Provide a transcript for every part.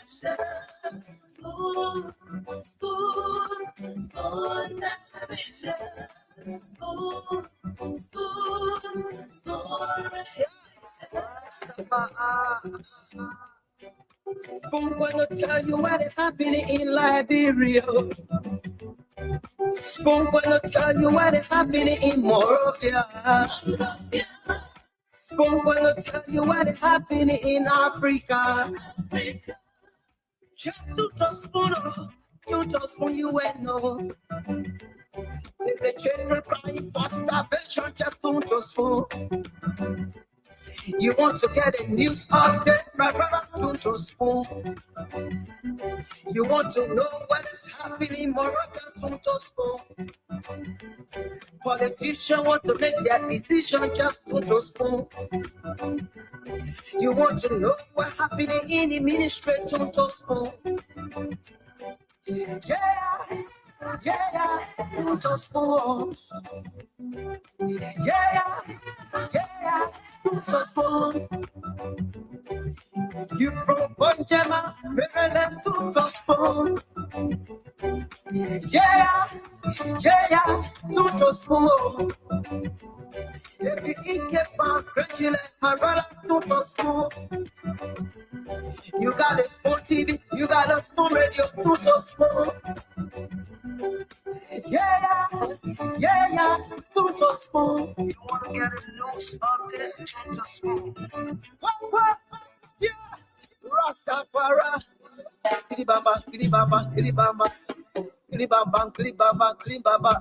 Spoon, spoon, spoon television. Spoon, spoon, spoon. Spoon gonna tell you what is happening in Liberia. Spoon gonna tell you what is happening in Morovia. Spoon gonna tell you what is happening in Africa. Just to the spoon you will know. The children crying for starvation, just to the spoon. You want to get a news update, my brother, to spoon. You want to know what is happening, Morovia, to spoon. Politicians want to make their decision, just to spoon. You want to know what happening in the ministry, to spoon. Yeah, to spoon. Yeah, to spoon. You from Bonjama, Maryland, to spoon. Yeah, to spoon. If you eat a pan, gradually, my brother, to spoon. You got a Spoon TV, you got a Spoon Radio, to spoon. Yeah, to spoon. You want to get a news update, to spoon. What? Yeah, Rastafari. Kilibamba, kilibamba, kilibamba. Kilibamba, kilibamba, kilibamba.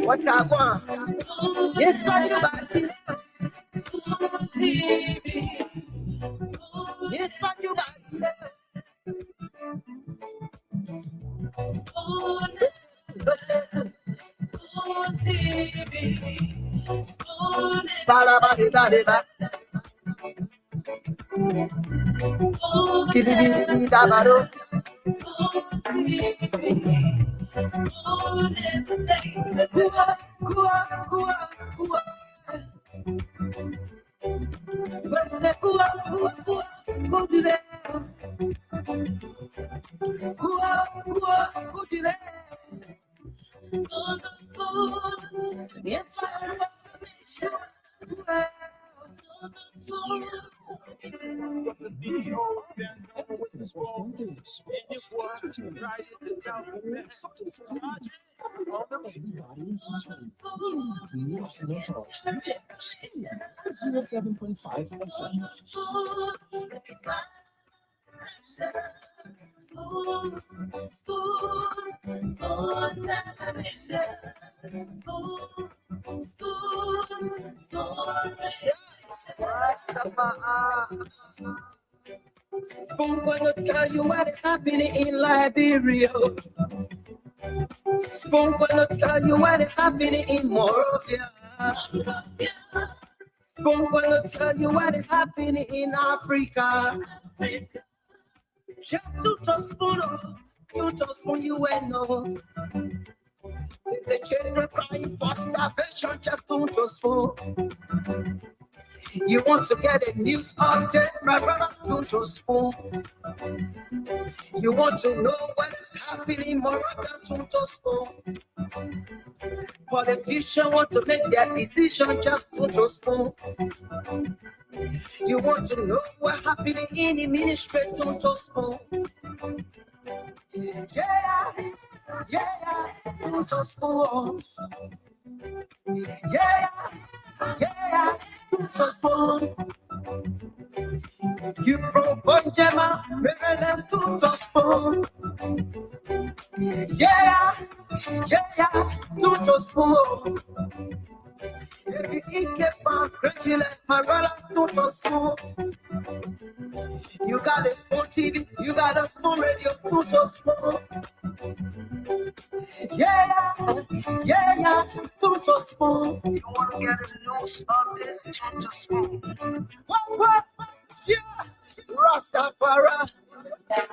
What I want? Yes, what you got to TV. Yes, what you got to Spoon TV. Spoon. Ba-da-ba-di-ba-di-ba. Kididi-da-ba-do. Spoon Entertainment. Kua. What's that? Go to there. Go to there. On the floor. Yes, I want to make sure. On the floor. The CEO stand up with this wall. And you want to rise to the top of the something for logic. All the everybody is 07.5 Spoon gonna tell you what is happening in Liberia. Spoon gonna tell you what is happening in Morovia. Spoon gonna tell you what is happening in Africa. Just to the spoon you will know. The children crying for starvation, just to the spoon. You want to get a news update, my brother, to spoon. You want to know what is happening, Morovia, to spoon. Politicians want to make their decision, just to spoon. You want to know what happening in the ministry, to spoon. Yeah, to spoon. Yeah, to spoon. You from Bonjama, Maryland, to spoon. Yeah, to spoon. If you eat a pan, gradually, my brother, to spoon. You got a Spoon TV, you got a Spoon Radio, to spoon. Yeah, to spoon. You want to get a news update, to spoon. What? Yeah, Rastafari.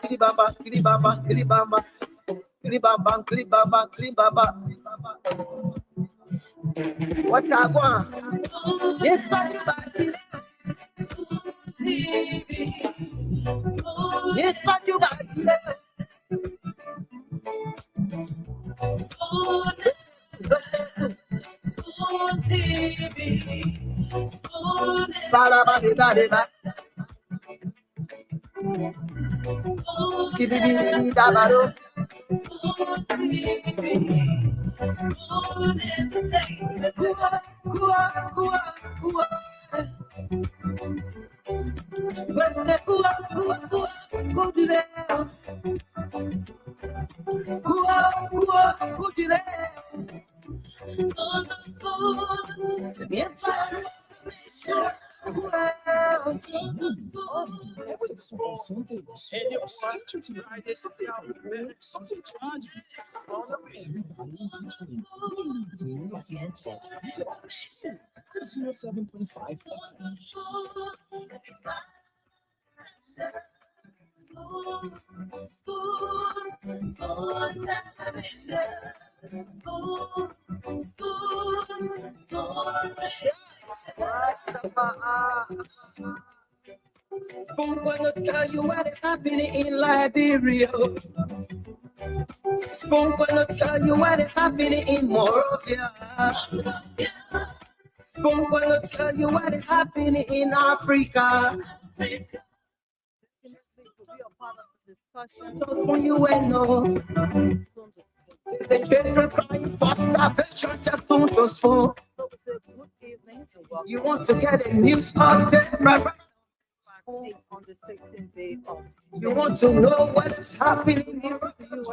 Kilibamba, kilibamba, kilibamba. Kilibamba, kilibamba, kilibamba. What I want? Yes, what you got to TV. Yes, but you got it. Spoon gonna tell you what is happening in Liberia. Spoon gonna tell you what is happening in Morovia. Spoon gonna tell you what is happening in Africa. Spoon, you will know. The children crying for starvation, just don't just spoon. You want to get a news update, brother? On the 16th day of You want to know what is happening here? whatever you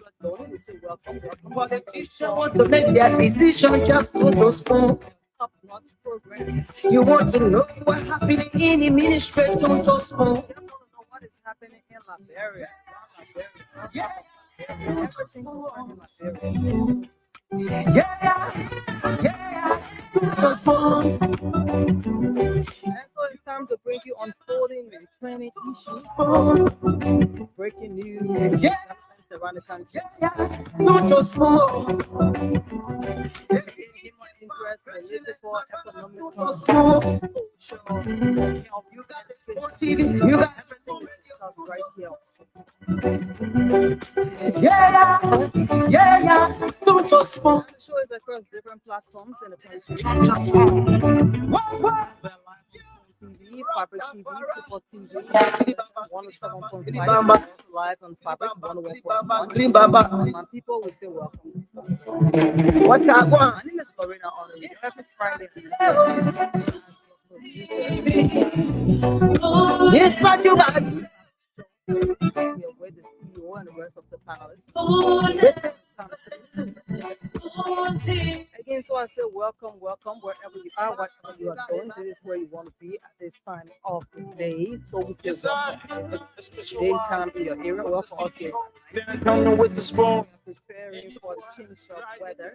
are doing, we say welcome. Politicians want to make their decision, just don't just spoon. Top-notch program. You want to know what's happening in the ministry, don't just spoon. You want to know what is happening in Liberia. Yeah. Everything in Liberia. Yeah, don't just spoon. And so it's time to bring you unfolding and training issues, breaking news, Yeah. around the country. Yeah, don't just spoon. Human interest, political, economic, Just spoon. social, health. You got the spoon TV. You got Everything is discussed right here. yeah, don't just spoon. The show is across different platforms in the country. What? TV, Fabric TV, Super TV, 107.5, live on Fabric 101.1. And people will still welcome. What I My want? name is Lorena Honor. Every Friday. Yes, what you got? We are with the CEO and the rest of the panelists. Again, so I say welcome wherever you are, whatever you are doing. This is where you want to be at this time of the day. So we say welcome. Daytime in your area. Well, for us here, Coming with the spoon preparing for the change of weather.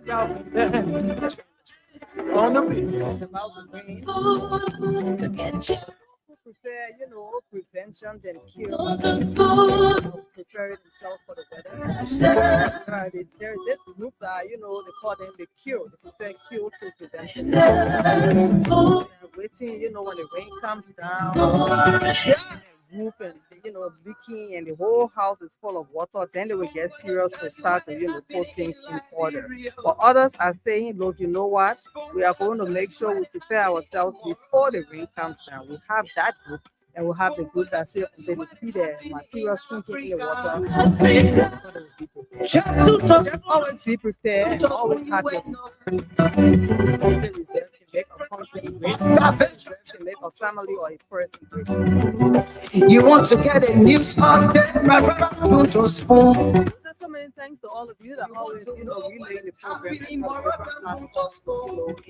on the beat. It's about the rain. Prepare, prevention, then cure. Prepare themselves for the weather. There's this group that, they call them the cure. They prepare cure to prevention. They're waiting, when the rain comes down, roof and, leaking and the whole house is full of water, then they will get serious to start to, put things in order. But others are saying, look, you know what? We are going to make sure we prepare ourselves before the rain comes down. We have that group, and we'll have the group that say they will see the materials shrinking in the water. Just always be prepared and always have your reserve to make a country great, to make a family or a person great. You want to get a news update, my brother? Don't just spoon. So many thanks to all of you that always, relay the program in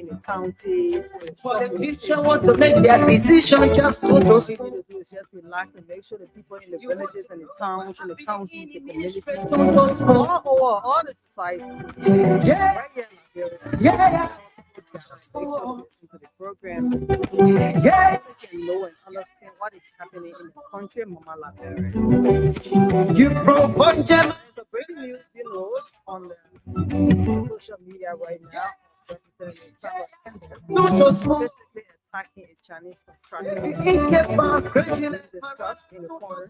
the counties. Politicians want to make their decision, just don't just What we need to do is just relax and make sure the people in the villages and the towns and the counties, the communities, don't just spoon. all the society, Yeah, right here in Nigeria, yeah, into the program, yeah. they can know and understand what is happening in the country, Mama Liberia. You from Punjab? The breaking news, on the social media right now. Don't just spoon. Basically attacking a Chinese contracting It kept on crazy. discussed in the forum.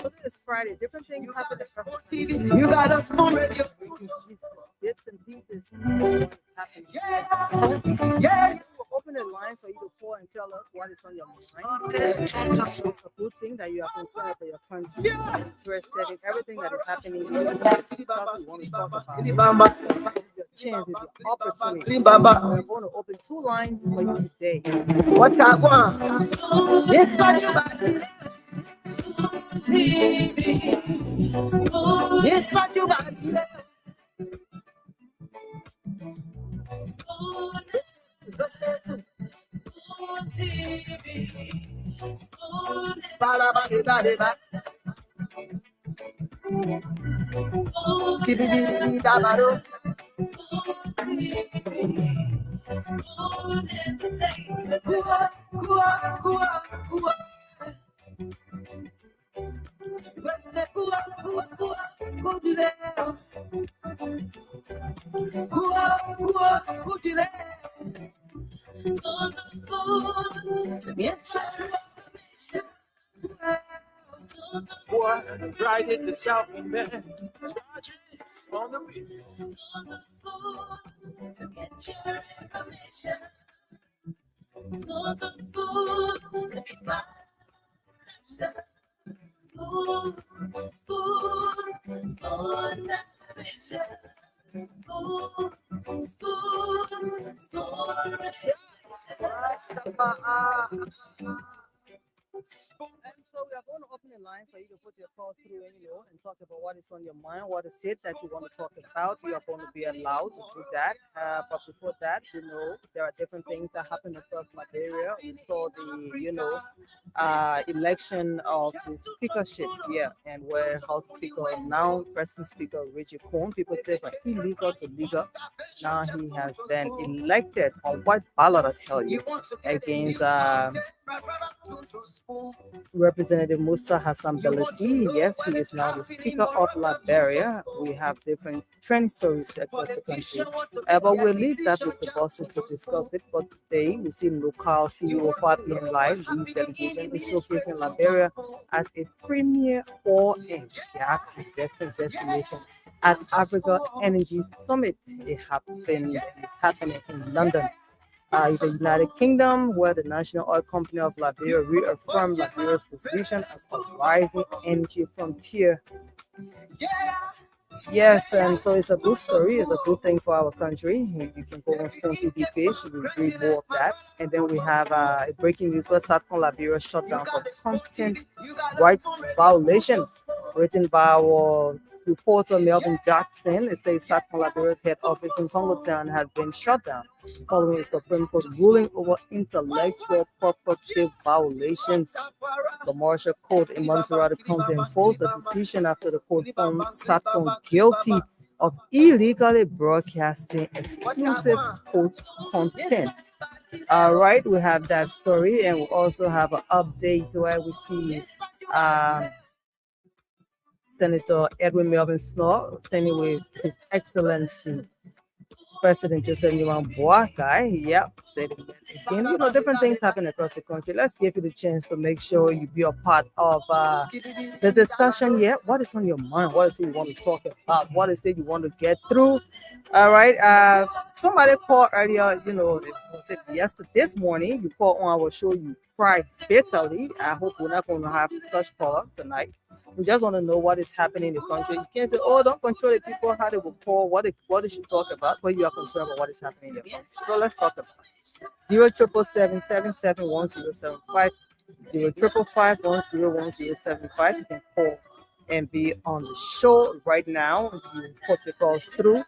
So this is Friday. Different things happen across the TV, you got a small radio. bits and pieces of what is happening. Yeah, We'll open the line for you to call and tell us what is on your mind. It's a good thing that you are concerned about your country, interested in everything that is happening here. Because we want to talk about it. This is your chance, it's your opportunity. We're going to open two lines for you today. what I want. This what you got today. This what you got today. Ba-da-ba-di-ba-di-ba. Skibidi-di-da-ba-do. Kua, kua, kua, kua. Blessed kua, kua, kua, kujile. Kua, kua, kujile. Yes, Boy, right in the South man. Charges on the beat. to get your information. To the food to be my spoon, spoon, spoon, television. Spoon, spoon, spoon. And so we are going to open the line for you to put your call through anymore and talk about what is on your mind, what is it that you want to talk about. You are going to be allowed to do that. But before that, there are different things that happen across Liberia. We saw the, election of the speakership here, and where House Speaker, now President Speaker Richard Cohen, people say from illegal to legal. Now he has been elected on what ballot, I tell you, against Representative Musa Hassan Belati. Yes, he is now the Speaker of Liberia. We have different trend stories across the country. But we'll leave that with the bosses to discuss it. But today, we see local CEO Fabian Live, whose delegation is showcasing Liberia as a premier oil-and gas investment destination at Africa Energy Summit. It's happening in London. In the United Kingdom, where the National Oil Company of Liberia reaffirmed Liberia's position as a rising energy frontier. Yes, and so it's a good story. It's a good thing for our country. You can go on Stone TV page, you will read more of that. And then we have a breaking news where Satcom Liberia shut down for content rights violations, written by our reporter Melvin Jackson. It says Satcom Liberia's head office in Congotown has been shut down following a Supreme Court ruling over intellectual property violations. The Marshall Court in Montserrat County enforced the decision after the court found Satcom guilty of illegally broadcasting exclusive sports content. All right, we have that story, and we also have an update where we see Senator Edwin Melvin Snow standing with His Excellency President Joseph Nyuan Boakai. Yep, said it again. Different things happen across the country. Let's give you the chance to make sure you be a part of the discussion. Yeah, what is on your mind? What is it you want to talk about? What is it you want to get through? All right. Somebody called earlier. Yesterday, this morning, you called on our show. You cried bitterly. I hope we're not going to have such call tonight. We just want to know what is happening in the country. You can't say, "Oh, don't control the people, how they will call, what they should talk about," but you are concerned about what is happening in your country. So let's talk about it. 077771075, 055510175. You can call and be on the show right now. If you put your calls through,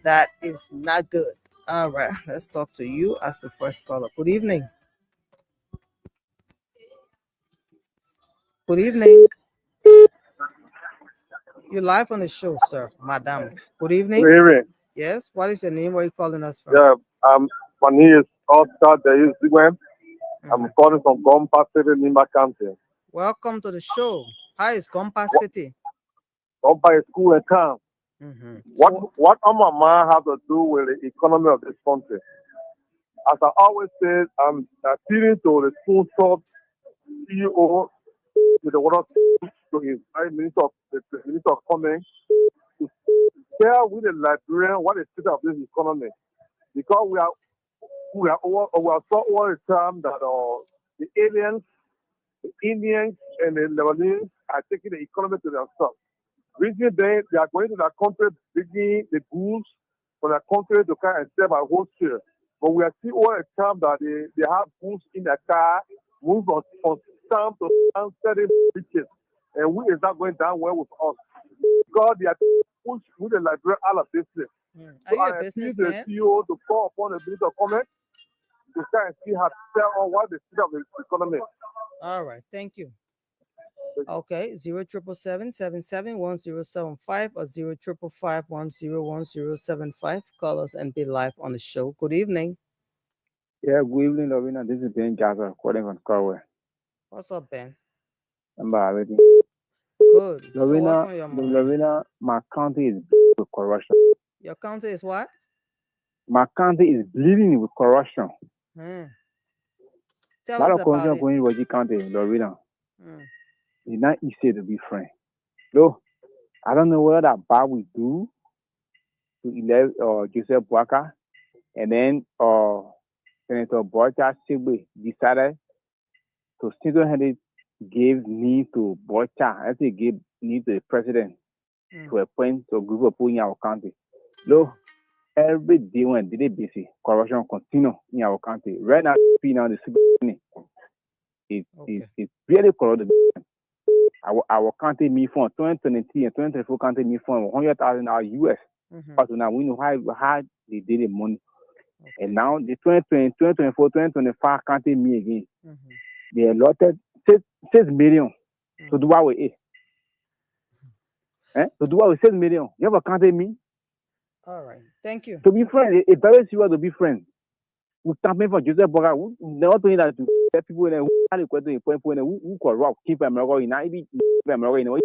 that is not good. All right, let's talk to you as the first caller. Good evening. Good evening. You're live on the show, sir, madam. Good evening. Good evening. Yes, what is your name? Where are you calling us from? Yeah, my name is Oscar Deyusigwen. I'm calling from Gompa City, Nimba County. Welcome to the show. How is Gompa City? Gompa is cool and calm. Mm-hmm. What my mind have to do with the economy of this country? as I always said, I'm appealing to the sponsor CEO to the water to invite the Minister of Commerce to share with the Liberian what is the state of this economy. Because we are so all the time that the aliens, the Indians, and the Lebanese are taking the economy to themselves. Recently, they are going to their country, bringing the goods from their country to come and sell by wholesale. But we are seeing all the time that they have goods in their car, move from town to town, selling riches. And we is not going down well with us. Because they are pushed with the Liberian out of business. Are you a I appeal to the businessman? CEO to call upon the Minister of Commerce to try and see how to sell on what the state of the economy. All right, thank you. Okay, 0777-771075 or 0555101075. Call us and be live on the show. Good evening. Yeah, good evening, Lovina. This is Ben Jaffa calling from Scarborough. What's up, Ben? I'm already. Good. So what's Lovina, on your mind? Lovina, my county is with corruption. Your county is what? My county is bleeding with corruption. Tell A lot us of about corruption it. going in Roger County, Lovina. Mm. It's not easy to be friend. No, I don't know what that bar will do to elect Joseph Boaka, and then Senator Bocha Sigbe decided to single-handedly give knee to Bocha, as he gave knee to the president to appoint to a group of people in our county. No, every day when they busy, corruption continue in our country. Right now, the city it's really corrupted. Our country me from 2023 and 2024 country me from $100,000 US. But now we know how they did the money. And now the 2020, 2024, 2025 country me again. They allotted 6 million to do what with it. To do what with 6 million. You ever counted me? All right. Thank you. To be friends, it's very serious to be friends. We campaign for Joseph Boga. We not doing that to let people who are the who corrupt, keep America in America. We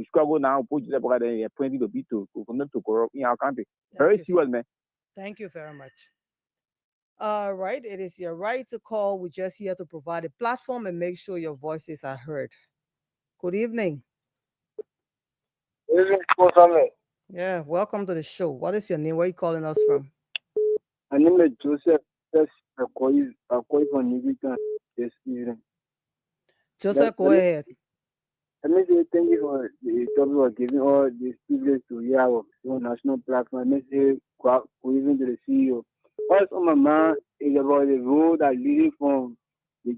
struggle now. Put Joseph Boga there, appointed to be to corrupt in our country. Very serious, man. Thank you very much. All right. It is your right to call. We're just here to provide a platform and make sure your voices are heard. Good evening. Yeah, welcome to the show. What is your name? Where are you calling us from? My name is Joseph. Yes, I call you from Nibitan this evening. Joseph, go ahead. Let me say thank you for the job you are giving all this privilege to hear our national platform. Let me say go even to the CEO. What's on my mind is about the road that leading from the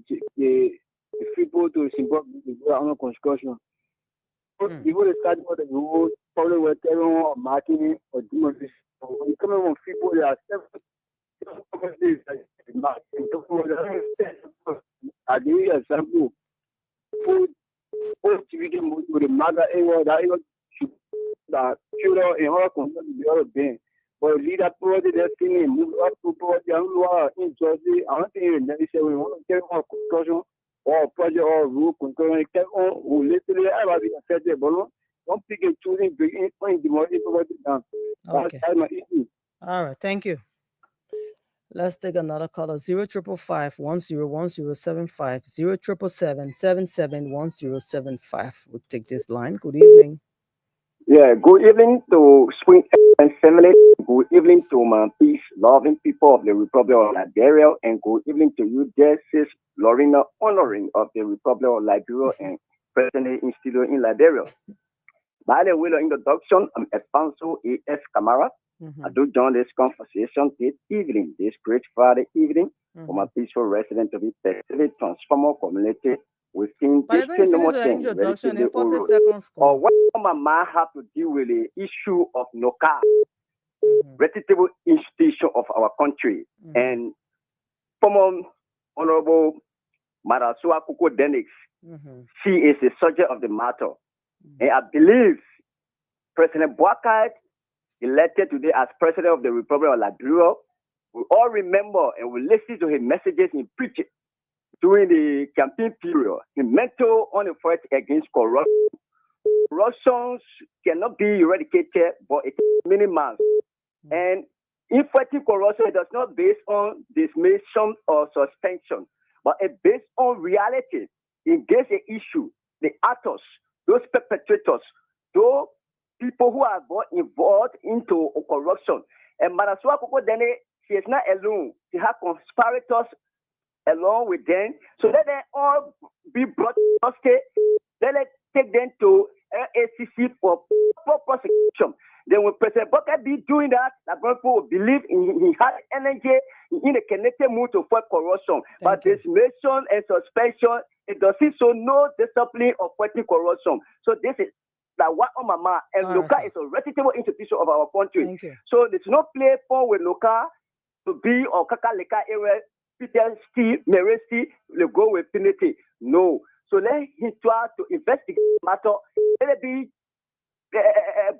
people to Zimbabwe under construction. Before they start on the road, probably were everyone or marketing or demolition. When you come in with people, they are I give you an example. Food activity with the mother that children in all concerns the other day. But leader project that's skinny move up to project in Jersey. I don't think we want to get on construction or project or roof construction. Who literally ever be affected, but don't pick and choosing bring in the money project down. Okay. That's my issue. All right. Thank you. Let's take another caller. 0555-101075. 0777-771075. We'll take this line. Good evening. Yeah, good evening to Spring and family. Good evening to my peace-loving people of the Republic of Liberia, and good evening to you, Justice Lorena Honoring of the Republic of Liberia and presently instituted in Liberia. By the way of introduction, I'm Alfonso A.S. Camara. I do join this conversation this evening, this great Friday evening, for my peaceful resident to be effectively transform our community within this kingdom of change. Or what my mind have to deal with the issue of NOCA, reputable institution of our country, and former Honorable Marasua Kuko Denix. She is the subject of the matter. And I believe President Boakai, elected today as President of the Republic of Liberia, we all remember and we listen to his messages in preaching during the campaign period. He mentored on the fight against corruption. Corruption cannot be eradicated, but it is minimized. And Effective corruption does not based on dismission or suspension, but it based on reality. Engage the issue, the actors, those perpetrators, those people who are involved into corruption. And Manasua Koko Dene, she is not alone. She has conspirators along with them. So let them all be brought to justice. Let them take them to ACC for prosecution. Then when President Bokar be doing that, people will believe he has energy in a connected mood to fight corruption. But dismission and suspension, it does so no discipline of fighting corruption. So this is like what on my mind. And Loka is a reputable institution of our country. So there's no play for with Loka to be or Kaka Leka area, Peter Steve, Mercy, le go with penalty. No. So let him try to investigate the matter. Let it be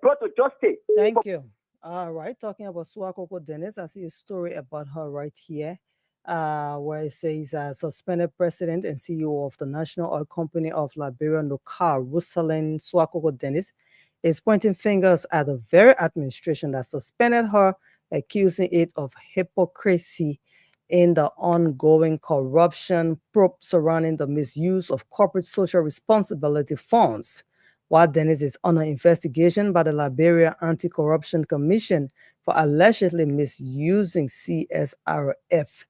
brought to justice. Thank you. All right. Talking about Swakoko Dennis, I see a story about her right here, where it says suspended president and CEO of the National Oil Company of Liberia, NOCAR, Rosalind Swakoko Dennis, is pointing fingers at the very administration that suspended her, accusing it of hypocrisy in the ongoing corruption probe surrounding the misuse of corporate social responsibility funds. While Dennis is under investigation by the Liberia Anti-Corruption Commission for allegedly misusing CSRF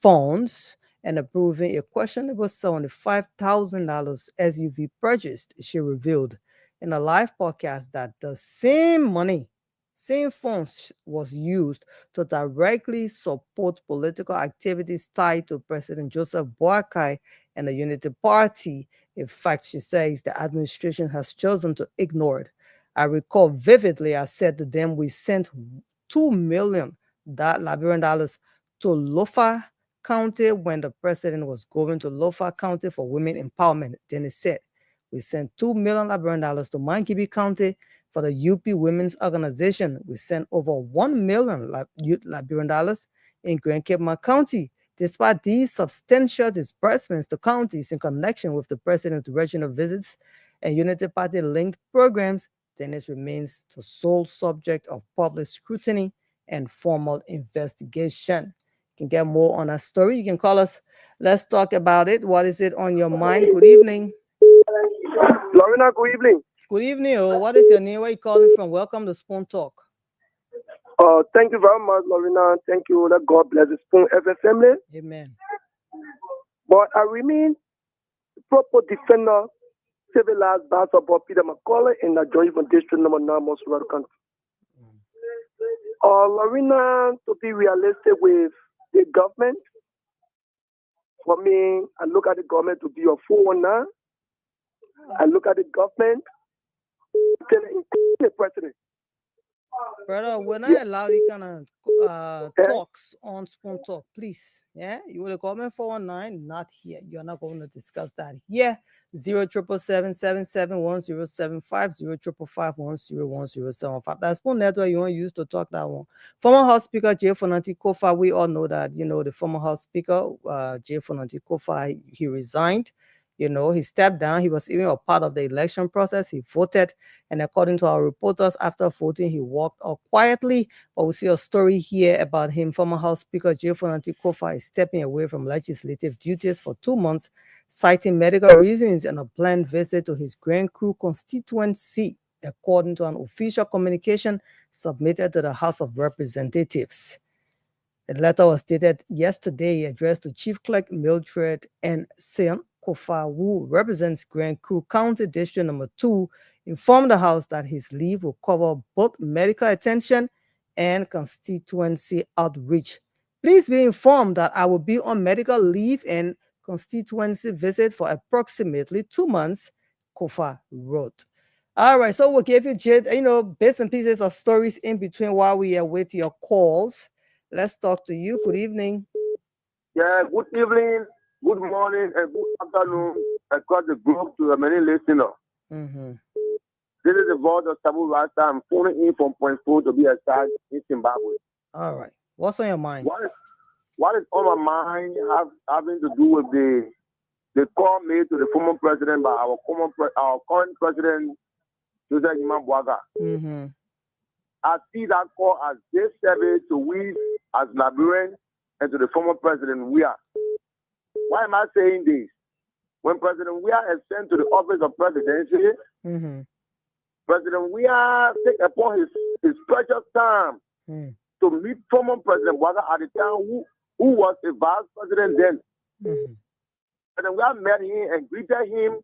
funds and approving a questionable $75,000 SUV purchased, she revealed in a live podcast that the same money, same funds was used to directly support political activities tied to President Joseph Boakai and the Unity Party. In fact, she says the administration has chosen to ignore it. I recall vividly, I said to them, we sent $2 million Liberian dollars to Lofa County when the president was going to Lofa County for women empowerment. Then he said, we sent $2 million Liberian dollars to Mankibi County for the UP Women's Organization. We sent over $1 million Liberian dollars in Grand Cape County. Despite these substantial disbursements to counties in connection with the president's regional visits and Unity Party linked programs, Dennis remains the sole subject of public scrutiny and formal investigation. You can get more on our story. You can call us. Let's talk about it. What is it on your mind? Good evening. Lorena, good evening. Good evening. Oh, what is your name? Where are you calling from? Welcome to Spoon Talk. Thank you very much, Lorena. Thank you. Let God bless the Spoon FM family. Amen. But I remain proper defender, civilized boss about Peter McCullough in the Joint from District Number 9, Most Country. Lorena, to be realistic with the government, for me, I look at the government to be a 419. I look at the government to include the president. Brother, we're not allowed these kind of talks on Spoon Talk, please. Yeah, you will call me 419, not here. You're not going to discuss that here. 077771075, 055510175. That's Spoon Network you want to use to talk that one. Former House Speaker Jay Fonanti Kofa, we all know that, the former House Speaker, Jay Fonanti Kofa, he resigned. He stepped down. He was even a part of the election process. He voted. And according to our reporters, after voting, he walked out quietly. But we see a story here about him. Former House Speaker Jay Fonanti Kofa is stepping away from legislative duties for 2 months, citing medical reasons and a planned visit to his Grand Crew constituency, according to an official communication submitted to the House of Representatives. The letter was dated yesterday, addressed to Chief Clerk Mildred N. Sion Kofa, who represents Grand Crew County District Number 2, informed the House that his leave will cover both medical attention and constituency outreach. Please be informed that I will be on medical leave and constituency visit for approximately 2 months, Kofa wrote. All right, so we'll give you, bits and pieces of stories in between while we await your calls. Let's talk to you. Good evening. Yeah, good evening, good morning, and good afternoon across the globe to the many listeners. Mm-hmm. This is the voice of Sabu Rasta. I'm phoning in from Point 4 to be exact in Zimbabwe. All right. What's on your mind? What is on my mind having to do with the call made to the former president by our current president, Joseph Boakai? Mm-hmm. I see that call as disservice to we as Liberians and to the former president Weah. Why am I saying this? When President Weah is sent to the office of presidency, President Weah take upon his precious time to meet former President Bouaga at the time who was a vice president then. President Weah met him and greeted him,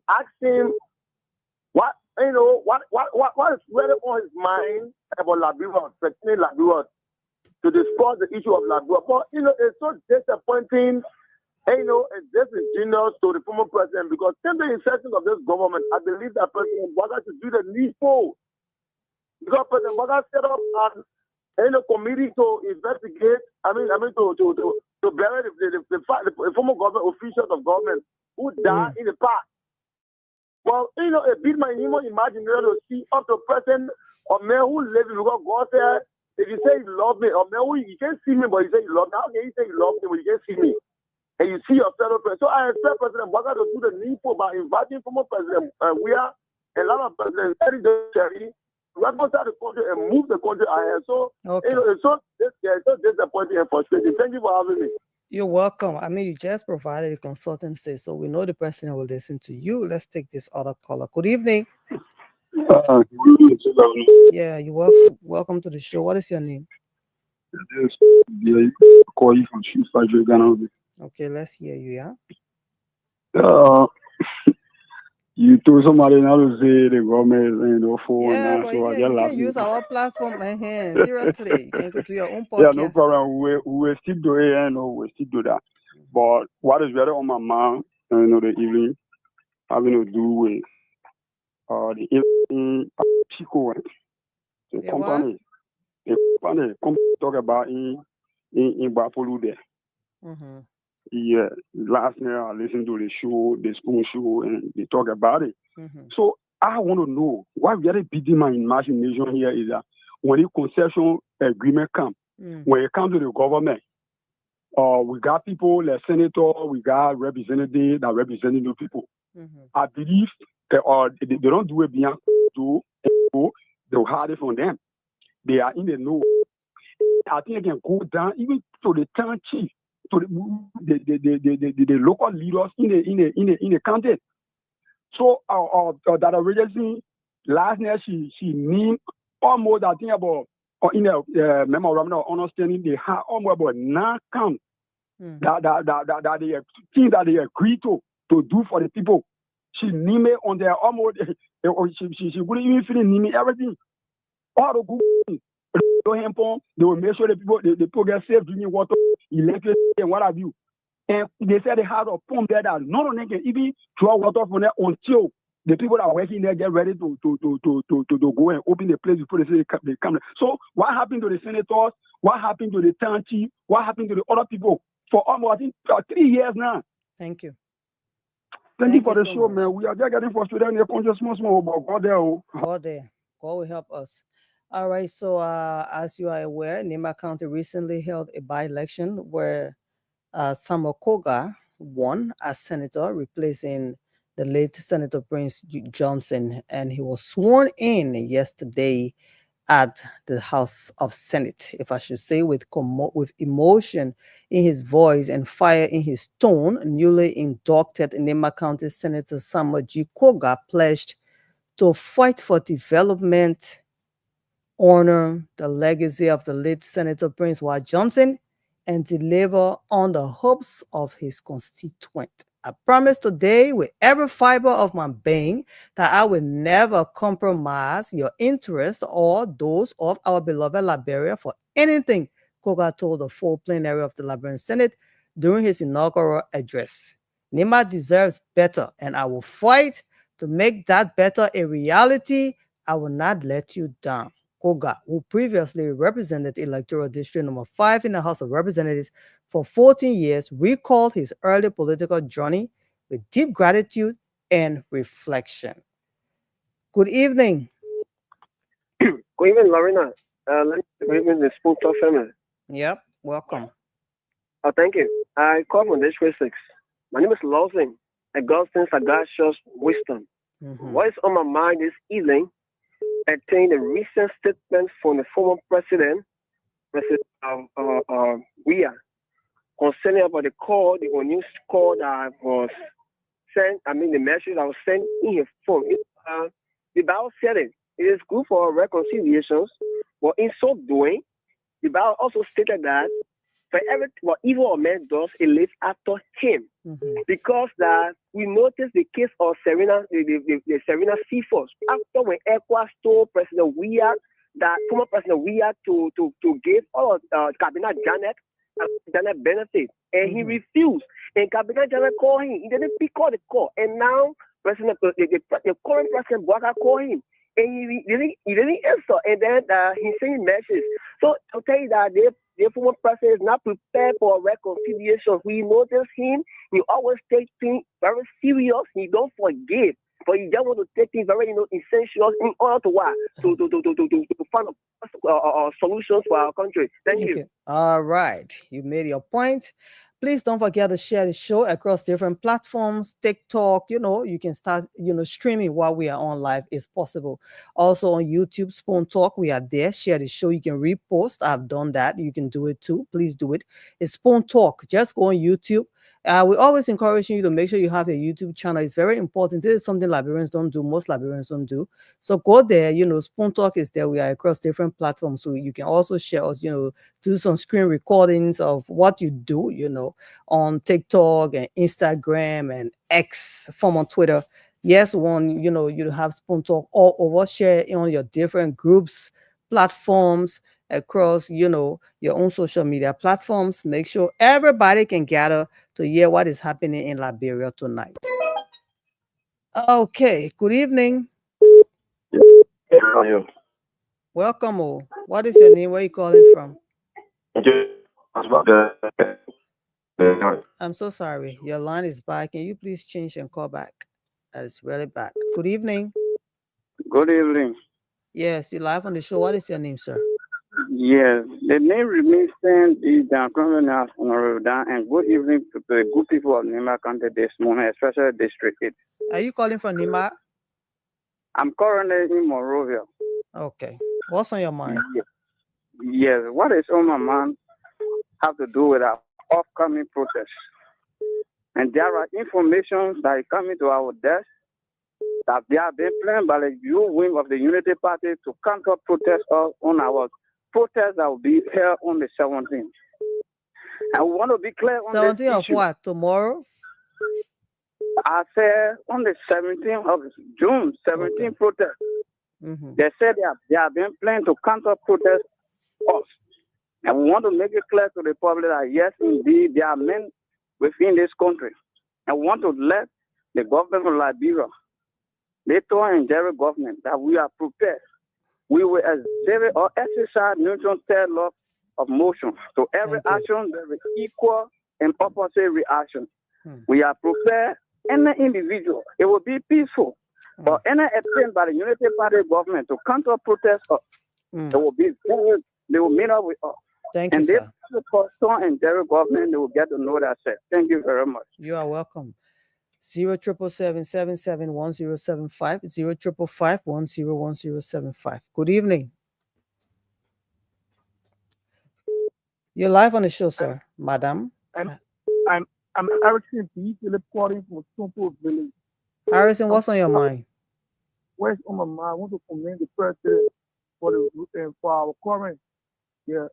asked him what is really on his mind about Liberia, pertaining Liberia, to discuss the issue of Liberia. But it's so disappointing. And it's disingenuous to the former president because since the inception of this government, I believe that President Bouaga should do the needful. Because President Bouaga set up a committee to investigate, to bury the former government officials of government who died in the past. Well, it beat my imagination to see up to present a man who lives because God said, if you say you love me, a man who you can't see me, but you say you love me, how can you say you love me when you can't see me? And you see your fellow president. So I expect President Bouaga to do the needful by inviting former President Weah and a lot of President Eric Cherry to reconcile the country and move the country ahead. So, it's so disappointing and frustrating. Thank you for having me. You're welcome. I mean, you just provided a consultancy, so we know the president will listen to you. Let's take this other caller. Good evening. Yeah, you're welcome to the show. What is your name? Call you from Ghana. Okay, let's hear you, yeah? You told somebody now to say the government, phone. Yeah, but so you can use our platform, seriously. You can go to your own podcast. Yeah, no problem. We will still do it, we'll still do that. But what is really on my mind, the evening, having to do with the evening Chico, the company come talk about in Buffalo there. Yeah, last night I listened to the show, the Spoon Show, and they talk about it. So I want to know what really beating my imagination here is that when the concession agreement comes, when it comes to the government, we got people like senator, we got representatives that represent the people. I believe they don't do it beyond they'll hide it from them. They are in the know. I think they can go down even to the town chief, to the local leaders in the county. So that agency last night she named almost, I think, about in a memorandum of understanding they had almost about 9 counts that they think that they agreed to do for the people. She named it on their almost she wouldn't even finish naming everything. All the good things. They will make sure the people get safe drinking water, electricity, and what have you. And they said they had a pump there that none of them can even draw water from there until the people that are working there get ready to go and open the place before they say they come. So what happened to the senators? What happened to the town chief? What happened to the other people? For almost, I think, 3 years now. Thank you. Thank you for the show, man. We are just getting frustrated in the country small, but God there. God there. God will help us. All right. So as you are aware, Nema County recently held a by-election where Samuel Koga won as senator, replacing the late Senator Prince Johnson, and he was sworn in yesterday at the House of Senate, if I should say, with emotion in his voice and fire in his tone. Newly inducted Nema County Senator Samuel G. Koga pledged to fight for development, honor the legacy of the late Senator Prince Ward Johnson, and deliver on the hopes of his constituent. I promise today with every fiber of my being that I will never compromise your interest or those of our beloved Liberia for anything, Koga told the full plenary of the Liberian Senate during his inaugural address. Nema deserves better, and I will fight to make that better a reality. I will not let you down. Koga, who previously represented Electoral District Number 5 in the House of Representatives for 14 years, recalled his early political journey with deep gratitude and reflection. Good evening. Good evening, Lorena. Good evening, the Spoon Talk family. Yep, welcome. Oh, thank you. I call from District 6. My name is Lawson, a God's sagacious wisdom. What is on my mind this evening attend the recent statement from the former president, President Weah, concerning about the call, the news call that was sent. I mean, the message that was sent in his phone. The Bible said it is good for reconciliations, but in so doing, the Bible also stated that for every what evil a man does, it lives after him. Because that we noticed the case of Serena, the Serena Seaforth, after when ECOWAS told President Weah, that former President Weah to give all of Cabinet Janet benefit, and he refused. And Cabinet Janet called him. He didn't pick up the call, and now the current President Bouaka called him. And he didn't answer, and then he sent messages. So to tell you that the former president is not prepared for reconciliation. We notice him. He always takes things very serious. He don't forgive, but he just want to take things very essential in order to what to find solutions for our country. Thank you. All right, you made your point. Please don't forget to share the show across different platforms. TikTok, you can start, streaming while we are on live. It's possible. Also on YouTube, Spoon Talk, we are there. Share the show. You can repost. I've done that. You can do it too. Please do it. It's Spoon Talk. Just go on YouTube. We always encourage you to make sure you have a YouTube channel. It's very important. This is something Liberians don't do. Most Liberians don't do. So go there. Spoon Talk is there. We are across different platforms. So you can also share us, do some screen recordings of what you do, on TikTok and Instagram and X, former Twitter. Yes, you have Spoon Talk all over. Share it on your different groups, platforms, across, your own social media platforms. Make sure everybody can gather to hear what is happening in Liberia tonight. Okay, good evening. How are you? Welcome. What is your name? Where are you calling from? I'm so sorry. Your line is back. Can you please change and call back? That's really bad. Good evening. Good evening. Yes, you're live on the show. What is your name, sir? Yes, the name remains same is Dan Criminal and good evening to the good people of Nima County this morning, especially District 8. Are you calling from Nima? I'm currently in Monrovia. Okay. What's on your mind? Yes, what is on my mind have to do with our upcoming protest. And there are information that is coming to our desk that they have been planned by the youth wing of the Unity Party to counter protest on our protest that will be held on the 17th. And we want to be clear on 17th this of issue. what? Tomorrow? I said on the 17th of June, 17th protest. They said they have been planning to counter protest us. And we want to make it clear to the public that yes, indeed, there are men within this country. And we want to let the government of Liberia, the Toa and Jerry government, that we are prepared. We will exhibit or exercise neutral law of motion. To every action, there is equal and opposite reaction. We are prepared. Any individual, it will be peaceful. But any attempt by the Unity Party government to counter protest, they will meet up with us. Thank and you, sir. The Toa and Jerry government, they will get to know that. Thank you very much. You are welcome. 077771075 055101075. Good evening. You're live on the show, sir, madam. I'm Harrison B. reporting from Stumpo Village. Harrison, what's on your mind? What's on my mind? I want to commend the president for our current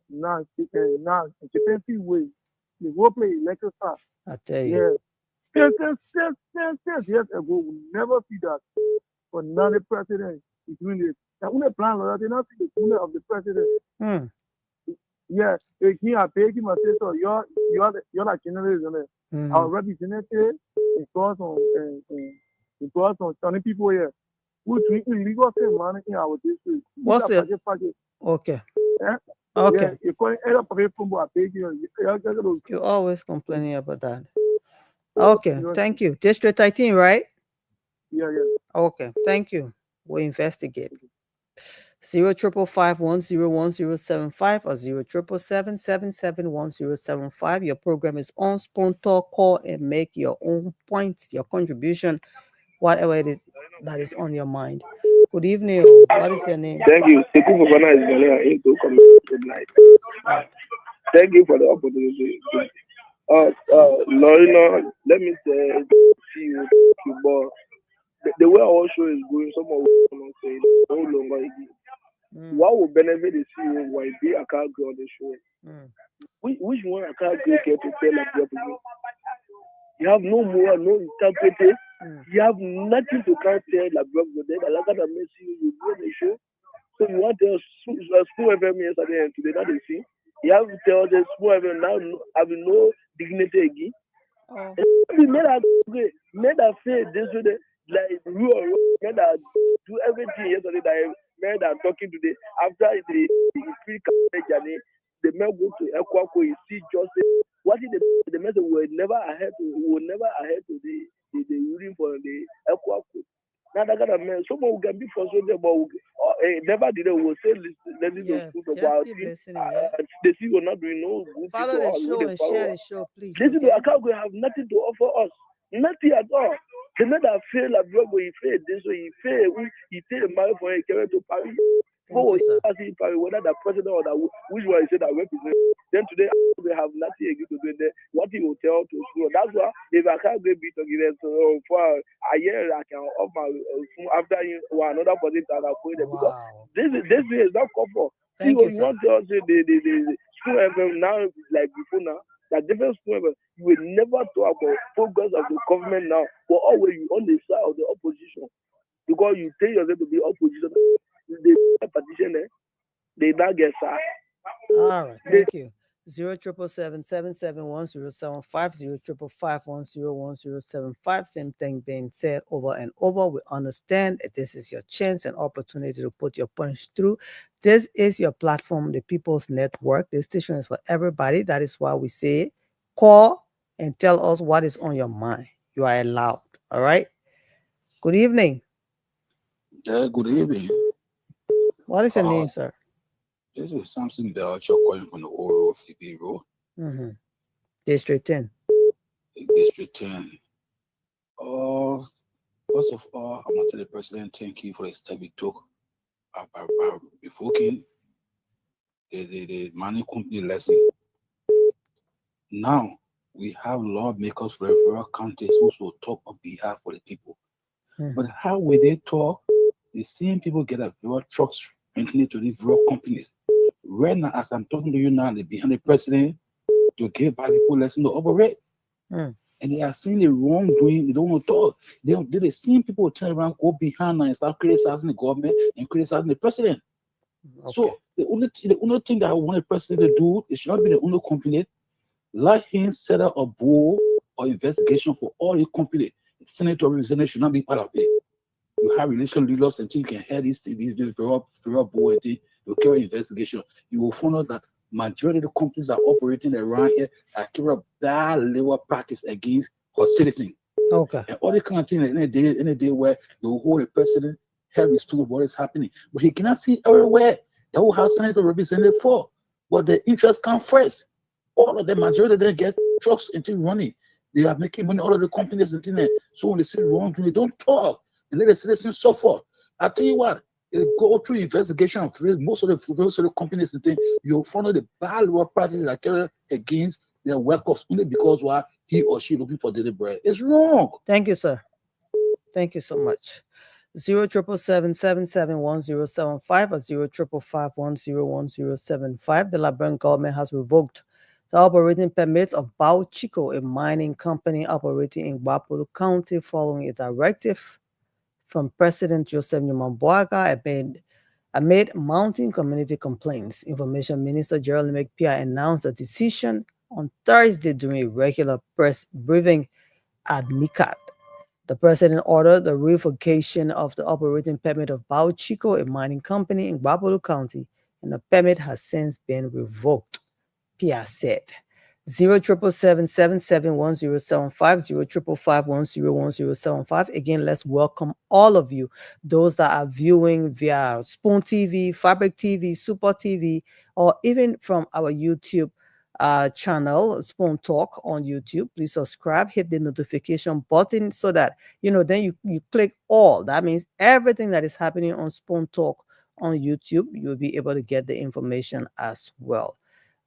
now Japan way. The role play electric start. I tell you. Since years ago, we never see that. But now the president is doing it. Now, when they plan, they not see the tune of the president. Yeah, he are begging my sister, you're like journalist, our representative because on Chinese people here who drink illegal money in our district. What's it? Okay. Yeah? Okay. Yeah, you're always complaining about that. Okay, thank you. District 13, right? Yeah. Okay, thank you. We'll investigate. 055510175 or 077771075. Your program is on Spoon Talk. Call and make your own points, your contribution, whatever it is that is on your mind. Good evening. What is your name? Thank you. Thank you for into good night. Thank you for the opportunity. Lorena, let me see you, but the way our show is going, someone will say no longer again. What will benefit the CEO why I can't go on the show? Which one I can't go to tell like people? You have no more, no interpreter. You have nothing to can't tell like brother. Then I like that mess you go on the show. So you want to school FM yesterday and today not the same. You have to tell the school FM now having no dignity again. We made a faith this way like made a do everything yesterday that made a talking today after the free journey. The men go to Ecuador, you see just what is the message will never ahead to the ruling for the Ecuador. Now that kind of man, someone who can be frustrated, but never did it. Will say let's go to the the CEO will not doing no good. Follow the show and share the show, please. Listen to Akago have nothing to offer us, nothing at all. The man that fail like brother, he failed this way, he failed a marriage for a carry to Paris. Go ask him whether the president or that which one he said that represent. Then today they have nothing again to do there. What he will tell to school. That's why if I can't get beat again for a year I can off my after another person that I put it because this is not comfort. See what you want to say the school FM now like before now. That different school FM you will never talk about progress of the government now, but always you on the side of the opposition because you tell yourself to be opposition. The petition, they not get sad. All right, thank you. 077771075 05551011075. Same thing being said over and over. We understand that this is your chance and opportunity to put your punch through. This is your platform, the People's Network. This station is for everybody. That is why we say call and tell us what is on your mind. You are allowed. All right. Good evening. Good evening. What is your name, sir? This is Samson Belcher calling from the Oro CB Road. District 10. District 10. First of all, I want to tell the president thank you for the step he took by revoking the mining company lesson. Now we have lawmakers for the rural counties who will talk on behalf of the people. But how will they talk? The same people get a rural trucks renting to these rural companies. Right now, as I'm talking to you now, they're behind the president to give back people lesson to operate. And they are seeing the wrongdoing, they don't want to talk. They're the same people turn around, go behind and start criticizing the government and criticizing the president. So the only thing that I want the president to do, it should not be the only company. Let him set up a board or investigation for all the company. Senator representative should not be part of it. You have relation leaders and things can head these very board and you carry investigation. You will find out that majority of the companies that are operating around here are carrying bad labor practice against her citizens. Okay. And all the kind of things in a day where the whole president held responsible for what is happening. But he cannot see everywhere. They will have senator representative for. But the interest comes first. All of the majority of them get trucks into running. They are making money, all of the companies and things. So when they say wrong, they don't talk and let the citizens suffer. I tell you what, go through investigation of most of the companies and things, you'll find out the bad work practices that carry against their workers only because why he or she looking for daily bread. It's wrong. Thank you, sir. Thank you so much. 077771075 or 05551011075. The Liberian government has revoked the operating permit of Bao Chico, a mining company operating in Gbapolo County, following a directive from President Joseph Nyumamboaga amid mounting community complaints. Information Minister Gerald McPia announced the decision on Thursday during a regular press briefing at NICAD. The president ordered the revocation of the operating permit of Bao Chico, a mining company in Gbapolo County, and the permit has since been revoked, Pia said. 077771075 05551011075. Again, let's welcome all of you, those that are viewing via Spoon TV, Fabric TV, Super TV, or even from our YouTube channel, Spoon Talk on YouTube. Please subscribe, hit the notification button so that, then you click all. That means everything that is happening on Spoon Talk on YouTube, you'll be able to get the information as well.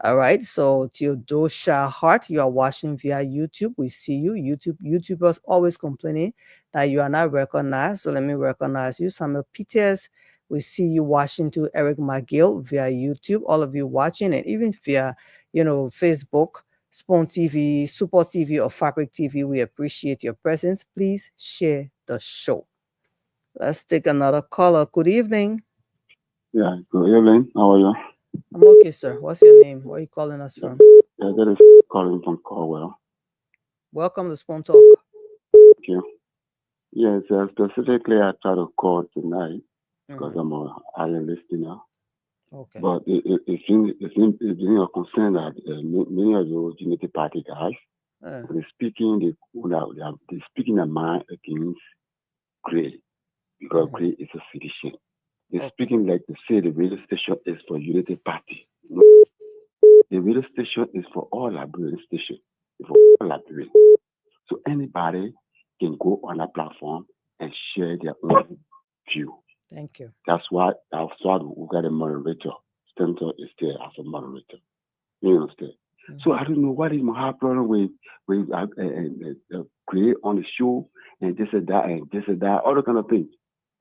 All right. So Theodosia Hart, you are watching via YouTube. We see you. YouTubers always complaining that you are not recognized. So let me recognize you. Samuel Peters, we see you watching too. Eric McGill via YouTube. All of you watching, and even via Facebook, Spoon TV, Super TV, or Fabric TV. We appreciate your presence. Please share the show. Let's take another caller. Good evening. Yeah, good evening. How are you? I'm okay, sir. What's your name? Where are you calling us from? Yeah, that is calling from Corwell. Welcome to Spoon Talk. Thank you. Yes, specifically I try to call tonight because I'm an island listener. Okay. But it's been a concern that many of those Unity Party guys, they're speaking their mind against Gray because Gray is a citizen. They're speaking like they say the radio station is for Unity Party. The radio station is for all Liberian stations. It's for all Liberians. So anybody can go on that platform and share their own view. Thank you. That's why we got a moderator. Stanton is there as a moderator. You understand? So I don't know what is my problem with Gray on the show and this and that, all the kind of things.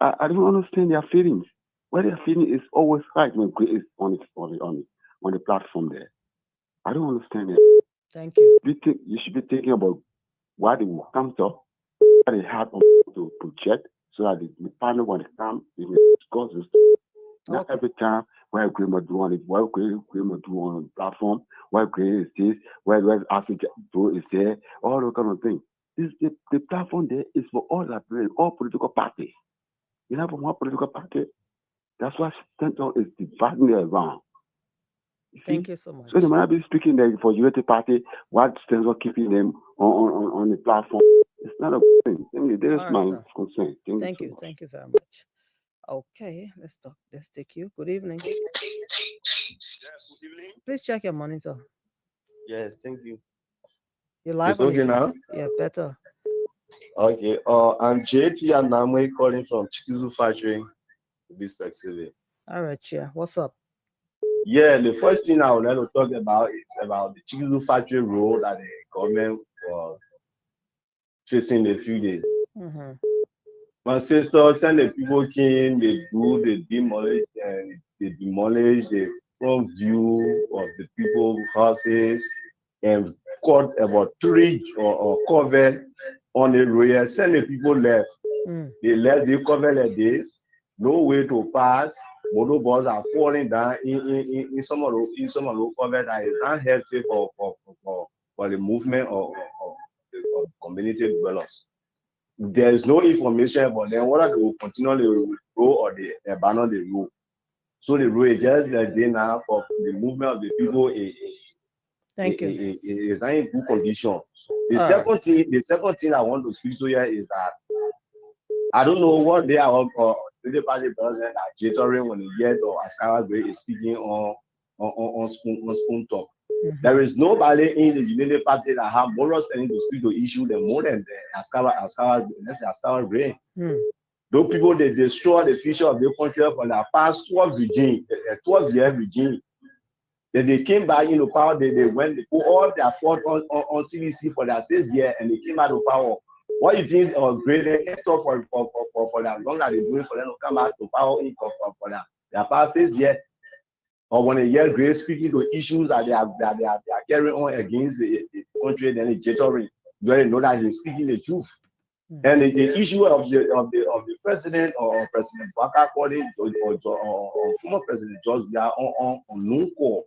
I don't understand their feelings. Why their feeling is always right when Gray is on the platform there. I don't understand it. Thank you. You should be thinking about what they will come to, what they have to project, so that the panel when they come, they will discuss this. Not every time where Gray must do on it, where Gray must do on the platform, where Gray is this, where Africa is there, all those kind of things. The platform there is for all political parties. You know, from one political party. That's why Stanton is dividing it around. Thank you so much. So they might be speaking there for Unity Party, what Stanton keeping them on the platform. It's not a good thing. I mean, there's my concern. Thank you. Thank you very much. Okay, let's talk. Let's take you. Good evening. Yes, good evening. Please check your monitor. Yes, thank you. You're live. It's okay now? Yeah, better. Okay. I'm JT Anamwe calling from Chikizu Factory, to be specific. All right, Chia. What's up? Yeah, the first thing I would like to talk about is about the Chikizu Factory road that the government was facing a few days. My sister send the people came, they demolish the front view of the people's houses and cut about 3 or cover on the road. Send the people left. They left the cover like this, no way to pass. Motorbikes are falling down in some of those covers that is not healthy for the movement of community dwellers. There is no information about them whether they will continually grow or they abandon the road. So the road is just like day now for the movement of the people. Thank you. Is not in good condition. The second thing I want to speak to you is that I don't know what they are or the party president are jittering when he hears or Askara Gray is speaking on Spoon Talk. There is nobody in the Unity Party that have more standing to speak to issue than more than Askara Gray. Those people, they destroy the future of the country for the past 12 year regime. Then they came back into power, they put all their fault on CDC for their 6 years and they came out of power. What you think Gray they kept up for that long that they doing for them to come back to power for their past 6 years? Or when they hear Gray speaking to issues that they are carrying on against the country, then it's jittering. You already know that he's speaking the truth. And the issue of the president or President Baka calling or former President George Weah on non-call.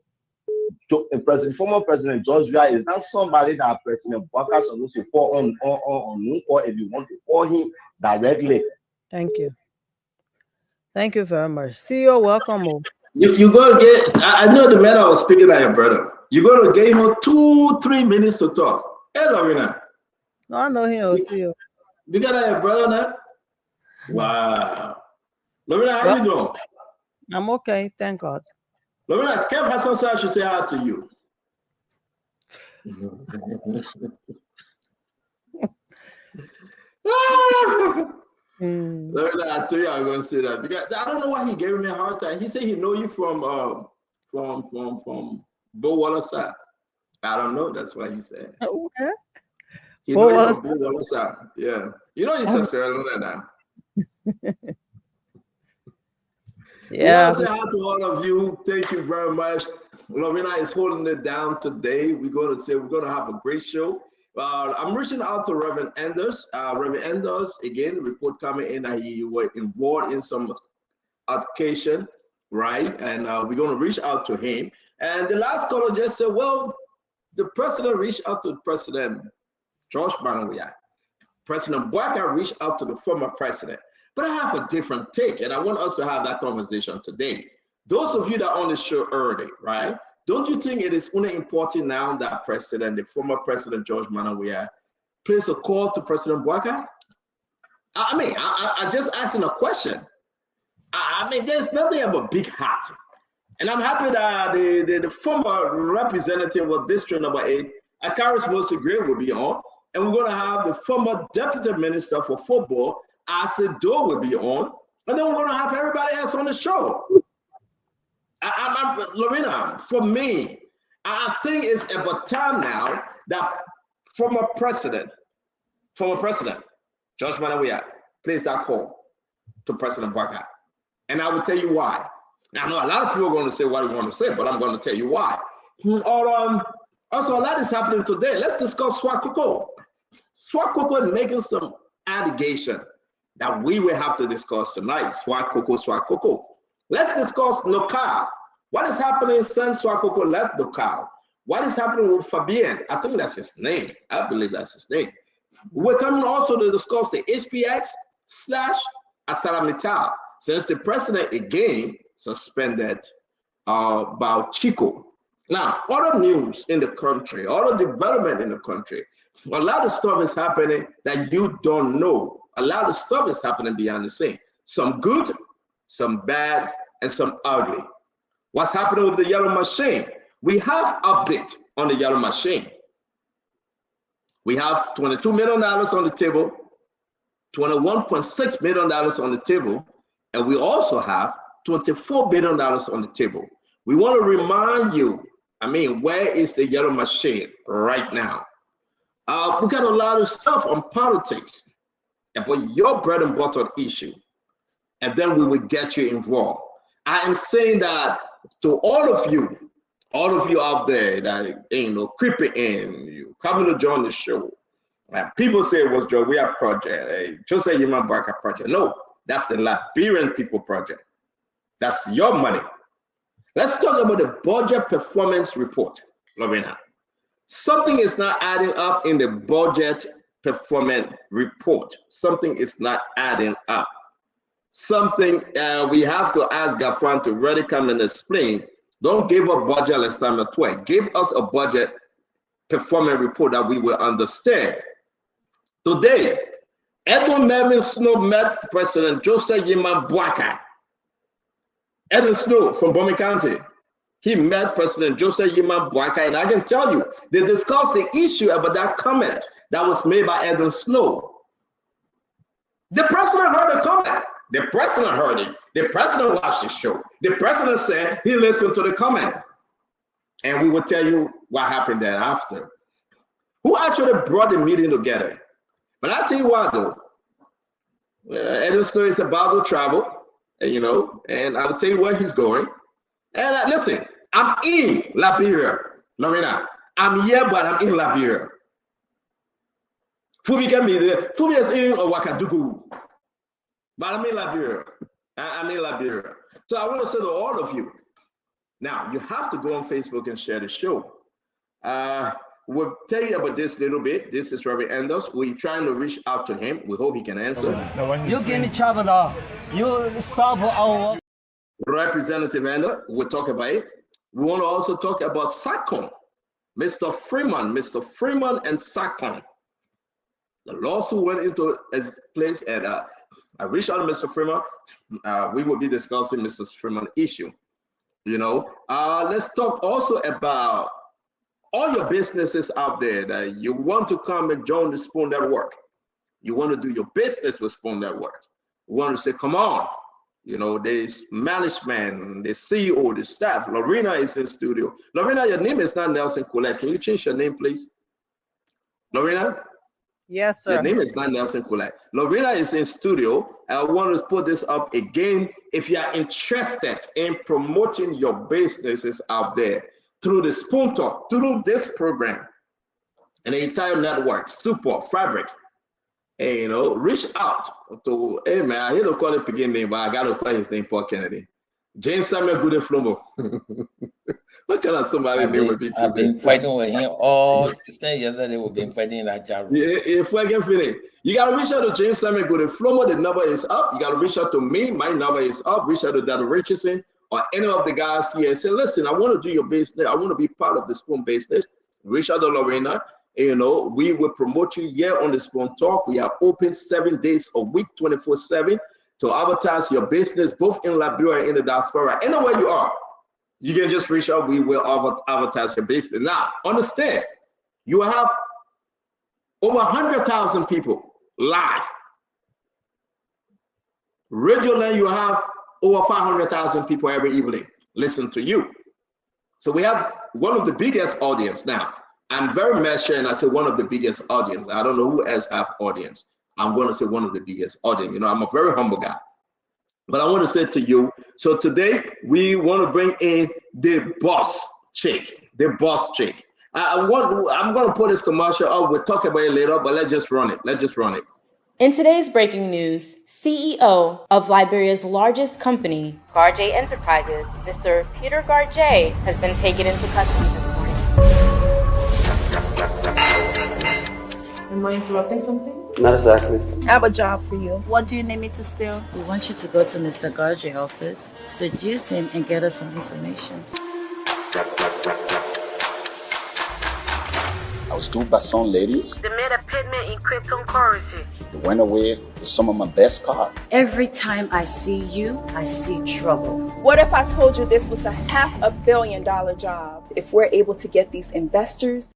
Former President George Weah is not somebody that President Baka is supposed to call on non-call if you want to call him directly. Thank you. Thank you very much. CEO, welcome. You go get. I know the man I was speaking at your brother. You go to give him 2-3 minutes to talk. Hey, Lorena. No, I know him. CEO. You got your brother now? Wow. Lorena, how you doing? I'm okay, thank God. Lorena, Kev Hassan said I should say hi to you. Lorena, I tell you, I'm gonna say that because I don't know why he gave me a hard time. He said he know you from Bowwaller side. I don't know. That's why he said. Okay. He know you from Bowwaller side. Yeah. You know he's a Sierra Leone now. Yeah. I say hi to all of you. Thank you very much. Lorena is holding it down today. We're going to have a great show. I'm reaching out to Reverend Anders. Reverend Anders, again, report coming in that he was involved in some altercation, right? And we're going to reach out to him. And the last caller just said, well, the president reached out to President George Manawia. President Bouakai reached out to the former president. But I have a different take, and I want us to have that conversation today. Those of you that are on the show early, right? Don't you think it is only important now that the former President George Manawia, placed a call to President Bouakai? I mean, I just asking a question. I mean, there's nothing of a big hat. And I'm happy that the former representative of District Number 8, Akaris Mosi Gray, will be on. And we're going to have the former Deputy Minister for Football, Asido, will be on. And then we're going to have everybody else on the show. Lorena, for me, I think it's about time now that former President George Manawia placed that call to President Bouakai. And I will tell you why. Now, I know a lot of people are going to say what they want to say, but I'm going to tell you why. Also, a lot is happening today. Let's discuss Swakoko. Swakoko is making some allegation that we will have to discuss tonight. Swakoko. Let's discuss Nokal. What is happening since Swakoko left Nokal? What is happening with Fabien? I think that's his name. I believe that's his name. We're coming also to discuss the HPX/ArcelorMittal, since the president again suspended about Chico. Now, other news in the country, other development in the country, a lot of stuff is happening that you don't know. A lot of stuff is happening behind the scene. Some good, some bad, and some ugly. What's happening with the yellow machine? We have update on the yellow machine. We have $22 million on the table, $21.6 million on the table, and we also have $24 billion on the table. We want to remind you, where is the yellow machine right now? We got a lot of stuff on politics, but your bread and butter issue, and then we will get you involved. I am saying that to all of you out there that creeping in, you coming to join the show. People say it was Joe, we have project, Joseph Yima Bouakai project. No, that's the Liberian people project. That's your money. Let's talk about the budget performance report, Lorena. Something is not adding up in the budget performance report. Something is not adding up. Something we have to ask Gafran to really come and explain. Don't give a budget assignment 12. Give us a budget performance report that we will understand. Today, Edwin Melvin Snow met President Joseph Yima Bouakai. Edwin Snow from Bomi County. He met President Joseph Yima Bouakai, and I can tell you, they discussed the issue about that comment that was made by Edwin Snow. The president heard the comment. The president heard it. The president watched the show. The president said he listened to the comment. And we will tell you what happened thereafter. Who actually brought the meeting together? But I'll tell you what, though. Edwin Snow is about to travel, and I'll tell you where he's going. And listen, I'm in Liberia, Lorena. I'm here, but I'm in Liberia. Fubi can be there. Fubi is in Ouagadougou. But I'm in Liberia. I'm in Liberia. So I want to say to all of you, now you have to go on Facebook and share the show. We'll tell you about this a little bit. This is Reverend Anders. We're trying to reach out to him. We hope he can answer. You give me trouble now. You solve our Representative Ender, we'll talk about it. We want to also talk about SACON, Mr. Freeman and SACON. The lawsuit went into his place, and I reached out to Mr. Freeman. We will be discussing Mr. Freeman issue. Let's talk also about all your businesses out there that you want to come and join the Spoon Network, you want to do your business with Spoon Network, you want to say, come on, you know, there's management, the CEO, the staff. Lorena is in studio. Lorena, your name is not Nelson Colette. Can you change your name, please? Lorena? Yes, sir. Your name is not Nelson Colette. Lorena is in studio. I want to put this up again. If you are interested in promoting your businesses out there through the Spoon Talk, through this program, and the entire network, Super Fabric, and, you know, reach out to, hey man, I hate to call it begin name, but I got to call his name, Paul Kennedy. James Samuel Goode Flomo. What kind of somebody name would be? I've been fighting with him all yesterday. We've been fighting in that jar. Yeah, if we get feeling, you gotta reach out to James Samuel Goode Flomo. The number is up. You gotta reach out to me. My number is up. Reach out to Dr. Richardson or any of the guys here and say, listen, I want to do your business. I want to be part of the Spoon business. Reach out to Lorena. You know, we will promote you here on the Spoon Talk. We are open 7 days a week, 24/7, to advertise your business, both in Liberia and in the diaspora. Anywhere you are, you can just reach out. We will advertise your business. Now, understand, you have over 100,000 people live. Radio Land, you have over 500,000 people every evening listen to you. So we have one of the biggest audience now. I'm very measured, and I say one of the biggest audience. I don't know who else have audience. I'm going to say one of the biggest audience. You know, I'm a very humble guy. But I want to say to you, so today we want to bring in the boss chick, I'm going to put this commercial up. We'll talk about it later, but let's just run it. In today's breaking news, CEO of Liberia's largest company, Garjay Enterprises, Mr. Peter Garjay, has been taken into custody this morning. Am I interrupting something? Not exactly. I have a job for you. What do you need me to steal? We want you to go to Mr. Garjay's office, seduce him, and get us some information. I was told by some ladies. They made a payment in cryptocurrency. They went away with some of my best cards. Every time I see you, I see trouble. What if I told you this was a $500 million job? If we're able to get these investors.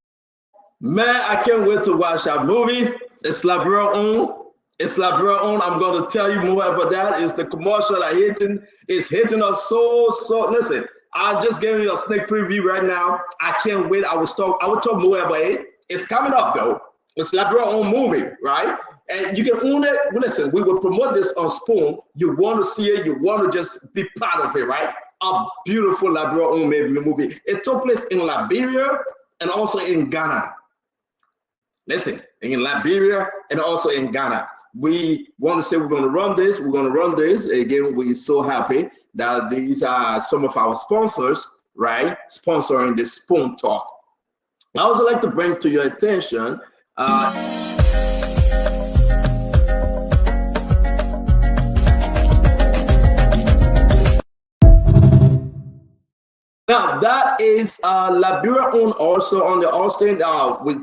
Man, I can't wait to watch that movie. It's Liberia own. I'm going to tell you more about that. It's the commercial that is hitting us so. Listen, I just gave you a sneak preview right now. I can't wait. I will talk more about it. It's coming up though. It's Liberia own movie, right? And you can own it. Listen, we will promote this on Spoon. You want to see it. You want to just be part of it, right? A beautiful Liberia own movie. It took place in Liberia and also in Ghana. Listen, in Liberia and also in Ghana. We want to say we're going to run this. Again, we're so happy that these are some of our sponsors, right? Sponsoring the Spoon Talk. I also like to bring to your attention now that is Liberia owned also on the Austin.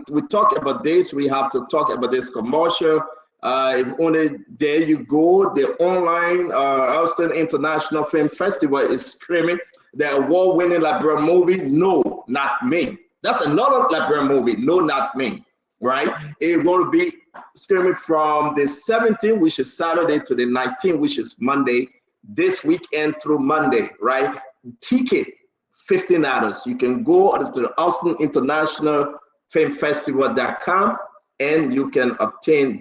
We talk about this. We have to talk about this commercial. If only there you go. The online Austin International Film Festival is screaming the award-winning Liberia movie, No, Not Me. That's another Liberia movie, No, Not Me, right? It's going to be screaming from the 17th, which is Saturday, to the 19th, which is Monday, this weekend through Monday, right? Ticket, $15. You can go to the Austin International Film Festival.com and you can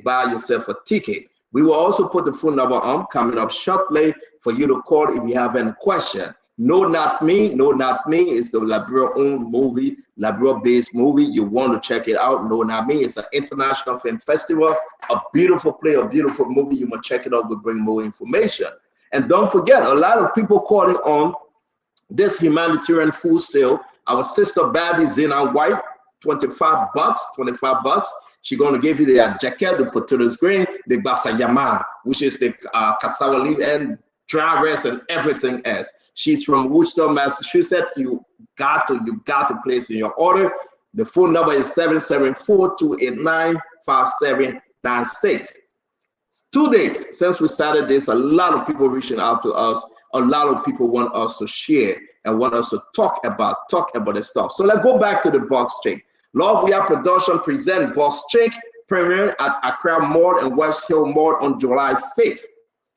buy yourself a ticket. We will also put the phone number on coming up shortly for you to call if you have any question. No, Not Me. No, Not Me is the Liberia-owned movie, Liberia-based movie. You want to check it out. No, Not Me. It's an international film festival. A beautiful play, a beautiful movie. You must check it out. We'll bring more information. And don't forget, a lot of people calling on this humanitarian food sale. Our sister Babby Zena White, $25. She's going to give you the jacket, the potatoes grain, the basayama, which is the cassava leaf and dry rice and everything else. She's from Worcester, Massachusetts. You got to place in your order. The phone number is 774-289-5796. 2 days since we started this, a lot of people reaching out to us a lot of people want us to share and want us to talk about the stuff. So let's go back to the Box Chick. Love We Are Production present Box Chick, premiering at Accra Mall and West Hill Mall on July 5th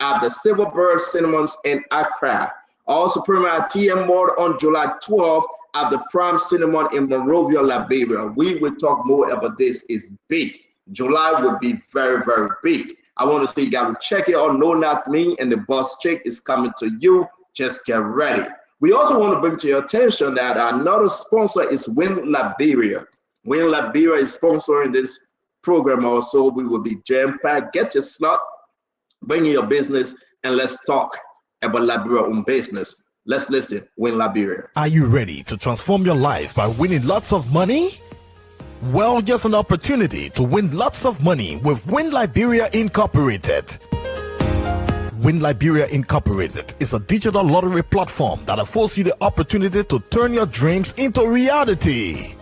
at the Silverbird Cinemas in Accra. Also premiere at TM Mall on July 12th at the Prime Cinema in Monrovia, Liberia. We will talk more about this. It's big. July will be very, very big. I want to say you got to check it out. No, not me. And the Boss Chick is coming to you. Just get ready. We also want to bring to your attention that another sponsor is Win Liberia. Win Liberia is sponsoring this program also. We will be jam-packed. Get your slot, bring in your business, and let's talk about Liberia own business. Let's listen. Win Liberia. Are you ready to transform your life by winning lots of money? Well, just an opportunity to win lots of money with Win Liberia Incorporated. Win Liberia Incorporated is a digital lottery platform that affords you the opportunity to turn your dreams into reality.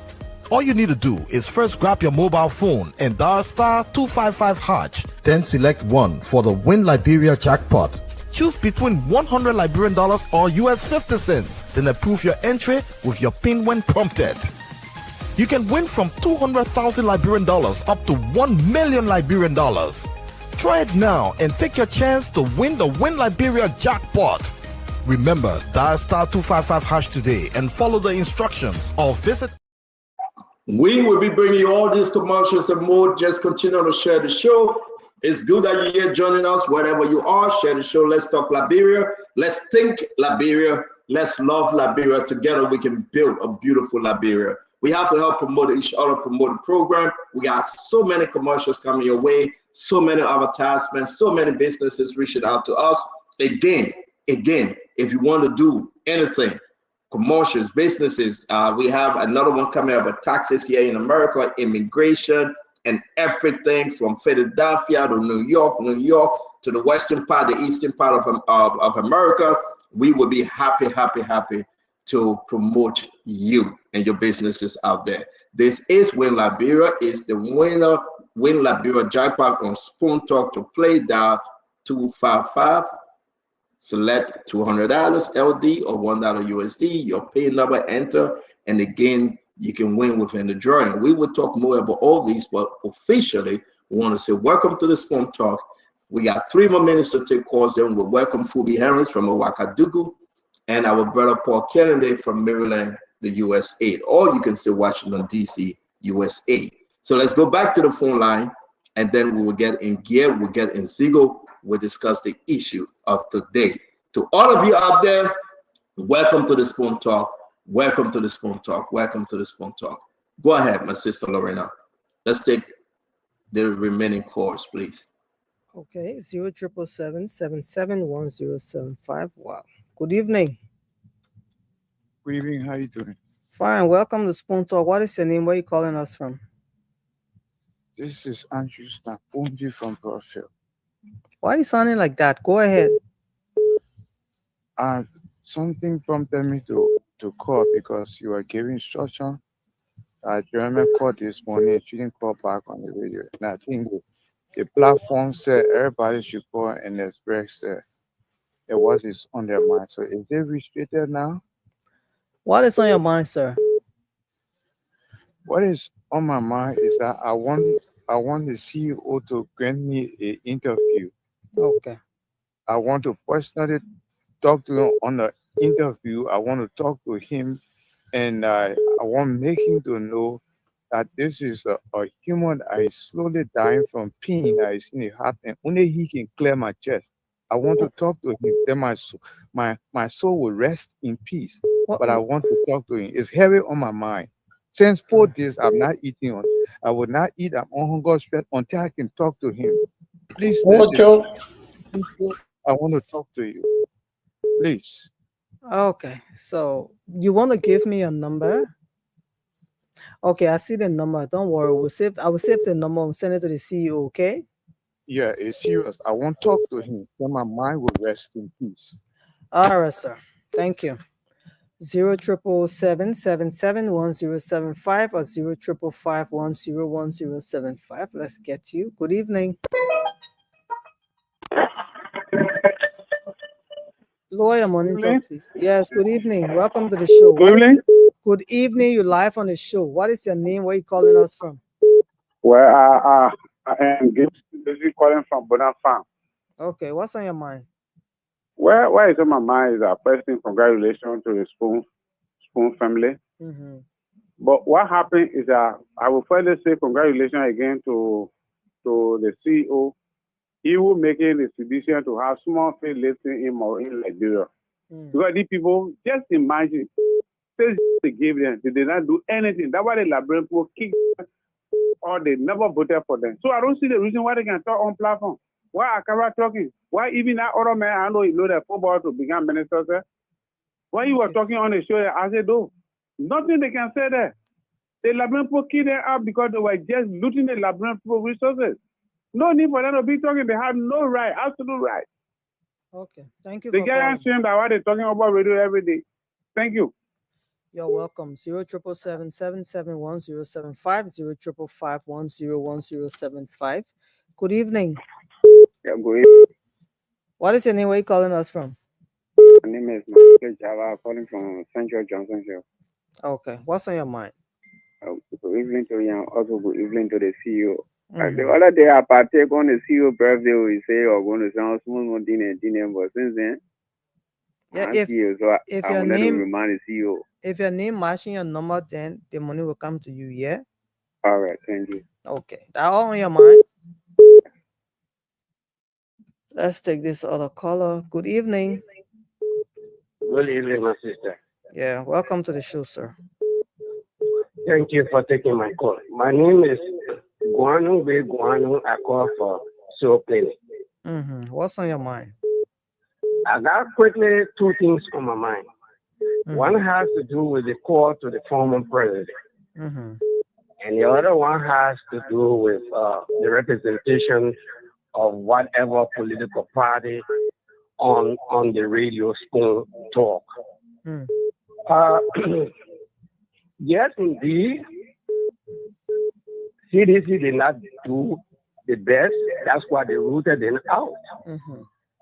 All you need to do is first grab your mobile phone and dial *255#. Then select 1 for the Win Liberia jackpot. Choose between $100 Liberian or US 50 cents. Then approve your entry with your PIN when prompted. You can win from $200,000 Liberian up to $1 million Liberian. Try it now and take your chance to win the Win Liberia jackpot. Remember, dial *255# today and follow the instructions or visit. We will be bringing you all these commercials and more. Just continue to share the show. It's good that you're here joining us wherever you are. Share the show. Let's talk Liberia. Let's think Liberia. Let's love Liberia. Together we can build a beautiful Liberia. We have to help promote each other, promote the program. We got so many commercials coming your way, so many advertisements, so many businesses reaching out to us. Again, if you want to do anything, commercials, businesses, we have another one coming up with taxes here in America, immigration, and everything from Philadelphia to New York to the western part, the eastern part of America. We will be happy to promote you and your businesses out there. This is Win Liberia. Is the winner Win Liberia jackpot on Spoon Talk to play. Dial 255. Select $200 LD or $1 USD. Your pay number, enter, and again you can win within the drawing. We will talk more about all these, but officially we want to say welcome to the Spoon Talk. We got 3 more minutes to take calls. Then we'll welcome Phoebe Harris from Ouagadougou and our brother Paul Kennedy from Maryland, the USA, or you can say Washington, D.C., USA. So let's go back to the phone line, and then we will get in gear, we'll get in Zigo, we'll discuss the issue of today. To all of you out there, welcome to the Spoon Talk. Welcome to the Spoon Talk. Welcome to the Spoon Talk. Go ahead, my sister Lorena. Let's take the remaining calls, please. Okay, 0777-771075. Wow. Good evening. Good evening. How you doing? Fine. Welcome to Spoon Talk. What is your name? Where are you calling us from? This is Andrew Snaponji from Broadfield. Why are you sounding like that? Go ahead. Something prompted me to call because you were giving instruction. Jeremy called this morning. She didn't call back on the radio. And I think the platform said everybody should call and express what is on their mind. So is it restricted now? What is on your mind, sir? What is on my mind is that I want the CEO to grant me an interview. Okay. I want to personally talk to him on the interview. I want to talk to him, and I want to make him to know that this is a human that is slowly dying from pain that is in the heart, and only he can clear my chest. I want to talk to him, then my soul will rest in peace. But I want to talk to him. It's heavy on my mind. Since 4 days, I'm not eating. I will not eat. I'm on hunger stress until I can talk to him. Please, I want to talk to you. Please. Okay. So you want to give me a number? Okay, I see the number. Don't worry. I will save the number and send it to the CEO, okay? Yeah, it's serious. I want to talk to him. Then my mind will rest in peace. All right, sir. Thank you. 0777-771075 or 0555-101075. Let's get you. Good evening. Lower your monitor, please. Yes, good evening. Welcome to the show. Good evening. Good evening. You're live on the show. What is your name? Where are you calling us from? Well, I am basically calling from Bonafide. Okay, what's on your mind? Well, what is on my mind is first thing, congratulations to the Spoon family. Mm-hmm. But what happened is that I will further say congratulations again to the CEO. He will make a decision to have small faith lifting in Liberia. Because these people, just imagine, they gave them, they did not do anything. That's why the Liberian people kicked them or they never voted for them. So I don't see the reason why they can talk on platform. Why are Akara talking? Why even that other man, I know he know that football to become minister, sir? Why you were talking on the show, I said, no, nothing they can say there. The Liberian people kicked them out because they were just looting the Liberian people resources. No need for them to be talking. They have no right, absolute right. Okay, thank you the for guy calling. assumed that what they're talking about radio every day. Thank you. You're welcome. 077771075 05551011075. Good evening. Yeah, good evening. What is your name? Where are you calling us from? My name is Michael Java, calling from Central Johnson Hill. Okay, what's on your mind? Good evening to you, and also good evening to the CEO. The other day I partake on the CEO birthday, we say we're going to sound small dinner, but since then, Yeah, if your name remind the CEO. If your name matching your number, then the money will come to you. Yeah. All right, thank you. Okay, that all on your mind. Let's take this other caller. Good evening. Good evening, my sister. Yeah, welcome to the show, sir. Thank you for taking my call. My name is Guanu B. Guanu. I call for Soul Clinic. What's on your mind? I got quickly two things on my mind. One has to do with the call to the former president. And the other one has to do with the representation of whatever political party on the radio Spoon Talk. Yes, indeed, CDC did not do the best. That's why they rooted them out.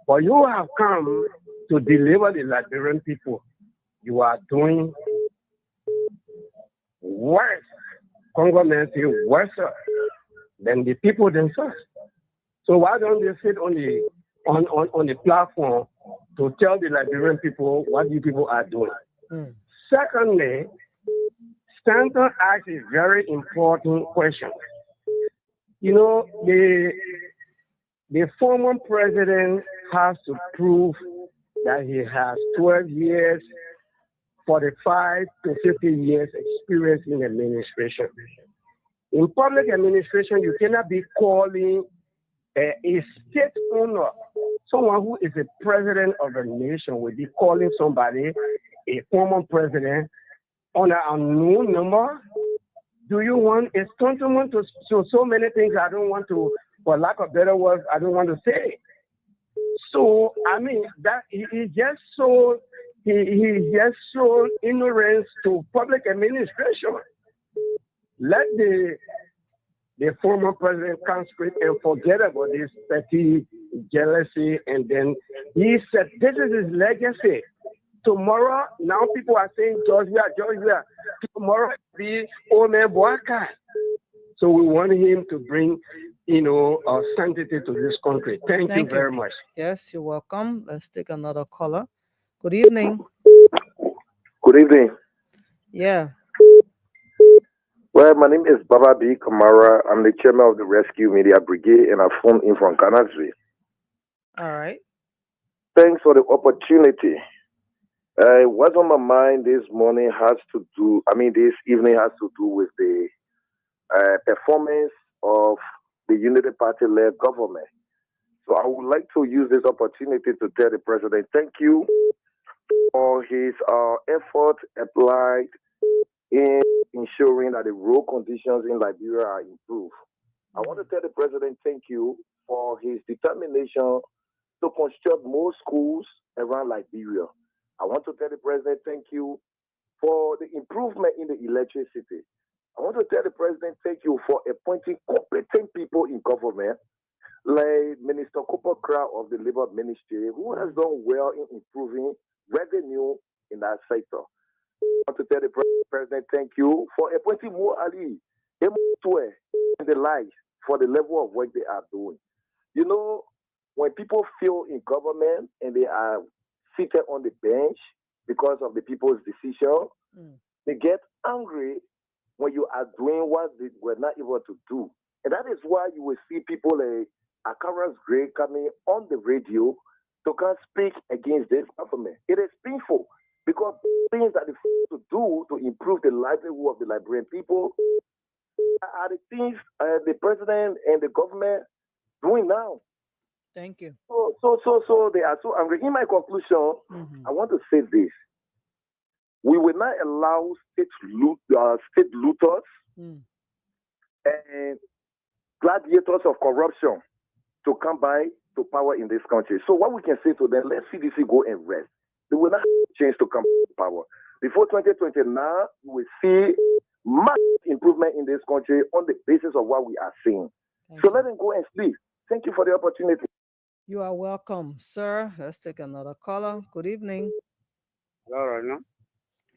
But you have come to deliver the Liberian people. You are doing worse. Congressmen say worse than the people themselves. So why don't they sit on the platform to tell the Liberian people what you people are doing? Secondly, Stanton asks a very important question. You know, the former president has to prove that he has 12 years, 45 to 50 years experience in administration. In public administration, you cannot be calling a state owner, someone who is the president of a nation, will be calling somebody a former president on an unknown number. Do you want a stuntman to so many things I don't want to, for lack of better words, I don't want to say. So I mean that he just so ignorance to public administration. Let the former president conscript and forget about this petty jealousy, and then he said this is his legacy. Tomorrow, now people are saying Georgia. Tomorrow be old man Boakai. So we want him to bring, sanctity to this country. Thank you very much. Yes, you're welcome. Let's take another caller. Good evening. Good evening. Yeah. Well, my name is Baba B. Kamara. I'm the chairman of the Rescue Media Brigade, and I phoned in from Canasville. All right. Thanks for the opportunity. What's on my mind this evening has to do with the performance of the Unity Party-led government. So I would like to use this opportunity to tell the president thank you for his effort applied in ensuring that the road conditions in Liberia are improved. I want to tell the president thank you for his determination to construct more schools around Liberia. I want to tell the president thank you for the improvement in the electricity. I want to tell the president thank you for appointing competent people in government. like Minister Cooper Crow of the Labor Ministry, who has done well in improving revenue in that sector. I want to tell the President, thank you for appointing Mo Ali, and the likes for the level of work they are doing. You know, when people feel in government and they are seated on the bench because of the people's decision, they get angry when you are doing what they were not able to do. And that is why you will see people like Akaras Gray coming on the radio to come speak against this government. It is painful because things that they to do to improve the livelihood of the Liberian people are the things the president and the government doing now. Thank you. So they are so angry. In my conclusion, I want to say this. We will not allow state looters and gladiators of corruption to come by to power in this country. So what we can say to them, let CDC go and rest. They will not change to come to power. Before 2029, we will see massive improvement in this country on the basis of what we are seeing. So let them go and sleep. Thank you for the opportunity. You are welcome, sir. Let's take another caller. Good evening. Hello, Rana.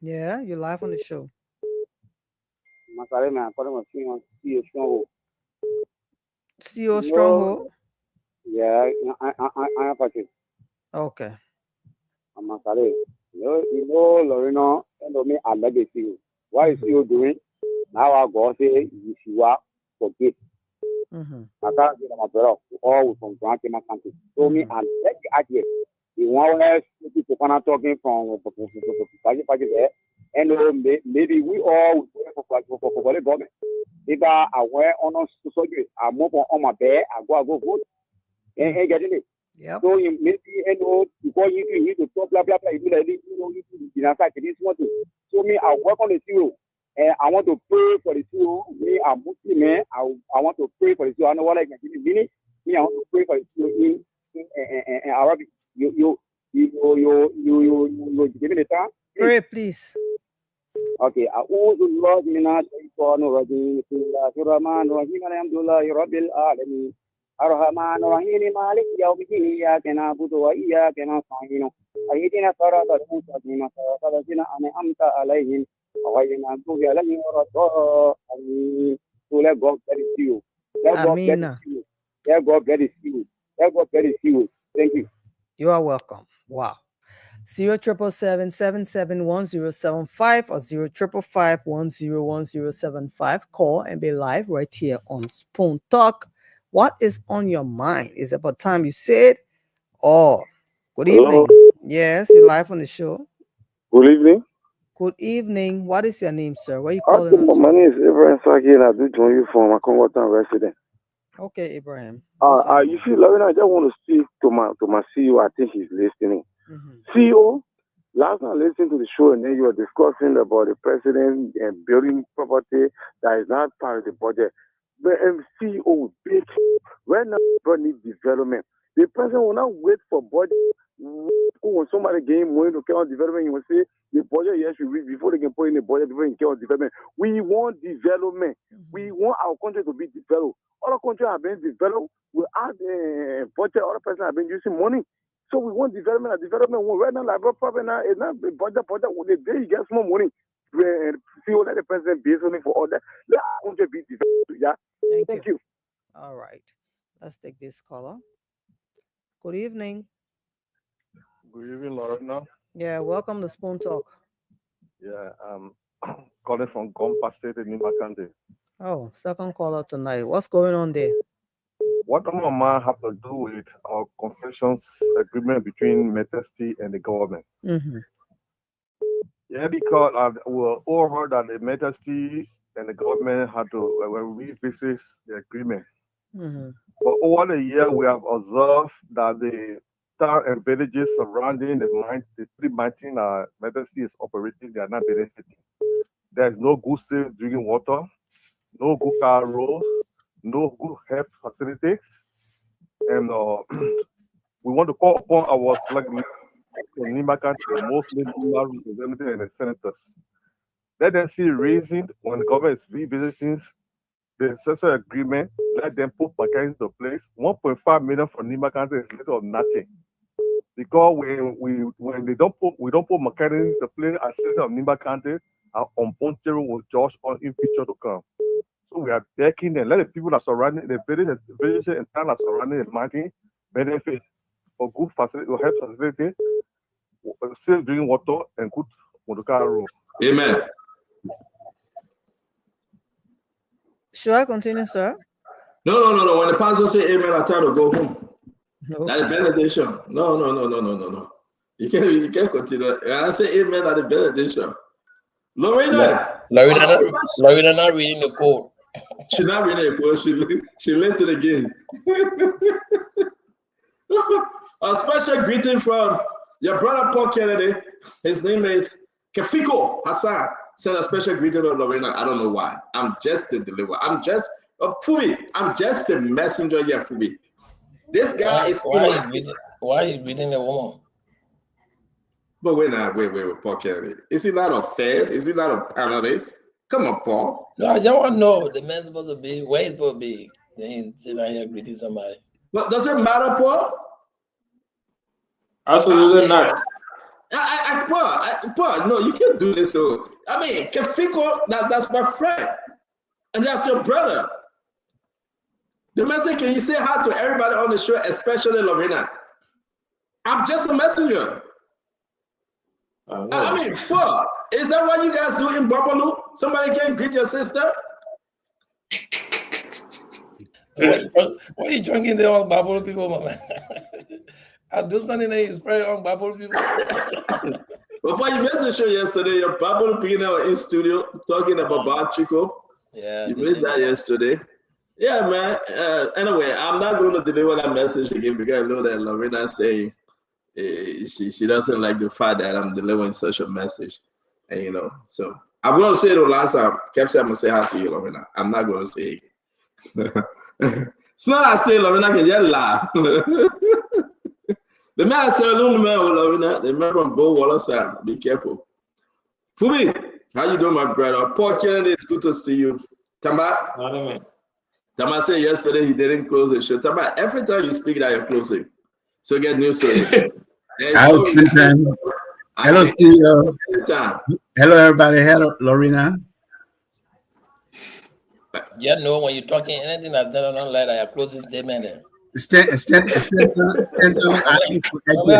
Yeah, you're live on the show. CEO Stronghold? Yeah, I am party. Okay. I'm Masare. Lorena, and me, I like you. What is you doing? Now I go say, if you are, forget. I can't get my brother all from my country. So me, I like the idea. The one where people are talking from there, and maybe we all for the government. If I aware on us to surgery, I move on my bed, I go vote, and getting it. Yeah. So you maybe before you need to talk blah blah blah. You like you this one too. So me, I work on the CEO. And I want to pray for the CEO. Me, I'm Muslim man. I want to pray for the CEO. I know what I can do. Me, I want to pray for the CEO in Arabic. You give me the time. Pray, please. Okay. أعوذ بالله من الشيطان الرجيم بسم الله الرحمن الرحيم الحمد لله رب العالمين الرحمن الرحيم مالك يوم الدين إياك نعبد وإياك نستعين اهدنا الصراط المستقيم صراط الذين أنعمت عليهم غير المغضوب عليهم ولا الضالين. So let God bless you. Let God bless you. Let God bless you. Let God bless you. Thank you. You are welcome. Wow. 077771075 or 05551101075. Call and be live right here on Spoon Talk. What is on your mind? Is it about time you said? Oh, good evening. Yes, you're live on the show. Good evening. Good evening. What is your name, sir? Where are you calling us My from? name is Ibrahim Saki, and I do join you from a Congotan resident. Okay, Ibrahim. You see, Lorena, I just want to speak to my CEO. I think he's listening. CEO, last night I listened to the show, and then you were discussing about the president and building property that is not part of the budget. But CEO, big, right now, we need development. The president will not wait for budget. When somebody game money to carry on development, you will say the budget yes should read before they can put in the budget before they can carry on development. We want development. We want our country to be developed. Other countries have been developed. We add budget. Other persons have been using money. So we want development. Development right now, like problem now is not budget. The day you get more money, see let the president be something for all that. Let our country be developed. Yeah. Thank you. All right. Let's take this caller. Good evening. Good evening, Lorena. Yeah, welcome to Spoon Talk. Yeah, calling from Gompa State in Nimakande. Oh, second caller tonight. What's going on there? What does Mama have to do with our concessions agreement between Metesti and the government? Yeah, because we all heard that the Metesti and the government had to revisit the agreement. But over the year, we have observed that the town and villages surrounding the 319 Metesti is operating, they are not benefiting. There is no good safe drinking water, no good car roads, no good health facilities, and we want to call upon our flag from Nimakan, mostly representatives and the senators. Let them see reason when the government is revisiting the successor agreement, let them put mechanisms into place. 1.5 million for Nima County is little or nothing. Because when we don't put mechanisms into place as citizens of Nima County, our unpunchable will judge on in future to come. So we are begging them, let the people that surrounding the villages and town that surrounding the mountain benefit for good facility, or health facility, safe drinking water, and good motorcar road. Amen. Should I continue, sir? No. When the pastor say amen, I tell to go home. Okay. That's benediction. No. You can't continue. When I say amen, that's the benediction. Lorena not reading the code. She's not reading the code. She left it again. A special greeting from your brother Paul Kennedy. His name is Kefiko Hassan. Send a special greeting to Lorena. I don't know why. I'm just the deliverer. Fubi. I'm just the messenger here, Fubi. This guy is. Why are you reading the woman? But wait, Paul Kennedy. Is he not a fan? Is he not a panelist? Come on, Paul. No, I don't want to know. The man's supposed to be, where he's supposed to be. Then he's sitting out here greeting somebody. But does it matter, Paul? Absolutely not. Paul, no, you can't do this. So, I mean, Kefiko, that's my friend. And that's your brother. The message, can you say hi to everybody on the show, especially Lorena? I'm just a messenger. I mean, Paul, is that what you guys do in Babalu? Somebody can greet your sister? Why are you drinking the old Babalu people, man? I do something that is very on Babalu people. But Paul, you missed the show yesterday. Your Babalu people in studio talking about Bob Chico. Yeah. You missed that yesterday. Yeah, man. Anyway, I'm not going to deliver that message again because I know that Lorena saying she doesn't like the fact that I'm delivering such a message. And so I'm going to say it the last time. Kept saying I'm going to say hi to you, Lorena. I'm not going to say it. It's not I say Lorena can just laugh. The man said, "Little man, Lorena, the man from Bo Wallace, be careful." Fubi, how you doing, my brother? Paul Kennedy, it's good to see you. Tamba said yesterday he didn't close the show. Tamba, every time you speak that you're closing. So get news to you. Hello, CEO. Hello, everybody. Hello, Lorena. Yeah, no, when you're talking anything that's done on like that, you're closing statement there. I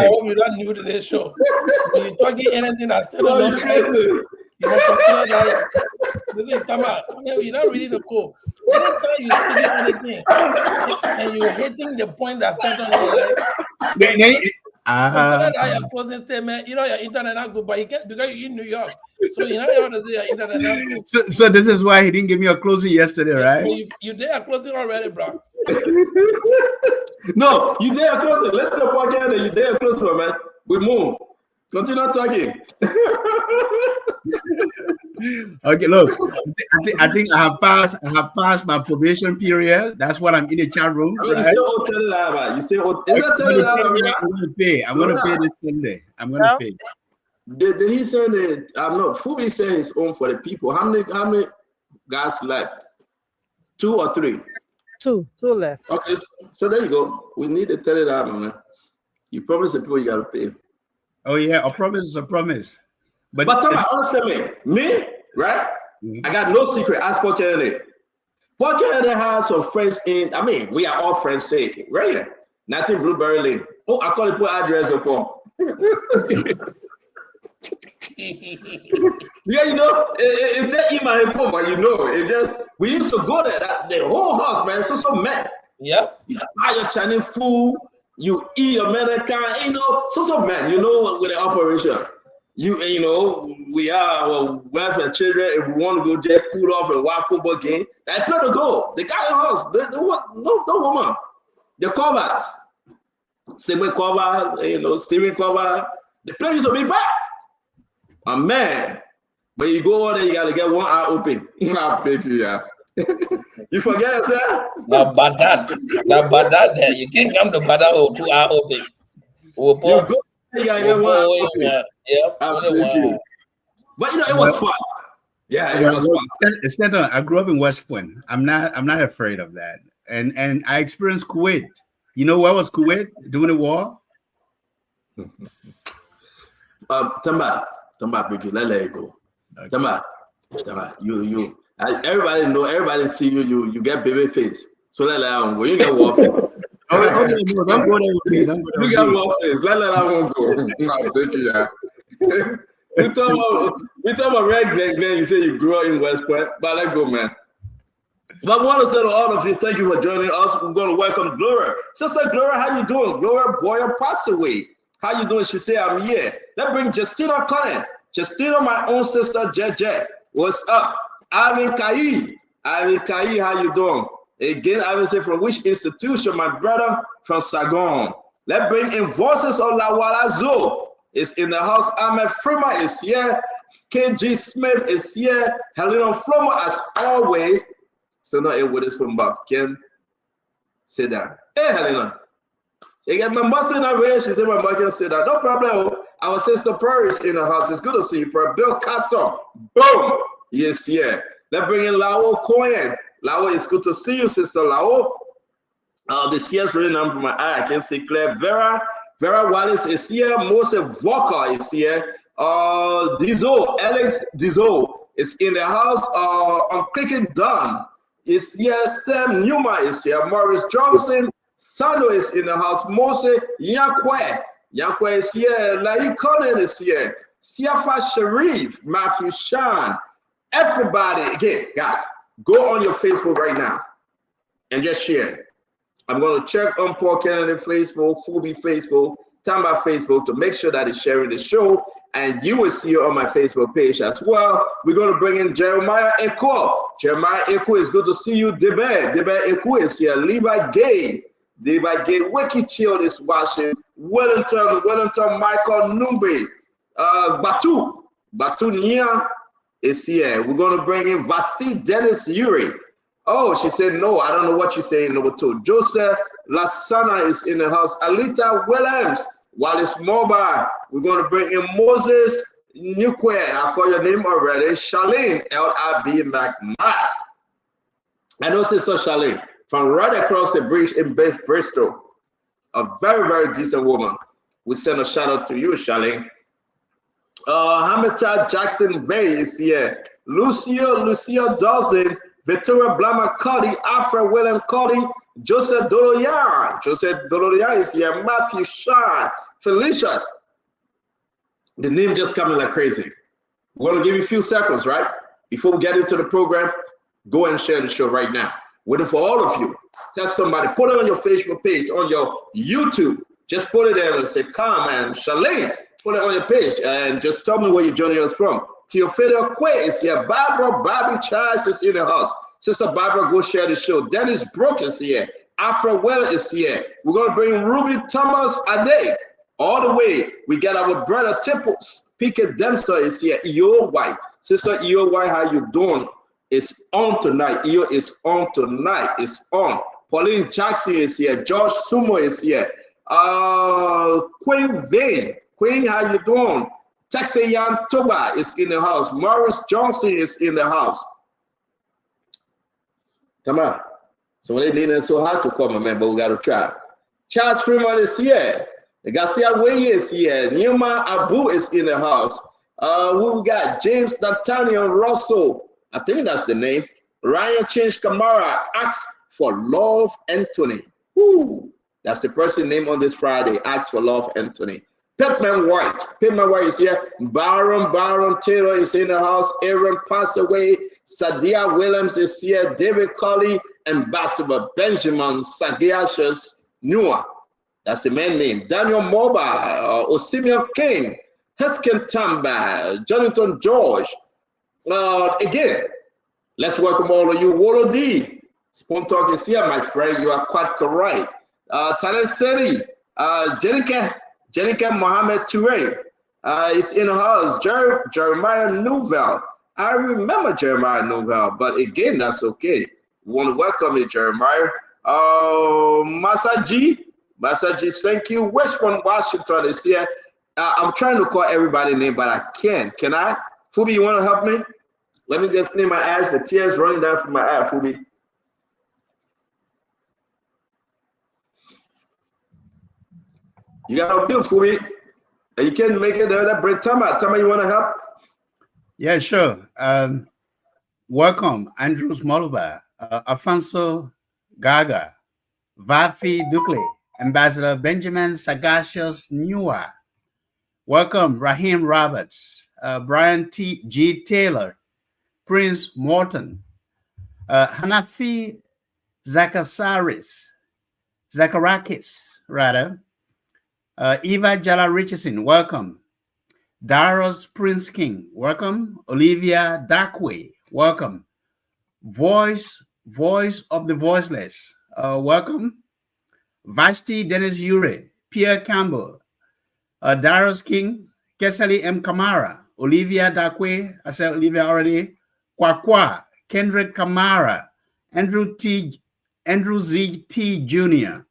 hope you're not new to this show. When you're talking anything that's done on you're not reading the code. Anytime you speak anything and you're hitting the point that's done on your closing statement, your internet not good, but you can't because you're in New York. So you're not able to do your internet not good. So this is why he didn't give me a closing yesterday, right? You did a closing already, bro. No, you did a closing. Listen to Paul Kennedy. You did a closing, man. We move. Continue talking. Okay, look. I think I have passed my probation period. That's what I'm in the chat room. I mean, right? You still owe $10. You still owe. Is that $10? I'm going to pay. I'm going to pay this Sunday. I'm going to pay. Did he say that? No. Fubi said his own for the people. How many guys left? 2 or 3? Two left. Okay, so there you go. We need to tell it out, man. You promise the people you gotta pay. Oh yeah, a promise is a promise. But tell me, honestly, me, right? I got no secret. Ask Paul Kennedy. Paul Kennedy has some friends in. I mean, we are all friends, say right here. Nothing Blueberry Lane. Oh, I call it put address of Paul. Yeah, it just in my home, but it just we used to go there. The whole house, man, so man. Yep. You buy your Chinese food, you eat American, so man. With the operation, we are our wife and children. If we want to go just cool off and watch football game, I play the goal. They got your house. No woman. The covers, same cover, steering cover. The place used to be back. A man, but you go over there, you gotta get one eye open. I'll pick you, yeah. You forget it, sir? Now, but that there, you can't come to Badad with 2 eye open. You gotta get one eye open. Yeah, but it was fun. Yeah, it was fun. I grew up in West Point. I'm not afraid of that. And I experienced Kuwait. You know where was Kuwait during the war? Tamba, Biggie, let it go. Okay. Tamba, you. Everybody see you get baby face. So let that go. You get war face. No, don't go there with me. You get war face. Let that one go. No, thank you, yeah. We talk about Red Glen. You say you grew up in West Point, but let go, man. But I want to say to all of you, thank you for joining us. We're going to welcome Gloria. Sister Gloria, how you doing? Gloria Boyer passed away. How you doing? She said, I'm here. Let's bring Justina Cullen. Justina, my own sister, JJ. What's up? Alvin Kai, how you doing? Again, I will say from which institution? My brother from Sagon. Let's bring in Voices of Lawala Zoo. It's in the house. Ahmed Freeman is here. KG Smith is here. Helena Flomo, as always. So now it with us from Bob. Ken, sit down. Hey, Helena. You get my boss in that way. She said, my boss can sit down. No problem. Our sister Pearl is in the house. It's good to see you, Pearl. Bill Castle. Boom. Yes, yeah. Let's bring in Lao Cohen. Lao, it's good to see you, Sister Lao. The tears running down from my eye. I can see Claire. Vera Wallace is here. Moses Walker is here. Dizo, Alex Dizo is in the house. I'm clicking done. Is here. Sam Newman is here. Morris Johnson. Sando is in the house. Moses Yakwe is here. Lai Conan is here. Siafa Sharif, Matthew Shan. Everybody, again, guys, go on your Facebook right now and just share. I'm going to check on Paul Kennedy Facebook, Fubi Facebook, Tamba Facebook to make sure that it's sharing the show, and you will see it on my Facebook page as well. We're going to bring in Jeremiah Eko. Jeremiah Eko, is good to see you. Debe Eko is here. Levi Gay, Wiki Chill is watching. Wellington, Michael Numbe. Batu Nia is here. We're going to bring in Vasti Dennis Yuri. Oh, she said no. I don't know what you're saying, number two. Joseph Lasana is in the house. Alita Williams, Wallace Mobile. We're going to bring in Moses Nukwe. I call your name already. Charlene L.I.B. McMahon. I know Sister Charlene from right across the bridge in Bristol. A very, very decent woman. We send a shout out to you, Charlene. Hamilton Jackson Bay is here. Lucia Dawson, Victoria Blama Cuddy, Alfred William Cuddy, Joseph Doloyan is here. Matthew Shine, Felicia. The name just coming like crazy. We're going to give you a few seconds, right? Before we get into the program, go and share the show right now. Waiting for all of you. Tell somebody, put it on your Facebook page, on your YouTube. Just put it there and say, come and Charlene. Put it on your page and just tell me where you're joining us from. Theophilus Quay is here. Bobby Charles is in the house. Sister Barbara, go share the show. Dennis Brooke is here. Afra Well is here. We're going to bring Ruby Thomas Ade. All the way, we got our brother Tipples. P.K. Dempster is here. EO White. Sister EO White, how you doing? It's on tonight. EO is on tonight. It's on. Pauline Jackson is here. George Sumo is here. Queen Vane. Queen, how you doing? Texayan Toba is in the house. Morris Johnson is in the house. Come on. So they didn't so hard to come, man, but we got to try. Charles Freeman is here. Garcia Way is here. Numa Abu is in the house. Who we got? James Nathaniel Russell. I think that's the name. Ryan Change Kamara asks for Love Anthony. Woo. That's the person name on this Friday. Asks for Love Anthony. Pittman White is here. Baron Taylor is in the house. Aaron passed away. Sadia Williams is here. David Colley, Ambassador Benjamin Sagiashas Nua. That's the man name. Daniel Moba, Osimian King, Heskin Tamba, Jonathan George. Again, let's welcome all of you. Wolo D. Spoon Talk is here, my friend. You are quite correct. Talan Seri, Jenica Mohammed Toure is in the house. Jeremiah Nouvel. I remember Jeremiah Nouvel, but again, that's okay. We want to welcome you, Jeremiah. Masaji, thank you. Westbourne, Washington is here. I'm trying to call everybody's name, but I can't. Can I? Fubi, you want to help me? Let me just clean my eyes. The tears running down from my eye, Phoebe. You got a bill, Phoebe. And you can't make it there. That Brett Tama. Tama, you want to help? Yeah, sure. Welcome, Andrew Smolba, Alfonso Gaga, Vafi Dukley, Ambassador Benjamin Sagacious Newer. Welcome, Raheem Roberts, Brian G. Taylor, Prince Morton, Hanafi Zakarakis, Eva Jala Richardson, welcome. Darius Prince King, welcome. Olivia Darkway, welcome. Voice of the Voiceless, welcome. Vashti Dennis Ure, Pierre Campbell, Darius King, Kesali M. Kamara, Olivia Darkway, I said Olivia already. Kwakwa, Kendrick Kamara, Andrew Z. T. Jr.,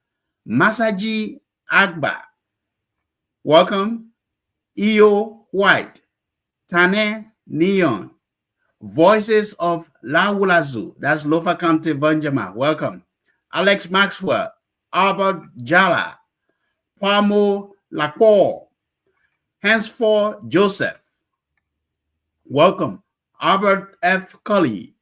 Masaji Agba, welcome. EO White, Tane Neon, Voices of Lawulazu, that's Lofa County, Banjama, welcome. Alex Maxwell, Albert Jala, Pamo Lacour, Henceforth Joseph, welcome. Albert F. Cully,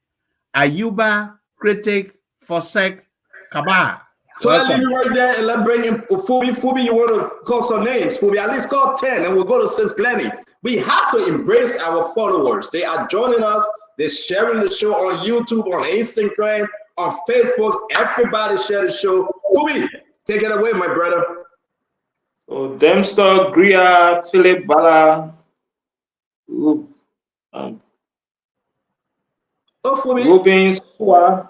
Ayuba Critic Fosek Kaba. So I leave you right there and let's bring in Phoebe. Phoebe, you want to call some names? Phoebe, at least call 10 and we'll go to Sis Glenny. We have to embrace our followers. They are joining us. They're sharing the show on YouTube, on Instagram, on Facebook. Everybody share the show. Phoebe, take it away, my brother. So Dempster, Grier, Philip Bala, Rubin, Swa.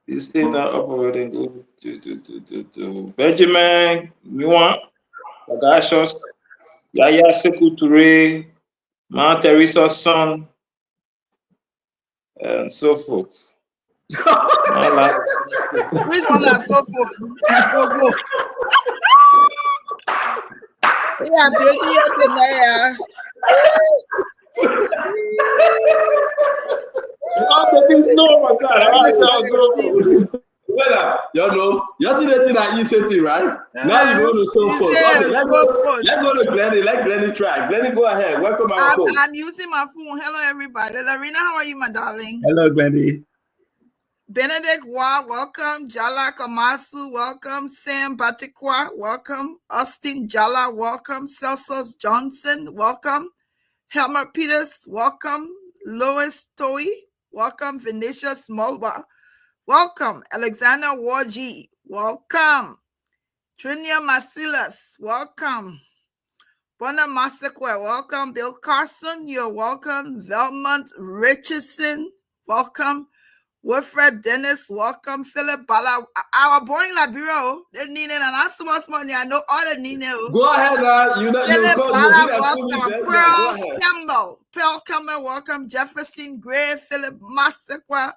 These things are up already. Go to Benjamin, Yuan, Bagashos, Yaya Sekou Touré, Mount Teresa's son, and so forth. Which one is so forth? So forth. Yeah, baby, up in there. Well, you know, you're doing that easy, right? Now you go to so forth. Okay, let's go to Glenny. Let Glenny try. Glenny, go ahead. Welcome our phone. I'm using my phone. Hello, everybody. Larina, how are you, my darling? Hello, Glenny. Benedict Wa, welcome. Jala Kamasu, welcome. Sam Batikwa, welcome. Austin Jala, welcome. Celsus Johnson, welcome. Helmer Peters, welcome. Lois Toy, welcome. Vinicius Smolba, welcome. Alexander Warji, welcome. Trinia Masilas, welcome. Bona Masekwe, welcome. Bill Carson, you're welcome. Velmont Richardson, welcome. Wilfred Dennis, welcome. Philip Bala, our boy in Liberia, they're needing and I so much money. I know all the need. Go ahead, Philip Bala, welcome. Pearl Campbell, welcome. Jefferson Gray, Philip Masekwa,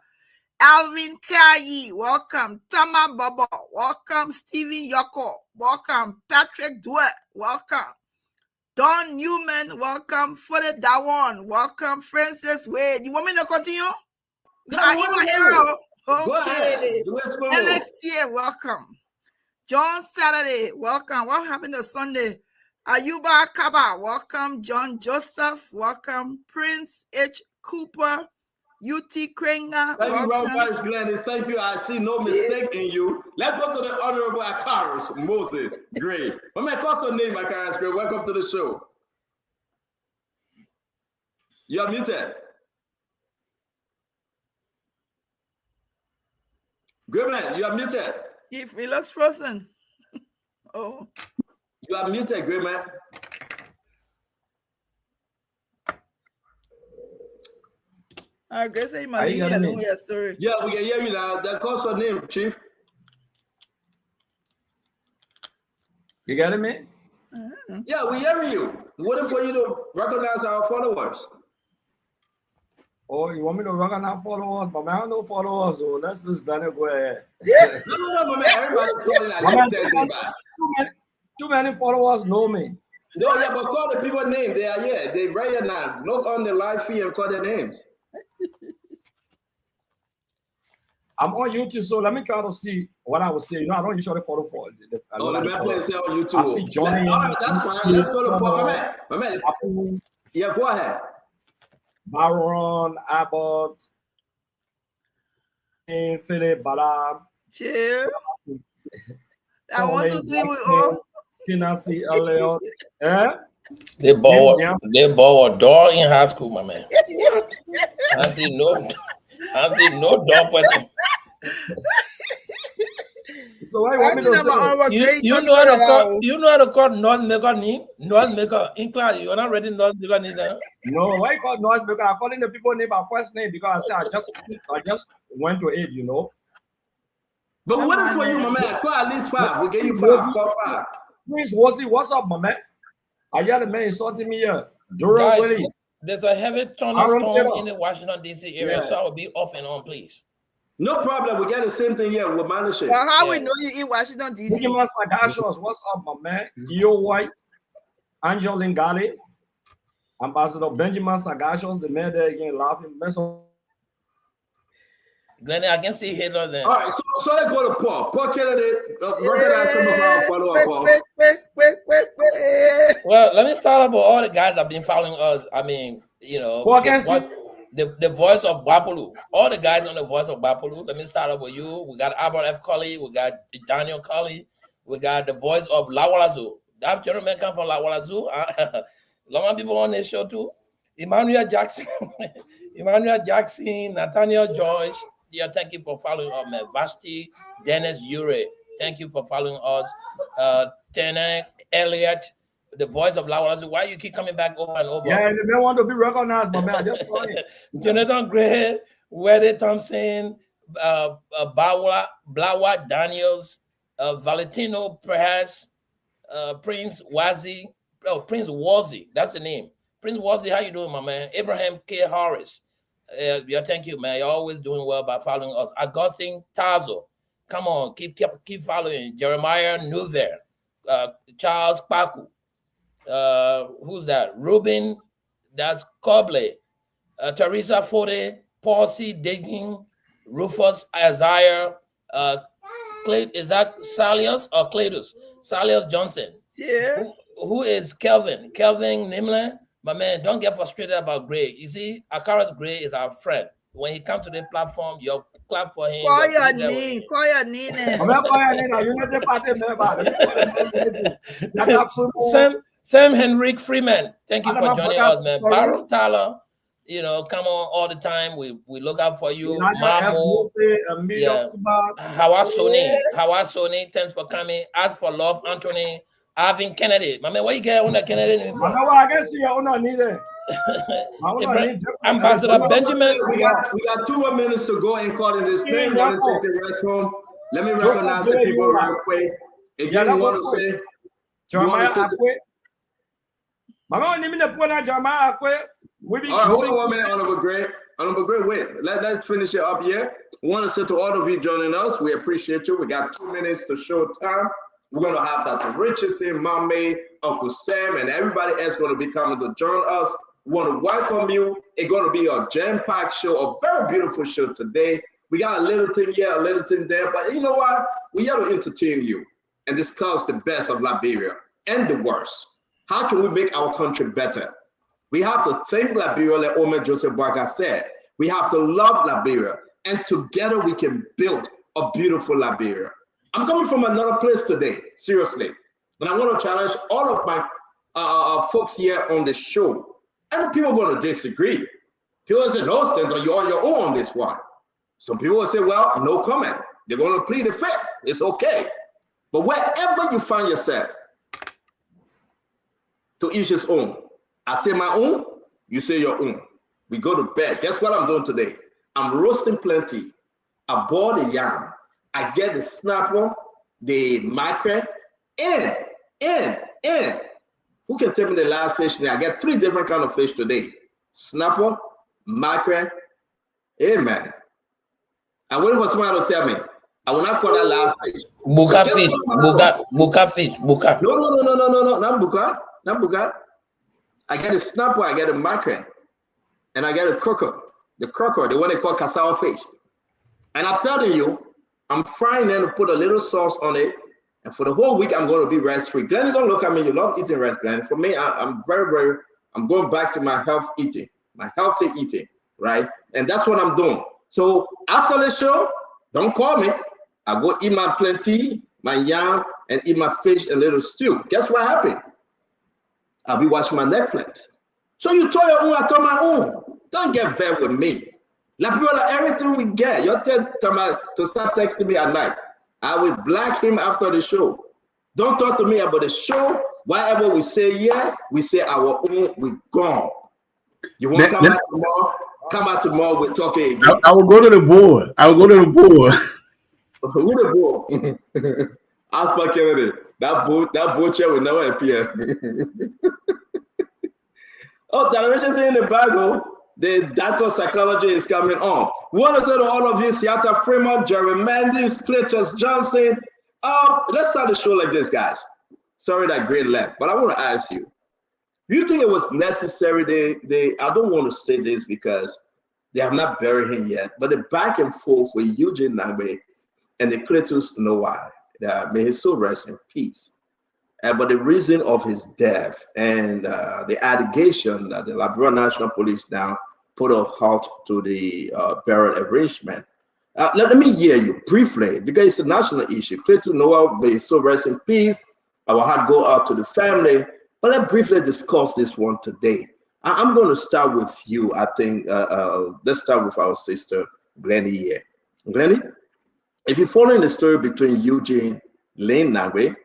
Alvin Kayi, welcome. Tama Bobo, welcome. Stephen Yoko, welcome. Patrick Dwet, welcome. Don Newman, welcome. Fode Dawan, welcome. Francis Wade, you want me to continue? My hero. Okay. Alexia, welcome. John Saturday, welcome. What happened to Sunday? Ayuba Kaba, welcome. John Joseph, welcome. Prince H. Cooper, UT Krenga, thank you very much, Glenny. Thank you. I see no mistake in you. Let's go to the Honorable Akaris Moses. Great. What may I call your name, Akaris? Great. Welcome to the show. You're muted. Great man, you are muted. If he looks frozen. Oh. You are muted, great man. I guess I know your story. Yeah, we can hear you now. That calls your name, Chief. You got me? Yeah, we hear you. Waiting for you to recognize our followers. Oh, you want me to recognize followers? But I don't know followers, so let's just go ahead. No, man. Everybody's calling too many followers know me. No, yeah, but call the people name. They are here. They right here now. Look on the live feed and call their names. I'm on YouTube, so let me try to see what I would say. You know, I don't usually follow for. Let me play say on YouTube. I see Johnny. All right, that's fine. Let's go to Paul. My man. Yeah, go ahead. Baron, Abbott, Philip, Bala. Cheer. I want to see with all. Kinasi, Elliot. They bought a door in high school, my man. I see no door person. So why you want me to say? You know how to call North Maker name? North Maker in class. You're not ready North Maker name. No, why you call North Maker? I'm calling the people name by first name because I just went to it, you know. But what is for you, my man? Call at least 5. We'll get you 5. Call 5. Please, what's up, my man? I got a man insulting me here. Guys, there's a heavy thunderstorm in the Washington, D.C. area, so I will be off and on, please. No problem. We got the same thing here with management. Well, how we know you in Washington, D.C.? What's up, my man? Yo White, Angel Lingali, Ambassador Benjamin Sagashos, the man there again laughing. Glenn, I can see Hitler there. All right, so let's go to Paul. Paul Kennedy, Well, let me start up with all the guys that have been following us. I mean, you know, the voice of Bapulu. All the guys on the voice of Bapulu. Let me start up with you. We got Albert F. Colley. We got Daniel Colley. We got the voice of Lawalazu. That gentleman come from Lawalazu. A lot of people on this show too. Emmanuel Jackson, Nathaniel George. Yeah, thank you for following us, man. Vasti, Dennis Ure, thank you for following us. Tenek, Elliot, the voice of Lawalazu. Why you keep coming back over and over? Yeah, they don't want to be recognized, but man, I just saw it. Jonathan Gray, Weddy Thompson, Blawa Daniels, Valentino Perez, Prince Wazi. Oh, Prince Wazi, that's the name. Prince Wazi, how you doing, my man? Abraham K. Harris. Yeah, thank you, man. You're always doing well by following us. Augustine Tazo, come on, keep following. Jeremiah Nuver, Charles Paku, who's that? Ruben, that's Cobley, Teresa Forte, Paul C. Digging, Rufus Isaiah, is that Salius or Cletus? Salius Johnson. Yeah. Who is Kelvin? Kelvin Nimler. But man, don't get frustrated about Gray. You see, Akaras Gray is our friend. When he comes to the platform, you clap for him. Call your name. Sam Henrik Freeman. Thank you for joining us, man. Baron Tyler, you know, come on all the time. We look out for you. Mamo, yeah. Hawa Sony, thanks for coming. Ask for love, Anthony. Avin Kennedy. My man, what you get on that Kennedy? I can see your own neither. Ambassador Benjamin. We got 2 more minutes to go and call in this thing. Want to take the rest home? Let me recognize the people real quick. Again, you want to say? Jeremiah Akwe. Mama, name the point of Jeremiah Akwe. Hold on 1 minute, Honorable Gray. Honorable Gray, wait. Let's finish it up here. We want to say to all of you joining us, we appreciate you. We got 2 minutes to show time. We're going to have Dr. Richardson, Mame, Uncle Sam, and everybody else going to be coming to join us. We want to welcome you. It's going to be a jam-packed show, a very beautiful show today. We got a little thing here, a little thing there, but you know what? We got to entertain you and discuss the best of Liberia and the worst. How can we make our country better? We have to think Liberia, like Omer Joseph Barker said. We have to love Liberia, and together we can build a beautiful Liberia. I'm coming from another place today, seriously. And I want to challenge all of my folks here on the show. And people are going to disagree. People say, no, Senator, you're on your own on this one. Some people will say, well, no comment. They're going to plead the fifth. It's okay. But wherever you find yourself, to each his own. I say my own, you say your own. We go to bed. Guess what I'm doing today? I'm roasting plenty. I boil the yam. I get the snapper, the mackerel, and who can tell me the last fish today? I get 3 different kind of fish today. Snapper, mackerel, amen. I'm waiting for somebody to tell me. I will not call that last fish. Buka fish. Buka fish. Buka. No, not buka. Nambuga. I get a snapper, I get a mackerel, and I get a croaker. The croaker, the one they call cassava fish. And I'm telling you, I'm frying them to put a little sauce on it. And for the whole week, I'm going to be rice-free. Glenny, don't look at me. You love eating rice, Glenny. For me, I'm I'm going back to my healthy eating, right? And that's what I'm doing. So after the show, don't call me. I go eat my plenty, my yam, and eat my fish and little stew. Guess what happened? I'll be watching my Netflix. So you told your own, I told my own. Don't get vexed with me. Like, brother, everything we get, you're telling to start texting me at night. I will block him after the show. Don't talk to me about the show. Whatever we say here, we say our own, we gone. You want to come back tomorrow? Come out tomorrow, we're talking again. I will go to the board. Who the board? Ask for Kennedy. That butcher will never appear. Oh, television in the Bible. The data psychology is coming on. We want to say to all of you, Seattle Fremont, Jerry Mendes, Cletus Johnson. Let's start the show like this, guys. Sorry that Great left, but I want to ask you, do you think it was necessary? I don't want to say this because they have not buried him yet, but the back and forth with Eugene Nangbe and the Cletus Noah, may his soul rest in peace. But the reason of his death and the allegation that the Liberia National Police now put a halt to the burial arrangement. Let me hear you briefly, because it's a national issue. Cletus Noah, may his soul rest in peace. Our heart go out to the family. But let's briefly discuss this one today. I'm going to start with you. I think let's start with our sister Glenny here. Glenny, if you're following the story between Eugene Lane Nangbe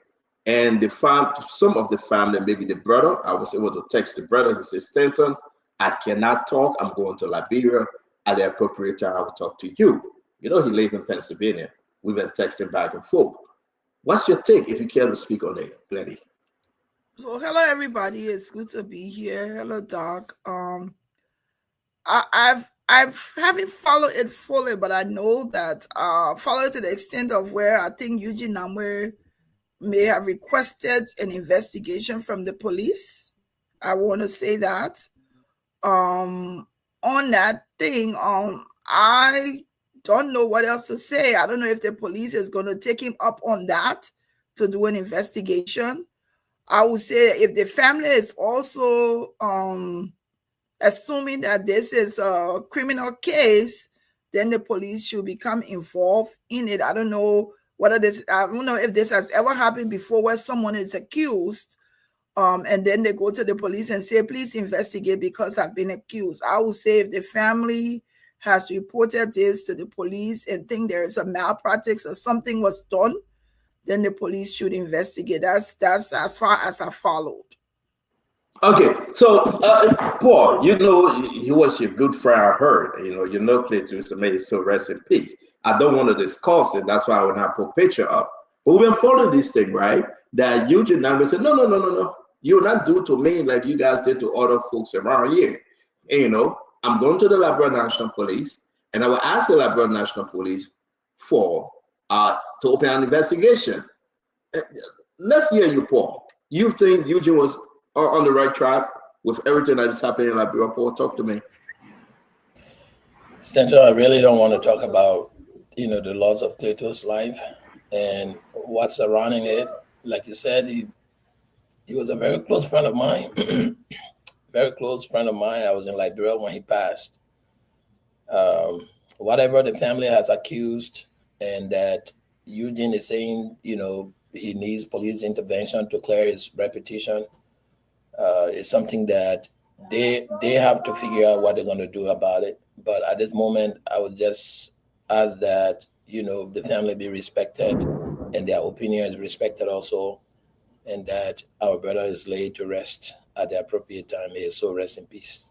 and some of the family, maybe the brother, I was able to text the brother. He says, Stanton, I cannot talk. I'm going to Liberia. At the appropriate time, I will talk to you. You know, he lives in Pennsylvania. We've been texting back and forth. What's your take, if you care to speak on it, Glenny? So hello everybody, it's good to be here. Hello Doc. I haven't followed it fully, but I know that followed to the extent of where I think Eugene Nangbe may have requested an investigation from the police. I want to say that. On that thing, I don't know what else to say. I don't know if the police is going to take him up on that to do an investigation. I would say if the family is also assuming that this is a criminal case, then the police should become involved in it. I don't know I don't know if this has ever happened before where someone is accused and then they go to the police and say, please investigate because I've been accused. I would say if the family has reported this to the police and think there is a malpractice or something was done, then the police should investigate. That's as far as I followed. Okay, so Paul, you know, he was your good friend. I heard, you know, Cletus, may he so rest in peace. I don't want to discuss it. That's why I would not put picture up. But we've been following this thing, right? That Eugene Nangbe said, no. You'll not do to me like you guys did to other folks around here. And, you know, I'm going to the Liberia National Police, and I will ask the Liberia National Police to open an investigation. Let's hear you, Paul. You think Eugene was on the right track with everything that is happening in Liberia? Paul, talk to me. Stanton, I really don't want to talk about, the loss of Cletus' life and what's surrounding it. Like you said, he was a very close friend of mine. Very close friend of mine. I was in Liberia when he passed. Whatever the family has accused and that Eugene is saying, he needs police intervention to clear his reputation, is something that they have to figure out what they're going to do about it. But at this moment, I would just ask that, the family be respected and their opinion is respected also, and that our brother is laid to rest at the appropriate time. May his soul rest in peace.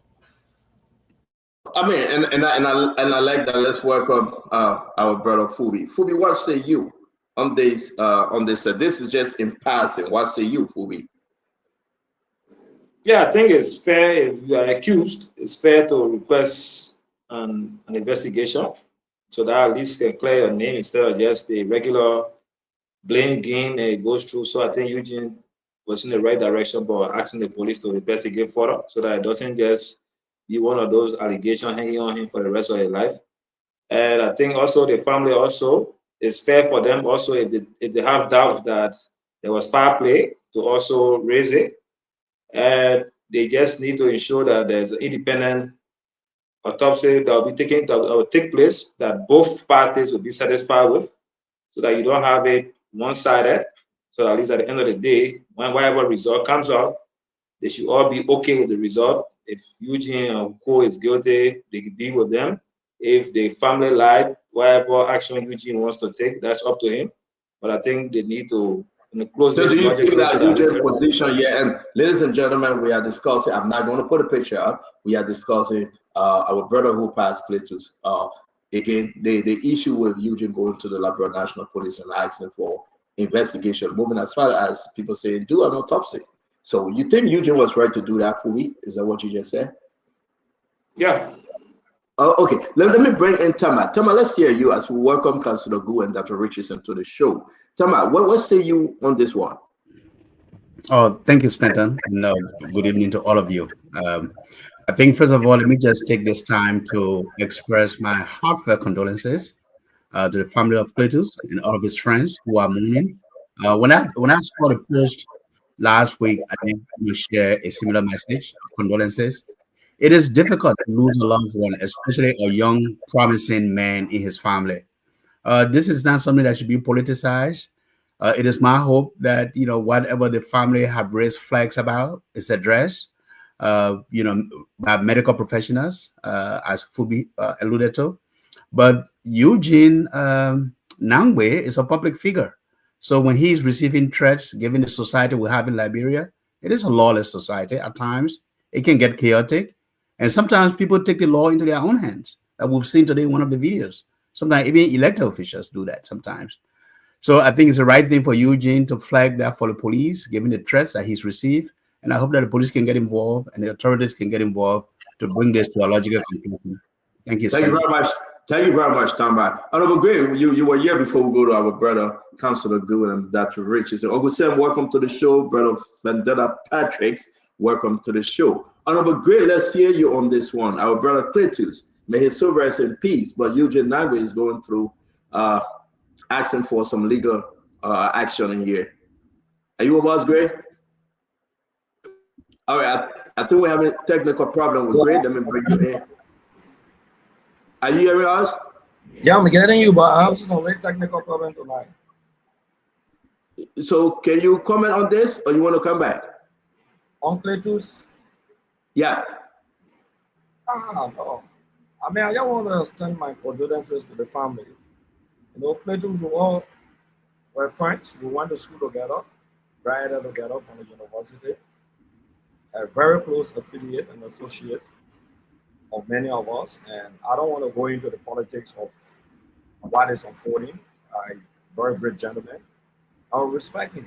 I mean, and I like that. Let's welcome our brother Fubi. Fubi, what say you on this? This is just in passing. What say you, Fubi? Yeah, I think it's fair if you are accused. It's fair to request an investigation so that at least can clear your name instead of just the regular blame game that it goes through. So I think Eugene was in the right direction, but asking the police to investigate further so that it doesn't just be one of those allegations hanging on him for the rest of his life. And I think also the family also, it's fair for them also if they have doubts that there was foul play to also raise it. And they just need to ensure that there's an independent autopsy that will take place, that both parties will be satisfied with, so that you don't have it one-sided. So at least at the end of the day, when whatever result comes out, they should all be okay with the result. If Eugene or Co is guilty, they can deal with them. If the family lied, whatever action Eugene wants to take, that's up to him. But I think they need to close. So do you think that Eugene's position here? And ladies and gentlemen, we are discussing. I'm not going to put a picture up. We are discussing our brother who passed, Cletus. Again, the issue with Eugene going to the Liberia National Police and asking for investigation, moving as far as people saying do an autopsy. So you think Eugene was right to do that for me? Is that what you just said? Yeah. Okay, let me bring in Tama. Tama, let's hear you as we welcome Councilor Gu and Dr. Richardson to the show. Tama, what say you on this one? Oh, thank you, Stanton, and good evening to all of you. I think, first of all, let me just take this time to express my heartfelt condolences to the family of Cletus and all of his friends who are mourning. When I saw the post last week, I think we share a similar message of condolences. It is difficult to lose a loved one, especially a young, promising man in his family. This is not something that should be politicized. It is my hope that whatever the family have raised flags about is addressed, by medical professionals, as Fubi alluded to. But Eugene Nangwe is a public figure, so when he's receiving threats, given the society we have in Liberia, it is a lawless society. At times, it can get chaotic. And sometimes people take the law into their own hands. That we've seen today in one of the videos. Sometimes even elected officials do that sometimes. So I think it's the right thing for Eugene to flag that for the police, given the threats that he's received. And I hope that the police can get involved and the authorities can get involved to bring this to a logical conclusion. Thank you. Thank you very much. Thank you very much, Tamba. Honorable Gray, you were here before we go to our brother, Councilor Gu and Dr. Richardson. Uncle Sam, welcome to the show. Brother Vendetta Patrick, welcome to the show. Honorable Gray, let's hear you on this one. Our brother Cletus, may his soul rest in peace, but Eugene Nangwe is going through asking for some legal action in here. Are you with us, Gray? All right, I think we have a technical problem with Gray. Let me bring you in. Are you hearing us? Yeah, I'm getting you, but I have some technical problem tonight. So can you comment on this, or you want to come back? On Cletus? Yeah. No. I mean, I just want to extend my condolences to the family. Cletus, we all were friends. We went to school together, graduated together from the university. A very close affiliate and associate of many of us. And I don't want to go into the politics of what is unfolding. Very great gentleman. I respect him.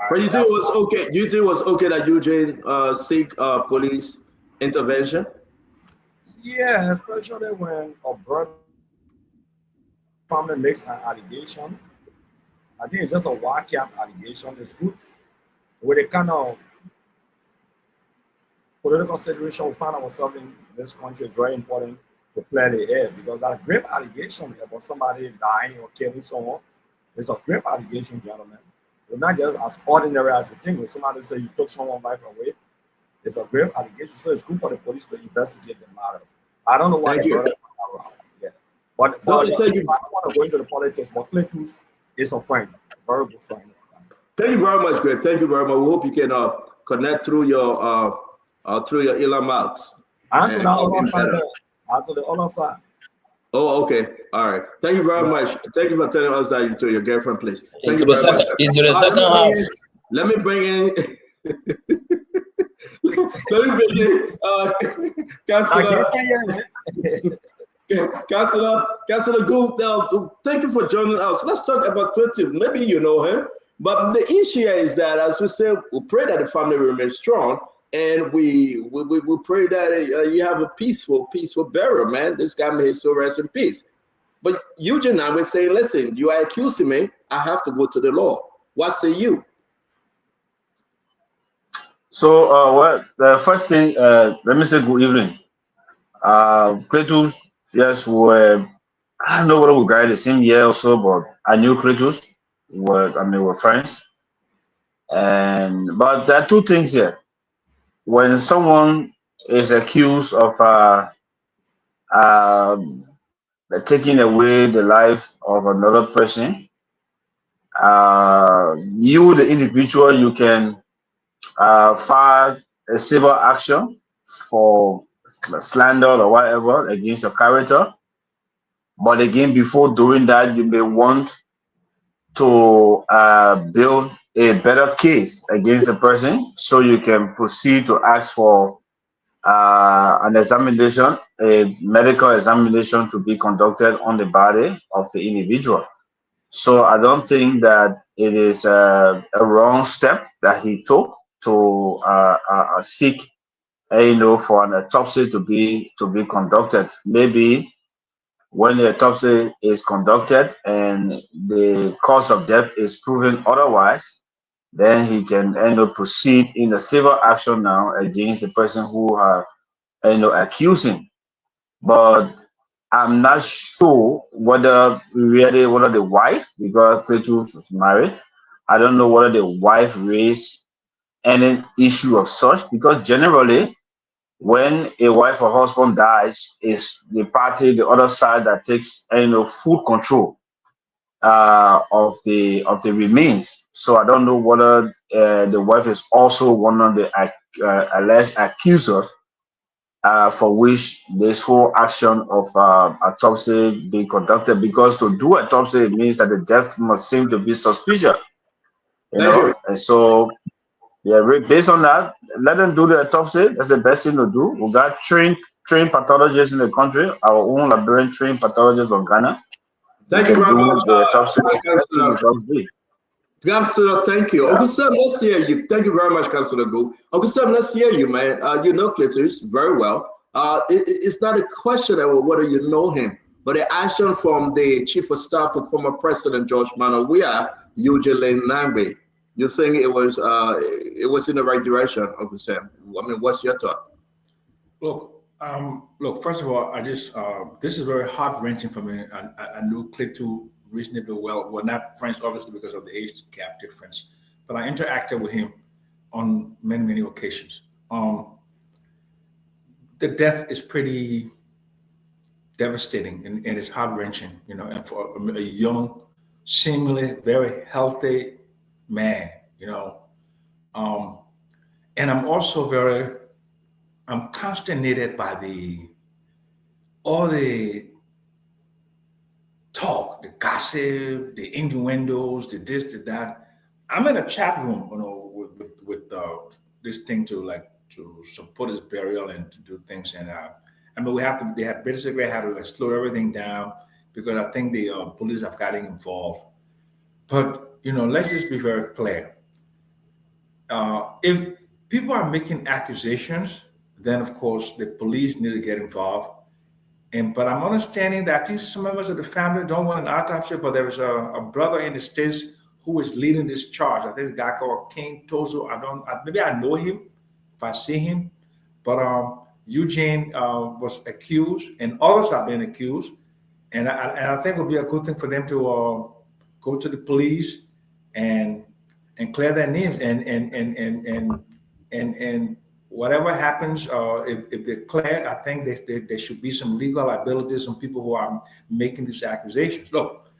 But you think it was okay? You think it was okay that Eugene seek police intervention? Yeah, especially when a brother family makes an allegation. I think it's just a whack-up allegation. It's good. With the kind of political situation we find ourselves in this country, is very important to clear the air, because that grave allegation about somebody dying or killing someone is a grave allegation, gentlemen. It's not just as ordinary as you think. When somebody say you took someone's life away, it's a grave allegation. So it's good for the police to investigate the matter. I don't know why they brought it around. Yeah. But I don't want to go into the politics, but Cletus is a friend, a very good friend. Thank you very much, Greg. Thank you very much. We hope you can connect through your Elon Musk. And to the other side. Oh, okay. All right. Thank you very much. Thank you for telling us that you told your girlfriend, please. Thank into you very much. Into the second house. Let me bring in. Let me bring in Councilor Gu. Thank you for joining us. Let's talk about Cletus. Maybe you know him, but the issue is that, as we say, we pray that the family remains strong. And we pray that you have a peaceful burial, man. This guy may so rest in peace. But Eugene and I were saying, listen, you are accusing me. I have to go to the law. What say you? So, well, the first thing, let me say good evening. Kratos, yes, I don't know whether we graduated the same year or so, but I knew Kratos. We're friends. But there are two things here. When someone is accused of um, taking away the life of another person, you, the individual, you can file a civil action for slander or whatever against your character. But again, before doing that, you may want to build a better case against the person so you can proceed to ask for an examination, a medical examination to be conducted on the body of the individual. So I don't think that it is a wrong step that he took to seek, for an autopsy to be conducted. Maybe when the autopsy is conducted and the cause of death is proven otherwise, then he can proceed in a civil action now against the person who are accusing. But I'm not sure whether the wife, because Cletus was married, I don't know whether the wife raised any issue of such, because generally when a wife or husband dies, is the party, the other side, that takes full control of the remains. So I don't know whether the wife is also one of the alleged accusers for which this whole action of autopsy being conducted, because to do autopsy means that the death must seem to be suspicious. Thank you. And so, yeah, based on that, let them do the autopsy. That's the best thing to do. We got trained pathologists in the country, our own Liberian trained pathologists from Ghana. Thank you very much, Councillor. Councillor, thank you. Uncle Sam, let's hear you. Thank you very much, Councillor Go. Uncle Sam, let's hear you, man. You know Clitus very well. It's not a question of whether you know him, but the action from the Chief of Staff to former President George Manawia, Eugene Nangbe. You think it was in the right direction, Uncle Sam? I mean, what's your thought? Look. First of all, I just this is very heart-wrenching for me. I knew Clitu reasonably well. We're not friends, obviously, because of the age gap difference, but I interacted with him on many occasions. The death is pretty devastating and it's heart-wrenching, and for a young, seemingly very healthy man, and I'm also I'm consternated by all the talk, the gossip, the innuendos, the this, the that. I'm in a chat room, with this thing to support his burial and to do things, and they have basically had to slow everything down because I think the police have gotten involved. But let's just be very clear. If people are making accusations, then of course the police need to get involved. But I'm understanding that I think some members of the family don't want an autopsy, but there is a brother in the States who is leading this charge. I think a guy called King Tozo. Maybe I know him if I see him, but Eugene was accused, and others have been accused, and I think it would be a good thing for them to go to the police and clear their names and whatever happens, if they're cleared, I think there should be some legal liabilities on people who are making these accusations. Look,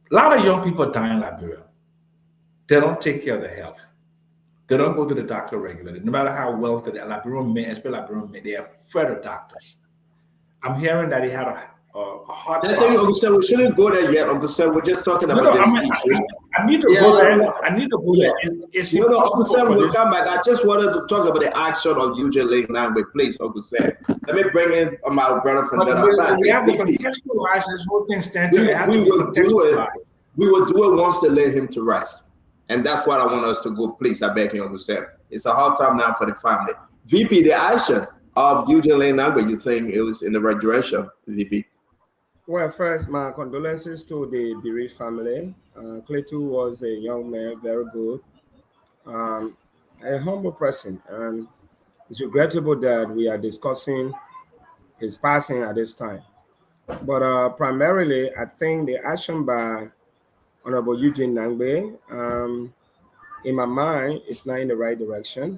a lot of young people die in Liberia. They don't take care of their health. They don't go to the doctor regularly. No matter how wealthy the Liberian men, especially Liberian men, they are afraid of doctors. I'm hearing that he had a heart problem. I think, Uncle Sam, we shouldn't go there yet, Uncle Sam. We're just talking about this issue. I need to go there. I need to go there. Uncle Sam, we'll come back. I just wanted to talk about the action of Eugene Lake Nangbe, please, Uncle Sam. Let me bring in my brother from that. We have to contextualize this whole thing, Stanton. We will do it once they lay him to rest. And that's what I want us to go, please. I beg you, Uncle Sam. It's a hard time now for the family. VP, the action of Eugene Lake Nangbe, you think it was in the right direction, VP? Well, first, my condolences to the bereaved family. Clayton was a young man, very good. a humble person, and it's regrettable that we are discussing his passing at this time. But primarily, I think the action by Honorable Eugene Nangbe, in my mind, is not in the right direction.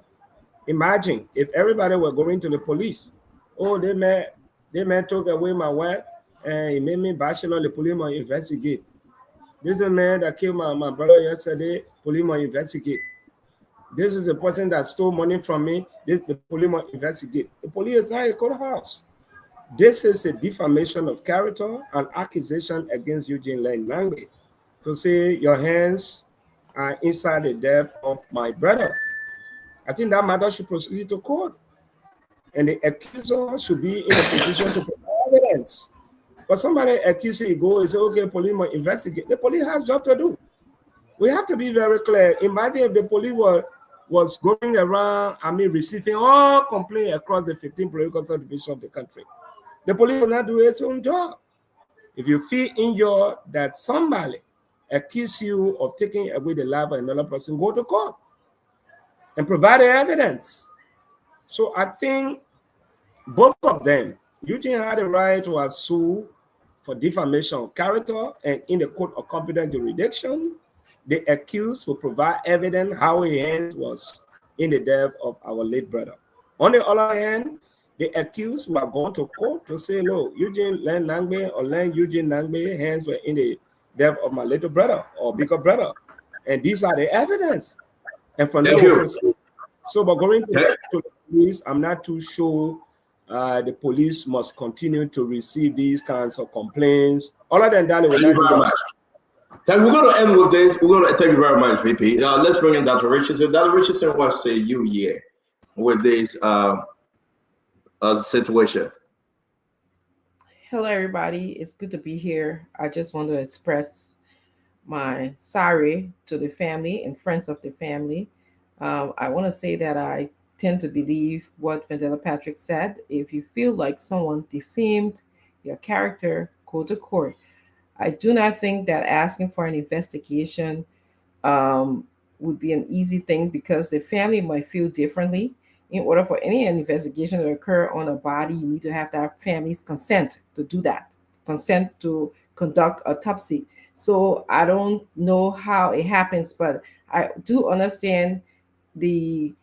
Imagine if everybody were going to the police. Oh, they may took away my wife and he made me bachelor. The police must investigate. This is a man that killed my brother yesterday. Police must investigate. This is the person that stole money from me. The police must investigate. The police is not a courthouse. This is a defamation of character and accusation against Eugene Nangbe to say your hands are inside the death of my brother. I think that matter should proceed to court. And the accuser should be in a position to provide evidence. But somebody accuses you, go and say, okay, police must investigate. The police has job to do. We have to be very clear. Imagine if the police was going around, receiving all complaints across the 15 political subdivisions of the country. The police will not do its own job. If you feel injured that somebody accuse you of taking away the life of another person, go to court and provide the evidence. So I think both of them, Eugene had a right to sue for defamation of character, and in the court of competent jurisdiction, the accused will provide evidence how his hand was in the death of our late brother. On the other hand, the accused were going to court to say, no, Eugene Nangbe or Eugene Nangbe hands were in the death of my little brother or bigger brother. And these are the evidence. And from there, so by going to the police, I'm not too sure the police must continue to receive these kinds of complaints. Other than that, thank you very much. We're going to end with this. We're going to thank you very much, VP. Let's bring in Dr. Richardson. Dr. Richardson, what say you here with this situation? Hello, everybody. It's good to be here. I just want to express my sorry to the family and friends of the family. I want to say that I tend to believe what Vandella Patrick said. If you feel like someone defamed your character, go to court. I do not think that asking for an investigation would be an easy thing, because the family might feel differently. In order for any investigation to occur on a body, you need to have that family's consent to do that, consent to conduct autopsy. So I don't know how it happens, but I do understand the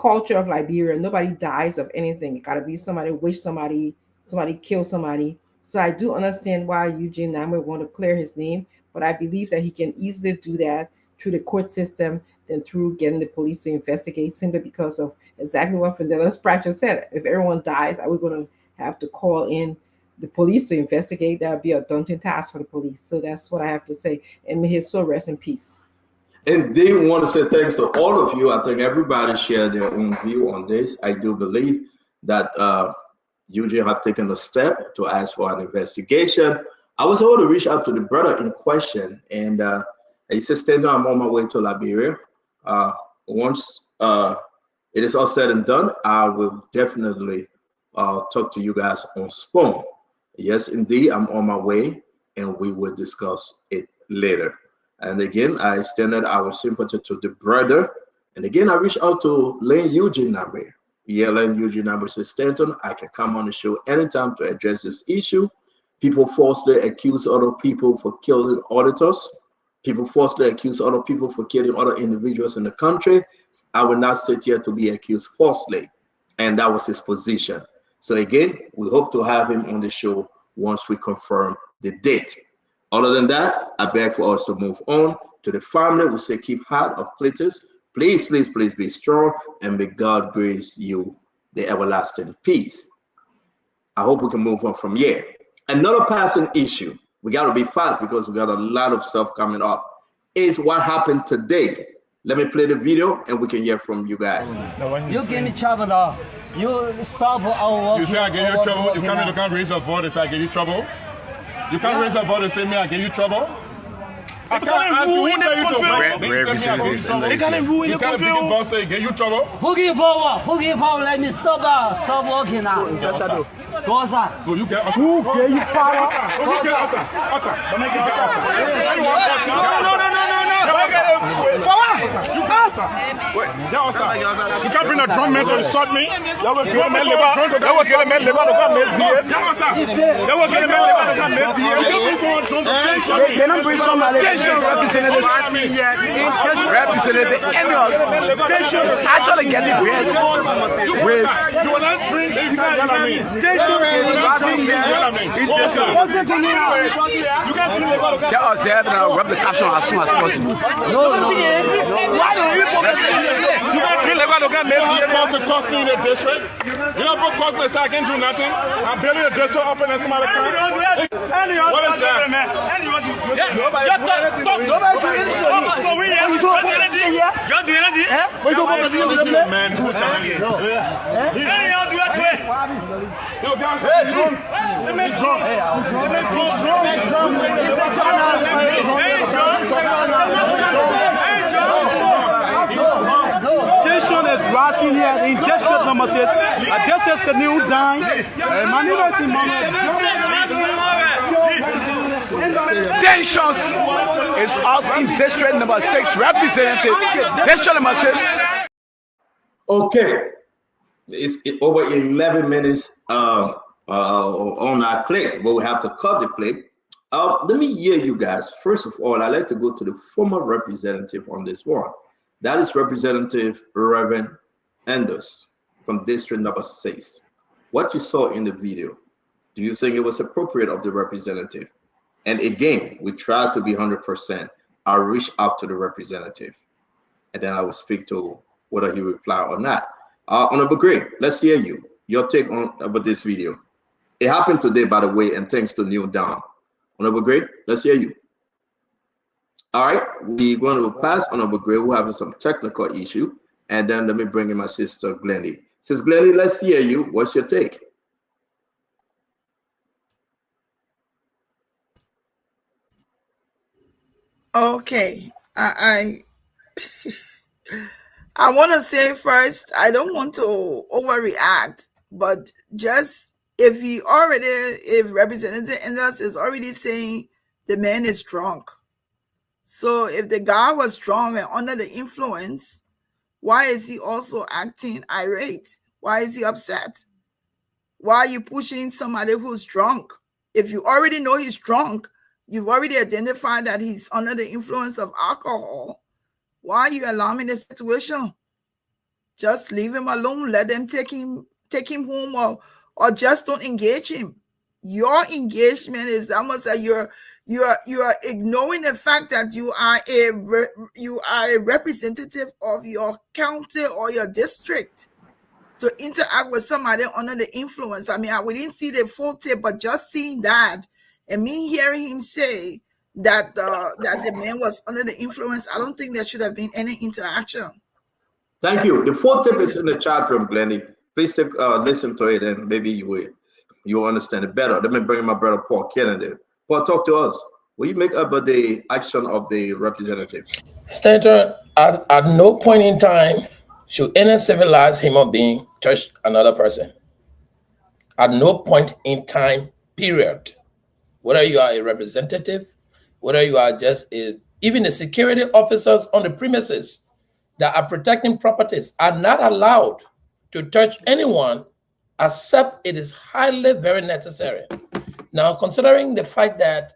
culture of Liberia. Nobody dies of anything. It gotta be somebody wish somebody kill somebody. So I do understand why Eugene Nangbe want to clear his name, but I believe that he can easily do that through the court system than through getting the police to investigate, simply because of exactly what Vandella's Patrick said. If everyone dies, are we going to have to call in the police to investigate? That would be a daunting task for the police. So that's what I have to say. And may his soul rest in peace. And they want to say thanks to all of you. I think everybody shared their own view on this. I do believe that Eugene have taken a step to ask for an investigation. I was able to reach out to the brother in question, and he said, "Stand on, I'm on my way to Liberia. Once it is all said and done, I will definitely talk to you guys on phone." Yes, indeed, I'm on my way, and we will discuss it later. And again, I extended our sympathy to the brother. And again, I reached out to Lane Eugene Nangbe. Yeah, Lane Eugene Nangbe said, "Stanton, I can come on the show anytime to address this issue. People falsely accuse other people for killing auditors. People falsely accuse other people for killing other individuals in the country. I will not sit here to be accused falsely." And that was his position. So again, we hope to have him on the show once we confirm the date. Other than that, I beg for us to move on. To the family, we say keep heart of Cletus. Please, please, please be strong, and may God grace you the everlasting peace. I hope we can move on from here. Another passing issue, we got to be fast because we got a lot of stuff coming up, is what happened today. Let me play the video and we can hear from you guys. You give me trouble now. You stop our work. You say I give you trouble? You can't raise your voice and I give you trouble? You can't raise your voice and say me I give you trouble? I can't ask you, who tell you to work? You can't ruin the country. You can't boss say give you trouble? Who give power? Who give power? Let me stop working now. Go outside. Who gave you power? Who gave you power? No. You can't bring a drum man to insult me. They will get a man labor to come misbehave. They will get a man labor to come misbehave. They don't bring somebody. Representative Enders is actually getting pissed with. You will not bring the Tell us that rub the caption as soon as possible. No. Why don't you to cost me in the district? You don't put cost me so I can do nothing. I'm building a district up in a small account. What is that? Nobody do anything. So we have to do anything. You're doing anything? Man, who's telling you? Yo, guys, hey, drunk. They make drunk. Tension is rising here in district number 6. This is the new dime. Tensions is us in district number 6, representative district number 6. Okay. It's over 11 minutes on our clip, but we have to cut the clip. Let me hear you guys. First of all, I'd like to go to the former representative on this one. That is Representative Reverend Enders from District Number 6. What you saw in the video, do you think it was appropriate of the representative? And again, we try to be 100%. I'll reach out to the representative, and then I will speak to whether he reply or not. Honorable Gray, let's hear you. Your take on about this video. It happened today, by the way, and thanks to Neil Down. Honorable Gray, let's hear you. All right, we're going to pass Honorable Gray, who having some technical issue, and then let me bring in my sister Glendy. Sister Glendy, let's hear you. What's your take? Okay, I want to say first, I don't want to overreact, but just if Representative Enders is already saying the man is drunk. So if the guy was drunk and under the influence, why is he also acting irate? Why is he upset? Why are you pushing somebody who's drunk? If you already know he's drunk, you've already identified that he's under the influence of alcohol. Why are you alarming the situation? Just leave him alone. Let them take him home, or just don't engage him. Your engagement is almost like you're ignoring the fact that you are a representative of your county or your district to interact with somebody under the influence. I mean, we didn't see the full tape, but just seeing that and me hearing him say that the man was under the influence, I don't think there should have been any interaction. Thank you. The full tip is in the chat room, Glendy. Please take, listen to it, and maybe you'll understand it better. Let me bring in my brother Paul Kennedy. Paul, talk to us. Will you make up the action of the representative? Senator, at no point in time should any civilized human being touch another person. At no point in time, period. Whether you are a representative, whether you are just even the security officers on the premises that are protecting properties are not allowed to touch anyone except it is highly very necessary. Now, considering the fact that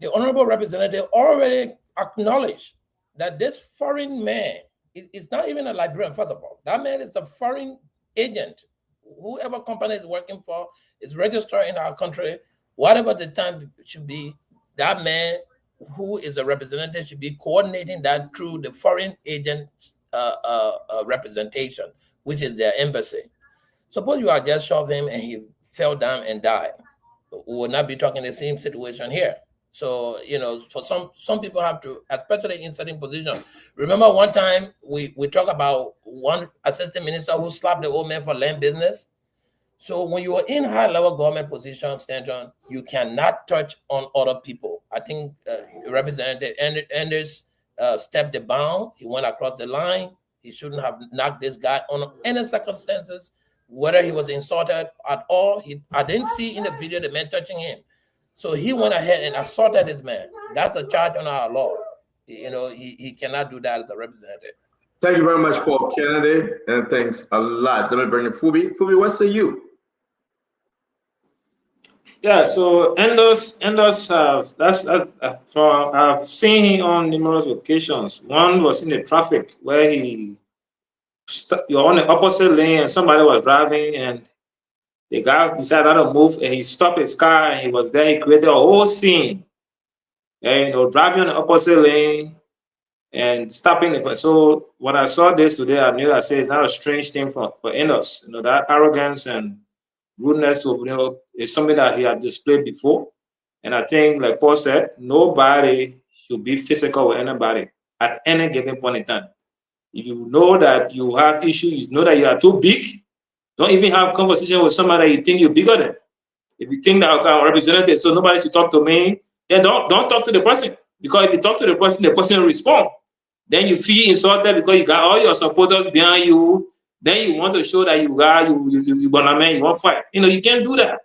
the honorable representative already acknowledged that this foreign man is not even a Liberian, first of all. That man is a foreign agent. Whoever company is working for is registered in our country. Whatever the time should be, that man who is a representative should be coordinating that through the foreign agent's representation, which is their embassy. Suppose you are just shot him and he fell down and died. We will not be talking the same situation here. So, for some people have to, especially in certain positions. Remember one time we talked about one assistant minister who slapped the old man for land business. So when you are in high-level government positions, Stanton, you cannot touch on other people. I think Representative Enders stepped the bound. He went across the line. He shouldn't have knocked this guy on any circumstances, whether he was insulted at all. I didn't see in the video the man touching him. So he went ahead and assaulted this man. That's a charge on our law. he cannot do that as a representative. Thank you very much, Paul Kennedy, and thanks a lot. Let me bring in Phoebe. Phoebe, what say you? Yeah, so Endos I've seen him on numerous occasions. One was in the traffic where you're on the opposite lane and somebody was driving and the guy decided to move and he stopped his car and he was there. He created a whole scene. And, driving on the opposite lane and stopping it. So when I saw this today, I knew it's not a strange thing for Endos. That arrogance and rudeness is something that he had displayed before. And I think, like Paul said, nobody should be physical with anybody at any given point in time. If you know that you have issues, you know that you are too big, don't even have conversation with somebody that you think you're bigger than. If you think that I'm representative, so nobody should talk to me, then don't talk to the person. Because if you talk to the person will respond. Then you feel insulted because you got all your supporters behind you. Then you want to show that you want to fight. You can't do that.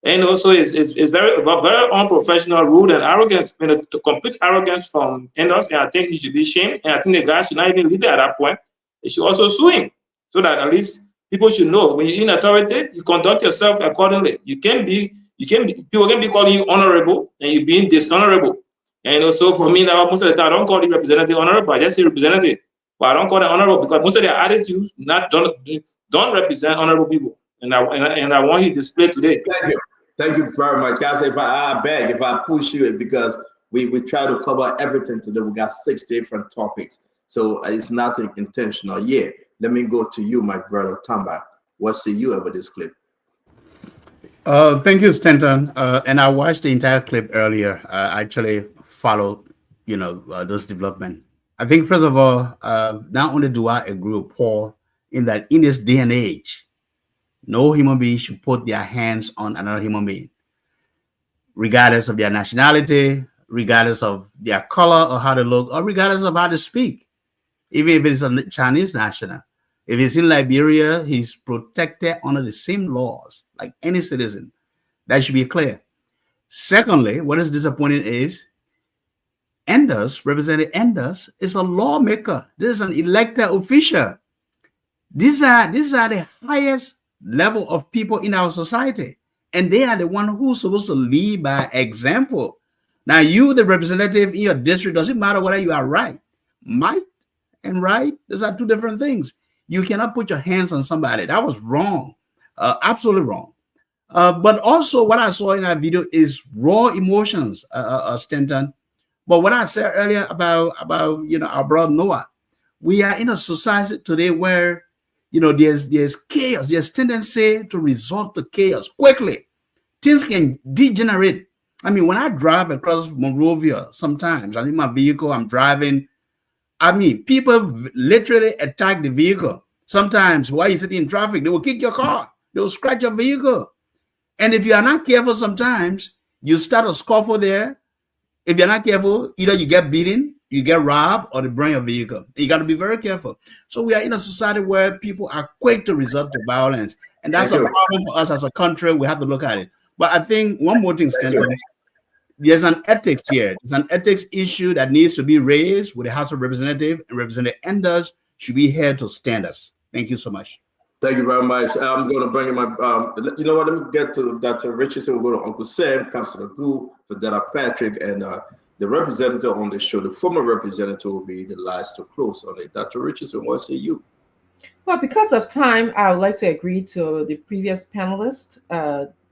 And also, it's very, very unprofessional, rude, and arrogant. To complete arrogance from Endos, and I think he should be shamed. And I think the guy should not even leave it at that point. They should also sue him, so that at least people should know when you're in authority, you conduct yourself accordingly. People can be calling you honorable, and you're being dishonorable. And also, for me, now most of the time, I don't call the representative honorable. I just say representative. But I don't call them honorable because most of their attitudes don't represent honorable people. And I want you to display today. Thank you very much, guys. If I push you, because we try to cover everything today. We got 6 different topics, so it's nothing intentional. Yeah, let me go to you, my brother Tamba. What say you about this clip? Thank you, Stanton. And I watched the entire clip earlier. I actually followed, this development. I think, first of all, not only do I agree with Paul in that in this day and age, no human being should put their hands on another human being, regardless of their nationality, regardless of their color or how they look, or regardless of how they speak. Even if it's a Chinese national. If he's in Liberia, he's protected under the same laws like any citizen. That should be clear. Secondly, what is disappointing is Endos, Representative Endos, is a lawmaker. This is an elected official. These are the highest level of people in our society, and they are the one who's supposed to lead by example. Now, you, the representative in your district, doesn't matter whether you are right. Might and right, those are two different things. You cannot put your hands on somebody. That was wrong, absolutely wrong. But also, what I saw in that video is raw emotions, Stanton. But what I said earlier about our brother Noah, we are in a society today where there's chaos. There's tendency to resort to chaos quickly. Things can degenerate. I mean, when I drive across Monrovia, sometimes I'm in my vehicle, I'm driving. I mean, people literally attack the vehicle. Sometimes while you're sitting in traffic, they will kick your car. They will scratch your vehicle. And if you are not careful, sometimes you start a scuffle there. If you're not careful, either you get beaten, you get robbed, or they burn your vehicle. You got to be very careful. So we are in a society where people are quick to resort to violence. And that's a problem for us as a country. We have to look at it. But I think one more thing, Stanton, there's an ethics here. There's an ethics issue that needs to be raised with the House of Representatives, and Representative Endos should be here to stand us. Thank you so much. Thank you very much. I'm going to bring in my, you know what, let me get to Dr. Richardson. We'll go to Uncle Sam, Councilor Gu, Fadela Patrick, and the representative on the show, the former representative, will be the last to close on it. Dr. Richardson, what say you? Well, because of time, I would like to agree to the previous panelist.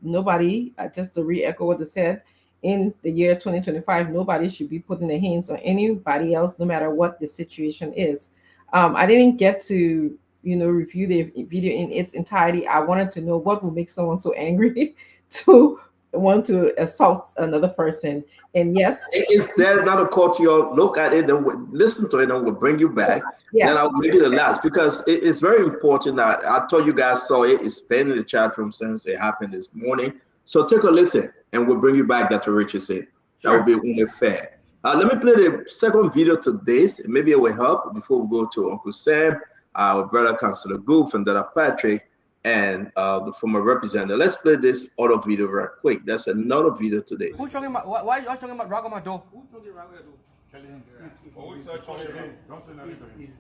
Nobody, just to re-echo what they said, in the year 2025, nobody should be putting their hands on anybody else, no matter what the situation is. I didn't get to review the video in its entirety. I wanted to know what would make someone so angry to want to assault another person. And yes, is there not a call to your look at it and listen to it, and we'll bring you back. Yeah. Then I'll make it the last, because it's very important that I told you guys saw it. It's been in the chat room since it happened this morning. So take a listen, and we'll bring you back, Dr. Richardson. That would be only fair. Let me play the second video to this. Maybe it will help before we go to Uncle Sam, our brother Councilor Goof, and Dr. Patrick, and the former representative. Let's play this other video real quick. That's another video today. Who's talking about? Why are you talking about rock on my door? Who's talking rock on my door? Oh, we search on him. Don't say nothing to him.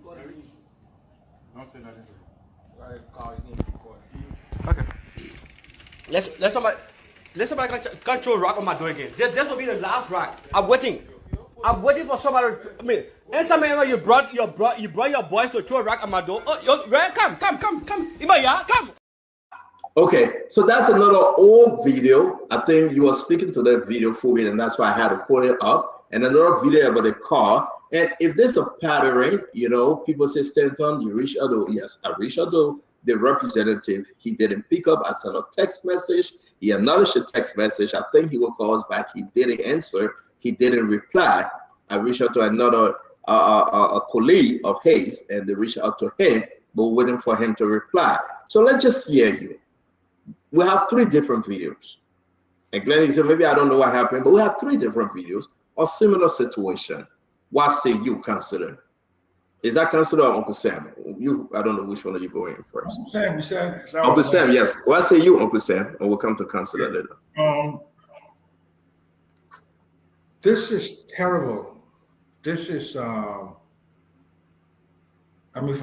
Don't say nothing to him. Okay. Let somebody control rock on my door again. This will be the last rock. I'm waiting for somebody. And somebody you brought your boys to throw a rock on my door. Oh, come. Come. Okay, so that's another old video. I think you were speaking to that video for me, and that's why I had to pull it up. And another video about the car. And if there's a pattern, people say, Stanton, you reach out to, yes, I reached out to the representative. He didn't pick up. I sent a text message. He acknowledged the text message. I think he will call us back. He didn't answer. He didn't reply. I reached out to another a colleague of his, and they reached out to him, but waiting for him to reply. So let's just hear you. We have 3 different videos. And Glenn, you said, maybe I don't know what happened, but we have 3 different videos of similar situation. What say you, Counselor? Is that Counselor or Uncle Sam? I don't know which one are you going first. Uncle Sam, Uncle Sam, yes. What say you, Uncle Sam? And we'll come to Counselor later. This is terrible. This is, for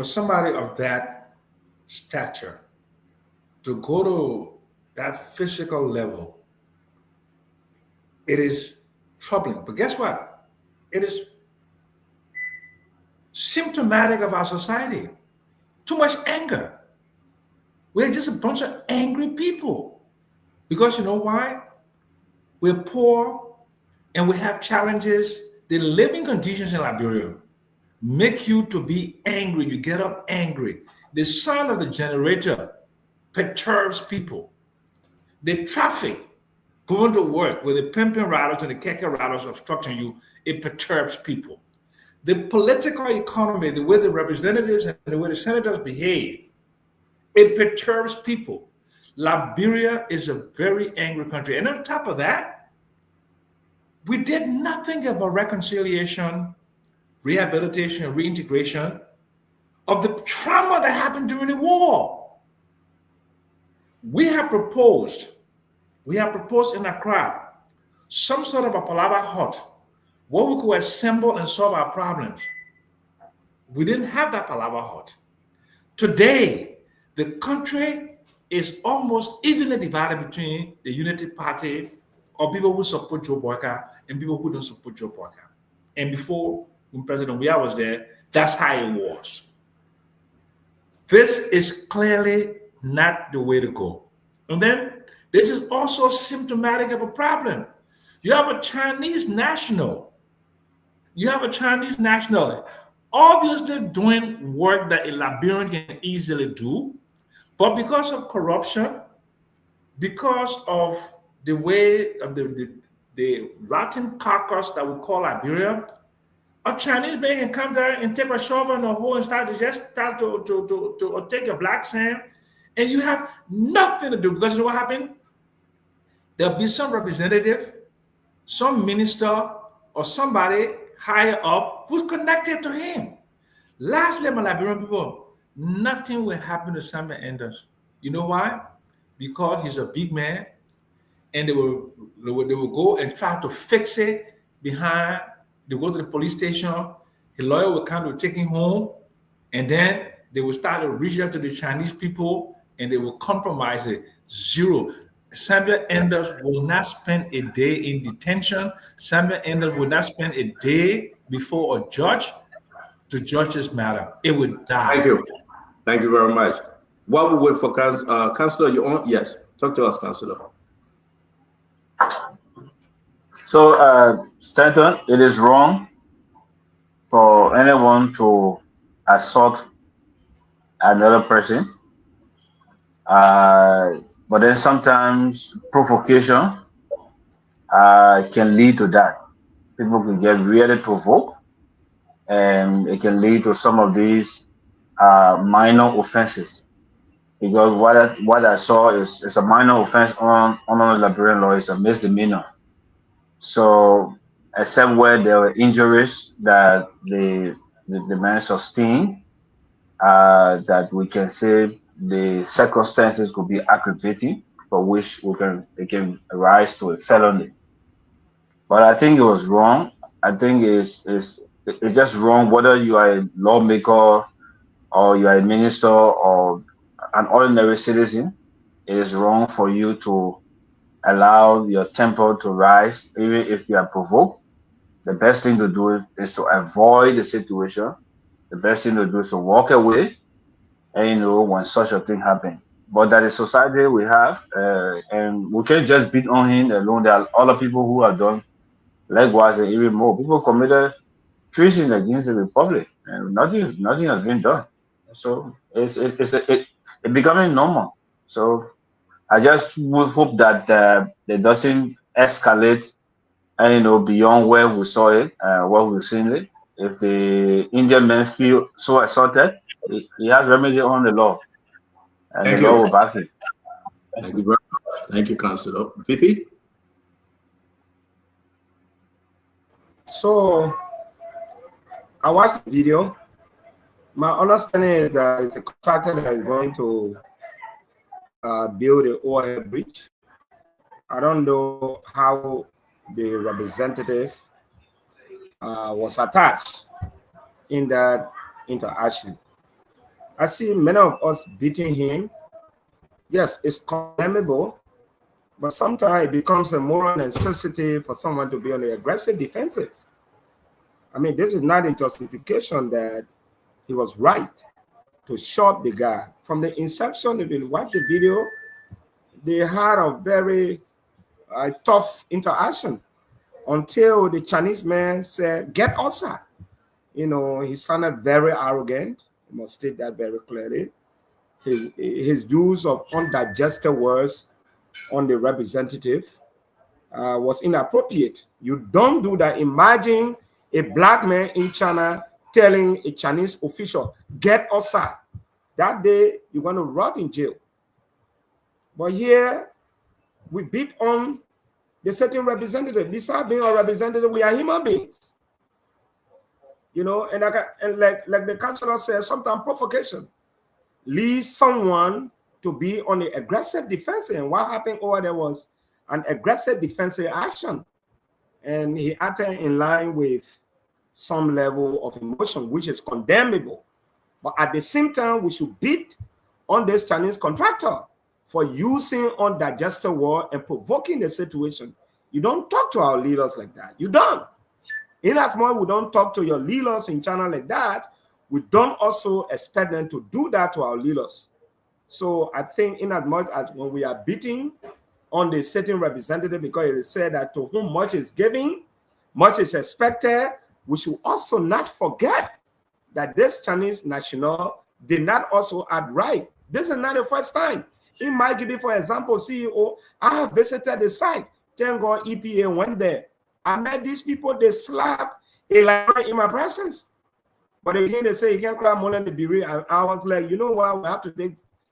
somebody of that stature, to go to that physical level, it is troubling. But guess what? It is symptomatic of our society. Too much anger. We're just a bunch of angry people. Because you know why? We're poor and we have challenges. The living conditions in Liberia make you to be angry. You get up angry. The sound of the generator perturbs people. The traffic going to work with the pimping riders and the keke riders obstructing you, it perturbs people. The political economy, the way the representatives and the way the senators behave, it perturbs people. Liberia is a very angry country. And on top of that, we did nothing about reconciliation, rehabilitation, reintegration of the trauma that happened during the war. We have proposed in Accra some sort of a Palava hut where we could assemble and solve our problems. We didn't have that Palava hut. Today, the country is almost evenly divided between the Unity Party or people who support Joe Boyka and people who don't support Joe Boyka. And before, when President Weah was there, that's how it was. This is clearly not the way to go. And then this is also symptomatic of a problem. You have a Chinese national. Obviously doing work that a Liberian can easily do, but because of corruption, because of the way of the rotten carcass that we call Liberia, a Chinese man can come there and take a shovel and a hoe and start to take a black sand, and you have nothing to do, because you know what happened? There'll be some representative, some minister, or somebody higher up who's connected to him. Lastly, my Liberian people, nothing will happen to Samuel Enders. You know why? Because he's a big man, and they will go and try to fix it behind. They go to the police station, the lawyer will come to take him home, and then they will start to reach out to the Chinese people, and they will compromise it. Zero. Samuel Enders will not spend a day in detention. Samuel Enders will not spend a day before a judge to judge this matter. It would die. Thank you. Thank you very much. While we wait for Councillor, you on? Yes. Talk to us, Councillor. So, Stanton, it is wrong for anyone to assault another person. But then sometimes provocation can lead to that. People can get really provoked, and it can lead to some of these minor offenses. Because what I saw is a minor offense on the Liberian law, is a misdemeanor. So, except where there were injuries that the man sustained, that we can say the circumstances could be aggravating, for which it can rise to a felony. But I think it was wrong I think it's just wrong whether you are a lawmaker or you are a minister or an ordinary citizen. It is wrong for you to allow your temper to rise, even if you are provoked. The best thing to do is to avoid the situation. The best thing to do is to walk away, and when such a thing happens. But that is society we have, and we can't just beat on him alone. There are other people who have done likewise, and even more. People committed treason against the republic, and nothing has been done. So it's becoming normal. So I just would hope that it doesn't escalate, and beyond where we saw it, where we've seen it. If the Indian men feel so assaulted, he has remedy on the law, and Thank the law you. will back it. Thank you very much. Thank you, Councillor. VP? So I watched the video. My understanding is that it's a contractor that is going to build an overhead bridge. I don't know how the representative was attached in that interaction. I see many of us beating him. Yes, it's condemnable, but sometimes it becomes a moral necessity for someone to be on the aggressive defensive. I mean, this is not a justification that he was right to shot the guy. From the inception, if you watch the video, they had a very tough interaction until the Chinese man said, "Get outside." He sounded very arrogant. I must state that very clearly. His use of undigested words on the representative was inappropriate. You don't do that. Imagine a black man in China telling a Chinese official, "Get outside." That day, you're going to rot in jail. But here, we beat on the certain representative. Besides being a representative, we are human beings. And like the councillor said, sometimes provocation leads someone to be on the aggressive defensive. And what happened over there was an aggressive defensive action. And he acted in line with some level of emotion, which is condemnable. But at the same time, we should beat on this Chinese contractor for using undigested word and provoking the situation. You don't talk to our leaders like that. You don't. In as much we don't talk to your leaders in China like that, we don't also expect them to do that to our leaders. So I think in as much as when we are beating on the certain representative, because it is said that to whom much is given, much is expected, we should also not forget that this Chinese national did not also act right. This is not the first time. In my Gidi, for example, CEO, I have visited the site. Thank God EPA went there. I met these people, they slap a lion in my presence. But again, they say you can't cry more than the bereaved. And I was like, you know what? We have to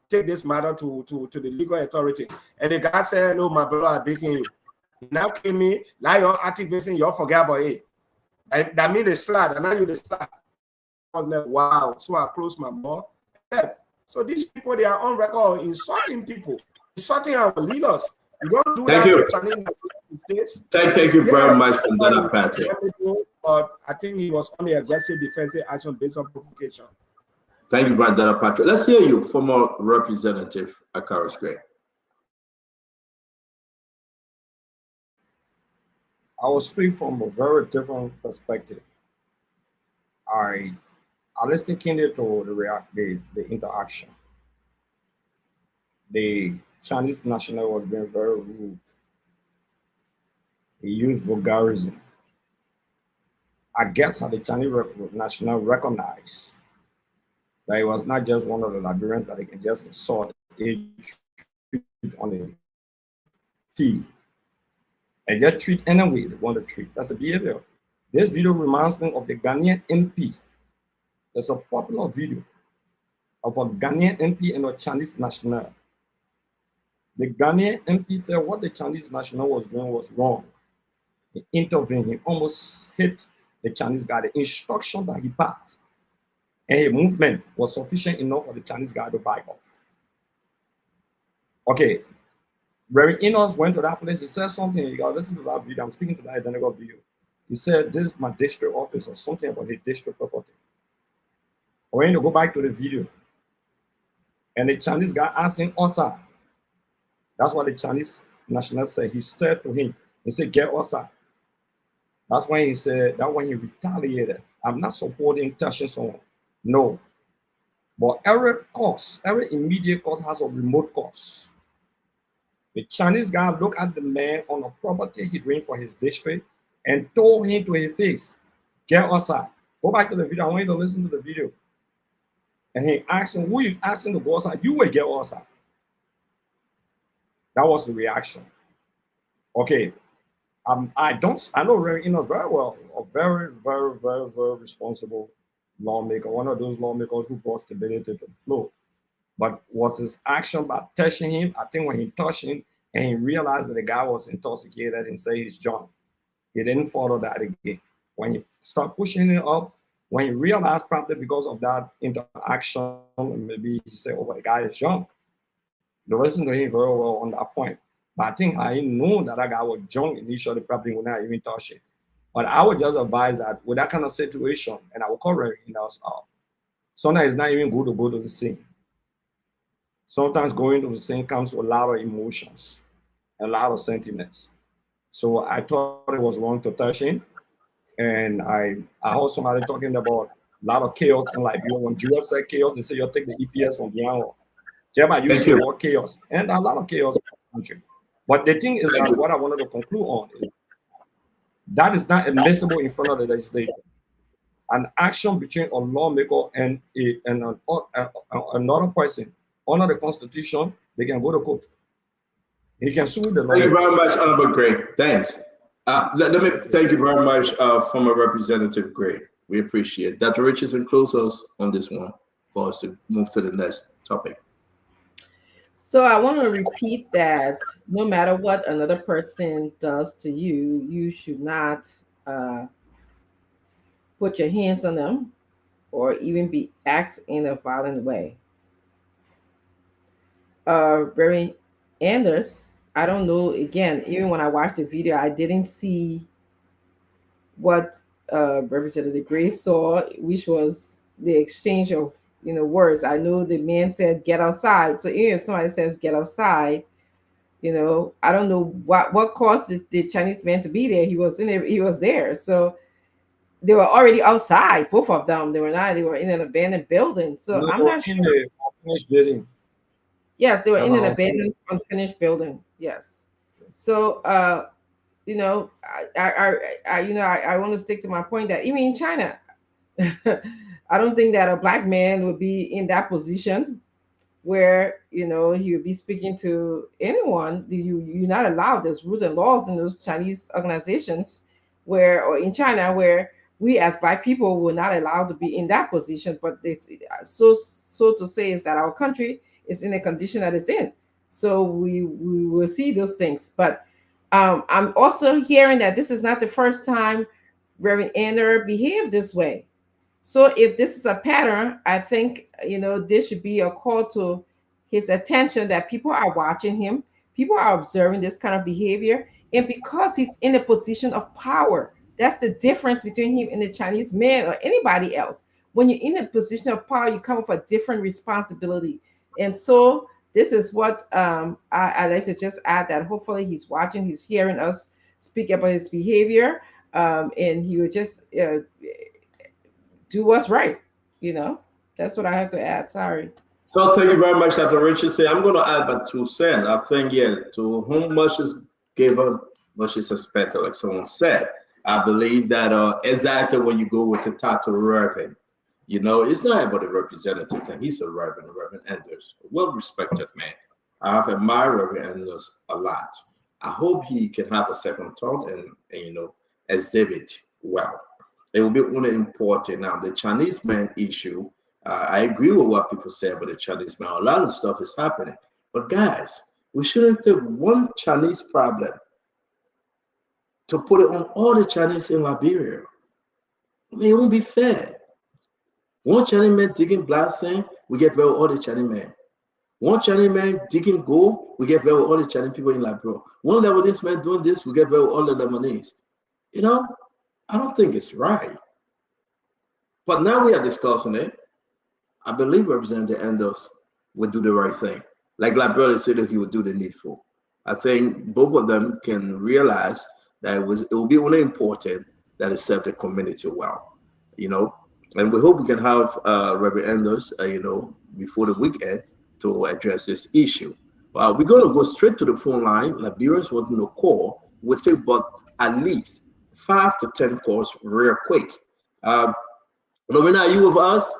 take this matter to the legal authority. And the guy said, "No, my brother, I'm begging you." Now came me, now you're activating, you forget about it. That means they slap, and now you the slap. I was like, wow. So I closed my mouth. So these people, they are on record insulting people, insulting our leaders. You don't do Thank that you. to Chinese states. Thank you very much for that, Patrick. But I think he was on the aggressive defensive action based on provocation. Thank you, Brother Patrick. Let's hear you, former Representative Akaris Gray. I will speak from a very different perspective. I listened keenly to the interaction. The Chinese national was being very rude. He used vulgarism. I guess how the Chinese national recognized that it was not just one of the Liberians that they can just insult on the field and just treat anyway they want to treat. That's the behavior. This video reminds me of the Ghanaian MP. There's a popular video of a Ghanaian MP and a Chinese national. The Ghanaian MP said what the Chinese national was doing was wrong. He intervened, he almost hit the Chinese guy. The instruction that he passed and his movement was sufficient enough for the Chinese guy to back off. Okay, Reverend Enos went to that place, he said something, you gotta listen to that video. I'm speaking to that identical video. He said, this is my district office or something about his district property. When you go back to the video, and the Chinese guy asking Osa, that's what the Chinese national said. He said to him, he said, get Osa. That's when he said, that when he retaliated. I'm not supporting touching someone. No. But every cause, every immediate cause has a remote cause. The Chinese guy looked at the man on a property he drained for his district and told him to his face, get outside. Go back to the video. I want you to listen to the video. And he asked him, who you asking to go outside? You will get outside. That was the reaction. Okay. I know Reverend Enos very well, a very, very, very, very responsible lawmaker, one of those lawmakers who brought stability to the floor. But was his action by touching him? I think when he touched him and he realized that the guy was intoxicated and said he's drunk, he didn't follow that again. When he started pushing him up, when he realized probably because of that interaction, maybe he said, oh, the guy is drunk. They listened to him very well on that point. But I think I knew that guy was drunk initially, probably when I even touched it. But I would just advise that with that kind of situation, and I will call Reverend Enos out, sometimes it's not even good to go to the scene. Sometimes going to the scene comes with a lot of emotions, a lot of sentiments. So I thought it was wrong to touch him. And I heard somebody talking about a lot of chaos in Liberia. When Julius said chaos, they say you'll take the EPS from Bianco. Jeremiah used the word chaos, and a lot of chaos in the country. But the thing is that what I wanted to conclude on is that is not admissible in front of the legislature. An action between a lawmaker and another person under the Constitution, they can go to court. He can sue the lawyer. Thank you very much, Honorable Gray. Thanks. Let me thank you very much, former Representative Gray. We appreciate it. Dr. Richardson, close us on this one for us to move to the next topic. So I want to repeat that no matter what another person does to you, you should not put your hands on them or even act in a violent way. Reverend Anders, I don't know, again, even when I watched the video, I didn't see what Representative Gray saw, which was the exchange of words. I know the man said, get outside. So if somebody says, get outside, I don't know what caused the Chinese man to be there. He was there. So they were already outside, both of them. They were in an abandoned building. So I'm not sure. Unfinished building. Yes, they were in an abandoned, unfinished building. Yes. So, I want to stick to my point that even in China, I don't think that a Black man would be in that position where, he would be speaking to anyone. You're not allowed. There's rules and laws in those Chinese organizations or in China where we as Black people were not allowed to be in that position. But it's so to say is that our country is in a condition that it's in. So we will see those things. But I'm also hearing that this is not the first time Reverend Ander behaved this way. So if this is a pattern, I think, this should be a call to his attention that people are watching him. People are observing this kind of behavior. And because he's in a position of power, that's the difference between him and the Chinese man or anybody else. When you're in a position of power, you come with a different responsibility. And so this is what I like to just add, that hopefully he's watching, he's hearing us speak about his behavior, and he would just do what's right. That's what I have to add. Sorry. So thank you very much, Dr. Richardson. I'm going to add my 2 cents. I think, to whom much is given, much is expected, like someone said. I believe that exactly when you go with the title Reverend, it's not about the representative thing. He's a Reverend Anders, a well-respected man. I have admired Reverend Anders a lot. I hope he can have a second thought and exhibit well. It will be only important. Now, the Chinese man issue, I agree with what people say about the Chinese man. A lot of stuff is happening. But guys, we shouldn't take one Chinese problem to put it on all the Chinese in Liberia. It won't be fair. One Chinese man digging blasting, we get very all the Chinese men. One Chinese man digging gold, we get very all the Chinese people in Liberia. One Lebanese man doing this, we get very all the Lebanese. I don't think it's right. But now we are discussing it. I believe Representative Enders would do the right thing. Like Liberia said that he would do the needful. I think both of them can realize that it will be only important that it serve the community well, and we hope we can have Reverend Enders, before the weekend to address this issue. We're going to go straight to the phone line. Liberians want to call. We'll take about at least 5 to 10 calls real quick. Lovina, are you with us?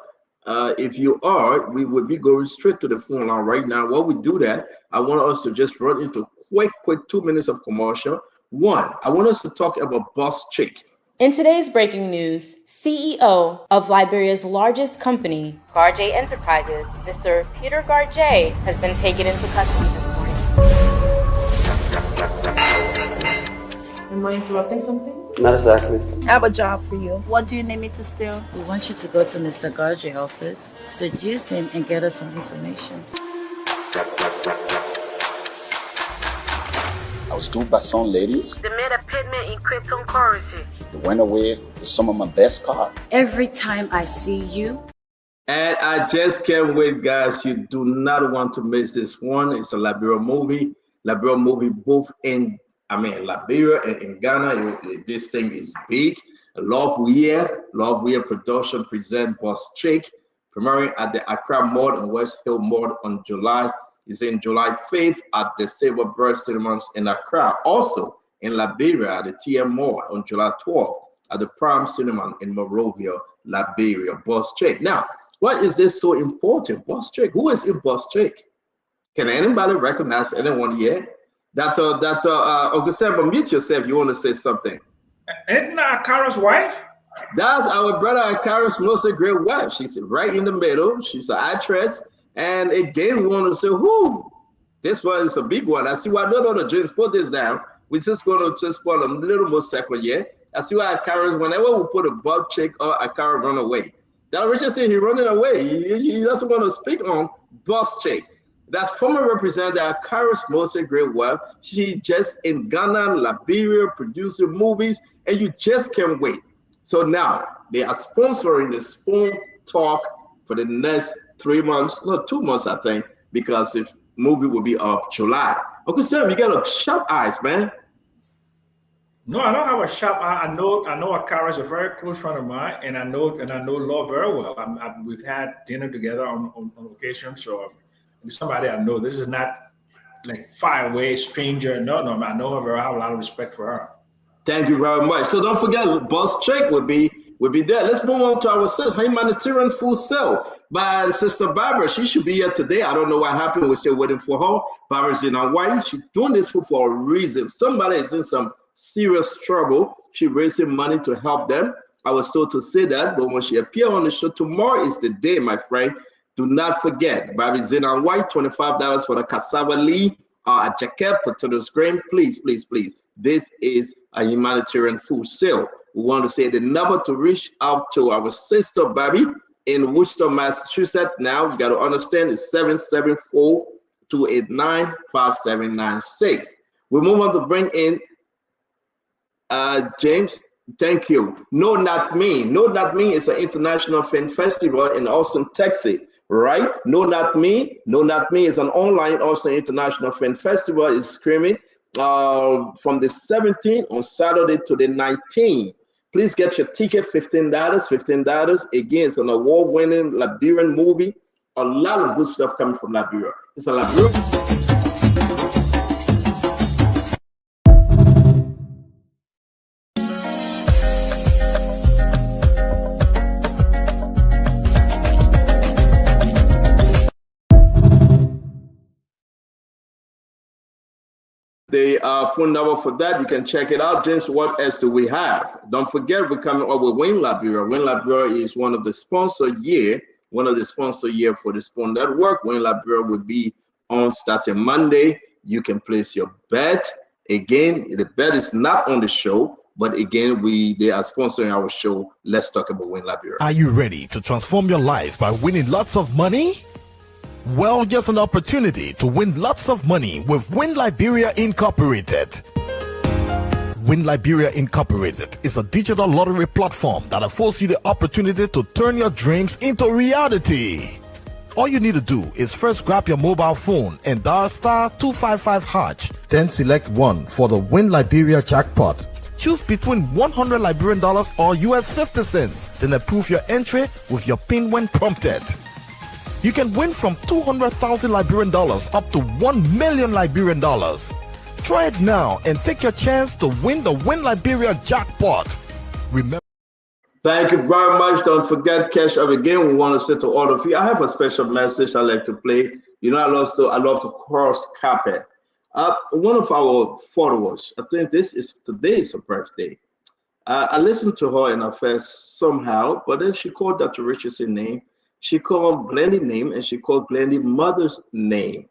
If you are, we would be going straight to the phone line right now. While we do that, I want us to just run into quick 2 minutes of commercial. One, I want us to talk about Boss Chick. In today's breaking news, CEO of Liberia's largest company, Garjay Enterprises, Mr. Peter Garjay, has been taken into custody this morning. Am I interrupting something? Not exactly. I have a job for you. What do you need me to steal? We want you to go to Mr. Garjay's office, seduce him, and get us some information. I was told by some ladies. They made a payment in cryptocurrency. They went away with some of my best cards. Every time I see you. And I just can't wait, guys. You do not want to miss this one. It's a Liberia movie. Liberia movie both in Liberia and in Ghana. This thing is big. Love Weir Production present Boss Chick, premiering at the Accra Mall and West Hill Mall on July 5th at the Silver Bird Cinemas in Accra. Also in Liberia at the TM Mall on July 12th at the Prime Cinema in Monrovia, Liberia. Boss Chick. Now, why is this so important? Boss Chick. Who is in Boss Chick? Can anybody recognize anyone here? Uncle Sam, mute yourself. You want to say something? Isn't that Akara's wife? That's our brother Akara's most great wife. She's right in the middle. She's an actress. And again, we want to say, who? This one is a big one. I see why no, James, put this down. We're just going to just put a little more second here. I see why Akara, whenever we put a Bob Chick or Akara run away. That Richard said he's running away. He doesn't want to speak on Boss Chick. That's former Representative Akara's most great wife. She just in Ghana, Liberia, producing movies, and you just can't wait. So now they are sponsoring the Spoon Talk for the next 2 months, I think, because the movie will be up July. Uncle Sam, you got a sharp eyes, man. No, I don't have a sharp eye. I know Akara is a very close friend of mine, and I know Law very well. We've had dinner together on occasion, so it's somebody I know. This is not like far away stranger. No, I know her very well. I have a lot of respect for her. Thank you very much. So don't forget, Boss Chick will be there. Let's move on to our humanitarian food sale by Sister Barbara. She should be here today. I don't know what happened. We're still waiting for her. Barbara's in Hawaii. She's doing this food for a reason. Somebody is in some serious trouble. She's raising money to help them. I was told to say that, but when she appears on the show tomorrow is the day, my friend. Do not forget, Barbara's in Hawaii, $25 for the cassava leaf, a jacket, potatoes, grain. Please. This is a humanitarian food sale. We want to say the number to reach out to our sister Bobby in Worcester, Massachusetts. Now you got to understand it's 774-289-5796. We move on to bring in James. Thank you. No Not Me. No Not Me is an international film festival in Austin, Texas. Right? No Not Me. No Not Me is an online Austin International Film Festival. It's screaming from the 17th on Saturday to the 19th. Please get your ticket, $15. Again, it's an award-winning Liberian movie. A lot of good stuff coming from Liberia. It's a Liberian. The phone number for that, you can check it out. James, what else do we have? Don't forget, we're coming up with Win Liberia. Win Liberia is one of the sponsor year for the Spoon Network. Win Liberia will be on starting Monday. You can place your bet. Again, the bet is not on the show, but again, they are sponsoring our show. Let's talk about Win Liberia. Are you ready to transform your life by winning lots of money? Well, just an opportunity to win lots of money with Win Liberia Incorporated. Win Liberia Incorporated is a digital lottery platform that affords you the opportunity to turn your dreams into reality. All you need to do is first grab your mobile phone and dial *255#, then select 1 for the Win Liberia jackpot. Choose between $100 Liberian or US 50 cents, then approve your entry with your PIN when prompted. You can win from $200,000 Liberian up to $1 million Liberian. Try it now and take your chance to win the Win Liberia jackpot. Remember. Thank you very much. Don't forget, Cash Up again. We want to say to all of you, I have a special message I like to play. You know, I love to cross carpet. One of our followers, I think today is her birthday. I listened to her in her first somehow, but then she called Dr. Richardson's name. She called Glennie's name, and she called Glennie's mother's name,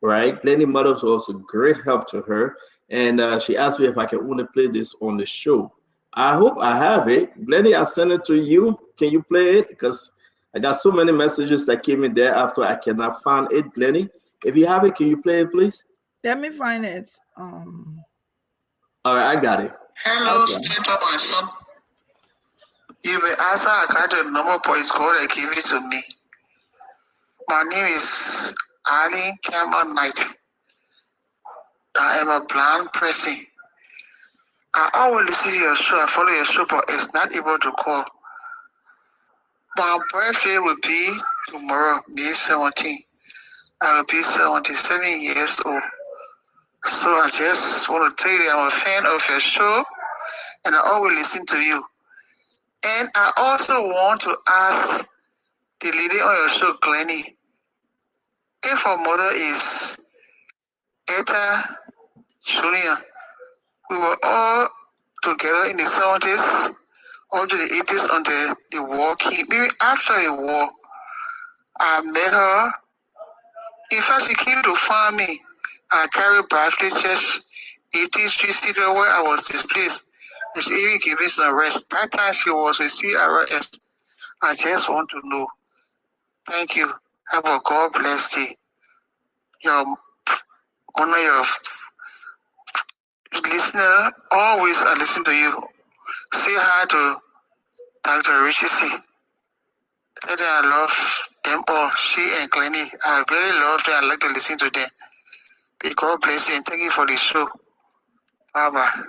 right? Glennie's mother was a great help to her, and she asked me if I can only play this on the show. I hope I have it. Glennie, I sent it to you. Can you play it? Because I got so many messages that came in there after I cannot find it. Glennie, if you have it, can you play it, please? Let me find it. All right, I got it. Hello, State of my son. You may answer. I got the number voice code. I give it to me. My name is Ali Campbell Knight. I am a blind person. I always listen to your show. I follow your show, but it's not able to call. My birthday will be tomorrow, May 17. I will be 77 years old. So I just want to tell you I'm a fan of your show, and I always listen to you. And I also want to ask the lady on your show, Glennie, if her mother is Etta Junior. We were all together in the 70s, up to the 80s on the war came. Maybe after the war, I met her. In fact, she came to find me. I carried Baptist Church, 18th Street sticker where I was displaced. And she even gave me some rest. That time she was with CRS. I just want to know. Thank you. Have a God bless day. Honor your listener. Always I listen to you. Say hi to Dr. Richardson. Tell them I love them all. She and Glennie. I really love them. I like to listen to them. May God bless you and thank you for the show. Bye-bye.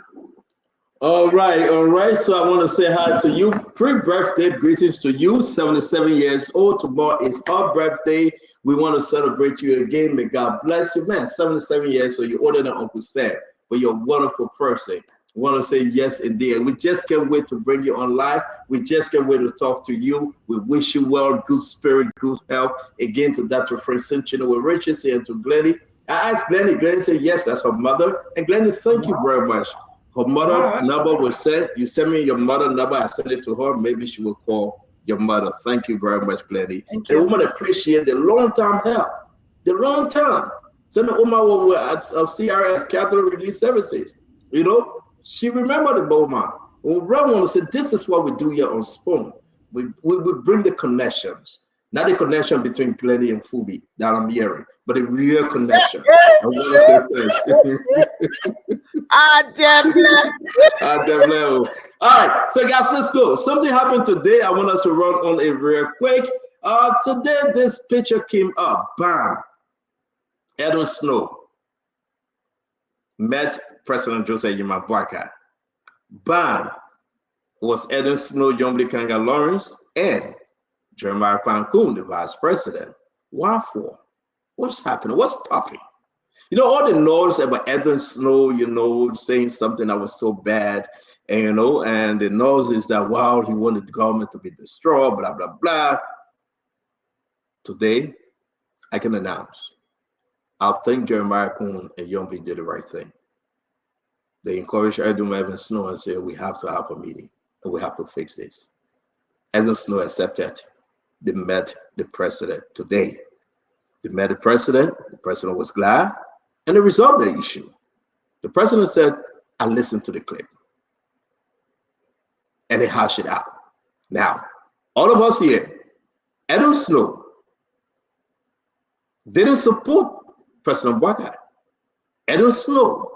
All right. So I want to say hi to you. Pre-birthday greetings to you. 77 years old. Tomorrow is our birthday. We want to celebrate you again. May God bless you, man. 77 years, so you're older than Uncle Sam, but you're a wonderful person. We want to say yes, indeed. We just can't wait to bring you on live. We just can't wait to talk to you. We wish you well, good spirit, good health. Again, to Dr. Francis Chinua Richardson and to Glennie. I asked Glennie. Glennie said yes, that's her mother. And Glennie, thank you very much. Her mother number was sent. You sent me your mother number. I sent it to her. Maybe she will call your mother. Thank you very much, Glennie. Thank you. The woman appreciate the long-term help. The long term. Send the woman at CRS Catholic Relief Services. You know, she remembered the woman. When Ron want to say, this is what we do here on Spoon. We bring the connections. Not the connection between Glennie and Fubi that I'm hearing, but a real connection. I want to say thanks. All right, so guys, let's go. Something happened today. I want us to run on it real quick. Today, this picture came up. Bam. Edwin Snow met President Joseph Yuma Boakai. Bam. Was Edwin Snow, Yombly Kanga Lawrence, and Jeremiah Pankun, the vice president. Why for? What's happening? What's popping? You know, all the noise about Edwin Snow, you know, saying something that was so bad, and you know, and the noise is that, wow, he wanted the government to be destroyed, blah, blah, blah. Today, I can announce, I think Jeremiah Kun and Yombly did the right thing. They encouraged Edwin Snow and said, we have to have a meeting, and we have to fix this. Edwin Snow accepted. They met the president today. They met the president was glad, and they resolved the issue. The president said, I listened to the clip. And they hashed it out. Now, all of us here, Edwin Snow didn't support President Boakai. Edwin Snow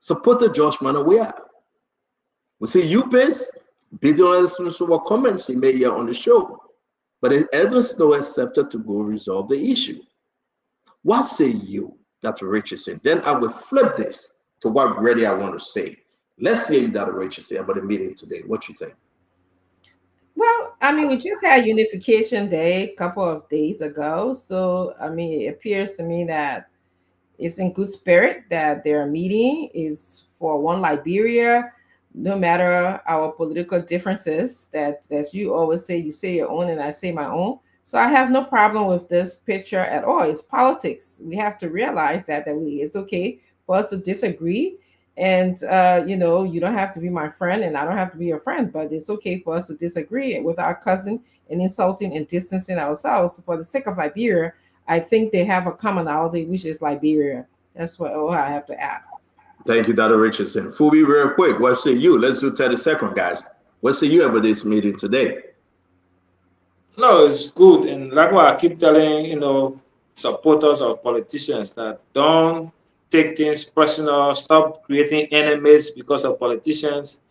support the Josh Manawea. We see you base, building on some comments he made here on the show. But Edwin Snow accepted to go resolve the issue. What say you, Dr. Richardson? Then I will flip this to what really I want to say. Let's hear you, Dr. Richardson, about the meeting today. What you think? Well, I mean, we just had Unification Day a couple of days ago. So, I mean, it appears to me that it's in good spirit that their meeting is for one Liberia, no matter our political differences, that as you always say, you say your own and I say my own. So I have no problem with this picture at all. It's politics. We have to realize that it's okay for us to disagree. And, you know, you don't have to be my friend and I don't have to be your friend, but it's okay for us to disagree with our cousin and insulting and distancing ourselves. For the sake of Liberia, I think they have a commonality, which is Liberia. That's all I have to add. Thank you, Dr. Richardson. Fubi, real quick, what say you? Let's do 30 seconds, guys. What say you about this meeting today? No, it's good. And like what I keep telling, you know, supporters of politicians, that don't take things personal, stop creating enemies because of politicians.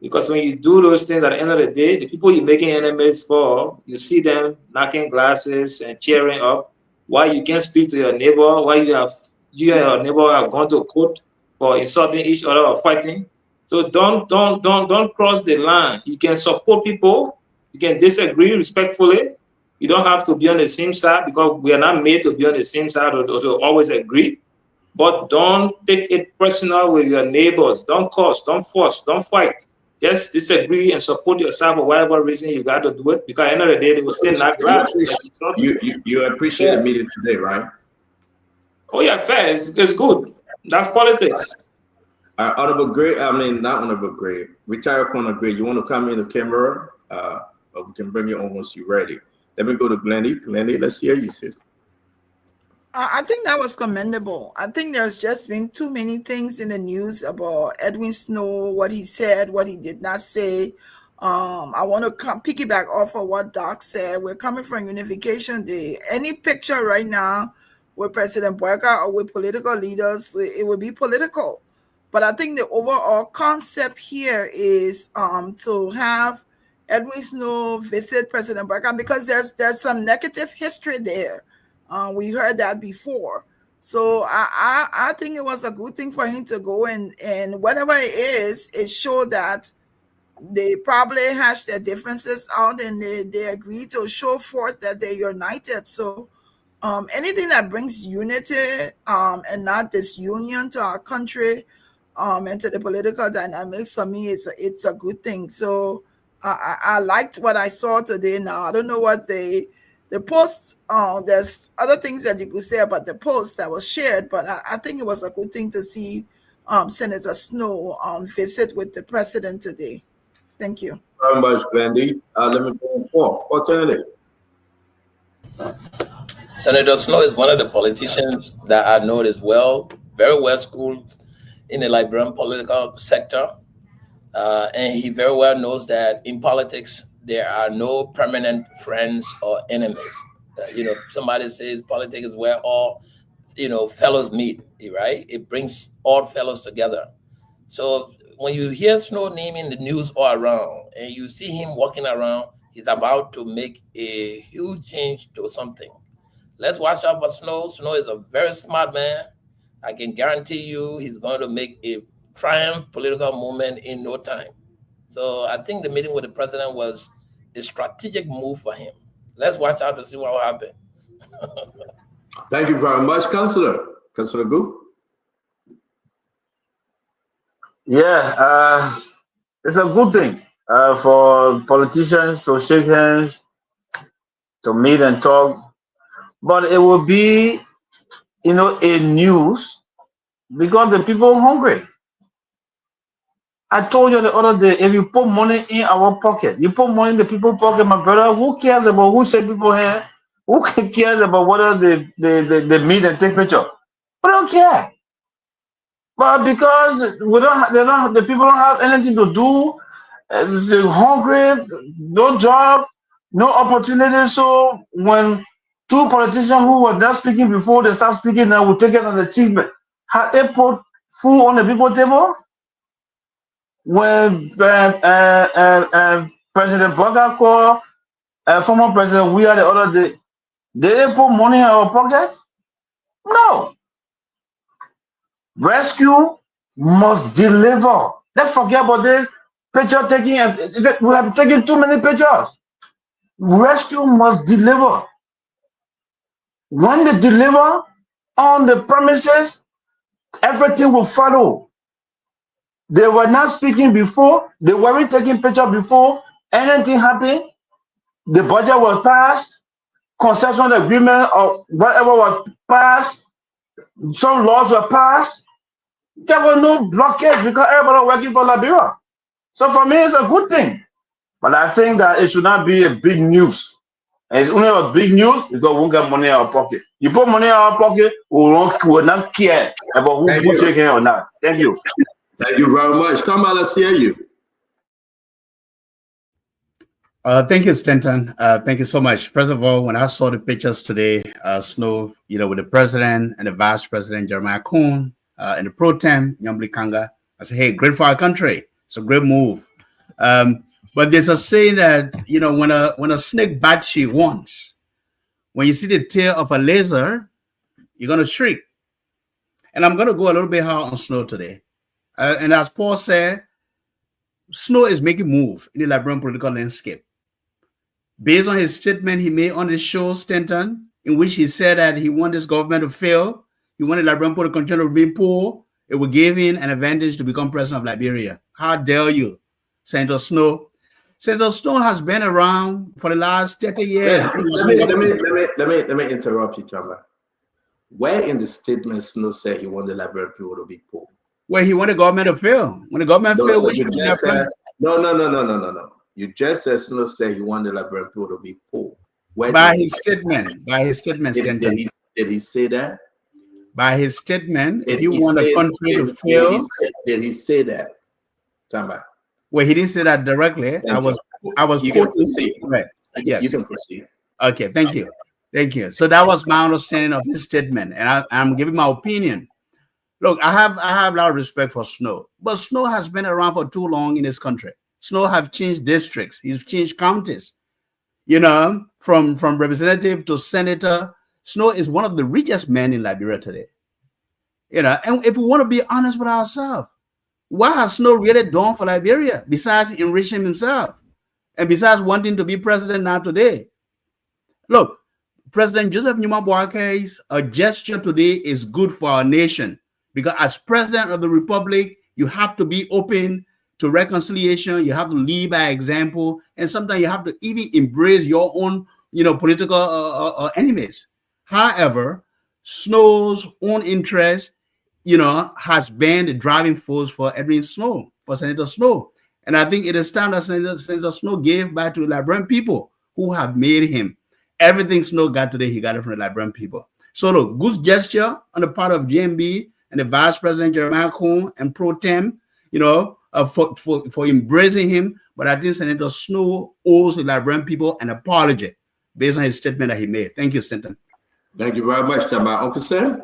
Because when you do those things, at the end of the day, the people you're making enemies for, you see them knocking glasses and cheering up. Why you can't speak to your neighbor? Why you and your neighbor have gone to court for insulting each other or fighting? So don't cross the line. You can support people. You can disagree respectfully. You don't have to be on the same side, because we are not made to be on the same side or to always agree. But don't take it personal with your neighbors. Don't curse, don't force, don't fight. Just disagree and support yourself for whatever reason you got to do it. Because at the end of the day, they will still not glass. You appreciate the meeting today, right? Oh yeah, fair. It's good. That's politics. Honorable Gray, I mean, not Honorable Gray, retired Colonel Gray, you want to come in the camera? Or we can bring you on once you're ready. Let me go to Glendy. Glendy, let's hear you, sister. I think that was commendable. I think there's just been too many things in the news about Edwin Snow, what he said, what he did not say. I want to piggyback off of what Doc said. We're coming from Unification Day. Any picture right now with President Boyka or with political leaders, it will be political. But I think the overall concept here is to have Edwin Snow visit President Boyka, because there's some negative history there. We heard that before. So I think it was a good thing for him to go, and whatever it is, it showed that they probably hashed their differences out and they agreed to show forth that they're united. So anything that brings unity and not disunion to our country and to the political dynamics, for me, it's a good thing. So I liked what I saw today. Now, I don't know what the post, there's other things that you could say about the post that was shared, but I think it was a good thing to see Senator Snow visit with the president today. Thank you. Very much, Glendy. Let me go for what candidate? Senator Snow is one of the politicians that I know as well, very well schooled in the Liberian political sector. And he very well knows that in politics, there are no permanent friends or enemies. Somebody says politics is where all, fellows meet, right? It brings all fellows together. So when you hear Snow name in the news all around and you see him walking around, he's about to make a huge change to something. Let's watch out for Snow. Snow is a very smart man. I can guarantee you he's going to make a triumph political movement in no time. So I think the meeting with the president was a strategic move for him. Let's watch out to see what will happen. Thank you very much, Councillor. Councillor Gu. Yeah, it's a good thing for politicians to shake hands, to meet and talk. But it will be, a news because the people are hungry. I told you the other day, if you put money in our pocket, you put money in the people's pocket, my brother, who cares about who shake people here? Who cares about whether they meet and take picture? We don't care. But because the people don't have anything to do, they're hungry, no job, no opportunity. So when two politicians who were not speaking before they start speaking now, we take it as an achievement. Had they put food on the people table. When President Boga called former President we are the other day, did they put money in our pocket? No. Rescue must deliver. Let's forget about this picture taking. We have taken too many pictures. Rescue must deliver. When they deliver on the premises, everything will follow. They were not speaking before. They weren't taking picture before anything happened. The budget was passed. Concession agreement or whatever was passed. Some laws were passed. There was no blockage because everybody was working for Liberia. So for me, it's a good thing. But I think that it should not be a big news. And it's only a big news because we won't get money in our pocket. You put money in our pocket, we will not care about who shaking or not. Thank you. Thank you very much. Come on, let's hear you. Thank you, Stanton. Thank you so much. First of all, when I saw the pictures today, Snow, with the president and the vice president, Jeremiah Kuhn, and the pro tem, Nyambli Kanga, I said, hey, great for our country. It's a great move. But there's a saying that, when a snake bites you once, when you see the tail of a lizard, you're going to shriek. And I'm going to go a little bit hard on Snow today. And as Paul said, Snow is making move in the Liberian political landscape. Based on his statement he made on the show, Stanton, in which he said that he wanted this government to fail, he wanted Liberian people to continue to be poor, it would give him an advantage to become president of Liberia. How dare you, Senator Snow? Senator Snow has been around for the last 30 years. Let me interrupt you, Chamba. Where in the statement Snow said he wanted Liberian people to be poor? Well, he wanted the government to fail. When the government failed, which No. You just said Snow said he wanted Liberian people to be poor. By his statement, did he say that? By his statement, if you want a country to fail, did he say that? Chamba. Well, he didn't say that directly. I was quoting. Right. Yes. You can proceed. Okay. Thank you. So that was my understanding of his statement, and I'm giving my opinion. Look, I have a lot of respect for Snow, but Snow has been around for too long in this country. Snow have changed districts. He's changed counties. From representative to senator. Snow is one of the richest men in Liberia today. And if we want to be honest with ourselves, what has Snow really done for Liberia besides enriching himself and besides wanting to be president now today? Look, President Joseph Numa Boake's gesture today is good for our nation because as president of the republic, you have to be open to reconciliation. You have to lead by example, and sometimes you have to even embrace your own, political enemies. However, Snow's own interest, has been the driving force for Edwin Snow, for Senator Snow. And I think it is time that Senator Snow gave back to the Liberian people who have made him. Everything Snow got today, he got it from the Liberian people. So look, good gesture on the part of JMB and the Vice President Jeremiah Kuhn and Pro Tem, for embracing him. But I think Senator Snow owes the Liberian people an apology based on his statement that he made. Thank you, Stanton. Thank you very much, Chamba. Uncle Sam?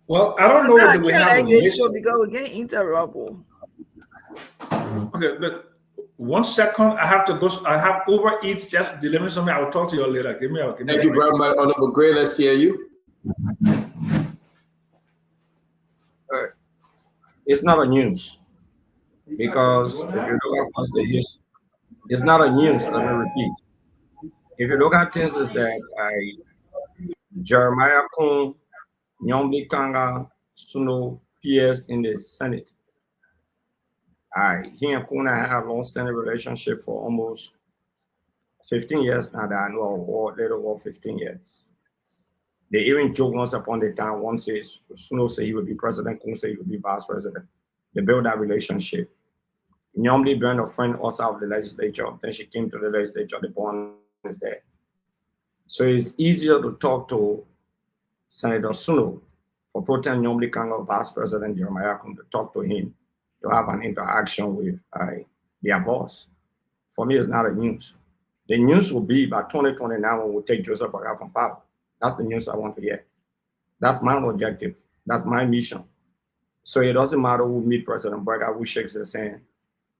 Well, I don't know whether we have a because we're getting interrupted. Okay, look, 1 second. I have to go. I have Uber Eats just delivering something. I will talk to you later. Give me Thank you very much, Honorable Gray. Let's hear you. It's not a news because if you look at first the history, it's not a news. Let me repeat. If you look at things, is that Jeremiah Kuhn, Nyambli Kanga, Snow, PS in the Senate. He and Kuna have a long-standing relationship for almost 15 years now that I know of, or a little over 15 years. They even joke once upon a time, one says, Snow said he would be president, Kun said he would be vice president. They build that relationship. Nyambli been a friend also of the legislature. Then she came to the legislature, the bond is there. So it's easier to talk to Senator Snow for Pro Tem Nyambli Kanga, Vice President Jeremiah Kun, to talk to him, to have an interaction with their boss. For me, it's not a news. The news will be by 2029 when we take Joseph Boakai from power. That's the news I want to hear. That's my objective. That's my mission. So it doesn't matter who meet President Burger, who shakes his hand.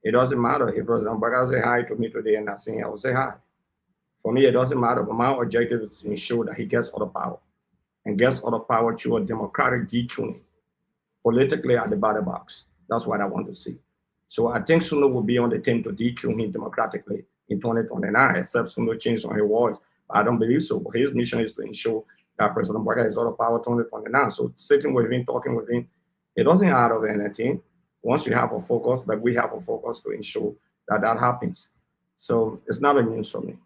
It doesn't matter if President Burger say hi to me today and I say I will say hi. For me, it doesn't matter, but my objective is to ensure that he gets other power and gets other power through a democratic detuning politically at the ballot box. That's what I want to see. So I think Suno will be on the team to detune him democratically in 2029, except Suno changed on his voice. I don't believe so, but his mission is to ensure that President Burger has other power 2029. So sitting with him, talking with him, it doesn't add up anything. Once you have a focus, but we have a focus to ensure that that happens. So it's not a news for me.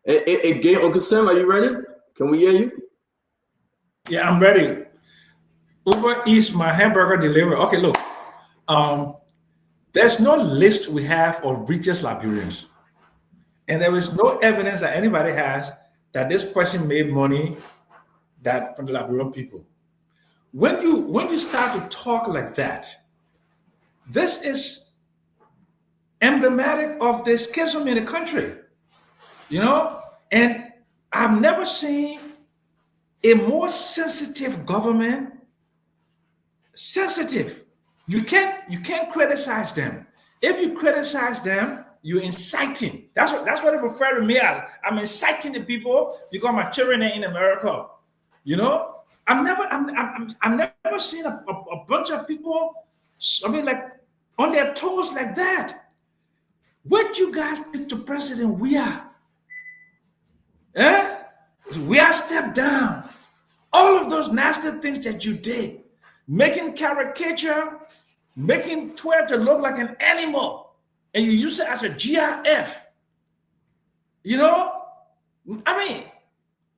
Again, Uncle Sam, are you ready? Can we hear you? Yeah, I'm ready. Uber Eats my hamburger delivery. Okay, look. There's no list we have of richest Liberians. And there is no evidence that anybody has that this person made money that from the Liberian people. When you start to talk like that, this is emblematic of the schism in the country. You know, and I've never seen a more sensitive government. Sensitive. You can't criticize them. If you criticize them, you're inciting. That's what they refer to me as. I'm inciting the people because my children are in America. You know, I've never seen a bunch of people, I mean, like on their toes like that. What you guys did to President Weah? We are stepped down. All of those nasty things that you did, making caricature, making Twitter look like an animal, and you use it as a GIF. You know, I mean,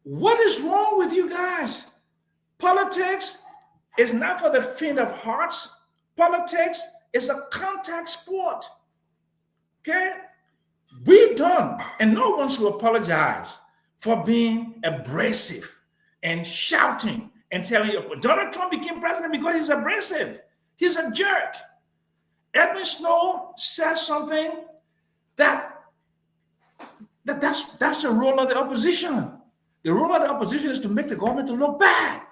what is wrong with you guys? Politics is not for the faint of hearts. Politics is a contact sport. Okay? We done, and no one should apologize for being abrasive and shouting and telling you Donald Trump became president because he's abrasive. He's a jerk. Edwin Snow says something that's the role of the opposition. The role of the opposition is to make the government to look bad.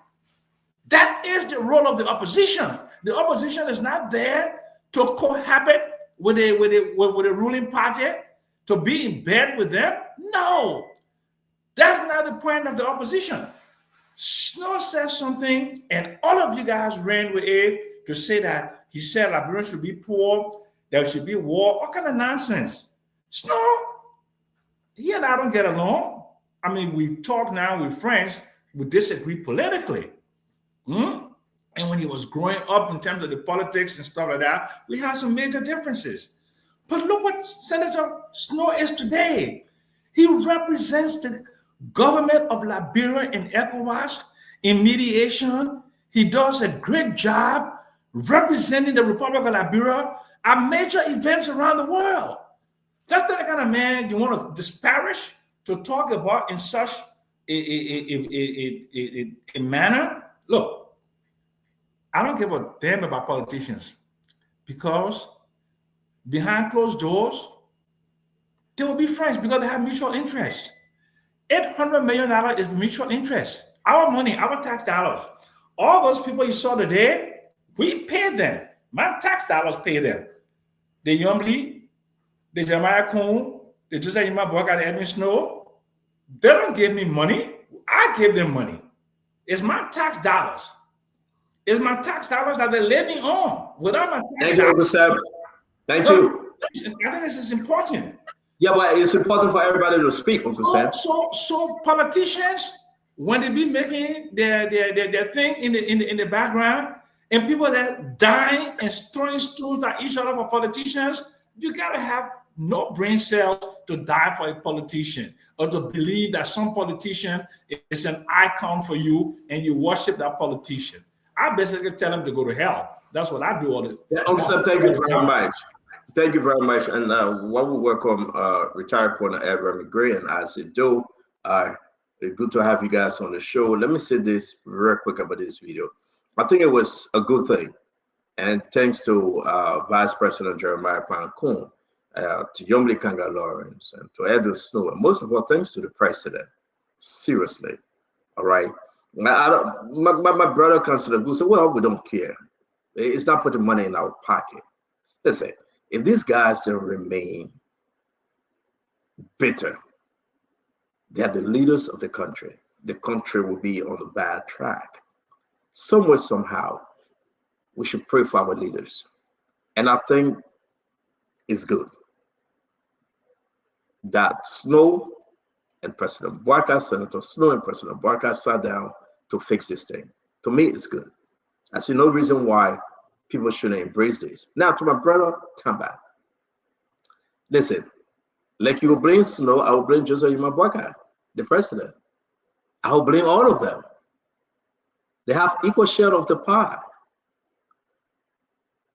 That is the role of the opposition. The opposition is not there to cohabit with the ruling party, to be in bed with them. No. That's not the point of the opposition. Snow says something, and all of you guys ran with it to say that he said Liberians should be poor, there should be war. What kind of nonsense? Snow, he and I don't get along. I mean, we talk now, we're friends, we disagree politically. And when he was growing up in terms of the politics and stuff like that, we had some major differences. But look what Senator Snow is today. He represents the government of Liberia in ECOWAS, in mediation. He does a great job representing the Republic of Liberia at major events around the world. That's not the kind of man you want to disparage to talk about in such a manner. Look, I don't give a damn about politicians because behind closed doors, they will be friends because they have mutual interests. $800 million is the mutual interest. Our money, our tax dollars. All those people you saw today, we paid them. My tax dollars pay them. The Yombly, the Jeremiah Kuhn, the Joseph Yima-Burka, the Edwin Snow, they don't give me money. I give them money. It's my tax dollars. It's my tax dollars that they're living on. Without my tax dollars. Thank you. I think this is important. Yeah, but it's important for everybody to speak, Uncle Sam. So politicians, when they be making their thing in the background, and people that dying and throwing stones at each other for politicians, you gotta have no brain cells to die for a politician or to believe that some politician is an icon for you and you worship that politician. I basically tell them to go to hell. That's what I do all this. Yeah, Uncle Sam, thank you very much. Thank you very much. And while we welcome retired Colonel Abraham McGray, and as you do, it's good to have you guys on the show. Let me say this real quick about this video. I think it was a good thing. And thanks to Vice President Jeremiah Kuhn, to Yombly Kanga Lawrence, and to Edwin Snow, and most of all, thanks to the president. Seriously. All right. My brother considered who said, well, we don't care. It's not putting money in our pocket. Listen, if these guys don't remain bitter, they are the leaders of the country will be on a bad track. Somewhere, somehow, we should pray for our leaders. And I think it's good that Snow and President Boakai, Senator Snow and President Boakai sat down to fix this thing. To me, it's good. I see no reason why people shouldn't embrace this. Now, to my brother Tamba, listen, like you will blame Snow, I will blame Joseph Yuma Boakai, the president. I will blame all of them. They have equal share of the pie.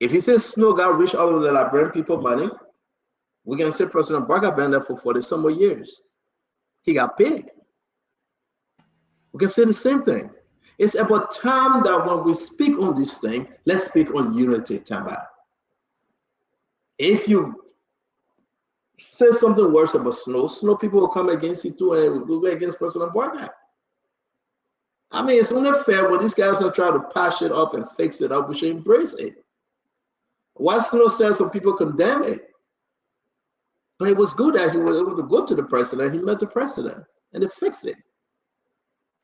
If he says Snow got rich all of the Liberian people money, we can say President Boakai been there for 40 some more years. He got paid. We can say the same thing. It's about time that when we speak on this thing, let's speak on unity, Tamba. If you say something worse about Snow people will come against you too, and will go against President Boakai. I mean, it's only fair when these guys are trying to patch it up and fix it up, we should embrace it. Why Snow says some people condemn it? But it was good that he was able to go to the president, he met the president, and they fixed it.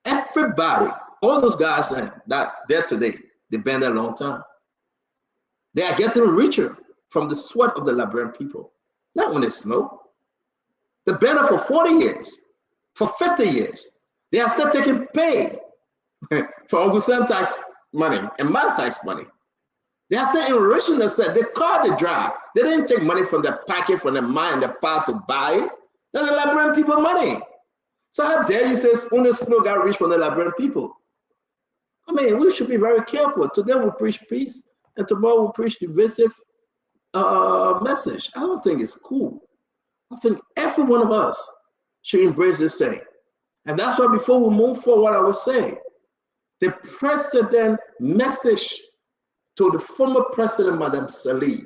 Everybody, all those guys that there today, they've been there a long time. They are getting richer from the sweat of the Liberian people. Not when it's Snow. They've been there for 40 years, for 50 years. They are still taking pay for Uncle Sam tax money and my tax money. They are still enriching themselves. They caught the drive. They didn't take money from their pocket, from their mind, their power to buy it. That's the Liberian people money. So how dare you say only Snow got rich from the Liberian people? I mean, we should be very careful. Today we preach peace, and tomorrow we preach divisive message. I don't think it's cool. I think every one of us should embrace this thing. And that's why before we move forward, I would say, the president message to the former president, Madam Salif,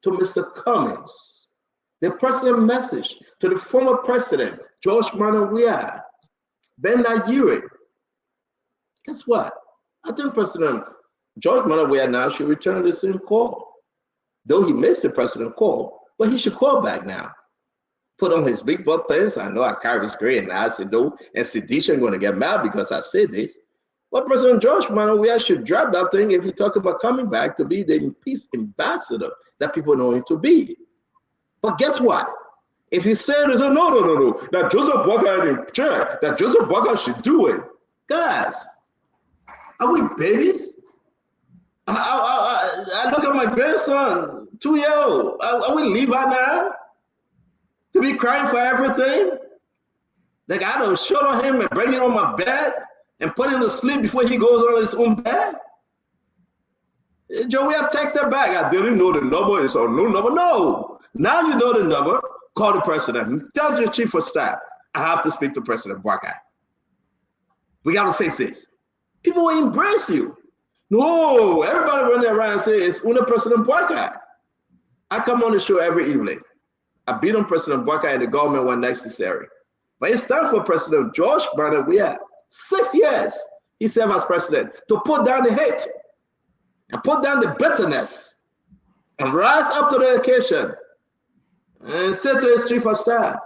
to Mr. Cummings, the president message to the former president, George Manawiya, Ben Ayiri. Guess what? I think President George Manawiya now should return the same call. Though he missed the president call, but he should call back now. Put on his big butt things. I know I carry his gray and I said, no, and Sedisha going to get mad because I said this. But President George Manawiya should drop that thing if you talk about coming back to be the peace ambassador that people know him to be. But guess what? If he said, no, that Joseph Boakai in chair, that Joseph Boakai should do it. Guys, are we babies? I look at my grandson, 2-year-old. Are we leave out now? To be crying for everything? Like I don't shoulder him and bring it on my bed and put him to sleep before he goes on his own bed? Joey, I texted back. I didn't know the number. It's on no number. No. Now you know the number. Call the president. Tell your chief of staff, I have to speak to President Boakai. We got to fix this. People will embrace you. No, everybody running around and say it's only President Boakai. I come on the show every evening. I beat on President Boakai and the government when necessary. But it's time for President George Manawiya. 6 years he served as president to put down the hate and put down the bitterness and rise up to the occasion and say to his chief of staff,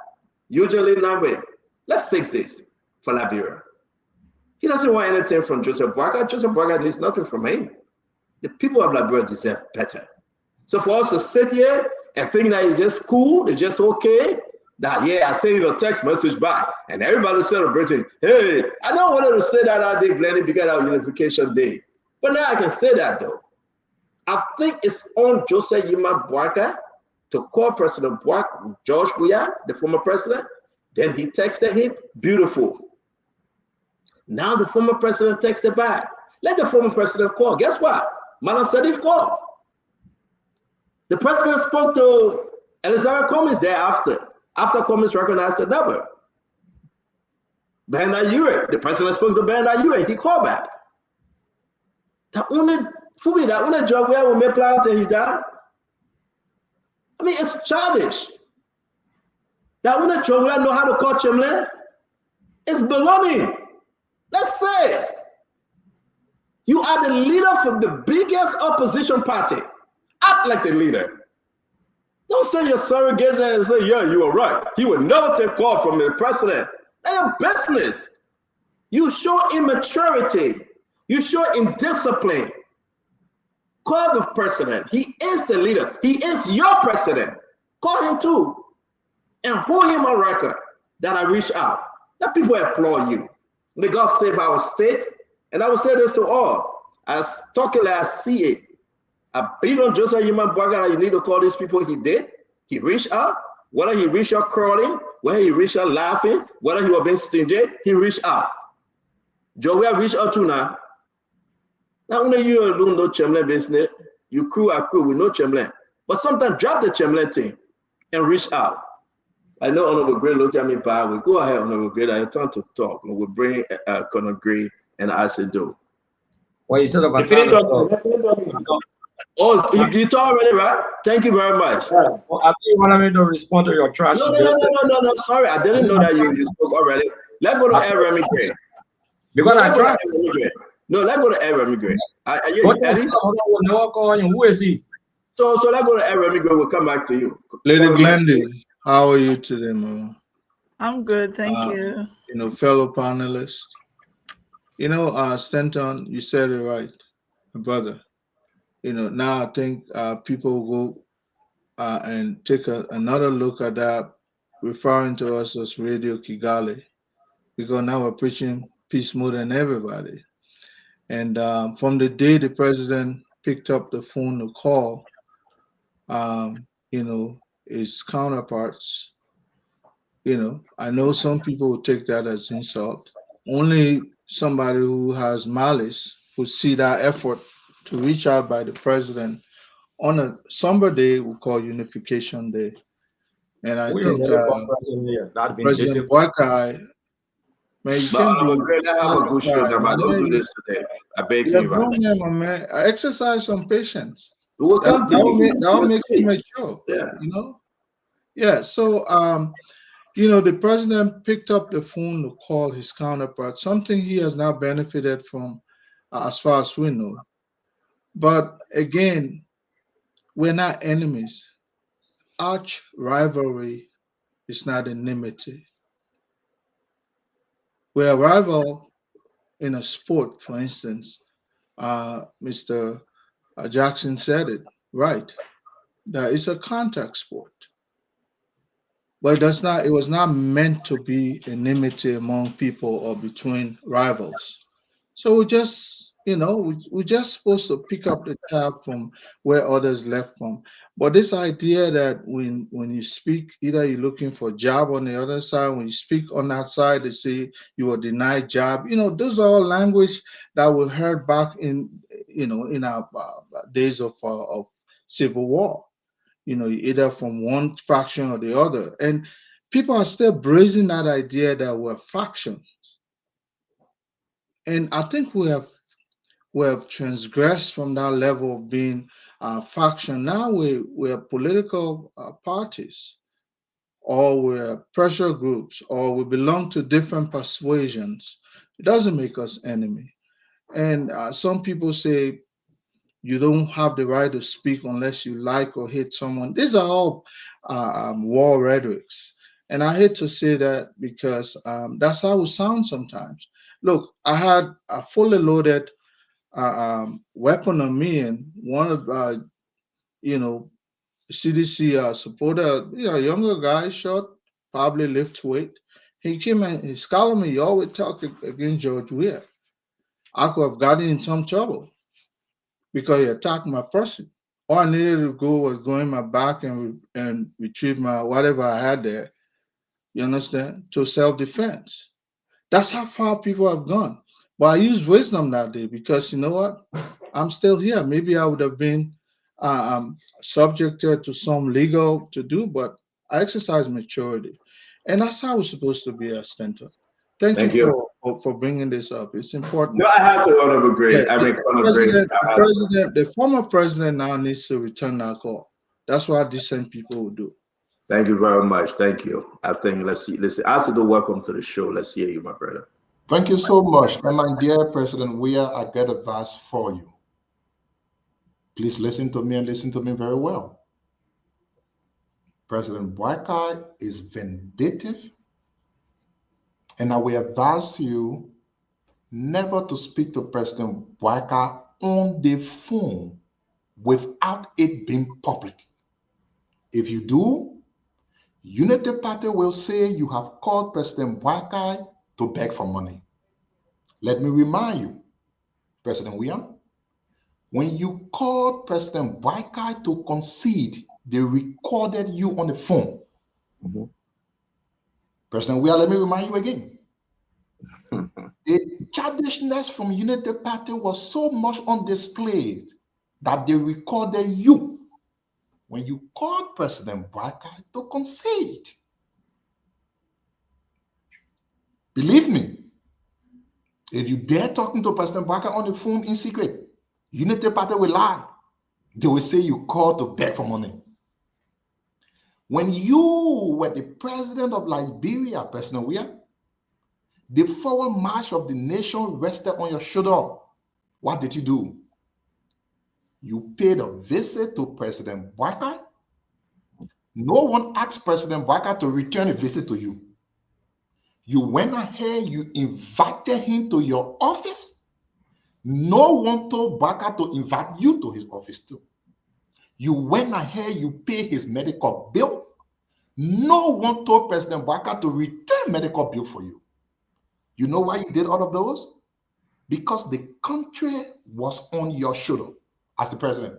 usually Nabe, let's fix this for Liberia. He doesn't want anything from Joseph Boakai. Joseph Boakai needs nothing from him. The people of Liberia deserve better. So for us to sit here and think that it's just cool, it's just okay, that, yeah, I sent you a text message back and everybody's celebrating. Hey, I don't want to say that I did Glenny because of Unification Day. But now I can say that though. I think it's on Joseph Yima Boakai to call President George Weah, the former president. Then he texted him, beautiful. Now the former president texted back. Let the former president call. Guess what? Madam Salif called. The president spoke to Elizabeth Cummings thereafter. After Cummings recognized the number. Ben Ayiri, the president spoke to Ben Ayiri, he called back. That only job where we may plan till he died. I mean, it's childish. That only job where I know how to call Chimley. It's baloney. Let's say it. You are the leader for the biggest opposition party. Act like the leader. Don't say you're surrogate and say, yeah, you are right. He will never take call from the president. That's your business. You show immaturity. You show indiscipline. Call the president. He is the leader. He is your president. Call him too. And hold him on record that I reach out. Let people applaud you. May God save our state. And I will say this to all. As talking like I see it. I beat on Joseph Human Burger. You need to call these people. He did. He reached out. Whether he reached out crawling, whether he reached out laughing, whether he was being stingy, he reached out. Joe, we have reached out to now. Not only you alone know Chamberlain business, you crew are crew with no Chamberlain. But sometimes drop the Chamberlain thing and reach out. I know Honorable Gray look at me bad. We go ahead, Honorable Gray. I have time to talk. And we'll bring Conor Gray and Asido. Well, you said about oh, you talk already, right? Thank you very much. Yeah. Well, I think you wanted me to respond to your trash. No. Sorry, I didn't know that you spoke already. Let's go to Ed Remy Gray. Because I tried. No, let's go to Ed Remy Gray. Are you Eddie? Who is he? So let's go to Ed Remy Gray. We'll come back to you. Lady Glendy, how are you today, Mama? I'm good, thank you. You know, fellow panelists. You know, Stanton, you said it right, my brother. You know, now I think people will go and take another look at that, referring to us as Radio Kigali, because now we're preaching peace more than everybody. And from the day the president picked up the phone to call, you know, his counterparts, you know, I know some people will take that as insult. Only somebody who has malice would see that effort to reach out by the president on a somber day we call Unification Day. And I think President Boakai, man, you can't have a good show, don't do this today. I beg you, man. Exercise some patience. We'll that'll make you mature. Yeah. You know? Yeah. So you know, the president picked up the phone to call his counterpart, something he has now benefited from as far as we know. But again, we're not enemies. Arch rivalry is not enmity. We're a rival in a sport, for instance. Mr. Jackson said it right. That it's a contact sport. But it was not meant to be enmity among people or between rivals. So we just, you know, we're just supposed to pick up the tab from where others left from. But this idea that when you speak, either you're looking for a job on the other side, when you speak on that side, they say you were denied job. You know, those are all language that we heard back in, you know, in our days of civil war. You know, either from one faction or the other. And people are still brazen that idea that we're factions. And I think we have transgressed from that level of being a faction. Now we're political parties, or we're pressure groups, or we belong to different persuasions. It doesn't make us enemy. And some people say, you don't have the right to speak unless you like or hate someone. These are all war rhetorics. And I hate to say that because that's how it sounds sometimes. Look, I had a fully loaded weapon on me, and one of, you know, CDC supporter, you know, a younger guy, short, probably lift weight. He came and he's calling me, you always talk against George Weah. I could have gotten in some trouble because he attacked my person. All I needed to go was go in my back and retrieve my whatever I had there, you understand, to self-defense. That's how far people have gone. But I used wisdom that day because, you know what, I'm still here. Maybe I would have been subjected to some legal to do, but I exercise maturity. And that's how it's supposed to be as Stanton. Thank you for bringing this up. It's important. No, I had to Honorable Gray. Yeah, the former president now needs to return that call. That's what decent people will do. Thank you very much. Thank you. I think let's see. Listen, Asido, welcome to the show. Let's hear you, my brother. Thank you so much. And my dear President Weah, I got advice for you. Please listen to me and listen to me very well. President Boakai is vindictive, and I will advise you never to speak to President Boakai on the phone without it being public. If you do, Unity Party will say you have called President Boakai to beg for money. Let me remind you, President Weah, when you called President Boakai to concede, they recorded you on the phone. President Weah, let me remind you again. The childishness from Unity Party was so much on display that they recorded you when you called President Boakai to concede. Believe me, if you dare talking to President Boakai on the phone in secret, Unity Party will lie. They will say you called to beg for money. When you were the president of Liberia, President Weah, the forward march of the nation rested on your shoulder. What did you do? You paid a visit to President Boakai. No one asked President Boakai to return a visit to you. You went ahead, you invited him to your office. No one told Boakai to invite you to his office too. You went ahead, you paid his medical bill. No one told President Boakai to return medical bill for you. You know why you did all of those? Because the country was on your shoulder as the president.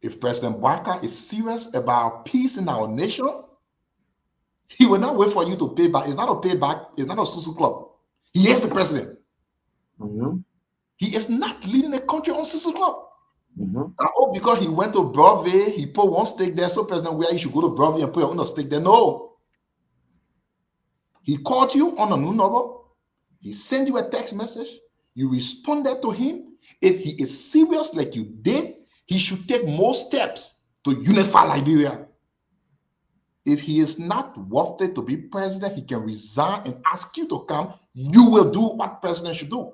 If President Boakai is serious about peace in our nation, he will not wait for you to pay back. It's not a payback. It's not a Susu Club. He is the president. He is not leading the country on Susu Club. I hope because he went to Broadway, he put one stake there, so President Weah, you should go to Broadway and put your own stake there. No. He called you on a new number. He sent you a text message. You responded to him. If he is serious like you did, he should take more steps to unify Liberia. If he is not worth it to be president, he can resign and ask you to come. You will do what president should do.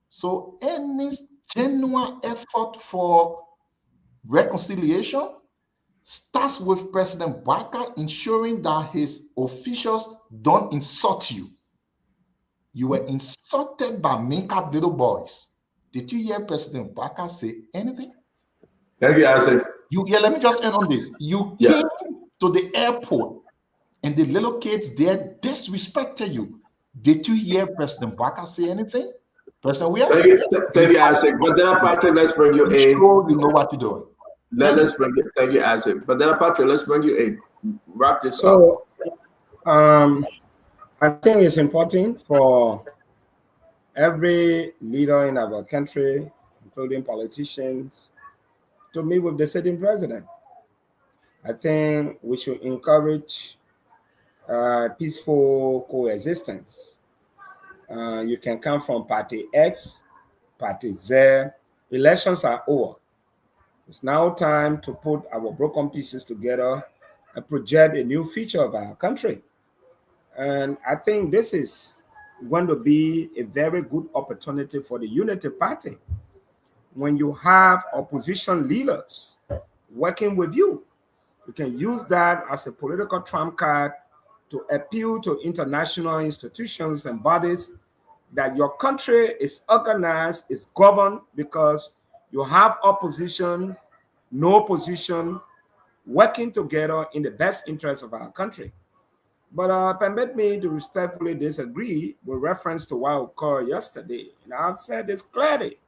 So any genuine effort for reconciliation starts with President Boakai ensuring that his officials don't insult you. You were insulted by Minka little boys. Did you hear President Boakai say anything? Let me answer. Let me just end on this. You came to the airport and the little kids there disrespected you. Did you hear President Boakai say anything? President Weah? Thank you, Isaac. But then, Patrick, let's bring you in. Sure, you know what you're doing. Let's bring it. Thank you, Isaac. But then, Patrick, let's bring you in. Wrap this up. I think it's important for every leader in our country, including politicians, to meet with the sitting president. I think we should encourage peaceful coexistence. You can come from party X, party Z. Elections are over. It's now time to put our broken pieces together and project a new future of our country. And I think this is going to be a very good opportunity for the Unity Party. When you have opposition leaders working with you, you can use that as a political trump card to appeal to international institutions and bodies that your country is organized, is governed, because you have opposition, no opposition, working together in the best interest of our country. But permit me to respectfully disagree with reference to what occurred yesterday. And I've said this clearly.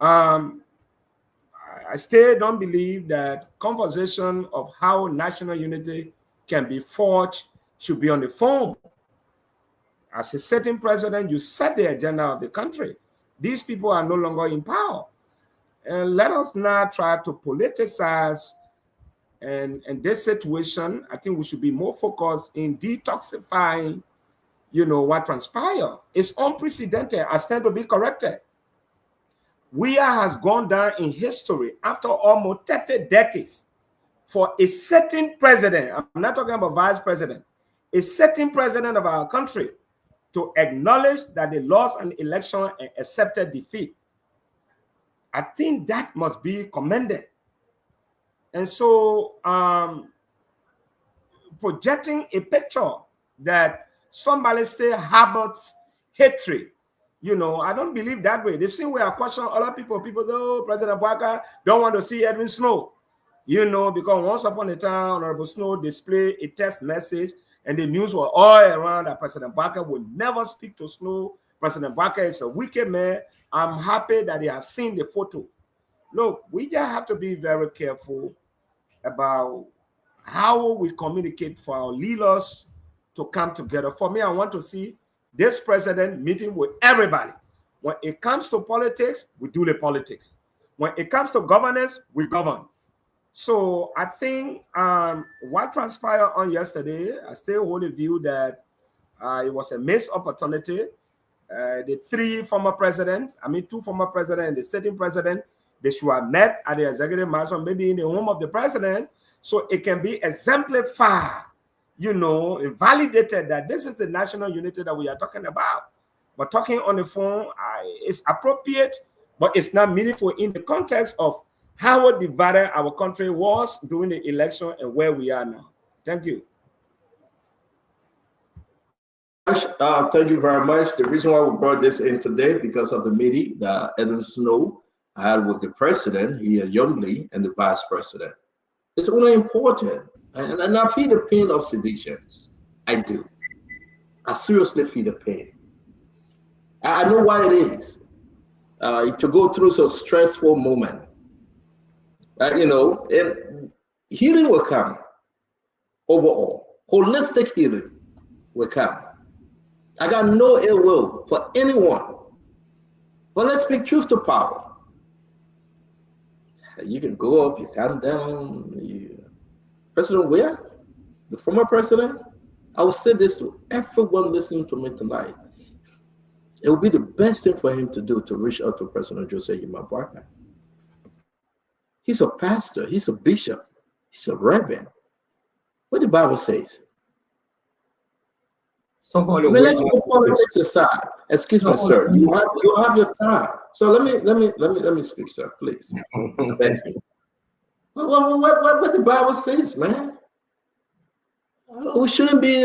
I still don't believe that conversation of how national unity can be forged should be on the phone. As a sitting president, you set the agenda of the country. These people are no longer in power. And let us not try to politicize and this situation. I think we should be more focused in detoxifying, what transpired. It's unprecedented. I stand to be corrected. Weah has gone down in history after almost 30 decades for a sitting president. I'm not talking about vice president. A sitting president of our country to acknowledge that they lost an election and accepted defeat. I think that must be commended. And so projecting a picture that somebody still harbors hatred, you know, I don't believe that way. The same way I question other people say, oh, President Bouaka don't want to see Edwin Snow, you know, because once upon a time, Honorable Snow displayed a text message and the news were all around that President Bouaka would never speak to Snow. President Bouaka is a wicked man. I'm happy that they have seen the photo. Look, we just have to be very careful about how we communicate for our leaders to come together. For me, I want to see this president meeting with everybody. When it comes to politics, we do the politics. When it comes to governance, we govern. So I think what transpired on yesterday, I still hold the view that it was a missed opportunity. The two former presidents and the sitting president, they should have met at the executive mansion, maybe in the home of the president, so it can be exemplified, you know, and validated that this is the national unity that we are talking about. But talking on the phone is appropriate, but it's not meaningful in the context of how divided our country was during the election and where we are now. Thank you. Thank you very much. The reason why we brought this in today because of the meeting that Edwin Snow had with the president, Ian Youngly, and the vice president. It's only important. And I feel the pain of seditions. I do. I seriously feel the pain. I know why it is. To go through such stressful moment. You know, and healing will come overall. Holistic healing will come. I got no ill will for anyone. But let's speak truth to power. You can go up, you come down. President Weah, the former president, I will say this to everyone listening to me tonight. It would be the best thing for him to do to reach out to President Jose Yima Bouaka. He's a pastor, he's a bishop, he's a reverend. What the Bible says. Let's put politics aside. Excuse me, sir. You have your time. So let me speak, sir, please. Thank you. What the Bible says, man? We shouldn't be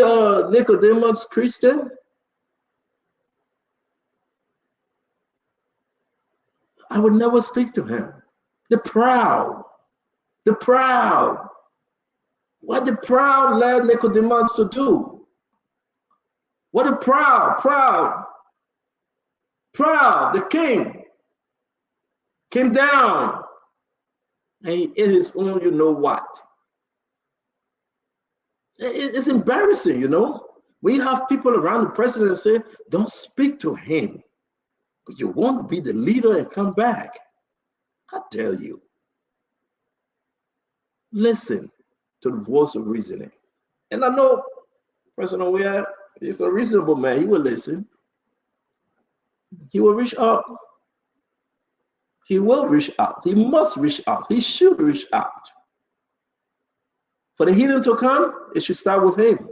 Nicodemus Christian. I would never speak to him. The proud. What the proud led Nicodemus to do? What a proud, the king came down and he ate his own, you know what? It's embarrassing, you know? We have people around the president that say, don't speak to him, but you want to be the leader and come back. I tell you. Listen to the voice of reasoning. And I know President Weah, he's a reasonable man. He will listen. He will reach out. He will reach out. He must reach out. He should reach out. For the healing to come, it should start with him.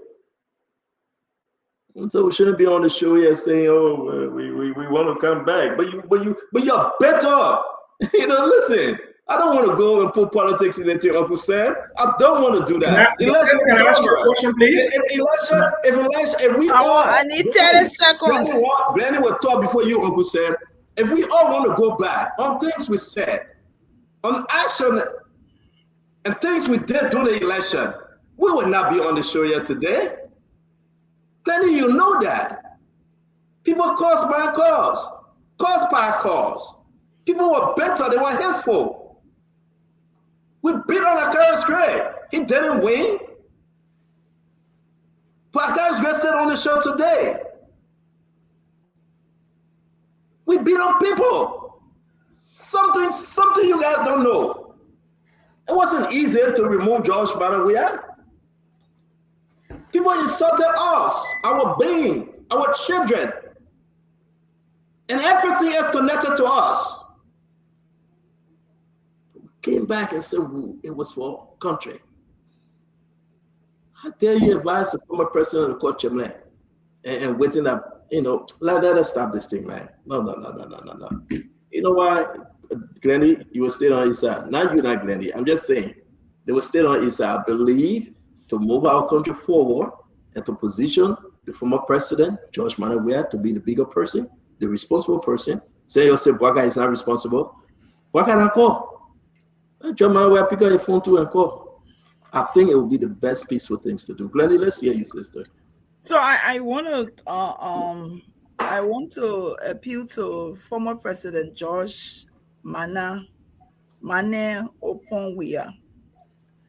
And so we shouldn't be on the show here saying, "Oh, we want to come back," but you're better. You know, listen. I don't want to go and put politics into Uncle Sam. I don't want to do that. Can I ask you a question, please? If we all, I need 30 seconds. Glennie will talk before you, Uncle Sam. If we all want to go back on things we said, on action and things we did during the election, we would not be on the show here today. Glennie, you know that. People caused by cause. People were better, they were hateful. We beat on Akari's grave. He didn't win. But Akari's grave said on the show today. We beat on people. Something you guys don't know. It wasn't easy to remove George Weah. People insulted us, our being, our children, and everything is connected to us. Came back and said it was for country. How dare you advise the former president of the court, Chamberlain, and waiting up let us stop this thing, man. No. You know why, Glenny, you will stay on his side. Not you, not Glenny. I'm just saying, they will stay on his side. I believe to move our country forward and to position the former president, George Manneh Weah, to be the bigger person, the responsible person. Say yourself, Bouakai is not responsible. Bouakai don't call. George Manneh Weah pick up your phone too and call. I think it will be the best peaceful things to do. Glenny, let's hear you, sister. So I want to appeal to former President George Manneh Weah.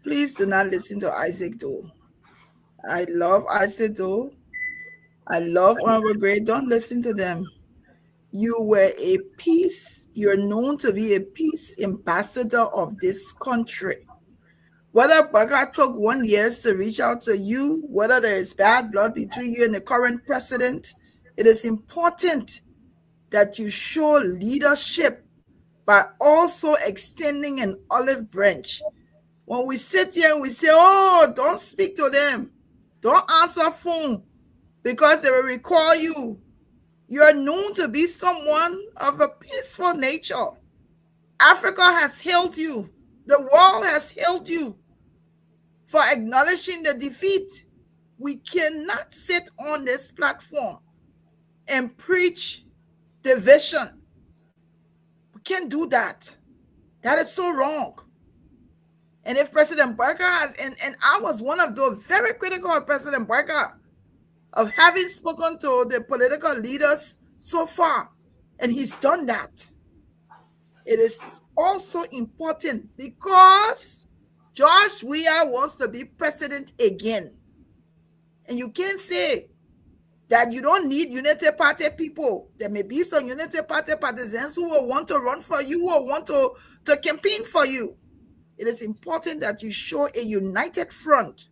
Please do not listen to Isaac Doe. I love Isaac Doe. I love Honorable Gray. Don't listen to them. You're known to be a peace ambassador of this country. Whether Bouakai took 1 year to reach out to you, whether there is bad blood between you and the current president, it is important that you show leadership by also extending an olive branch. When we sit here and we say, oh, don't speak to them, don't answer phone, because they will recall you. You are known to be someone of a peaceful nature. Africa has hailed you. The world has hailed you for acknowledging the defeat. We cannot sit on this platform and preach division. We can't do that. That is so wrong. And if President Bouakai has, and I was one of those very critical of President Bouakai, of having spoken to the political leaders so far, and he's done that. It is also important because George Weah wants to be president again. And you can't say that you don't need Unity Party people. There may be some Unity Party partisans who will want to run for you, who will want to campaign for you. It is important that you show a united front.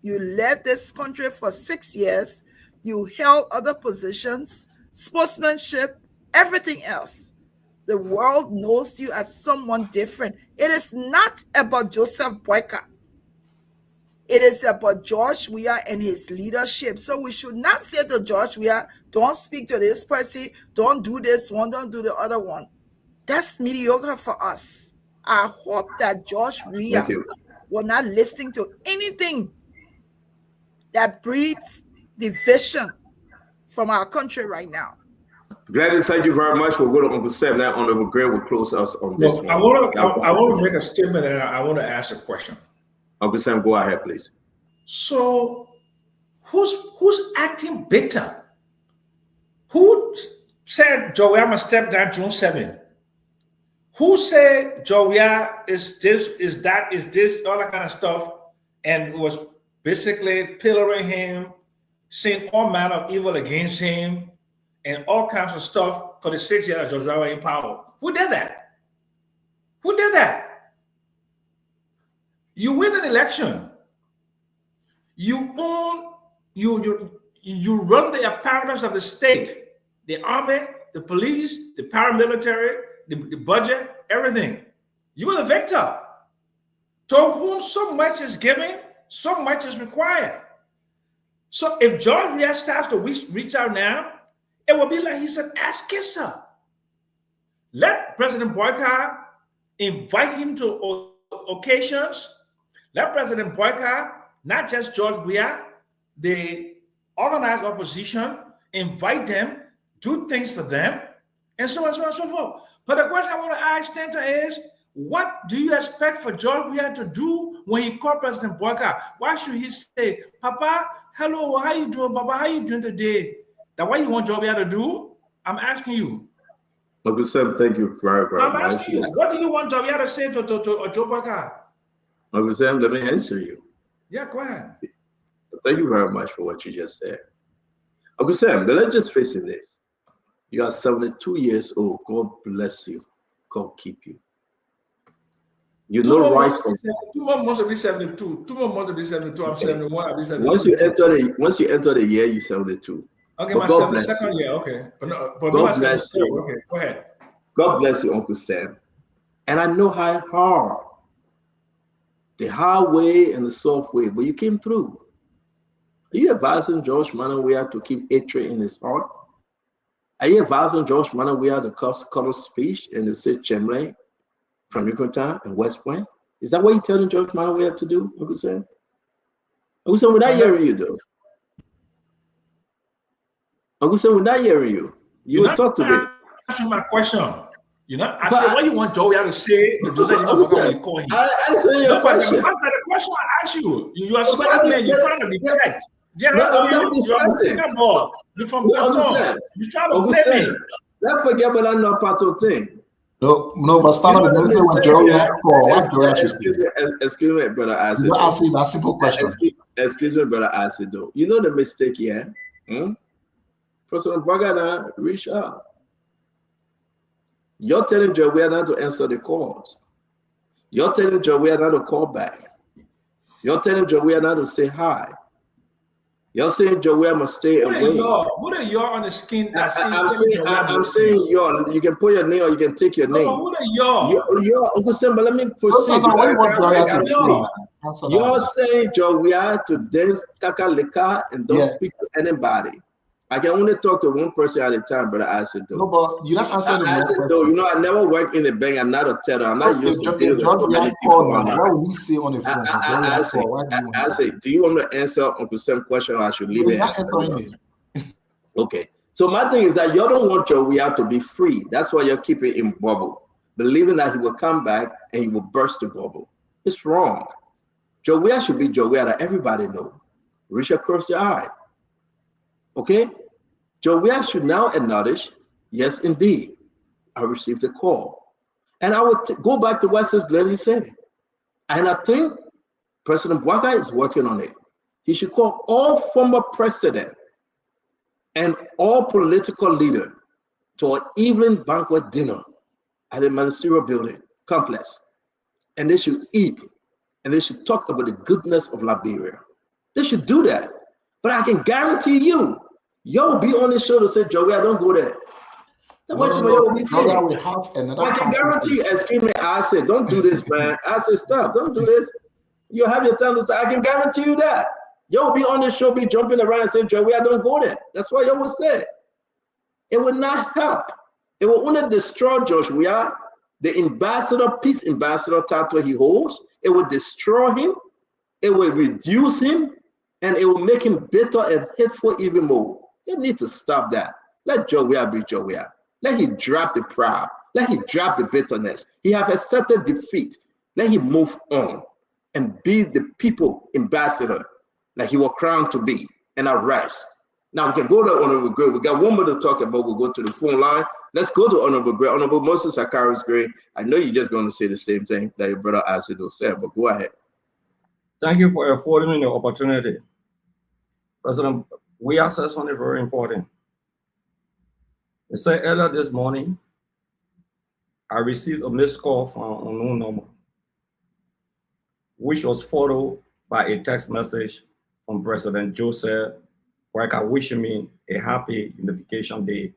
You led this country for 6 years. You held other positions, sportsmanship, everything else. The world knows you as someone different. It is not about Joseph Boyka. It is about George Weah and his leadership. So we should not say to George Weah, don't speak to this person, don't do this one, don't do the other one. That's mediocre for us. I hope that George Weah will not listen to anything that breeds division from our country right now. Gladys, thank you very much. We'll go to Uncle Sam now. Honorable Gray will close us on this one. I want to make a statement and I want to ask a question. Uncle Sam, go ahead, please. So, who's acting bitter? Who said George Weah must step down June 7? Who said George Weah is this, is that, is this, all that kind of stuff, and was basically pillaring him, saying all manner of evil against him, and all kinds of stuff for the 6 years George Weah was in power? Who did that? Who did that? You win an election. You own, you run the apparatus of the state, the army, the police, the paramilitary, the budget, everything. You are the victor. To whom so much is given, so much is required. So if George Weah starts to reach out now, it will be like he's an ass kisser. Let President Boyka invite him to occasions. Let President Boyka, not just George Weah, the organized opposition, invite them, do things for them, and so on and so on and so forth. But the question I want to ask Stanton is, what do you expect for George Weah to do when he called President Boyka? Why should he say, Papa, hello, how you doing, Papa? How you doing today? That's what you want George Weah to do? I'm asking you. Uncle Sam, thank you very, very much. I'm asking you, what do you want George Weah to say to Joe Boyka? Uncle Sam, let me answer you. Yeah, go ahead. Thank you very much for what you just said. Uncle Sam, then let's just face this. You are 72 years old. God bless you. God keep you. You know right from 2 more months to be 72. 2 more months to be 72. I'm 71. I'll be 72. Once you enter the year, you 72. Okay, but my 72nd year. Okay, but God bless you. Okay, go ahead. God bless you, Uncle Sam. And I know how hard, the hard way and the soft way, but you came through. Are you advising George Manawia to keep hatred in his heart? Are you advising George Manawia to cause color speech and to say Chemley from Yucatan and West Point? Is that what you're telling George Manawia to do, Uncle Sam? Uncle Sam, without hearing you, though. Uncle Sam, without hearing you, you will talk today. Answer my question. You know, I said, what you want Joey to say to Joseph when you call him? I answer your question. That's the question I ask you. You are smart man. You're trying to deflect. You're from Boston. You're trying to blame me. Let's forget about that not part of thing. No, but stand up and say what Joey asked for. What Joey Excuse me, brother Acid. You're asking a simple question. Excuse me, brother Acid, though. You know the mistake here? President Bagana reach out. You're telling Joey not to answer the calls. You're telling Joey not to call back. You're telling Joey not to say hi. You're saying Joey must stay away. What are you on the skin? I'm saying you can put your name or you can take your name. What are you? Uncle Sam, but let me proceed. You're saying Joey to dance kaka leka and don't speak to anybody. I can only talk to one person at a time, but I said though. No, but you're not answering the question. Though, you know, I never work in the bank. I'm not a teller. I'm not used to dealing with so many people. What will we say on the phone? I say, do you want me to answer Uncle Sam's question, or I should leave it? Okay. So my thing is that you don't want Joey to be free. That's why you're keeping him bubble, believing that he will come back and he will burst the bubble. It's wrong. Joey should be Joey that everybody know. Reach across the eye. Okay? Joey should now acknowledge, yes, indeed, I received a call. And I would go back to what Sis Glennie said. And I think President Bwaka is working on it. He should call all former president and all political leaders to an evening banquet dinner at the ministerial building complex. And they should eat and they should talk about the goodness of Liberia. They should do that. But I can guarantee you, you'll be on the show to say, Joey, I don't go there. That's what you'll be saying. I can guarantee you, excuse me, I said, don't do this, man. I said, stop, don't do this. You have your time to say, I can guarantee you that. You'll be on the show, be jumping around and saying, Joey, I don't go there. That's what you will say. It will not help. It will only destroy Joshua, the ambassador, peace ambassador title he holds. It will destroy him. It will reduce him. And it will make him bitter and hateful even more. You need to stop that. Let Joey be Joey. Let him drop the pride. Let him drop the bitterness. He have accepted defeat. Let him move on and be the people ambassador like he was crowned to be and arrest. Now we can go to Honorable Gray. We got one more to talk about. We'll go to the phone line. Let's go to Honorable Gray. Honorable Moses Akaris Gray. I know you're just going to say the same thing that your brother Asido said, but go ahead. Thank you for affording me the opportunity. President, we are saying something very important. They said earlier this morning, I received a missed call from an unknown number, which was followed by a text message from President Joseph Boakai wishing me a happy Unification Day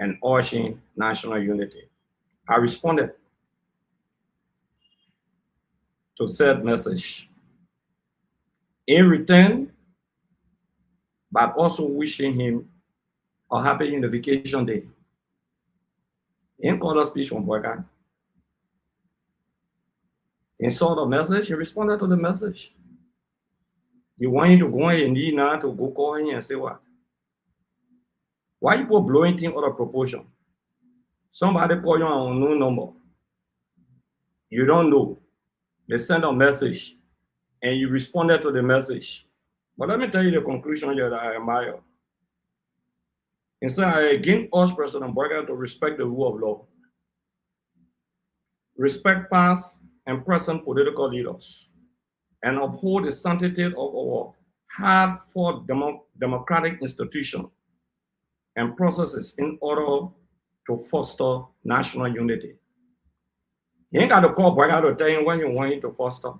and urging national unity. I responded to said message. In return, but also wishing him a happy Unification Day. In color speech from Boakai. He saw the message, he responded to the message. You want him to go in need now to go call him and say what? Why you people blowing things out of proportion? Somebody call you on a unknown number. You don't know. They send a message and you responded to the message. But let me tell you the conclusion here that I admire. Instead, I again urge President Boakai to respect the rule of law. Respect past and present political leaders and uphold the sanctity of our hard-fought democratic institutions and processes in order to foster national unity. You ain't got to call Boakai to tell him when you want him to foster.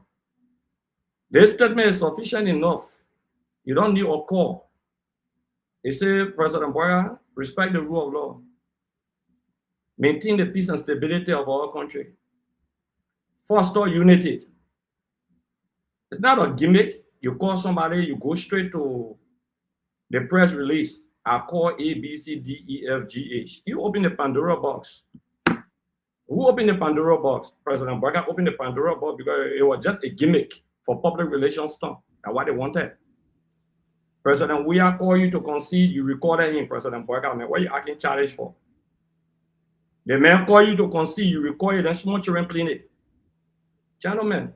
This statement is sufficient enough. You don't need a call. He said, President Boakai, respect the rule of law. Maintain the peace and stability of our country. Foster unity. It's not a gimmick. You call somebody, you go straight to the press release. I call A, B, C, D, E, F, G, H. You open the Pandora box. Who opened the Pandora box? President Barker opened the Pandora box because it was just a gimmick for public relations stuff. That's what they wanted. President Weah called you to concede, you recorded him, President Barker. What are you acting challenged for? The man called you to concede, you recorded, and small children playing it. Gentlemen,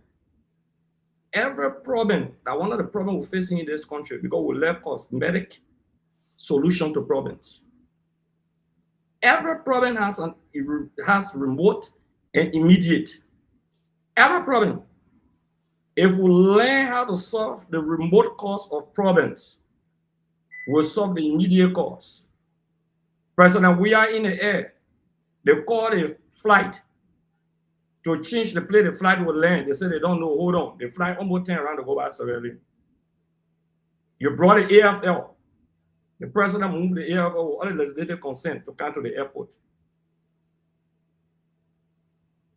every problem, that one of the problems we're facing in this country, because we lack cosmetic solution to problems. Every problem has remote and immediate. Every problem. If we learn how to solve the remote cause of problems, we'll solve the immediate cause. President, we are in the air. They called a flight to change the plane the flight will land. They said they don't know. Hold on. The flight almost 10 around to go back to Sierra Leone. You brought the AFL. The president moved the AFL with all the legislative consent to come to the airport.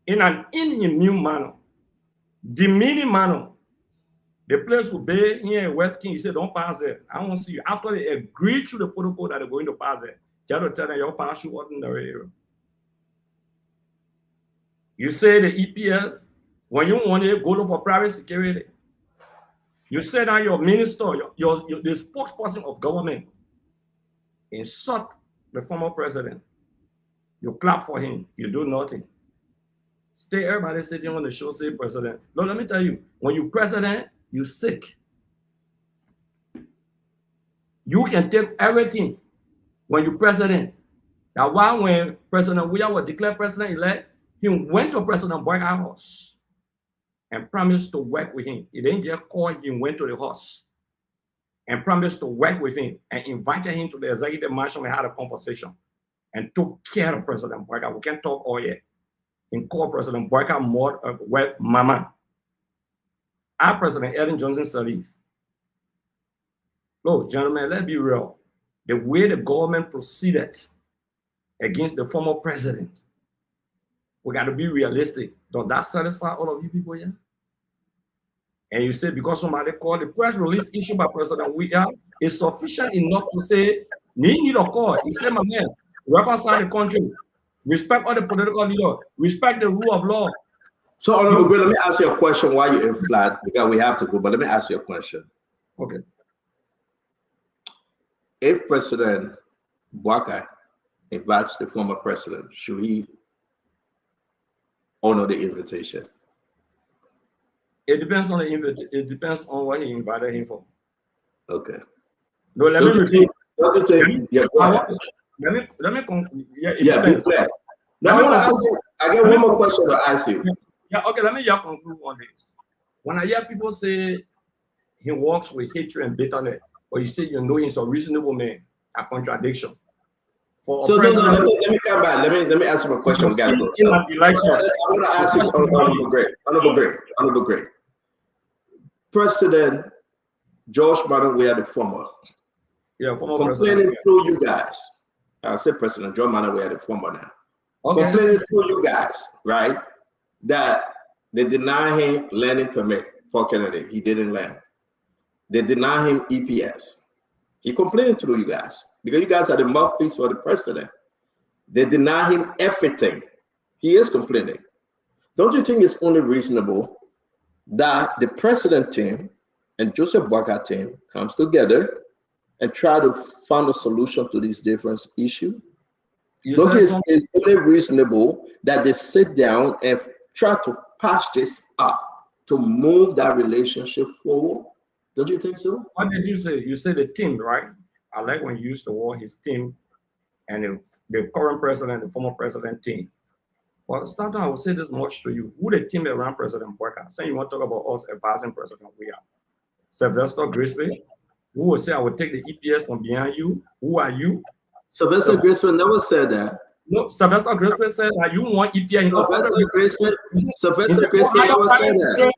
In an inhumane manner, demeaning manner, the place will be here in West King. He said, don't pass there. I don't see you. After they agreed to the protocol that they're going to pass there, just to tell them your parachute wasn't in the area. You say the EPS, when you want to go for private security, you say that your minister, the spokesperson of government, insult the former president. You clap for him, you do nothing. Stay everybody sitting on the show, say president. No, let me tell you, when you president, you sick. You can take everything when you president. That's why when President Weah was declared president-elect, he went to President Barker's house and promised to work with him. He didn't just call him, went to the house and promised to work with him and invited him to the executive mansion. We had a conversation and took care of President Barker. We can't talk all yet. And called President Barker more with Mama. Our President Ellen Johnson Sirleaf. Look, gentlemen, let's be real. The way the government proceeded against the former president, we got to be realistic. Does that satisfy all of you people here? And you say because somebody called the press release issued by President Weah is sufficient enough to say, need a call. He said, my man, reconcile the country, respect all the political leaders, respect the rule of law. So, Honorable Gray, let me ask you a question while you're in flat, because we have to go, but let me ask you a question. Okay. If President Barker invites the former president, should he honor the invitation? It depends on the invitation. It depends on what he invited him for. Okay. No, let me repeat. Let me conclude. Yeah, be clear. Now I want to ask you, I get one more question to ask you. Yeah, okay, let me just conclude on this. When I hear people say he walks with hatred and bitterness, or you say you know he's a reasonable man, a contradiction. For so let me come back. Let me ask you a question. I want to ask you, Honorable Gray. President George Martin Weah, the former, complaining through you guys. I said President George Martin Weah, the former now. Okay. Complaining through you guys, right? That they deny him landing permit for Kennedy. He didn't land. They deny him EPS. He complained through you guys because you guys are the mouthpiece for the president. They deny him everything. He is complaining. Don't you think it's only reasonable that the president team and Joseph Barker team comes together and try to find a solution to these different issues? Don't you think it's only reasonable that they sit down and try to patch this up to move that relationship forward? Don't you think so? What did you say? You said the team, right? I like when you used the word his team and the current president, the former president team. Well, sometimes I will say this much to you. Who the team around President Barker? Saying you want to talk about us advising President Weah. Sylvester Grisby, who will say I will take the EPS from behind you. Who are you? Sylvester Grisby never said that. No, Sylvester Grisby said that you want EPS. Sylvester Grisby never said that.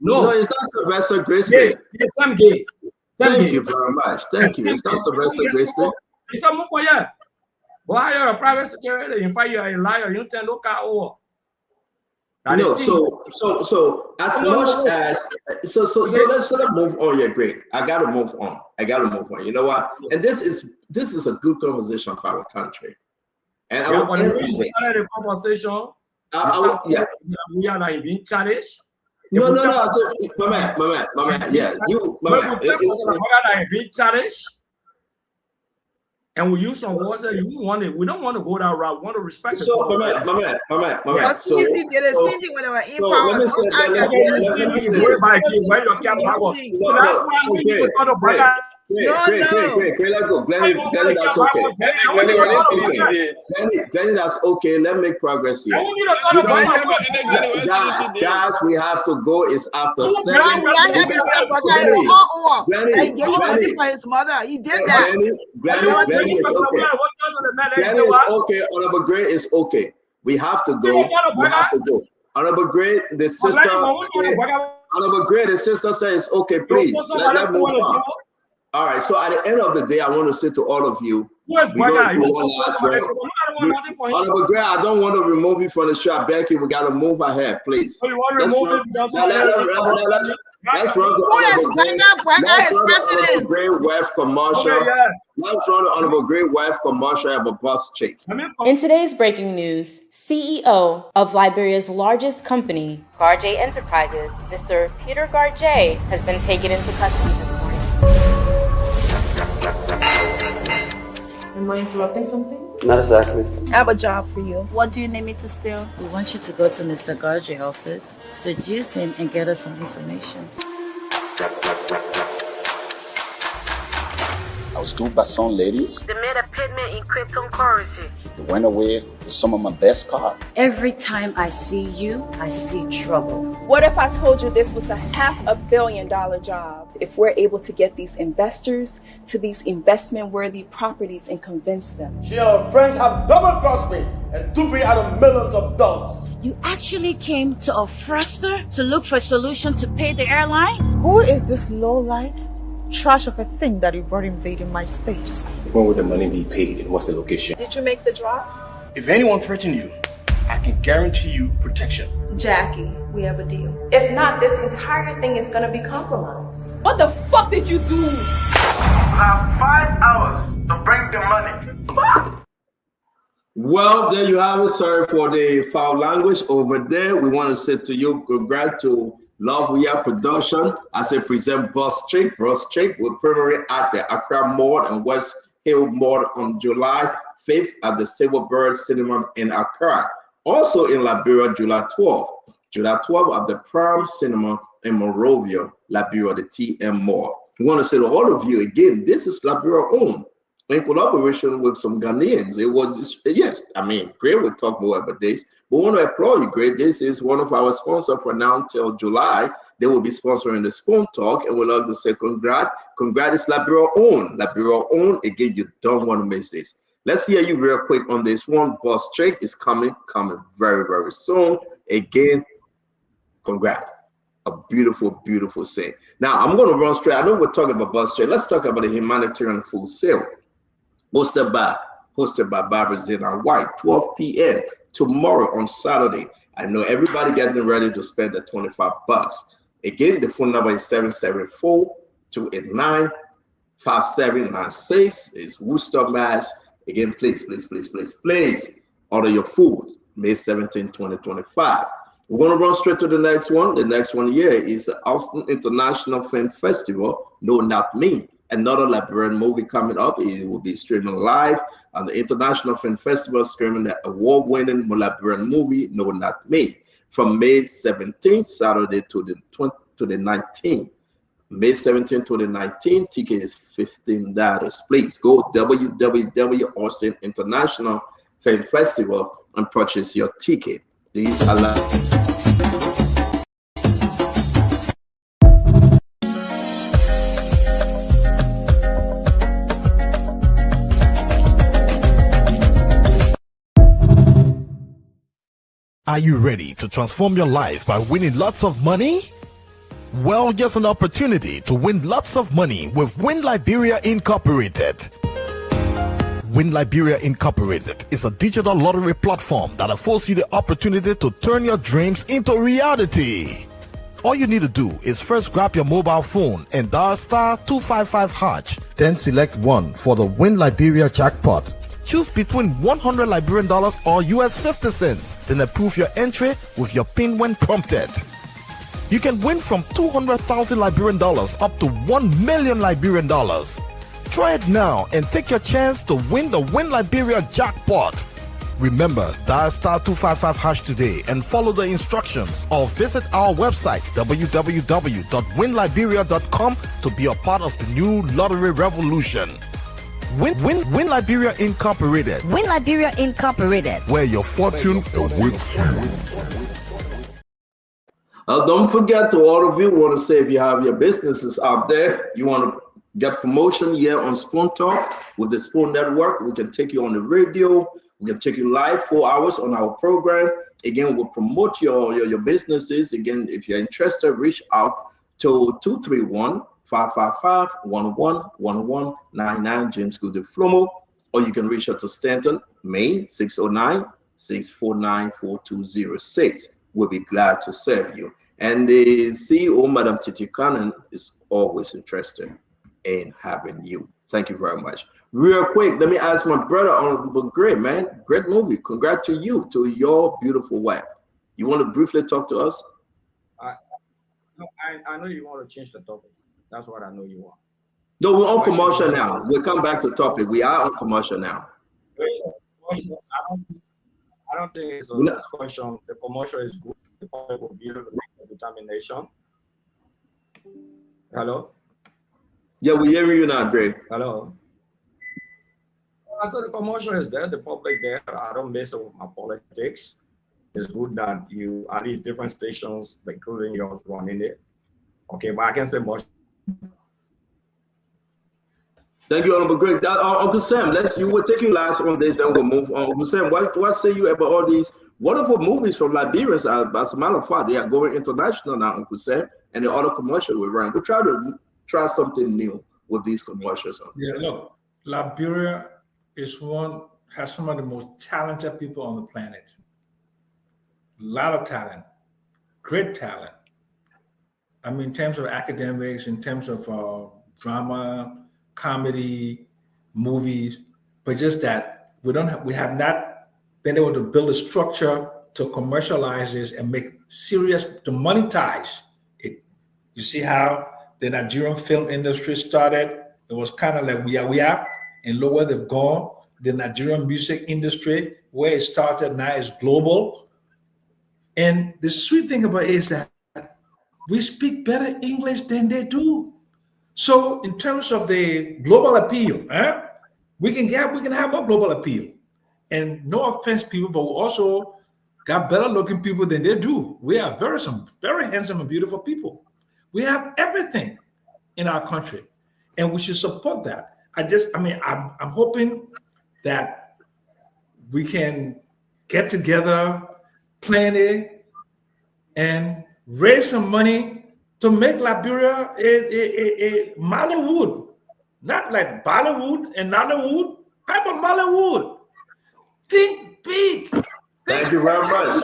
No, it's not Sylvester Grisby. Some gay. Thank you very much. Thank you. It's not Sylvester Grisby. It's a move for you. Go hire a private security. In fact, you are a liar. You tell look at all. You know, so as much as let's move on. Yeah, great. I gotta move on. You know what? And this is a good conversation for our country. And I when we started the conversation, we are not being challenged. No. So, my man. Yeah, you, my man. We are being challenged. And we use some words that we don't want to go that route. We want to respect it. So, my man. But easy, they the same thing when they were in power. Great. Let's go. Glenny, that's okay. Glenny, that's okay. Let's make progress here. Guys, we have to go. It's after 7. Glenny for his mother. He did that. Glenny is okay. Glenny is okay. Honorable Gray is okay. We have to go. Honorable Gray, the sister. Honorable Gray, the sister says, okay, please. Let's move on. All right, so at the end of the day, I want to say to all of you, Honorable Gray, I don't want to remove you from the show. I beg you, we got to move ahead, please. Let's run the Gray Wealth commercial. Let's run the Honorable Gray Wealth commercial of a bus check. In today's breaking news, CEO of Liberia's largest company, Garjay Enterprises, Mr. Peter Garjay, has been taken into custody this morning. Am I interrupting something? Not exactly. I have a job for you. What do you need me to steal? We want you to go to Mr. Garjay's office, seduce him, and get us some information. I was duped by some ladies. They made a payment in cryptocurrency. They went away with some of my best cards. Every time I see you, I see trouble. What if I told you this was a $500 million job? If we're able to get these investors to these investment-worthy properties and convince them. She and her friends have double-crossed me and duped me out of millions of dollars. You actually came to a Fruster to look for a solution to pay the airline? Who is this low-life trash of a thing that you brought invading my space? When will the money be paid and what's the location? Did you make the drop? If anyone threatens you, I can guarantee you protection. Jackie, we have a deal. If not, this entire thing is gonna be compromised. What the fuck did you do? You have 5 hours to bring the money. Well, there you have it. Sorry for the foul language over there. We want to say to you, congrats to Love We Are Production as they present Bus Check. Bus Check will premiere at the Accra Mall and West Hill Mall on July 5th at the Silverbird Cinema in Accra. Also in Liberia, July 12th. July 12th at the Prime Cinema in Monrovia, Liberia, the TM Mall. We want to say to all of you again, this is Liberia owned in collaboration with some Ghanaians. It was, yes, I mean, Gray will talk more about this, but we want to applaud you, Gray. This is one of our sponsors for now until July. They will be sponsoring the Spoon Talk, and we'd love to say congrats. Congrats is Liberia owned. Liberia owned. Again, you don't want to miss this. Let's hear you real quick on this one. Bus Check is coming very, very soon. Again, congrats. A beautiful, beautiful thing. Now, I'm going to run straight. I know we're talking about Bus Check. Let's talk about the humanitarian food sale. Hosted by Barbara Zina White, 12 p.m. tomorrow on Saturday. I know everybody getting ready to spend the $25. Again, the phone number is 774-289-5796. It's Worcester, Mass. Again, please order your food May 17, 2025. We're going to run straight to the next one. The next one here is the Austin International Film Festival. No, Not Me. Another Liberian movie coming up. It will be streaming live on the International Film Festival, streaming the award-winning Liberian movie, No, Not Me, from May 17th, Saturday to the 19th. May 17th to the 19th. Ticket is $15. Please go www.Austin International Film Festival and purchase your ticket. These are Are you ready to transform your life by winning lots of money? Well, here's an opportunity to win lots of money with Win Liberia Incorporated. Win Liberia Incorporated is a digital lottery platform that affords you the opportunity to turn your dreams into reality. All you need to do is first grab your mobile phone and dial *255#, then select 1 for the Win Liberia jackpot. Choose between $100 Liberian or US 50 cents, then approve your entry with your PIN when prompted. You can win from $200,000 Liberian up to $1 million Liberian. Try it now and take your chance to win the Win Liberia jackpot. Remember, dial *255# today and follow the instructions, or visit our website www.winliberia.com to be a part of the new lottery revolution. Win Liberia Incorporated. Win Liberia Incorporated. Where your fortune awaits you. Don't forget, to all of you, want to say, if you have your businesses out there, you want to get promotion here on Spoon Talk with the Spoon Network, we can take you on the radio. We can take you live 4 hours on our program. Again, we'll promote your businesses. Again, if you're interested, reach out to 231-555-111199 James Goody Flomo, or you can reach out to Stanton, Maine, 609-649-4206. We'll be glad to serve you. And the CEO, Madam Titi Cannon, is always interested in having you. Thank you very much. Real quick, let me ask my brother, Honorable Gray, man. Great movie. Congrats to you, to your beautiful wife. You want to briefly talk to us? I know you want to change the topic. That's what I know you want. No, we're on commercial now. We'll come back to the topic. We are on commercial now. I don't think it's a discussion. The commercial is good. The public will view the determination. Hello? Yeah, we hear you now, Gray. Hello? So the commercial is there, the public there. I don't mess up with my politics. It's good that you at these different stations, including yours, running it. Okay, but I can't say much. Thank you, Honorable Greg. Uncle Sam, you will take you last on this, then we'll move on. Uncle Sam, what say you about all these wonderful movies from Liberia? As a matter of fact, they are going international now, Uncle Sam, and the other commercial we run. We try something new with these commercials. Yeah, look, Liberia has some of the most talented people on the planet. A lot of talent, great talent. I mean, in terms of academics, in terms of drama, comedy, movies, but just that we have not been able to build a structure to commercialize this and make to monetize it. You see how the Nigerian film industry started? It was kind of like we are, and look where they've gone. The Nigerian music industry, where it started now, is global. And the sweet thing about it is that we speak better English than they do. So in terms of the global appeal, we can have more global appeal. And no offense, people, but we also got better looking people than they do. We are some very handsome and beautiful people. We have everything in our country, and we should support that. I'm hoping that we can get together, plan it, and raise some money to make Liberia a Mollywood, not like Bollywood and Nollywood. How about Mollywood? Think big. Thank you very much.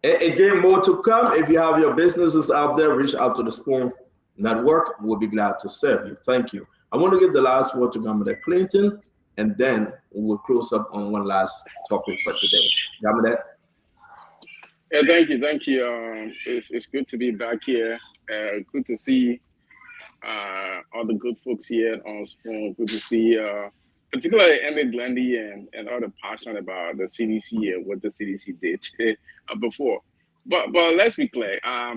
Again, more to come. If you have your businesses out there, reach out to the Spoon Network. We'll be glad to serve you. Thank you. I want to give the last word to Gamada Clinton, and then we'll close up on one last topic for today. Gamada. Yeah, thank you. It's good to be back here. Good to see all the good folks here on Spoon. Good to see particularly Emmy Glendy and all the passion about the CDC and what the CDC did before. But let's be clear. I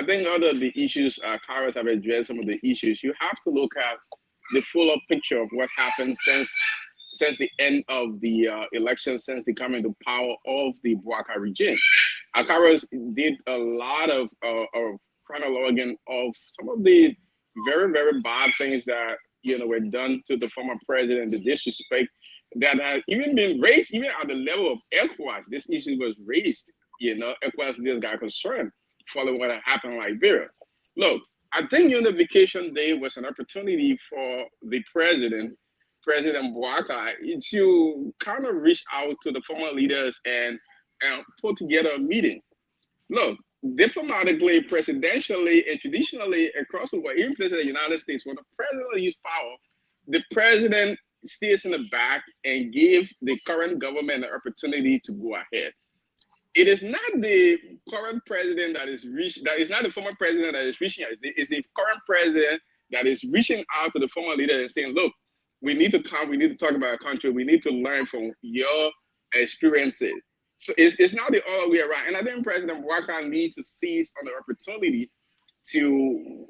think other the issues, Kairos have addressed some of the issues. You have to look at the fuller picture of what happened since the end of the election, since the coming to power of the Bouaka regime. Kairos did a lot of chronologing of some of the very, very bad things that were done to the former president, the disrespect that has even been raised, even at the level of ECOWAS. This issue was raised, ECOWAS this guy concerned following what had happened in Liberia. Look, I think Unification Day was an opportunity for the president President Bouaka to kind of reach out to the former leaders and put together a meeting. Look, diplomatically, presidentially, and traditionally across the world, even places in the United States, when the president uses power, the president stays in the back and give the current government the opportunity to go ahead. It is not the current president that is not the former president that is reaching out. It's the current president that is reaching out to the former leader and saying, look, we need to come, we need to talk about our country, we need to learn from your experiences. So it's not the other way around. And I think President Bouaka needs to seize on the opportunity to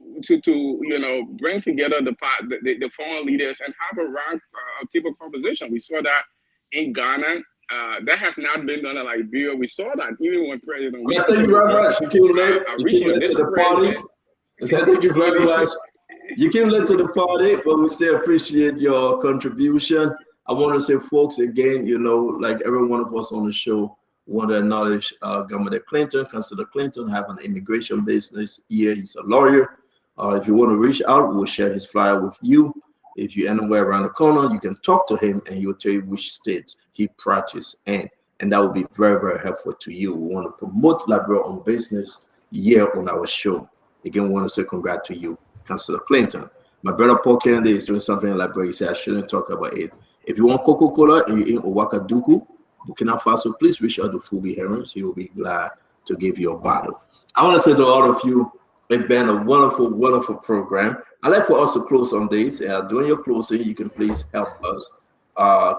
bring together the former leaders and have a round table conversation. We saw that in Ghana. That has not been done in Liberia. We saw that even when President. Thank you very much. You came late. You came late to the party. Thank you very much. You came late to the party, but we still appreciate your contribution. I want to say, folks, again, like every one of us on the show, want to acknowledge Governor Clinton. Consider Clinton have an immigration business here. He's a lawyer. If you want to reach out, we'll share his flyer with you. If you're anywhere around the corner, you can talk to him and he'll tell you which state he practices in. And that will be very, very helpful to you. We want to promote Liberia on business here on our show. Again, we want to say congrats to you, Councillor Clinton. My brother Paul Kennedy is doing something in Liberia. He said I shouldn't talk about it. If you want Coca-Cola and you're in Ouagadougou, Burkina Faso, please reach out to Fubi Herons. He will be glad to give you a bottle. I want to say to all of you, it's been a wonderful, wonderful program. I'd like for us to close on this. During your closing, you can please help us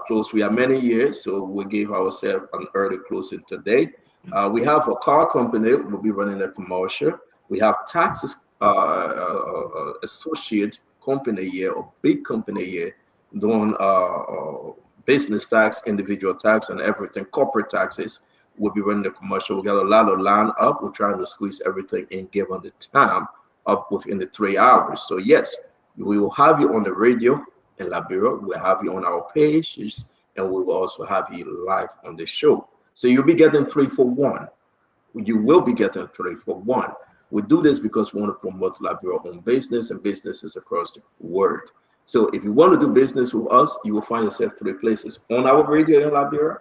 close. We have many years, so we gave ourselves an early closing today. We have a car company. We'll be running a commercial. We have taxes associate company here, or big company here, doing business tax, individual tax, and everything, corporate taxes. We'll be running the commercial. We got a lot of line up. We're trying to squeeze everything in, given the time up within the 3 hours. So yes, we will have you on the radio in Liberia. We'll have you on our pages, and we will also have you live on the show. So you'll be getting 3 for 1. You will be getting 3 for 1. We do this because we want to promote Liberia on business and businesses across the world. So if you want to do business with us, you will find yourself 3 places: on our radio in Liberia,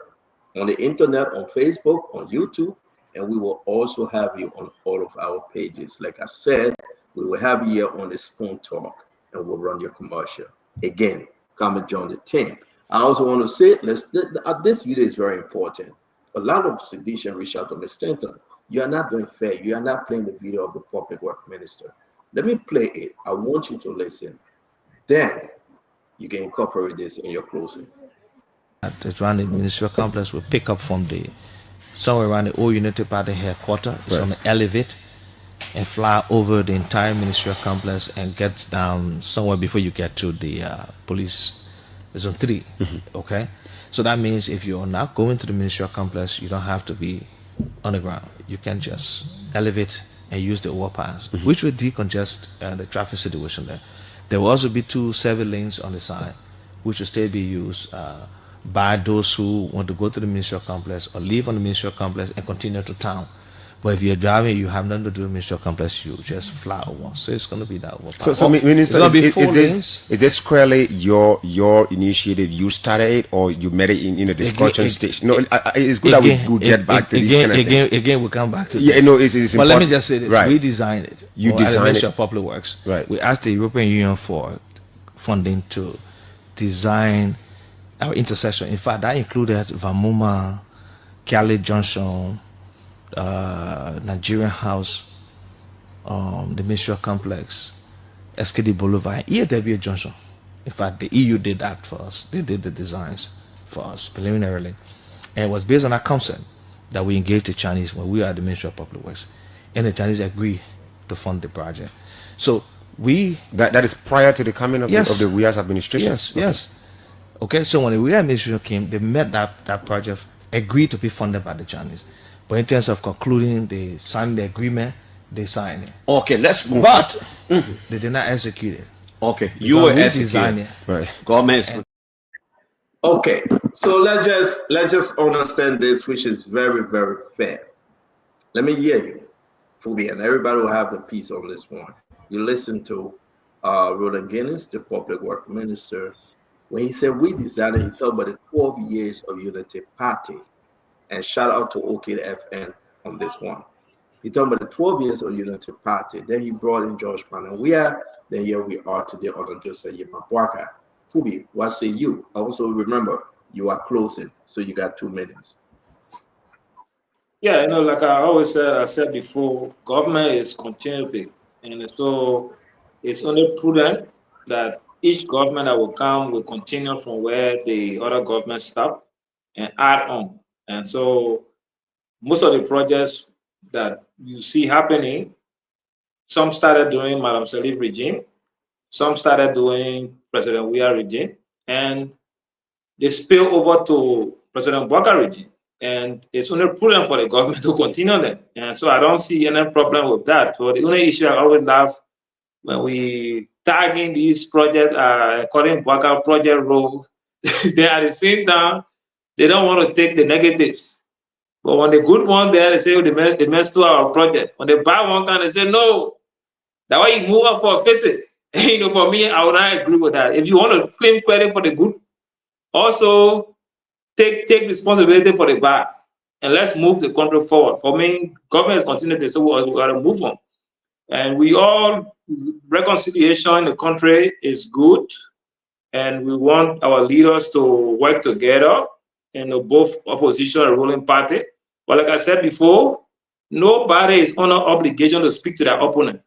on the internet, on Facebook, on YouTube, and we will also have you on all of our pages. Like I said, we will have you here on the Spoon Talk, and we'll run your commercial. Again, come and join the team. I also want to say, this video is very important. A lot of sedition reach out to Ms. Stanton. You are not doing fair. You are not playing the video of the public work minister. Let me play it. I want you to listen. Then you can incorporate this in your closing. It's around the ministerial complex. We pick up from somewhere around the old Unity Party headquarters. It's on the elevate and fly over the entire ministerial complex and get down somewhere before you get to the police zone 3. Okay, so that means if you're not going to the ministerial complex, you don't have to be on the ground. You can just elevate and use the overpass, which will decongest the traffic situation there. There will also be 2 service lanes on the side, which will still be used by those who want to go to the ministerial complex or leave on the ministerial complex and continue to town. But if you're driving, you have nothing to do with ministerial complex, you just fly over. So it's going to be that overpass. So Minister, is this squarely your initiative? You started it, or you made it in a discussion stage? No, it's good that we get back to this kind of thing. Again, we come back to this. No, it's but important. let me just say this. Right. We designed it. You designed it. Public Works. Right. We asked the European Union for funding to design our intersection. In fact, that included Vamuma, Kiale Junction, Nigerian House, the Ministerial Complex, SKD Boulevard, EAW Junction. In fact, the EU did that for us. They did the designs for us preliminarily. And it was based on that concept that we engaged the Chinese when we were at the Ministry of Public Works. And the Chinese agreed to fund the project. So that is prior to the coming of the Weah's administration? Yes. Okay, so when the Weah administration came, they met that project, agreed to be funded by the Chinese. But in terms of concluding, they signed the agreement, they signed it. Okay, let's move. But they did not execute it. Okay, you were executing it. Right. Government. Okay, so let's just understand this, which is very, very fair. Let me hear you, Fubi, and everybody will have the piece on this one. You listen to Roland Guinness, the public work minister, When he said we decided, he talked about the 12 years of Unity Party. And shout out to OKFN on this one. He talked about the 12 years of Unity Party. Then he brought in George Manawia. Then here we are today on Joseph Yemabwaka. Fubi, what say you? Also remember, you are closing, so you got 2 minutes. Yeah, like I said before, government is continuity. And so it's only prudent that each government that will come will continue from where the other government stopped and add on. And so most of the projects that you see happening, some started during Madam Salif regime, some started during President Weah regime, and they spill over to President Bwaka regime. And it's only prudent for the government to continue them. And so I don't see any problem with that. So the only issue I always have when we tagging these projects, calling Bwaka project roles, they at the same time, they don't want to take the negatives. But when the good one there, they say, oh, they messed to our project. When they buy one kind, they say, no, that way you move up for a visit. For me, I would not agree with that. If you want to claim credit for the good, also take responsibility for the bad. And let's move the country forward. For me, government is continuing, so we got to move on. And we all, reconciliation in the country is good. And we want our leaders to work together, both opposition and ruling party. But like I said before, nobody is under obligation to speak to their opponent.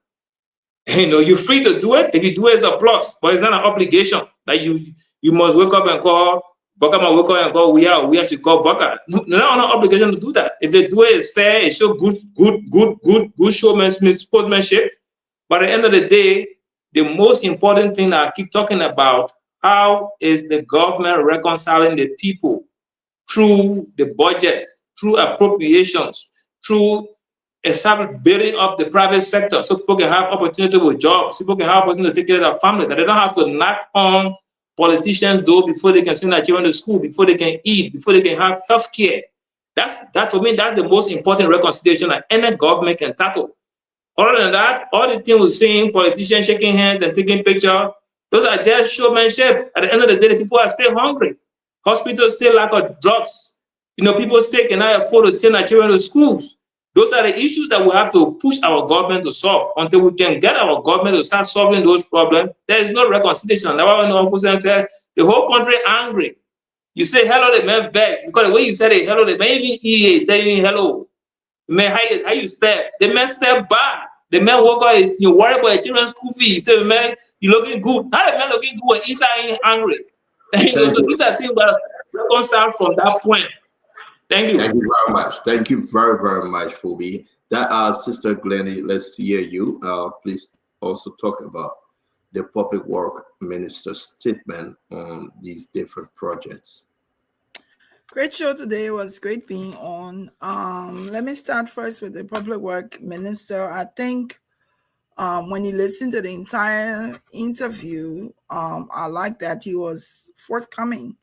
You're free to do it. If you do it, it's a plus, but it's not an obligation that you must wake up and call Bwaka. Might wake up and call we should call Bwaka. No, not an obligation to do that. If they do it, it's fair. It shows good sportsmanship. But at the end of the day, the most important thing that I keep talking about, how is the government reconciling the people through the budget, through appropriations, through building up the private sector so people can have opportunity with jobs, people can have opportunity to take care of their family, that they don't have to knock on politicians' door before they can send their children to school, before they can eat, before they can have health care. That for me, that's the most important reconciliation that any government can tackle. Other than that, all the things we're seeing, politicians shaking hands and taking pictures, those are just showmanship. At the end of the day, the people are still hungry. Hospitals still lack of drugs. People still cannot afford to send their children to schools. Those are the issues that we have to push our government to solve. Until we can get our government to start solving those problems, there is no reconciliation. That's why when Uncle Sam said the whole country angry. You say hello, the man vex. Because the way you said it, hello, the man even eat, tell you hello. Man, how you step? The man step back. The man walk out, you worry about your children's school fee. He said, man, you looking good. How the man looking good when inside ain't angry? So these are things that reconcile from that point. Thank you. Thank you very much. Thank you very, very much, Fubi. That Sister Glennie, let's hear you. Please also talk about the Public Work Minister's statement on these different projects. Great show today. It was great being on. Let me start first with the Public Work Minister. I think when you listen to the entire interview, I like that he was forthcoming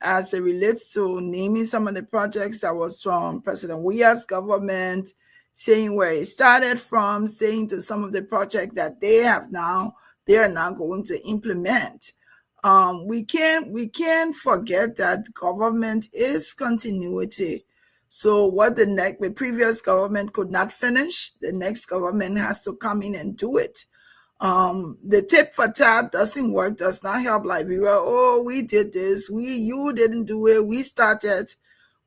as it relates to naming some of the projects that was from President Weah's government, saying where it started from, saying to some of the projects that they are now going to implement. We can't forget that government is continuity. So what the previous government could not finish, the next government has to come in and do it. The tip for tat doesn't work, does not help Liberia. Oh, we did this, you didn't do it, we started.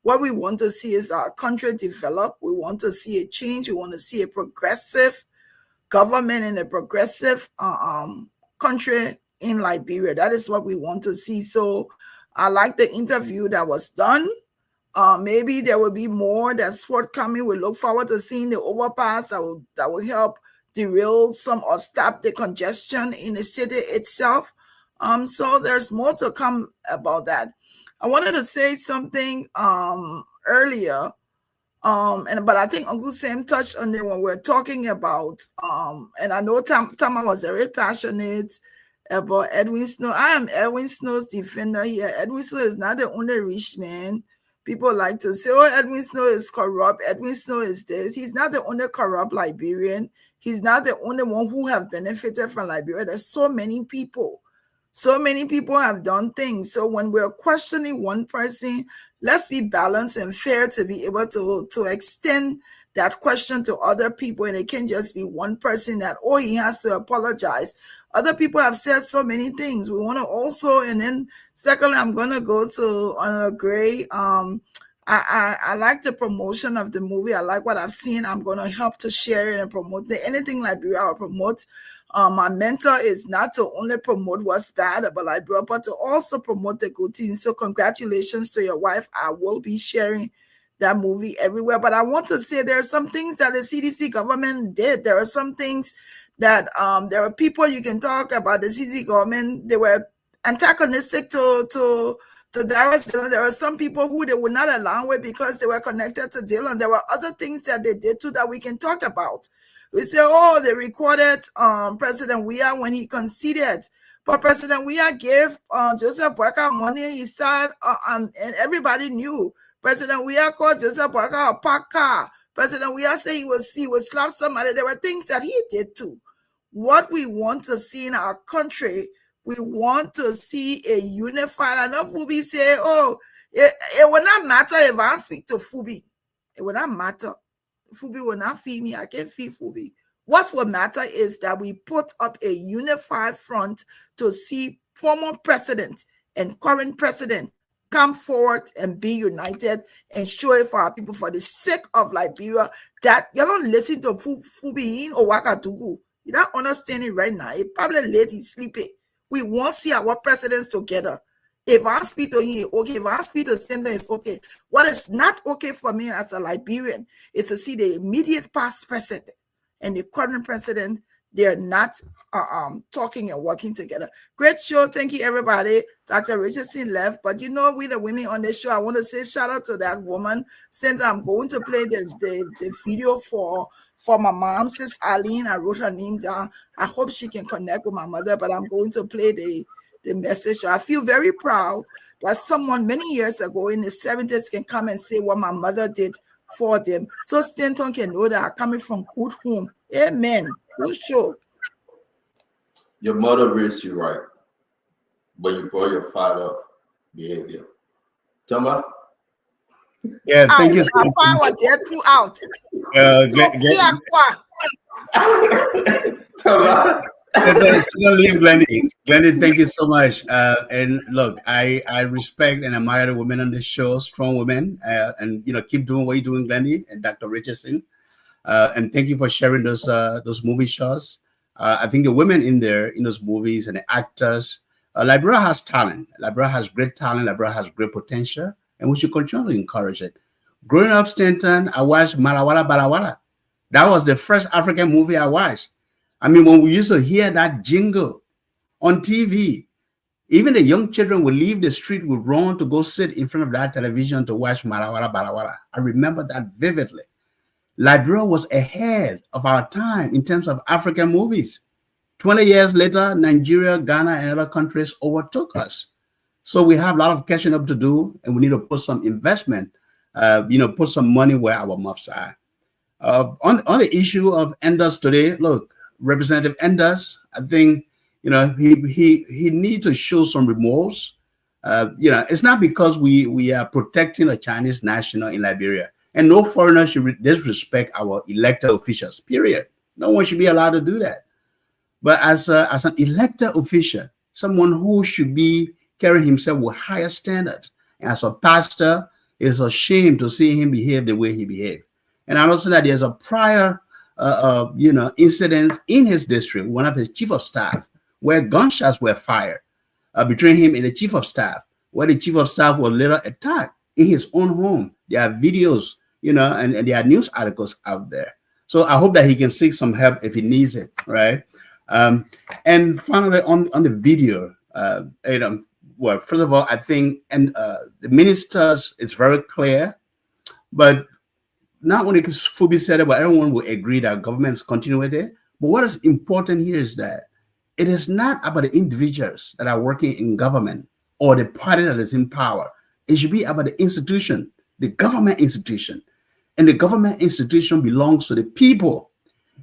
What we want to see is our country develop. We want to see a change. We want to see a progressive government and a progressive country in Liberia. That is what we want to see. So I like the interview that was done. Maybe there will be more that's forthcoming. We look forward to seeing the overpass that will help derail some or stop the congestion in the city itself. So there's more to come about that. I wanted to say something earlier, but I think Uncle Sam touched on it when we're talking about, and I know Tama was very passionate about Edwin Snow. I am Edwin Snow's defender here. Edwin Snow is not the only rich man. People like to say, oh, Edwin Snow is corrupt. Edwin Snow is this. He's not the only corrupt Liberian. He's not the only one who have benefited from Liberia. There's so many people. So many people have done things. So when we're questioning one person, let's be balanced and fair to be able to extend that question to other people. And it can't just be one person that, oh, he has to apologize. Other people have said so many things. We want to also, and then secondly, I'm going to go to Honor Gray. I like the promotion of the movie. I like what I've seen. I'm going to help to share it and promote it. Anything Liberia will promote. My mentor is not to only promote what's bad about Liberia, but to also promote the good things. So congratulations to your wife. I will be sharing that movie everywhere. But I want to say there are some things that the CDC government did. There are some things that there are people you can talk about the CDC government. They were antagonistic to Darius Dillon. There are some people who they would not allow with because they were connected to Dillon. There were other things that they did too that we can talk about. We say, oh, they recorded President Weah when he conceded. But President Weah gave Joseph Boyka money. He said, and everybody knew. President Weah called Joseph Boyka a parked car. President Weah said he would slap somebody. There were things that he did too. What we want to see in our country, we want to see a unified. I know Fubi say, oh, it will not matter if I speak to Fubi. It will not matter. Fubi will not feed me. I can't feed Fubi. What will matter is that we put up a unified front to see former president and current president come forward and be united and show it for our people for the sake of Liberia. That you don't listen to Fubi in Ouagadougou. You don't understand it right now. He probably late, he's sleeping. We want to see our presidents together. If I speak to him, okay. If I speak to Senator, it's okay. What is not okay for me as a Liberian is to see the immediate past president and the current president. They're not talking and working together. Great show. Thank you, everybody. Dr. Richardson left, but you know, we the women on this show, I want to say shout out to that woman. Since I'm going to play the video for my mom, Sis Arlene. I wrote her name down. I hope she can connect with my mother, but I'm going to play the message. I feel very proud that someone many years ago in the 70s can come and say what my mother did for them. So Stanton can know that I'm coming from good home. Amen. Good show. Your mother raised you right, but you brought your father behavior. Tamba? Yeah, thank you so much. They're two out. Glendy, thank you so much. And look, I respect and admire the women on this show, strong women, and keep doing what you're doing, Glendy and Dr. Richardson. And thank you for sharing those movie shows. I think the women in there in those movies and the actors, Liberia has talent. Liberia has great talent. Liberia has great potential, and we should continue to encourage it. Growing up, Stanton, I watched Malawala Balawala. That was the first African movie I watched. I mean, when we used to hear that jingle on TV, even the young children would leave the street, would run to go sit in front of that television to watch Malawala Balawala. I remember that vividly. Liberia was ahead of our time in terms of African movies. 20 years later, Nigeria, Ghana, and other countries overtook us. So we have a lot of catching up to do, and we need to put some investment, put some money where our mouths are. On the issue of Enders today, look, Representative Enders, I think, he needs to show some remorse. It's not because we are protecting a Chinese national in Liberia. And no foreigner should disrespect our elected officials, period. No one should be allowed to do that. But as an elected official, someone who should be carrying himself with higher standards, and as a pastor, it's a shame to see him behave the way he behaved. And I also that there's a prior, incident in his district, one of his chief of staff, where gunshots were fired between him and the chief of staff, where the chief of staff was later attacked in his own home. There are videos, and there are news articles out there. So I hope that he can seek some help if he needs it, right? And finally, on the video, well, first of all, I think the ministers, it's very clear, but not only Fubi said it, but everyone will agree that government's continuity. But what is important here is that it is not about the individuals that are working in government or the party that is in power. It should be about the institution, the government institution. And the government institution belongs to the people.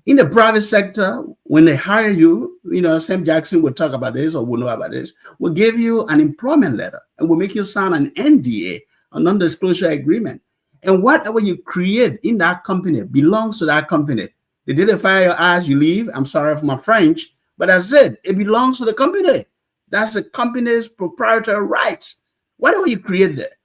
In the private sector, when they hire you, Sam Jackson will talk about this or will know about this, will give you an employment letter and will make you sign an NDA, a non-disclosure agreement. And whatever you create in that company belongs to that company. The day they fire your ass, you leave. I'm sorry for my French, but that's it. It belongs to the company. That's the company's proprietary rights. Whatever you create there.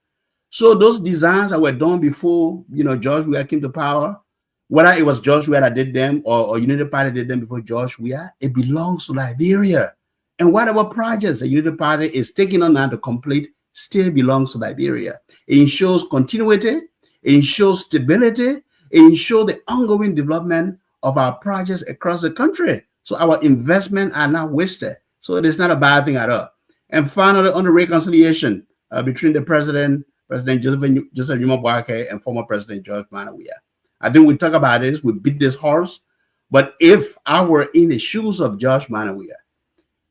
So those designs that were done before, George Weah came to power, whether it was George Weah that did them or Unity Party did them before George Weah, it belongs to Liberia. And whatever projects the Unity Party is taking on now to complete still belongs to Liberia. It ensures continuity. It ensures stability. It ensures the ongoing development of our projects across the country. So our investments are not wasted. So it is not a bad thing at all. And finally, on the reconciliation between the President Joseph Numa Boakai and former President George Manneh Weah. I think we talk about this, we beat this horse. But if I were in the shoes of George Manneh Weah,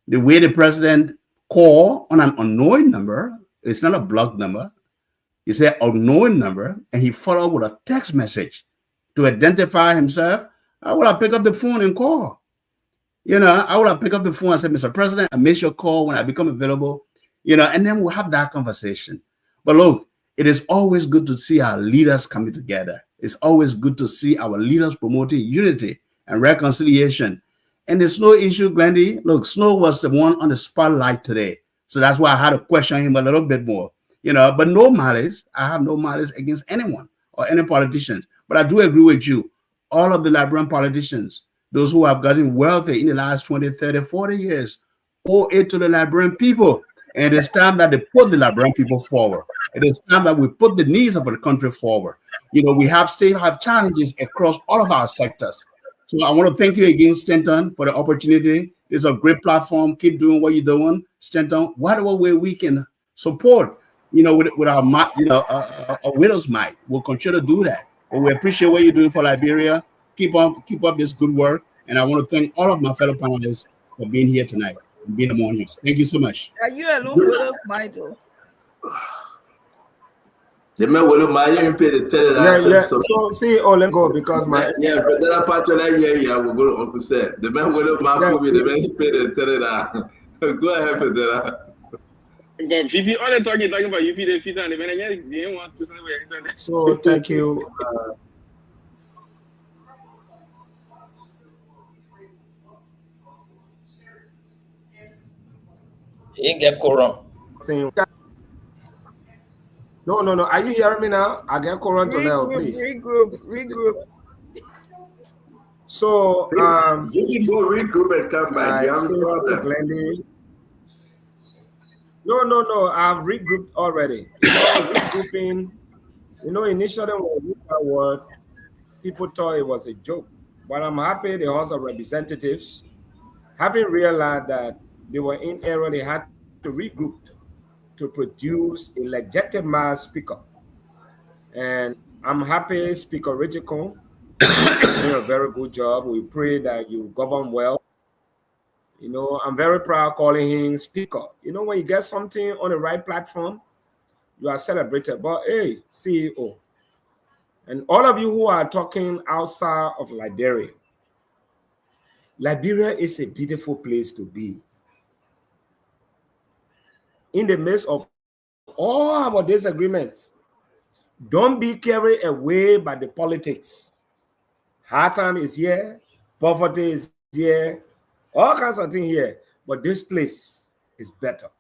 the way the president called on an unknown number, it's not a blocked number, he said unknown number, and he followed with a text message to identify himself, I would have picked up the phone and call. I would have picked up the phone and said, Mr. President, I missed your call when I become available, and then we'll have that conversation. But look, it is always good to see our leaders coming together. It's always good to see our leaders promoting unity and reconciliation. And the Snow issue, Glendy, look, Snow was the one on the spotlight today. So that's why I had to question him a little bit more. But no malice. I have no malice against anyone or any politicians. But I do agree with you. All of the Liberian politicians, those who have gotten wealthy in the last 20, 30, 40 years, owe it to the Liberian people. And it's time that they put the Liberian people forward. It is time that we put the needs of the country forward. We still have challenges across all of our sectors. So I want to thank you again, Stanton, for the opportunity. It's a great platform. Keep doing what you're doing, Stanton. Whatever way we can support, with our, a widow's might, we'll continue to do that. But we appreciate what you're doing for Liberia. Keep up this good work. And I want to thank all of my fellow panelists for being here tonight and being among you. Thank you so much. Are you alone with us, Michael? The man will pay the $10. So see, let go because my but that part of that we'll go to Uncle Seth. The man will the man pay the $10. Go ahead for that. But VP, all the talking about UP, the fit and the man didn't want to say that. So thank you. He didn't get Quran. No. Are you hearing me now? I get Quran to now, please. Regroup. So you can go regroup and come back. No. I've regrouped already. Regrouping. Initially when we used that word, people thought it was a joke. But I'm happy the House of Representatives, having realized that they were in error, they had to regroup to produce a legitimate speaker. And I'm happy Speaker Richicon doing a very good job. We pray that you govern well. I'm very proud calling him speaker. When you get something on the right platform, you are celebrated. But hey, CEO, and all of you who are talking outside of Liberia, Liberia is a beautiful place to be. In the midst of all our disagreements, don't be carried away by the politics. Hard time is here, poverty is here, all kinds of things here. But this place is better.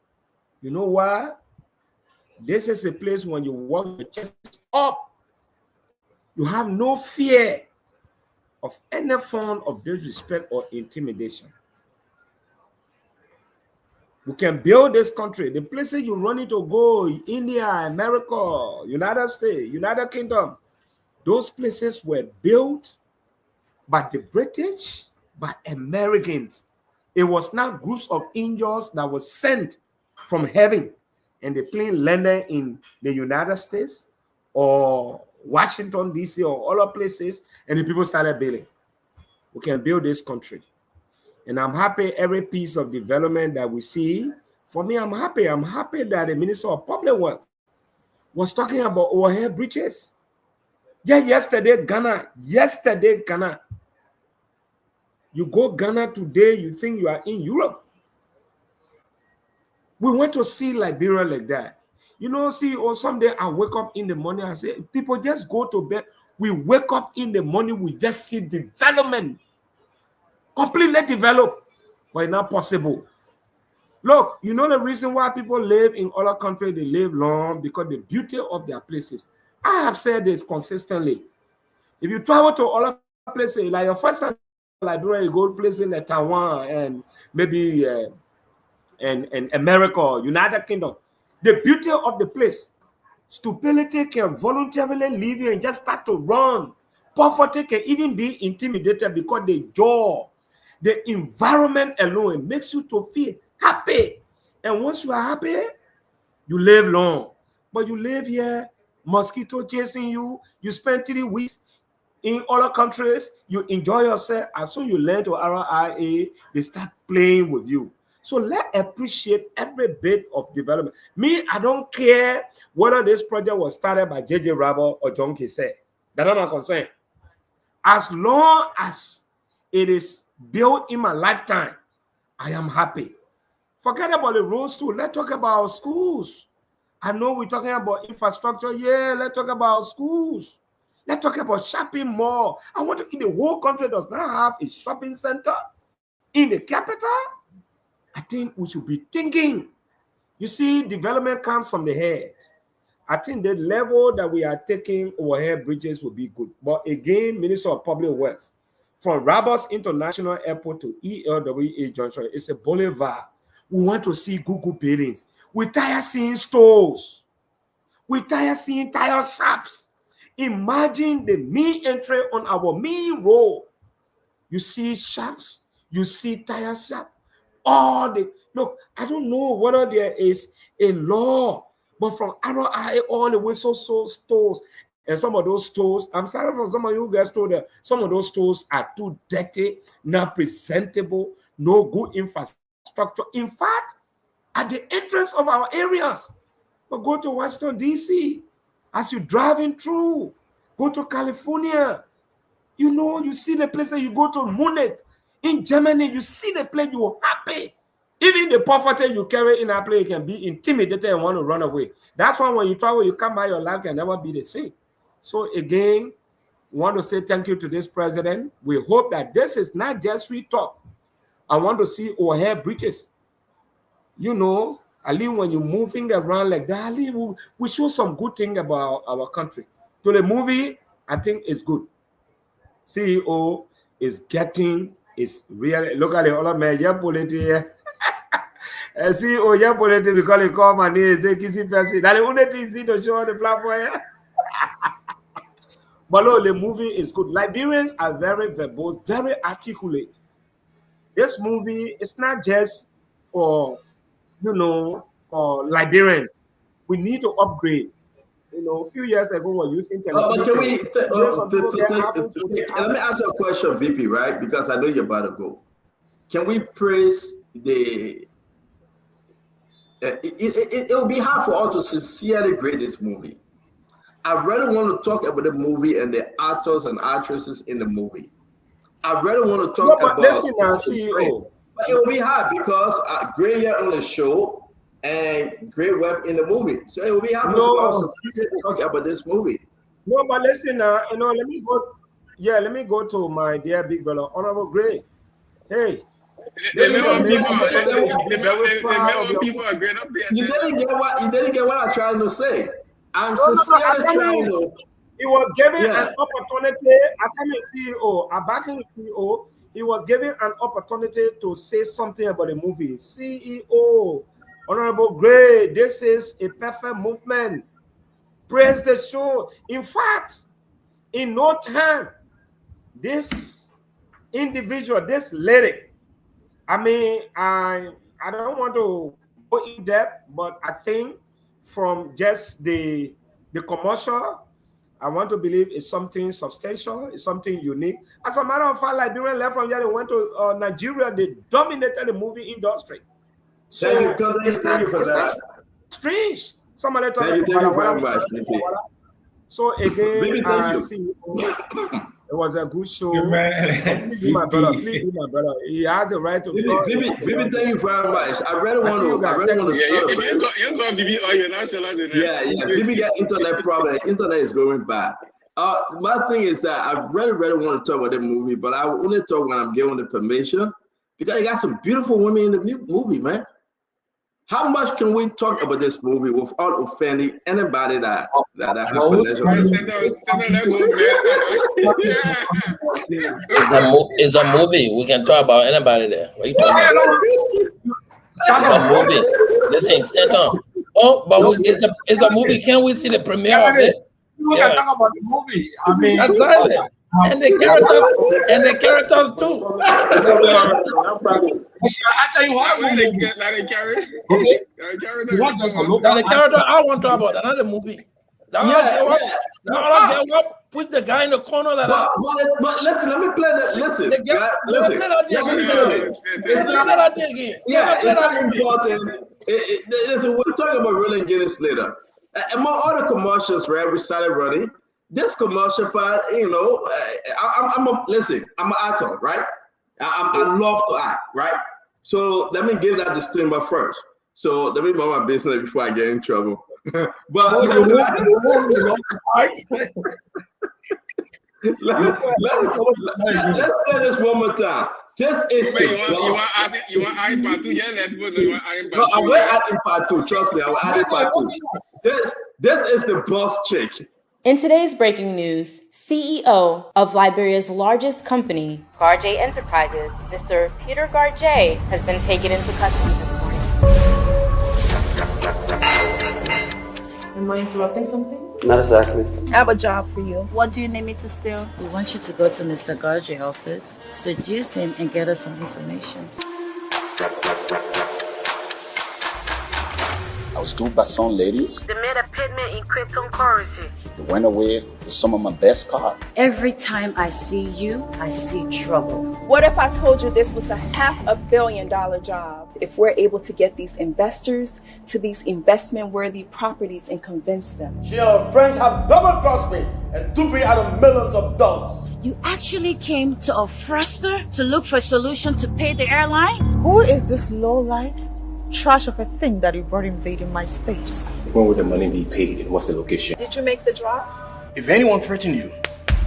You know why? This is a place when you walk your chest up, you have no fear of any form of disrespect or intimidation. We can build this country. The places you run to go, India, America, United States, United Kingdom, those places were built by the British, by Americans. It was not groups of angels that were sent from heaven and the plane landed in the United States or Washington, D.C. or other places, and the people started building. We can build this country. And I'm happy every piece of development that we see. For me, I'm happy. I'm happy that the Minister of Public Works was talking about overhead bridges. Yeah, yesterday, Ghana. You go Ghana today, you think you are in Europe. We want to see Liberia like that. You know, see, or someday I wake up in the morning, I say, people just go to bed. We wake up in the morning, we just see development. Completely developed, but it's not possible. Look, you know the reason why people live in other countries, they live long, because the beauty of their places. I have said this consistently. If you travel to other places, like your first time in Liberia, you go to places like Taiwan and maybe and America, United Kingdom. The beauty of the place, stupidity can voluntarily leave you and just start to run. Poverty can even be intimidated because the joy, the environment alone makes you to feel happy. And once you are happy, you live long. But you live here, mosquito chasing you, you spend 3 weeks in other countries, you enjoy yourself. As soon as you learn to RIA, they start playing with you. So let's appreciate every bit of development. Me, I don't care whether this project was started by J.J. Rabble or John Kisse. That's not my concern. As long as it is built in my lifetime, I am happy. Forget about the roads too. Let's talk about schools. I know we're talking about infrastructure. Yeah, let's talk about schools. Let's talk about shopping mall. I want to see the whole country does not have a shopping center in the capital. I think we should be thinking. You see, development comes from the head. I think the level that we are taking overhead bridges will be good. But again, Minister of Public Works, from Rabas International Airport to ELWA Junction, it's a boulevard. We want to see Google buildings. We're tired seeing stores. We're tired seeing tire shops. Imagine the main entry on our main road. You see shops, you see tire shop. Look, I don't know whether there is a law, but from RIA all the way so stores. And some of those stores, I'm sorry for some of you guys told that some of those stores are too dirty, not presentable, no good infrastructure. In fact, at the entrance of our areas, but go to Washington, D.C., as you're driving through, go to California, you know, you see the place that you go to Munich, in Germany, you see the place, you're happy. Even the poverty you carry in that place can be intimidated and want to run away. That's why when you travel, you come by, your life can never be the same. So again, we want to say thank you to this president. We hope that this is not just sweet talk. I want to see overhead bridges. You know, at least when you're moving around like that, we show some good thing about our country. To the movie, I think it's good. CEO is getting, is really, look at the other man, yeah, politics. CEO, yeah, politics, because they call my name, they kiss Pepsi. That's the only thing see to show on the platform. Yeah? But look, the movie is good. Liberians are very verbal, very articulate. This movie is not just for, you know, for Liberian. We need to upgrade. You know, a few years ago, we're using television. But let me ask you a question, VP, right? Because I know you're about to go. Can we praise the... it will be hard for us to sincerely grade this movie. I really want to talk about the movie and the actors and actresses in the movie. I really want to talk about... Listen now, CEO. But it will be hard because Gray here on the show and Great Web in the movie. So it will be hard for us to talk about this movie. No, but listen now, you know, let me go to my dear big brother, Honorable Gray. Hey. People are great up there. You didn't get what I'm trying to say. I'm sincerely trying to... He was given an opportunity. I come CEO. I back in CEO. He was given an opportunity to say something about the movie. CEO, Honorable Gray, this is a perfect movement. Praise the show. In fact, in no time, this individual, this lady, I mean, I don't want to go in depth, but I think from just the commercial, I want to believe it's something substantial, it's something unique. As a matter of fact, Liberian left from here, they went to Nigeria, they dominated the movie industry. So it's not strange. Somebody talking about very much. So again, It was a good show. Man. Please be my brother. Please be my brother. He has the right to go. Vivi, thank you very much. I really want to celebrate. Yeah, Vivi got internet problem. Internet is going bad. My thing is that I really want to talk about the movie, but I will only talk when I'm given the permission because you got some beautiful women in the movie, man. How much can we talk about this movie without offending anybody that have It's a movie. We can talk about anybody there. What are you talking about? It's a movie. Listen, stand on. Oh, but it's a movie. Can we see the premiere of it? We can talk about the movie. I mean, exactly. And the characters too. I tell you what, the character I want to talk about another movie. Put the guy in the corner. But listen, let me play that. Listen. It's not important. Listen, we're talking about Rolling Guinness later. Among all the commercials, right, we started running. This commercial part, I'm an actor, right? I love to act, right? So let me give that disclaimer first. So let me mind my business before I get in trouble. But let's play this one more time. This is you want add part 2? Yeah, let's go. You want add part 2? No, I will add in part 2. Trust me, I will add in part 2. This is the boss chick. In today's breaking news, CEO of Liberia's largest company, Garjay Enterprises, Mr. Peter Garjay, has been taken into custody this morning. Am I interrupting something? Not exactly. I have a job for you. What do you need me to steal? We want you to go to Mr. Garjay's office, seduce him, and get us some information. I was told by some ladies. They made a payment in cryptocurrency. They went away with some of my best cards. Every time I see you, I see trouble. What if I told you this was a $500 million job? If we're able to get these investors to these investment-worthy properties and convince them. She and her friends have double-crossed me and took me out of millions of dollars. You actually came to a Frester to look for a solution to pay the airline? Who is this low-life trash of a thing that you brought invading my space? When will the money be paid and what's the location? Did you make the drop? If anyone threatens you,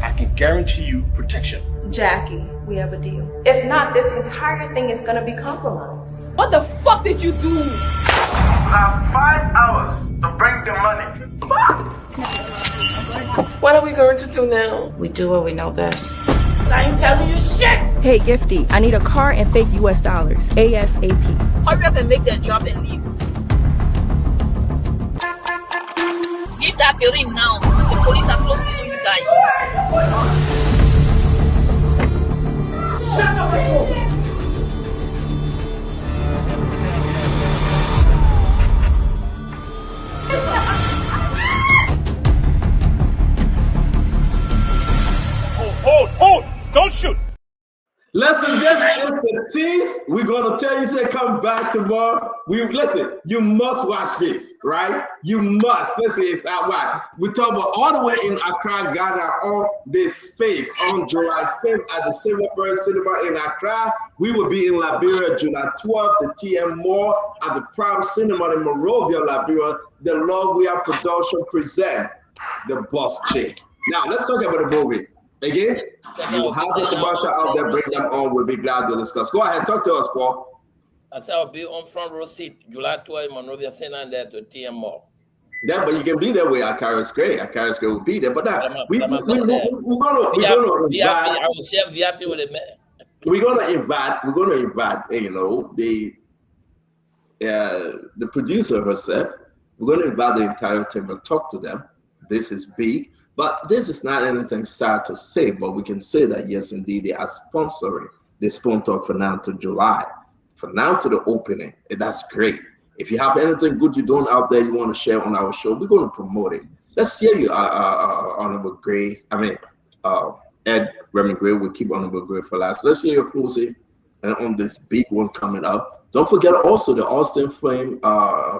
I can guarantee you protection. Jackie, we have a deal. If not, this entire thing is gonna be compromised. What the fuck did you do? You have 5 hours to bring the money. What are we going to do now? We do what we know best. I ain't telling you shit! Hey, Gifty, I need a car and fake US dollars. ASAP. Hurry up and make that drop and leave. Leave that building now. The police are closely on you guys. Shut up! Hold! Don't shoot! Listen, this is the tease. We're gonna tell you, say come back tomorrow. Listen, you must watch this, right? You must. Listen, it's out wide. We talk about all the way in Accra, Ghana, on the 5th, on July 5th at the Silverbird Cinema in Accra. We will be in Liberia, July 12th, the TM Mall at the Prime Cinema in Monrovia, Liberia. The Lord We Are Production present The Boss Chick. Now, let's talk about the movie. Again, we'll have the commercial out there, bring them on. We'll be glad to discuss. Go ahead, talk to us, Paul. I said I'll be on front row seat, July 12th, Monrovia, Center, there to TM Mall. Yeah, but you can be there with Akaris Gray. Akaris Gray will be there. But we're gonna invite. I will share VIP with the man. We're gonna invite, the producer herself. We're gonna invite the entire team and talk to them. This is big. But this is not anything sad to say, but we can say that, yes, indeed, they are sponsoring. They sponsor from now to July, from now to the opening. And that's great. If you have anything good you're doing out there you want to share on our show, we're going to promote it. Let's hear you, Honorable Gray. Ed Remy Gray will keep Honorable Gray for last. Let's hear your closing on this big one coming up. Don't forget also the Austin Flame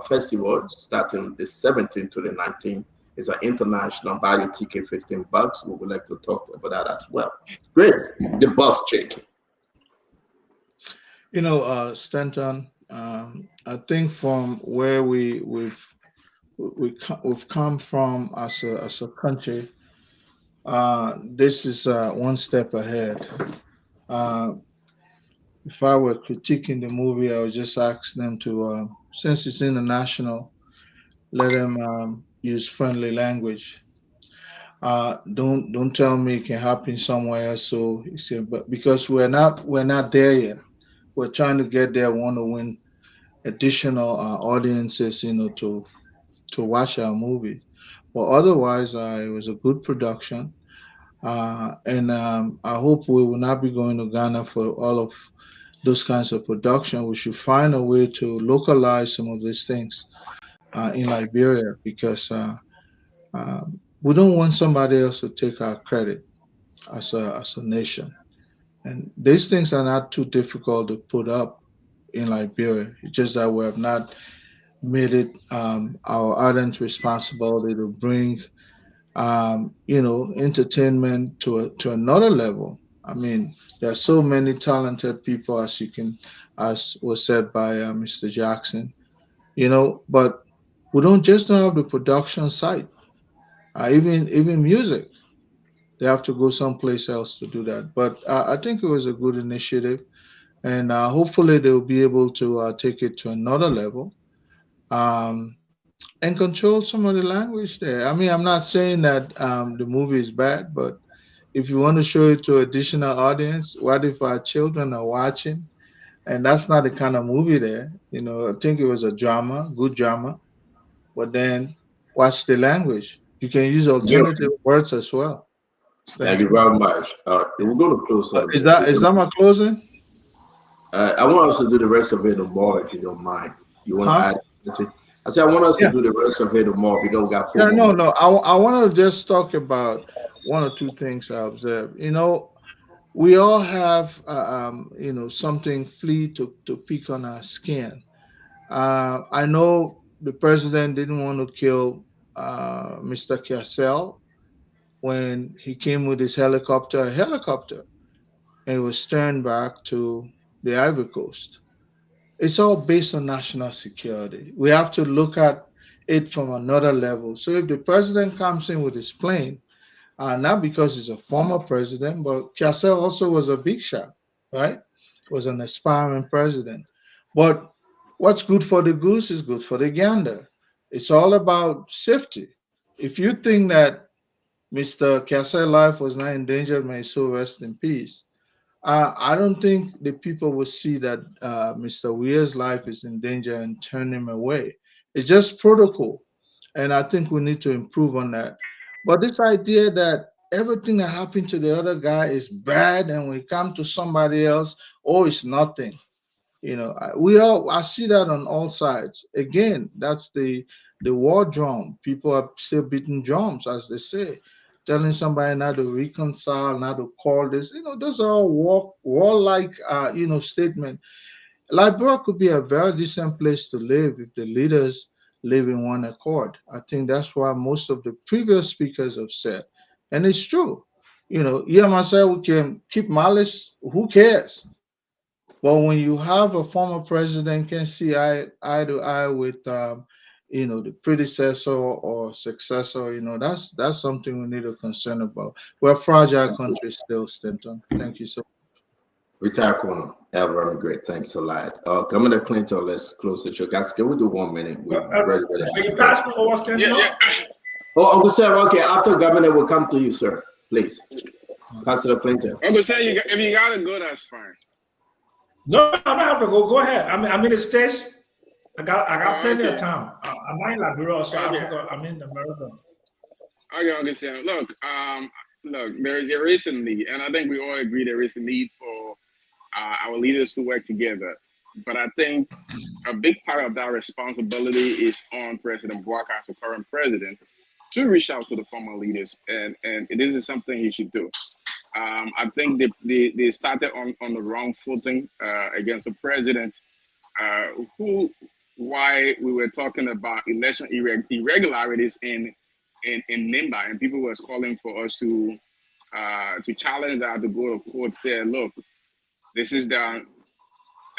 Festival starting the 17th to the 19th. It's an international value ticket, $15. We would like to talk about that as well. Great. The bus check. Stanton, I think from where we've come from as a country, this is one step ahead. If I were critiquing the movie, I would just ask them to, since it's international, let them use friendly language. Don't tell me it can happen somewhere else. So, but because we're not there yet. We're trying to get there. Want to win additional audiences, to watch our movie. But otherwise, it was a good production, and I hope we will not be going to Ghana for all of those kinds of production. We should find a way to localize some of these things in Liberia, because we don't want somebody else to take our credit as a nation. And these things are not too difficult to put up in Liberia. It's just that we have not made it our ardent responsibility to bring, entertainment to another level. I mean, there are so many talented people, as was said by Mr. Jackson, but we don't have the production side, even music. They have to go someplace else to do that. But I think it was a good initiative, and hopefully they'll be able to take it to another level and control some of the language there. I mean, I'm not saying that the movie is bad, but if you want to show it to additional audience, what if our children are watching? And that's not the kind of movie there. I think it was a drama, good drama, but then watch the language. You can use alternative words as well. Thank you very much. We're going to close up. Is that my closing? I want us to do the rest of it tomorrow, if you don't mind. You want to add? I said I want us to do the rest of it tomorrow because we got 4 more. No. I want to just talk about one or two things I observed. We all have something flea to pick on our skin. I know the president didn't want to kill Mr. Cassell when he came with his helicopter, and it was turned back to the Ivory Coast. It's all based on national security. We have to look at it from another level. So if the president comes in with his plane, not because he's a former president, but Cassell also was a big shot, right? Was an aspiring president. But what's good for the goose is good for the gander. It's all about safety. If you think that Mr. Cassell's life was not endangered, may so rest in peace. I don't think the people will see that Mr. Weir's life is in danger and turn him away. It's just protocol. And I think we need to improve on that. But this idea that everything that happened to the other guy is bad and we come to somebody else, it's nothing. I see that on all sides. Again, that's the war drum. People are still beating drums, as they say, telling somebody not to reconcile, not to call this. Those are all warlike, statement. Liberia could be a very decent place to live if the leaders live in one accord. I think that's why most of the previous speakers have said, and it's true. Myself, we can keep malice. Who cares? But when you have a former president can see eye to eye with, the predecessor or successor, that's something we need to concern about. We're a fragile country still, Stanton. Thank you so much. Retire corner. Very great. Thanks a lot. Governor Clinton, let's close the show. Guys, can we do 1 minute? We're ready. Will you pass me over, Stanton? Yeah. Oh, Uncle Sam, okay. After Governor, we'll come to you, sir. Please. Councilor Clinton. Uncle Sam, if you got to go, that's fine. No, I don't have to go. Go ahead. I'm in the States. I got plenty of time. I'm in Liberia, so I'm in America. Okay, Uncle Sam. Look, there is a need, and I think we all agree there is a need for our leaders to work together. But I think a big part of that responsibility is on President Bouakai, the current president, to reach out to the former leaders, and this is something he should do. I think they started on the wrong footing against the president, why we were talking about election irregularities in in NIMBA, and people was calling for us to challenge that, to go to court, say, look, this is the,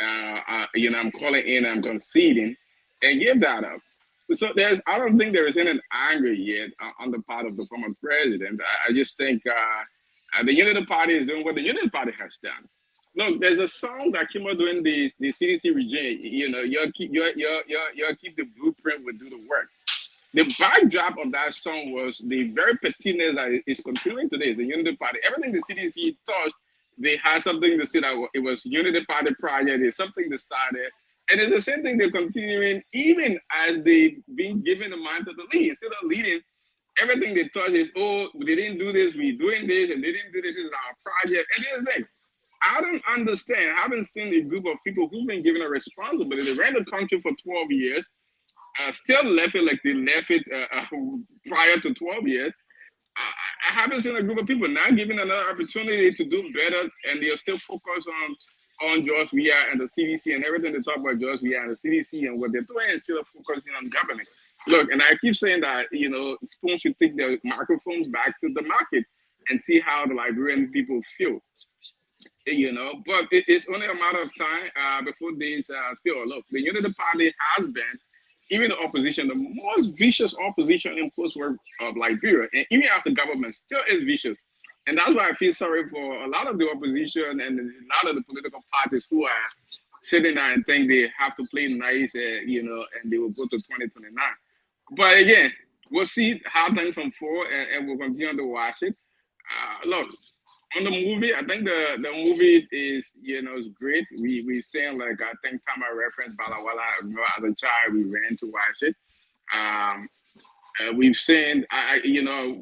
I'm calling in, I'm conceding, and give that up. So I don't think there is any anger yet on the part of the former president. I just think the Unity Party is doing what the Unity Party has done. Look, there's a song that came out during the CDC regime. You keep the blueprint, will do the work. The backdrop of that song was the very pettiness that is continuing today. Is the Unity Party. Everything the CDC touched, they had something to say that it was Unity Party project. There's something decided. And it's the same thing they're continuing, even as they've been given the mind to lead. Instead of leading, everything they touch is, oh, they didn't do this, we're doing this, and they didn't do this, this is our project. And here's the thing, I don't understand. I haven't seen a group of people who've been given a responsibility. They ran the country for 12 years, still left it like they left it prior to 12 years. I haven't seen a group of people now given another opportunity to do better, and they're still focused on George Weah and the CDC and everything they talk about George Weah and the CDC, and what they're doing is still focusing on government. Look, and I keep saying that, Spoon should take their microphones back to the market and see how the Liberian people feel. But it's only a matter of time before these spill. Look, the Unity Party has been, even the opposition, the most vicious opposition in post-war of Liberia, and even as the government still is vicious. And that's why I feel sorry for a lot of the opposition and a lot of the political parties who are sitting there and think they have to play nice, and they will go to 2029. But again, we'll see how things unfold, and we'll continue to watch it. Look, on the movie, I think the movie is, is great. We're saying, like, I think Tama referenced Balawala. As a child, we ran to watch it. We've seen,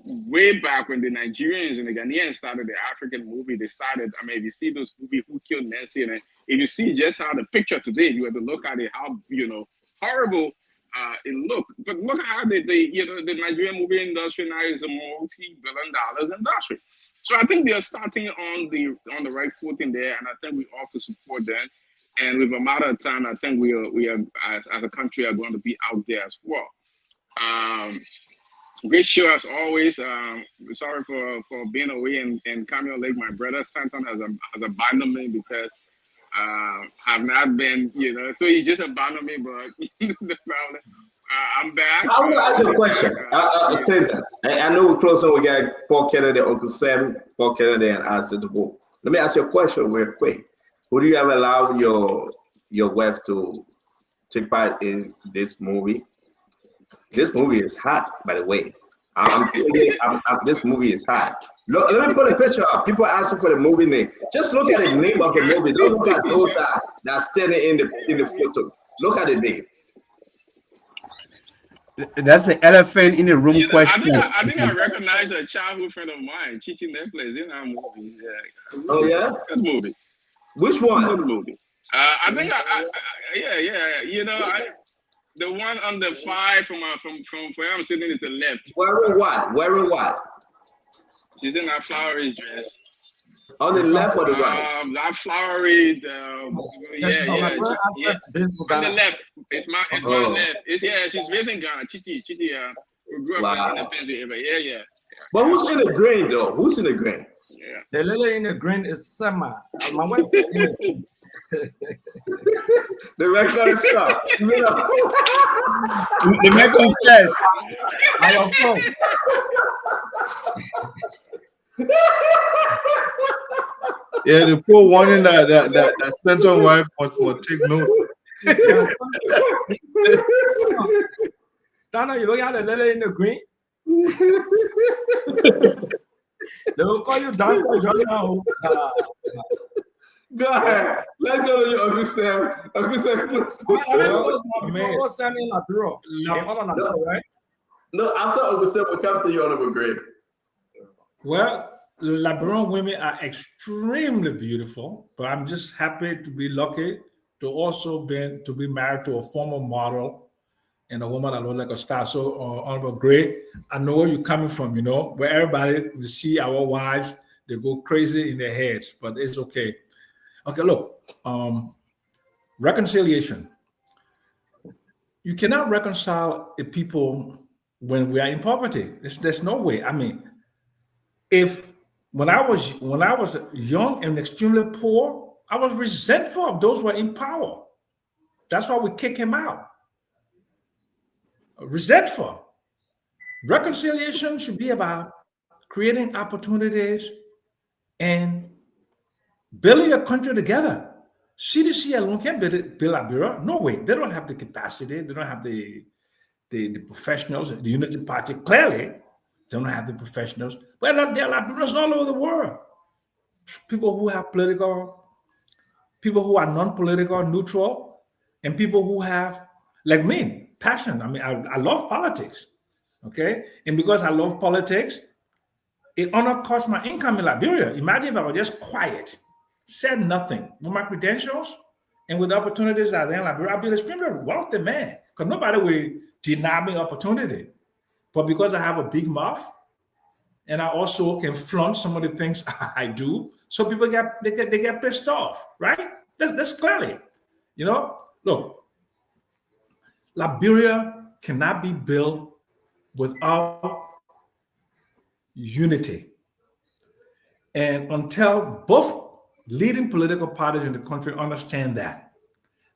way back when the Nigerians and the Ghanaians started the African movie, they started, if you see those movies, Who Killed Nancy, and if you see just how the picture today, you have to look at it, how, horrible it looked. But look how the Nigerian movie industry now is a multi-billion-dollar industry. So I think they're starting on the right footing there, and I think we ought to support them. And with a matter of time, I think we are as a country are going to be out there as well. Great show as always. Sorry for being away in Cameo Lake. My brother Stanton has abandoned me because have not been, so he just abandoned me, but I'm back. I want to ask you a question. I know we're close on. We got Paul Kennedy, Uncle Sam, Paul Kennedy, and I said to go. Let me ask you a question real quick. Would you ever allow your wife to take part in this movie? This movie is hot, by the way. This movie is hot. Look, let me put a picture up. People asking for the movie name. Just look at the name of the movie. Don't look at those that are standing in the photo. Look at the name. That's the elephant in the room question. I think I recognize a childhood friend of mine, Chichi Netflix, in our movie. Yeah. Oh yeah, good movie. Which one? Good movie. I think the one on the 5 from where I'm sitting is the left. Wearing what? Wearing what? She's in that flowery dress. On the left or the right? That flowery. On the left. It's my left. She's raising Ghana. Chichi. We grew up in Independence area. Yeah. But who's in the green though? Who's in the green? Yeah. The lady in the green is Sama. My wife. The record shop. The record chest. I am from. Yeah, the poor warning that Stanton wife must take note. Stanton, you look at the lady in the green. They will call you dance by Johnny now. Go ahead. Let's go to you, Uncle Sam. Uncle Sam, No, after Uncle Sam, we'll come to you, Honorable Gray. Well, Liberian women are extremely beautiful, but I'm just happy to be lucky to also be married to a former model and a woman that looks like a star. So, Honorable Gray, I know where you're coming from, where everybody will see our wives, they go crazy in their heads, but it's okay. Okay, look, reconciliation. You cannot reconcile a people when we are in poverty. There's no way. I mean, when I was young and extremely poor, I was resentful of those who were in power. That's why we kick him out. Resentful. Reconciliation should be about creating opportunities and building a country together. CDC alone can't build Liberia. No way. They don't have the capacity. They don't have the professionals. The Unity Party, clearly, they don't have the professionals. But there are Liberians all over the world. People who have political, people who are non-political, neutral, and people who have, like me, passion. I mean, I love politics, okay? And because I love politics, it only cost my income in Liberia. Imagine if I was just quiet, said nothing. With my credentials and with the opportunities that are there in Liberia, I'd be an extremely wealthy man because nobody will deny me opportunity. But because I have a big mouth and I also can flaunt some of the things I do, so people get pissed off, right? That's clearly, look, Liberia cannot be built without unity. And until both leading political parties in the country understand that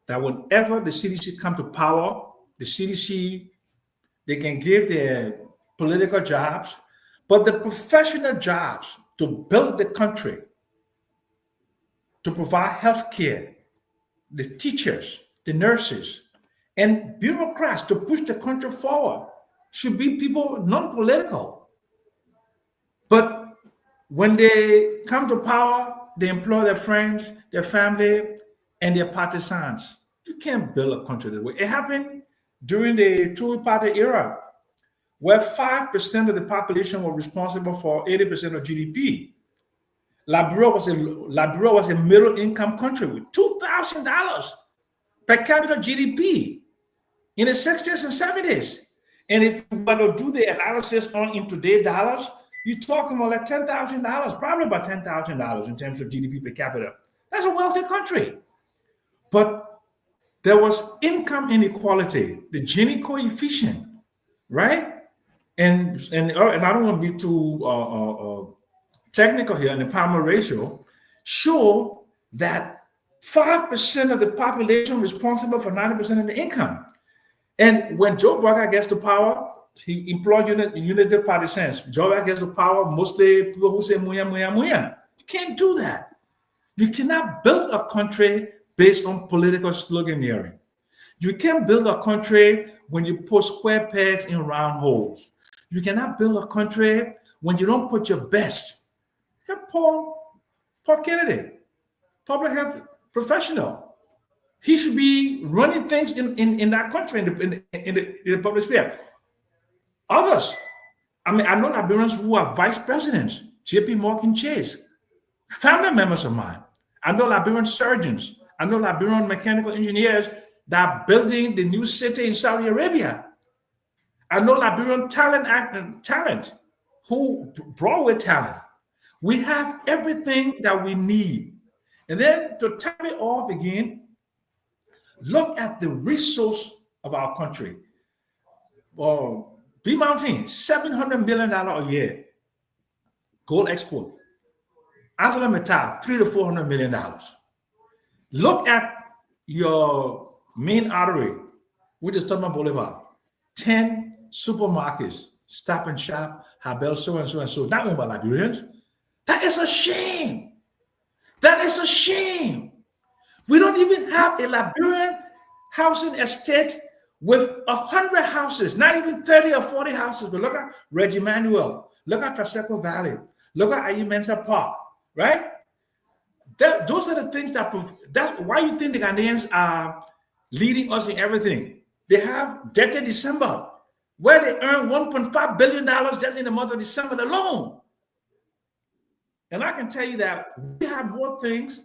whenever the CDC come to power, the CDC, they can give their political jobs, but the professional jobs to build the country, to provide health care, the teachers, the nurses, and bureaucrats to push the country forward should be people non-political. But when they come to power, they employ their friends, their family, and their partisans. You can't build a country that way. It happened during the two-party era, where 5% of the population were responsible for 80% of GDP. Liberia was a middle-income country with $2,000 per capita GDP in the 60s and 70s. And if you want to do the analysis in today's dollars, you're talking about like $10,000, probably about $10,000 in terms of GDP per capita. That's a wealthy country. But there was income inequality, the Gini coefficient, right? And I don't want to be too technical here, and the Palmer ratio show that 5% of the population responsible for 90% of the income. And when Joe Biden gets to power, he employed unity partisans. Joe Biden gets to power, mostly people who say muya, muya, muya. You can't do that. You cannot build a country based on political sloganeering. You can't build a country when you put square pegs in round holes. You cannot build a country when you don't put your best. Look at Paul Kennedy, public health professional. He should be running things in that country, in the public sphere. Others, I know Liberians who are vice presidents, JP Morgan Chase, family members of mine. I know Liberian surgeons. I know Liberian mechanical engineers that are building the new city in Saudi Arabia. I know Liberian talent who Broadway talent. We have everything that we need. And then to top it off again, look at the resource of our country. B Mountain, $700 million a year. Gold export. ArcelorMittal, $300 to $400 million. Look at your main artery, which is Tubman Boulevard. 10 supermarkets, Stop and Shop, Habel, so and so and so, not owned by Liberians. That is a shame. That is a shame. We don't even have a Liberian housing estate with 100 houses, not even 30 or 40 houses. But look at Reggie Manuel. Look at Traseco Valley. Look at Ayumensa Park, right? Those are the things that's why you think the Ghanaians are leading us in everything. They have Dete December, where they earn $1.5 billion just in the month of December alone. And I can tell you that we have more things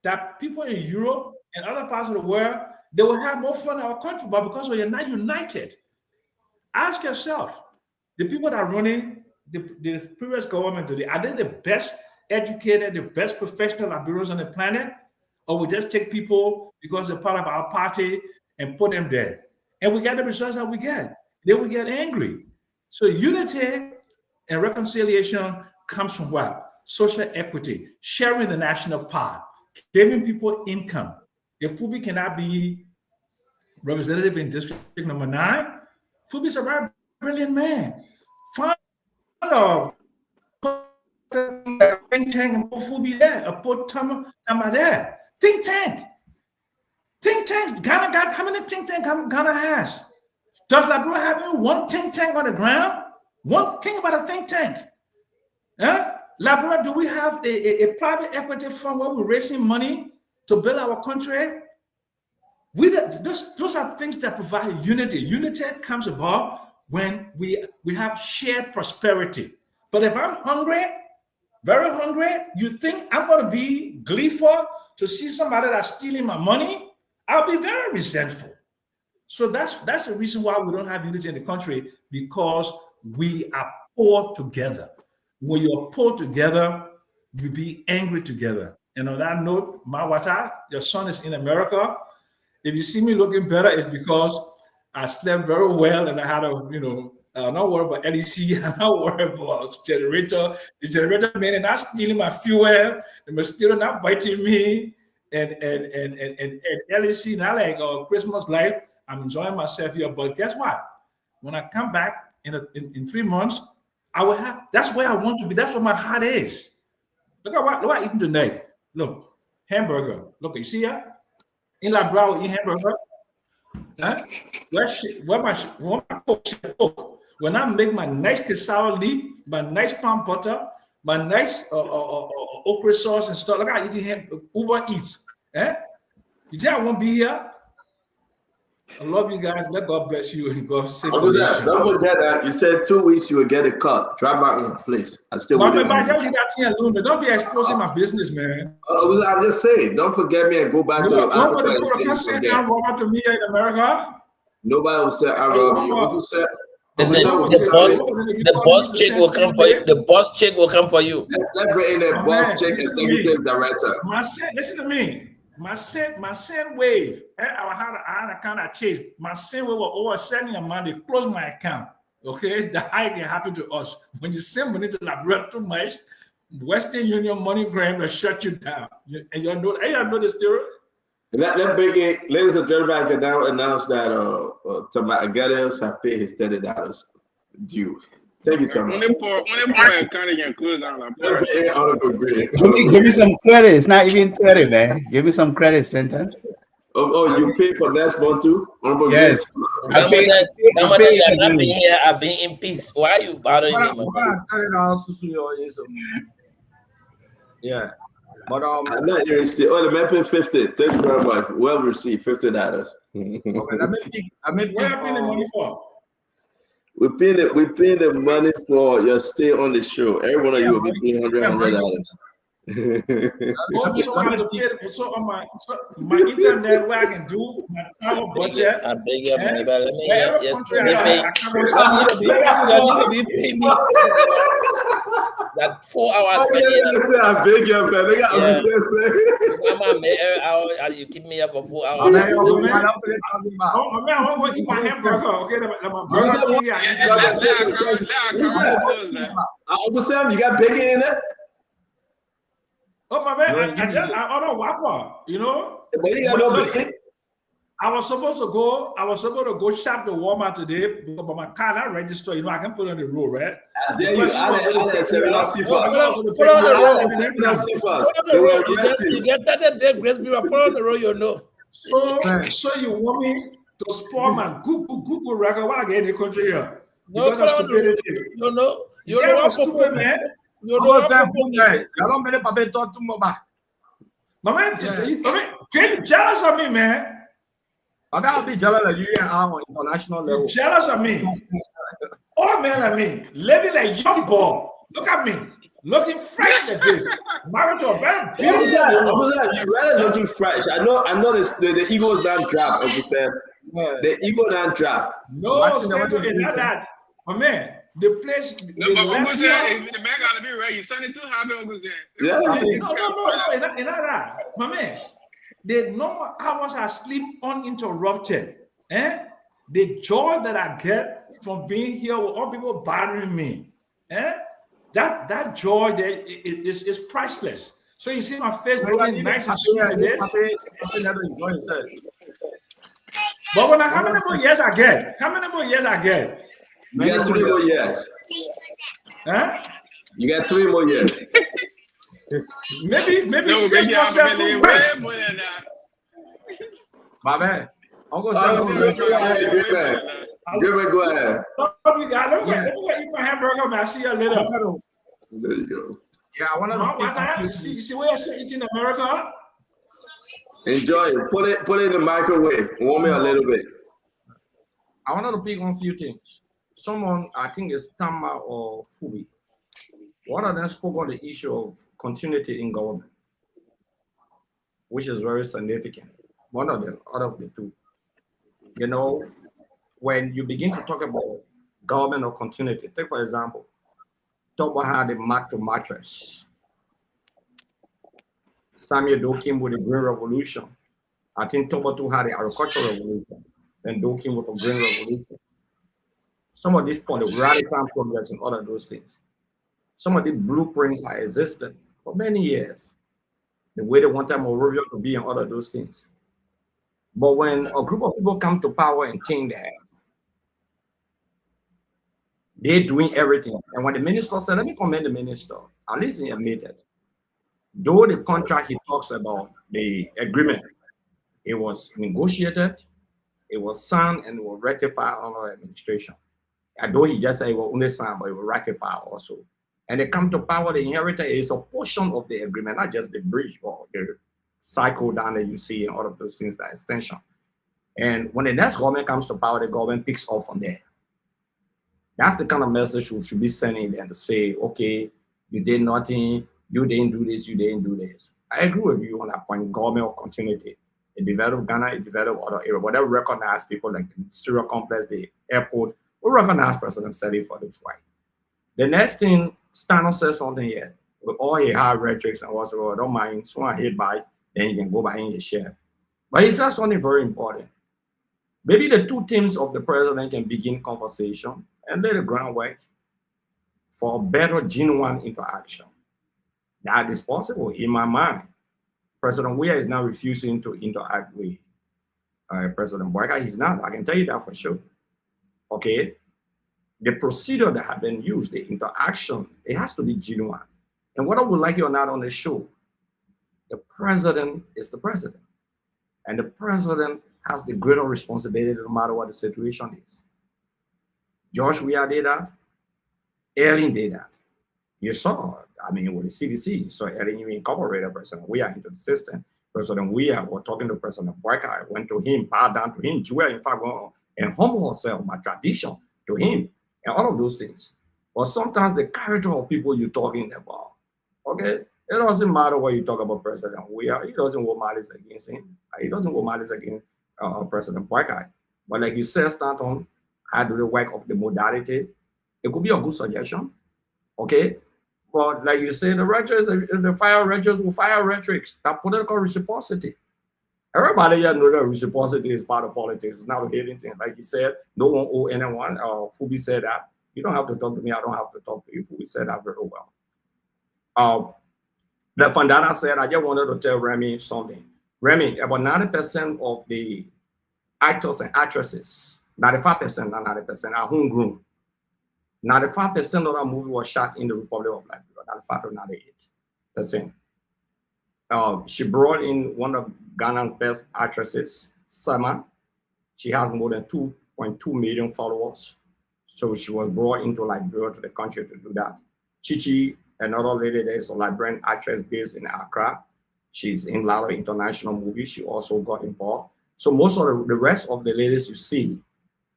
that people in Europe and other parts of the world, they will have more fun in our country, but because we are not united. Ask yourself, the people that are running the previous government today, are they the best educated, the best professional Liberians on the planet? Or we just take people because they're part of our party and put them there? And we get the results that we get. Then we get angry. So unity and reconciliation comes from what? Social equity, sharing the national pot, giving people income. If Fubi cannot be representative in district number 9, Fubi's a very brilliant man. Find a think tank and put Fubi there, or put Tama there. Think tank. Think tank. Ghana got how many think tank Ghana has? Does Labrador have one think tank on the ground? One thing about a think tank. Huh? Labrador, do we have a private equity fund where we're raising money to build our country? Those are things that provide unity. Unity comes about when we have shared prosperity. But if I'm hungry, very hungry, you think I'm going to be gleeful to see somebody that's stealing my money? I'll be very resentful. So that's the reason why we don't have unity in the country, because we are poor together. When you're poor together, you be angry together. And on that note, Mawata, your son is in America. If you see me looking better, it's because I slept very well and I had not worry about LEC, I'm not worried about generator. The generator man not stealing my fuel, the mosquito not biting me, and LEC not like Christmas light. I'm enjoying myself here. But guess what? When I come back in 3 months, I will have. That's where I want to be. That's where my heart is. Look at what I'm eating tonight. Look, hamburger. Look, you see here? In Labrador, we eat hamburger. Huh? Where my cook? When I make my nice cassava leaf, my nice palm butter, my nice okra sauce and stuff. Look how I eating Uber Eats. Eh? You think I won't be here? I love you guys. Let God bless you and God save you. Don't forget that you said 2 weeks you will get a cut. Try back in place. I still don't be exposing my business, man. I'm just saying, don't forget me and go back to Africa. Nobody say Robert to me in America. Nobody will say I love you. Who said? The boss chick will come for you. The boss chick will come for you. Let's bring in the boss chick, executive director. Listen to me. My send wave, I had a kind of change. My send wave was over sending a money, close my account. Okay, that can happen to us. When you send money to Labrador too much, Western Union MoneyGram will shut you down. And you know the story. That big, ladies and gentlemen, I can now announce that Tomas Agueros have paid his $30 due. Thank you, Tomas. Give me some credit. It's not even 30, man. Give me some credit, Stanton. Oh, you pay for next month too? Yes. I've been in peace. Why are you bothering me? Yeah. But I'm not here. The man paid 50. Thank you very much. Well received, $50. Okay, what happened the money for? We pay the money for your stay on the show. Every one of you will be paying $100. So on my internet where I can do my travel budget. I beg your money, but let me pay me. That 4 hours. I beg your money. You keep me up for 4 hours. Man, I want to eat my hamburger. Okay, Uncle Sam, you got bacon in it? Oh my man, I don't Whopper, you know. I was supposed to go shop to Walmart today, but my car not registered. You know, I can put on the road, right? You get that dead grace period. Put on the road, you know. So you want me to spoil my Google record while I get in the country here? No, because of stupidity. You're stupid, man. You know what I'm saying? I don't believe Papa talk to me. My man, get jealous of me, man. I gotta be jealous of you and I'm on international level. You're jealous of me. Oh man, I mean, living like young boy. Look at me, looking fresh like this. Married to a very beautiful woman. You're really looking fresh. I know the ego's not drop, Uncle Sam. The ego not drop. No, Stanton, it's not that. My man, the place. No, but Uncle Sam, the man gotta be right. You're sounding too happy, Uncle Sam. Yeah. No, it's not that. My man, the normal hours I sleep uninterrupted. The joy that I get from being here with all people bothering me. That joy there is priceless. So you see my face looking nice and sweet with this. But when how many more years I get? How many more years I get? You got 3 more years. Huh? You got 3 more years. Maybe 6 more, 7 more. My man. Go ahead. Go ahead. Let me go eat my hamburger, man. I see you later. There you go. Yeah, I want to see where you're eating in America. Enjoy it. Put it in the microwave. Warm it a little bit. I wanted to pick on a few things. Someone, I think it's Tama or Fubi, one of them spoke on the issue of continuity in government, which is very significant. One of them, out of the two. You know, when you begin to talk about government or continuity, take for example, Toba had a mat to mattress. Samuel Dokim with the Green Revolution. I think Toba too had the agricultural revolution, and Dokim with the Green Revolution. Some of these points, radical progress and all of those things. Some of the blueprints are existed for many years. The way they wanted Monrovia to be and all of those things. But when a group of people come to power and think that they're doing everything, and when the minister said, let me commend the minister, at least he admitted, though the contract he talks about, the agreement, it was negotiated, it was signed, and it was ratified under administration. Although he just said it was only signed, but it was ratified also. And they come to power, the inheritor is a portion of the agreement, not just the bridge, but the cycle down that you see and all of those things, that extension. And when the next government comes to power, the government picks off from there. That's the kind of message we should be sending them to say, okay, you did nothing, you didn't do this, you didn't do this. I agree with you on that point, government of continuity. It developed Ghana, it developed other areas, whatever recognized people like the ministerial complex, the airport, we recognize President Seti for this way. The next thing, Stano says something here, with all his high rhetorics and whatsoever, don't mind, so I hit by, then you can go by in your share. But he says something very important. Maybe the two teams of the president can begin conversation and lay the groundwork for a better genuine interaction. That is possible in my mind. President Weah is now refusing to interact with President Boyka. He's not, I can tell you that for sure. Okay, the procedure that have been used, the interaction, it has to be genuine. And whether we like it or not on the show, the president is the president. And the president has the greater responsibility no matter what the situation is. George Weah did that. Erling did that. You saw, I mean, with the CDC, you saw Erling even incorporated President Weah into the system. President Weah was talking to President Boyka. I went to him, bowed down to him. Joel, in fact, went and humble herself by tradition to him, and all of those things. But sometimes the character of people you're talking about, okay, it doesn't matter what you talk about President Weah. He doesn't want malice against him. He doesn't want malice against President Boyka. But like you said, Stanton, how do they work up the modality? It could be a good suggestion, okay? But like you say, the rhetorics, the fire rhetorics will fire rhetorics, that political reciprocity. Everybody here knows that reciprocity is part of politics. It's not a hidden thing. Like you said, no one owe anyone. Fubi said that. You don't have to talk to me. I don't have to talk to you. Fubi said that very well. The Fandana said, I just wanted to tell Remy something. Remy, about 90% of the actors and actresses, 95%, not 90%, are homegrown. 95% of that movie was shot in the Republic of Liberia, 95 to 98%. She brought in one of Ghana's best actresses, Sama. She has more than 2.2 million followers. So she was brought into Liberia to the country to do that. Chichi, another lady that is a Liberian actress based in Accra. She's in a lot of international movies. She also got involved. So most of the rest of the ladies you see,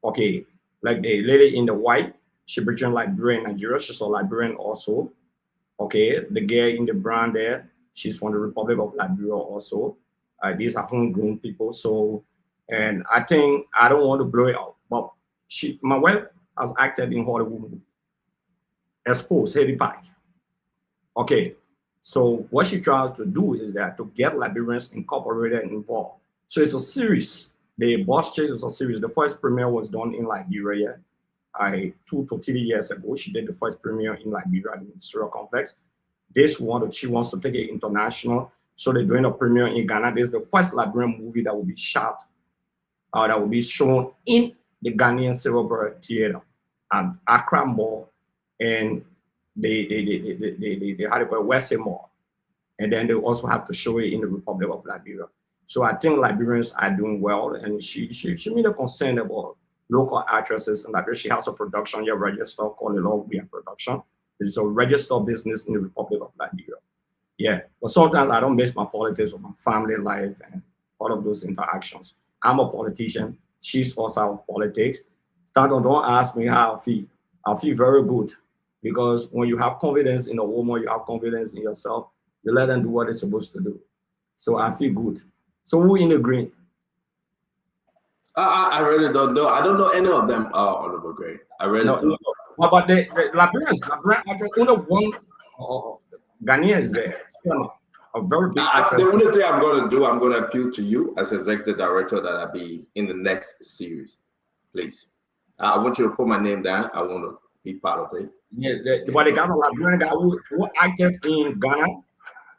okay, like the lady in the white, she between Liberia and Nigeria. She's a Liberian also. Okay, the girl in the brown there, she's from the Republic of Liberia also. These are homegrown people. So, and I think I don't want to blow it out, but my wife has acted in Hollywood movie. Exposed, Heavy Pack. Okay, so what she tries to do is that to get Liberians incorporated and involved. So it's a series. The Boss Chase is a series. The first premiere was done in Liberia. 2 to 3 years ago. She did the first premiere in Liberia at the Ministerial Complex. She wants to take it international. So they're doing a premiere in Ghana. This is the first Liberian movie that will be shot, that will be shown in the Ghanaian Silverbird Theater at Accra Mall and they had it called West Mall. And then they also have to show it in the Republic of Liberia. So I think Liberians are doing well. And she made a concern about local actresses in Liberia. She has a production here registered called the Law Production. It's a registered business in the Republic of Liberia. Yeah, but sometimes I don't base my politics on my family life and all of those interactions. I'm a politician. She's also out of politics. Don't ask me how I feel. I feel very good because when you have confidence in a woman, you have confidence in yourself. You let them do what they're supposed to do. So I feel good. So who in the green? I really don't know. I don't know any of them, Honorable Gray. I really don't know. But the Liberians, only one Ghanaian is there. A very big actress. The only thing I'm going to do, I'm going to appeal to you as executive director that I'll be in the next series. Please. I want you to put my name down. I want to be part of it. Yeah, but they got a Liberian guy who acted in Ghana,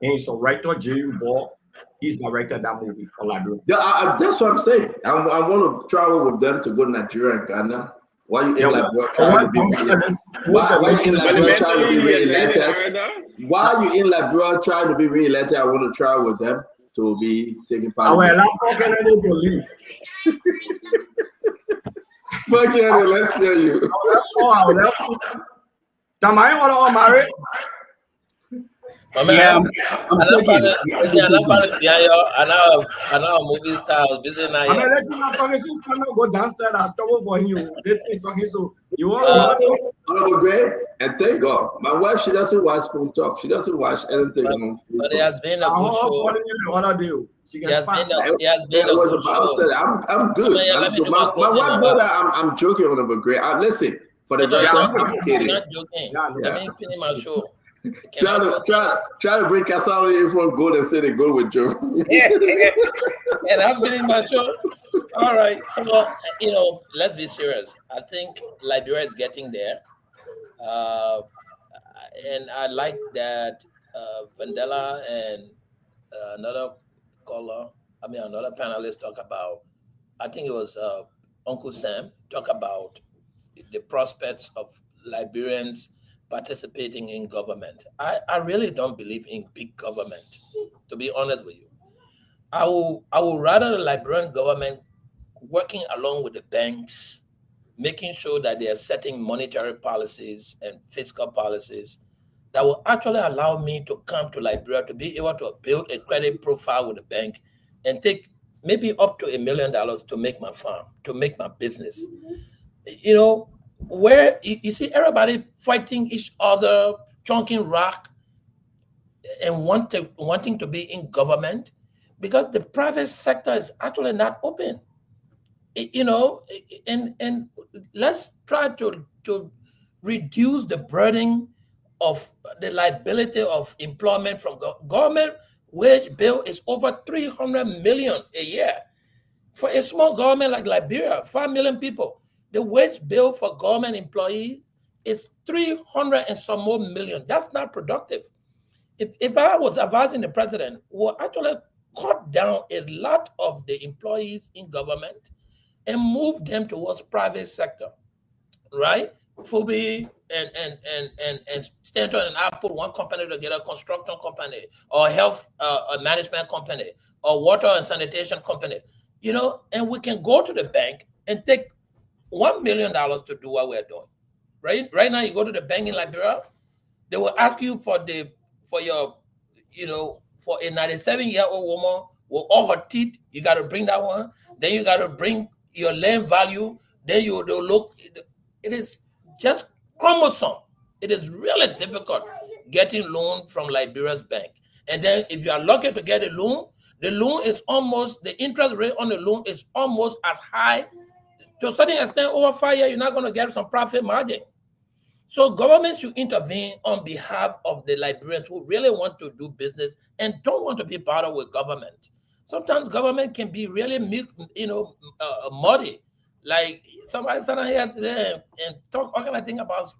and he's a writer, J.U. Ball. He's directed that movie for Liberia. Yeah, that's what I'm saying. I want to travel with them to go to Nigeria and Ghana. Why you in Liberia trying to be re-elected? Why you in Liberia trying to be re-elected? Why are you in Liberia trying to be re-elected? I want to travel with them to be taking part. Fuck yeah, let's hear you. Tamai want to marry? Yeah, another movie style. Busy now. I'm gonna let you know. Conversations cannot go downstairs. I'm trouble for you. They think talking so. You want to great, and thank God. My wife, she doesn't watch Spoon Talk. She doesn't watch anything on Facebook. But it has been a good show. I'm good. My wife know that I'm joking on the great. Listen, for the very I'm kidding. Not joking. Let me finish my show. Try to bring Kasari in from Golden City, go with Joe. And I've been in my show. All right. So, let's be serious. I think Liberia is getting there. And I like that Vandela and another panelist talk about, I think it was Uncle Sam, talk about the prospects of Liberians participating in government. I really don't believe in big government, to be honest with you. I would rather the Liberian government working along with the banks, making sure that they are setting monetary policies and fiscal policies that will actually allow me to come to Liberia to be able to build a credit profile with the bank and take maybe up to $1 million to make my farm, to make my business. Where you see everybody fighting each other, chunking rock, and wanting to be in government, because the private sector is actually not open. And let's try to reduce the burden of the liability of employment from government. Wage bill is over 300 million a year. For a small government like Liberia, 5 million people, the wage bill for government employees is 300 and some more million. That's not productive. If I was advising the president, we'll actually cut down a lot of the employees in government and move them towards private sector, right? Fubi and Stanton and I put one company together, construction company, or health management company, or water and sanitation company, and we can go to the bank and take $1 million to do what we're doing. Right now, you go to the bank in Liberia, they will ask you for a 97-year-old woman with all her teeth. You got to bring that one. Then you got to bring your land value. Then they'll look. It is just cumbersome. It is really difficult getting loan from Liberia's bank. And then if you are lucky to get a loan, the interest rate on the loan is almost as high. To a certain extent, over 5 years, you're not going to get some profit margin. So government should intervene on behalf of the Liberians who really want to do business and don't want to be bothered with government. Sometimes government can be really, muddy. Like somebody sat here today and talk all kind of thing about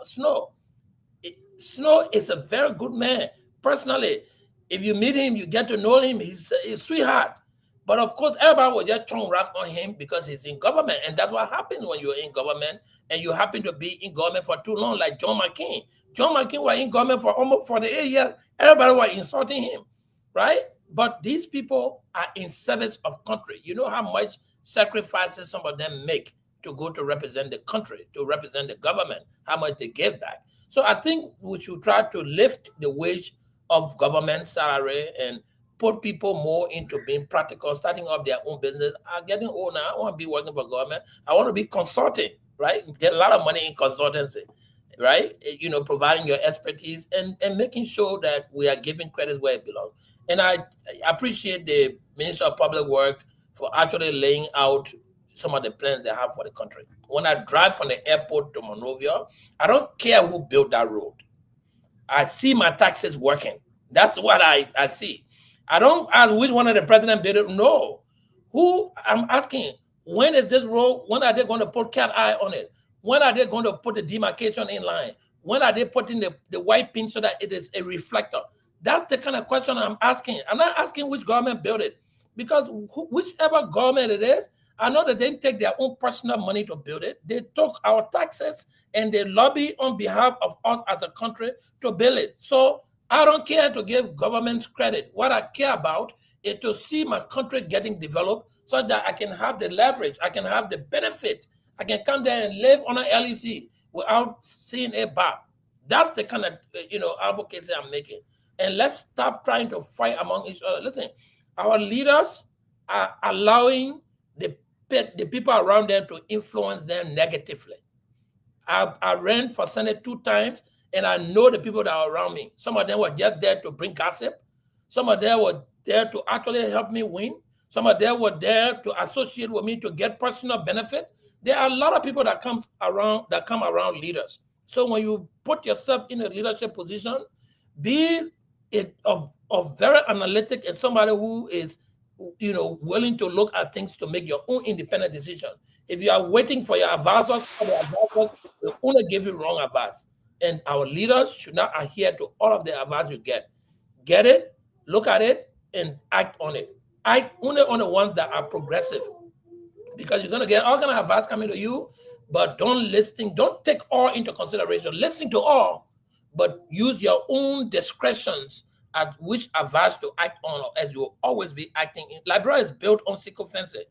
Snow. Snow is a very good man. Personally, if you meet him, you get to know him. He's a sweetheart. But of course, everybody will just throw rock on him because he's in government, and that's what happens when you're in government and you happen to be in government for too long, like John McCain. John McCain was in government for almost 48 years. Everybody was insulting him, right? But these people are in service of country. You know how much sacrifices some of them make to go to represent the country, to represent the government, how much they give back. So I think we should try to lift the wage of government salary and put people more into being practical, starting up their own business. I'm getting old now. I want to be working for government. I want to be consulting, right? Get a lot of money in consultancy, right? You know, providing your expertise and making sure that we are giving credit where it belongs. And I appreciate the Minister of Public Works for actually laying out some of the plans they have for the country. When I drive from the airport to Monrovia, I don't care who built that road. I see my taxes working. That's what I see. I don't ask which one of the president built it. No. Who I'm asking, when is this road, when are they going to put cat eye on it? When are they going to put the demarcation in line? When are they putting the white pin so that it is a reflector? That's the kind of question I'm asking. I'm not asking which government built it, because whichever government it is, I know that they didn't take their own personal money to build it. They took our taxes and they lobby on behalf of us as a country to build it. So I don't care to give governments credit. What I care about is to see my country getting developed so that I can have the leverage, I can have the benefit. I can come there and live on an LEC without seeing a bar. That's the kind of advocacy I'm making. And let's stop trying to fight among each other. Listen, our leaders are allowing the people around them to influence them negatively. I ran for Senate 2 times, and I know the people that are around me. Some of them were just there to bring gossip. Some of them were there to actually help me win. Some of them were there to associate with me to get personal benefit. There are a lot of people that come around leaders. So when you put yourself in a leadership position, be it of very analytic and somebody who is willing to look at things to make your own independent decision. If you are waiting for your advisors, will only give you wrong advice. And our leaders should not adhere to all of the advice you get. Get it, look at it, and act on it. Act only on the ones that are progressive. Because you're going to get all kind of advice coming to you, but don't take all into consideration. Listen to all, but use your own discretions at which advice to act on, as you will always be acting. Liberia is built on sycophancy.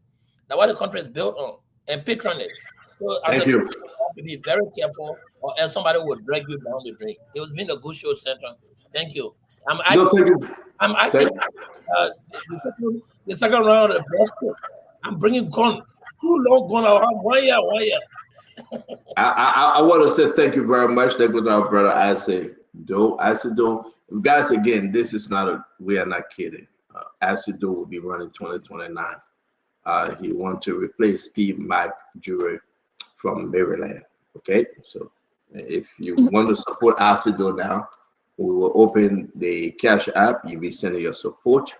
That's what the country is built on, and patronage. So Thank you. You have to be very careful, or else somebody will drag you down the drain. It was been a good show, Central. Thank you. I'm acting the second round of the best. I'm bringing gun. Too long gun. I'll have 1 year, 1 year. I want to say thank you very much. That goes our brother Asido. Guys, again, this is we are not kidding. Asido will be running 2029. He wants to replace P. Mike Jury from Maryland. Okay, so if you want to support Asido now, we will open the Cash App. You'll be sending your support,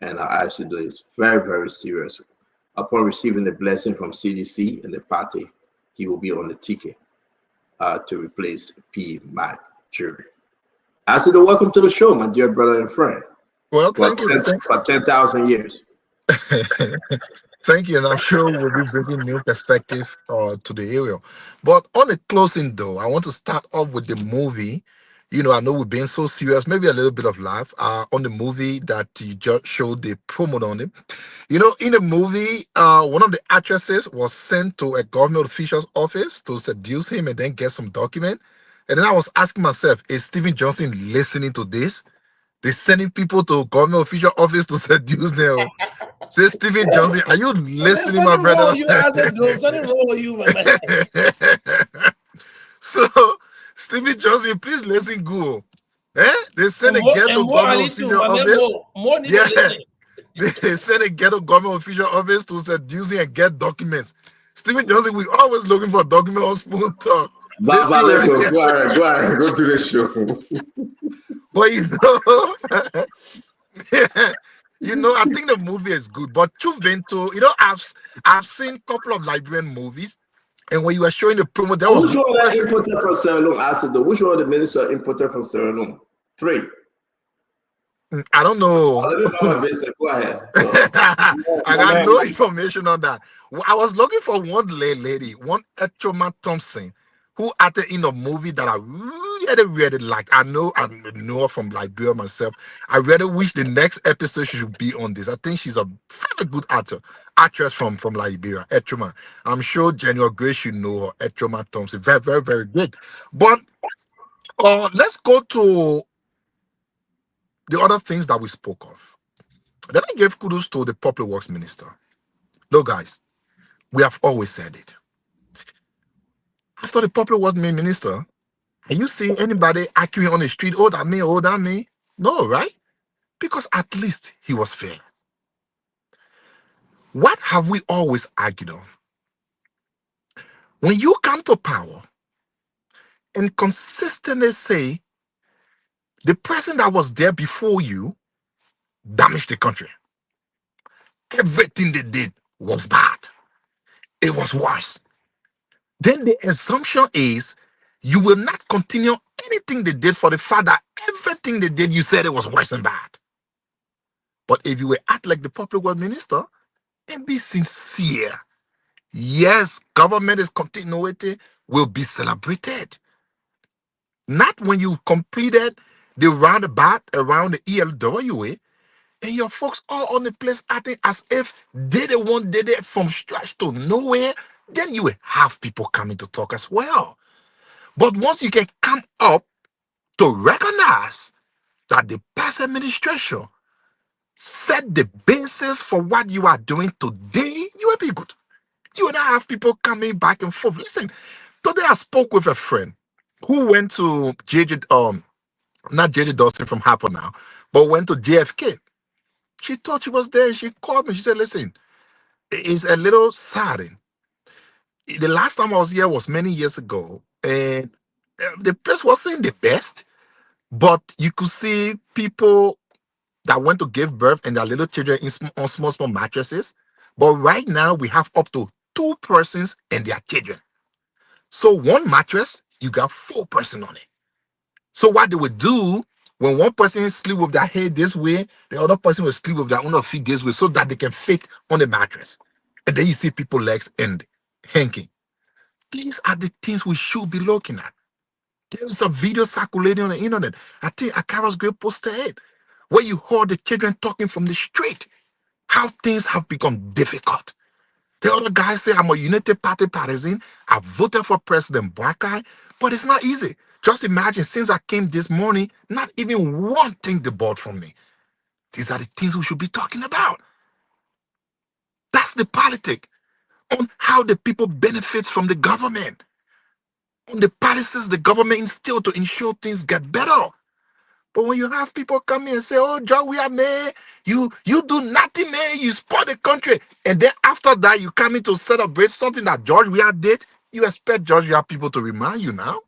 and Asido is very, very serious. Upon receiving the blessing from CDC and the party, he will be on the ticket to replace P. Mike Jury. Asido, welcome to the show, my dear brother and friend. Well, thank you. For 10,000 years. Thank you, and I'm sure we'll be bringing new perspective to the area. But on a closing, though, I want to start off with the movie. I know we've been so serious, maybe a little bit of laugh on the movie that you just showed the promo on it. In the movie, one of the actresses was sent to a government official's office to seduce him and then get some document. And then I was asking myself, is Stephen Johnson listening to this? They're sending people to government official office to seduce them. Say, Stephen Johnson, are you listening, my brother? Something wrong with you, my man. So, Stephen Johnson, please listen good. They send a ghetto government official office. They send a ghetto government official office to seduce and get documents. Stephen Johnson, we always looking for document on Spoon Talk. Go to the show. But You know, I think the movie is good, but you've been to, you know, I've seen a couple of Liberian movies, and when you were showing the promo, there was which one that imported from Sierra Leone? I said, which one the minister imported from Sierra Leone? 3. I don't know. Go ahead. I got no information on that. I was looking for one lady, one Etroma Thompson, who acted in a movie that I really like. I know her from Liberia myself. I really wish the next episode she should be on this. I think she's a very good actress from Liberia, Etroma. I'm sure General Grace should know her, Etroma Thompson. Very, very, very good. But let's go to the other things that we spoke of. Let me give kudos to the Public Works Minister. Look, guys, we have always said it. After the Public Works Minister, are you seeing anybody arguing on the street, oh, that me? No, right? Because at least he was fair. What have we always argued on? When you come to power and consistently say, the person that was there before you damaged the country. Everything they did was bad. It was worse. Then the assumption is you will not continue anything they did for the fact that everything they did, you said it was worse and bad. But if you will act like the Public Works Minister and be sincere, yes, government is continuity will be celebrated. Not when you completed the roundabout around the ELWA, and your folks all on the place acting as if they the one did it from scratch to nowhere, then you will have people coming to talk as well. But once you can come up to recognize that the past administration set the basis for what you are doing today, you will be good. You will not have people coming back and forth. Listen, today I spoke with a friend who went to not JJ Dawson from Harper now, but went to JFK. She thought she was there and she called me. She said, listen, it's a little saddening. The last time I was here was many years ago, and the place wasn't the best, but you could see people that went to give birth and their little children on small mattresses. But right now, we have up to 2 persons and their children. So one mattress, you got 4 persons on it. So what they would do, when one person sleep with their head this way, the other person will sleep with their own feet this way so that they can fit on the mattress. And then you see people's legs and hanging. These are the things we should be looking at. There's a video circulating on the internet. I think Akaro's great posted it, where you heard the children talking from the street, how things have become difficult. The other guy say, I'm a United Party partisan. I voted for President Boakai, but it's not easy. Just imagine, since I came this morning, not even one thing they bought from me. These are the things we should be talking about. That's the politics on how the people benefit from the government, on the policies the government instilled to ensure things get better. But when you have people come in and say, oh, George, we are man, you do nothing, man, you spoil the country. And then after that, you come in to celebrate something that George Weah did, you expect George Weah people to remind you now.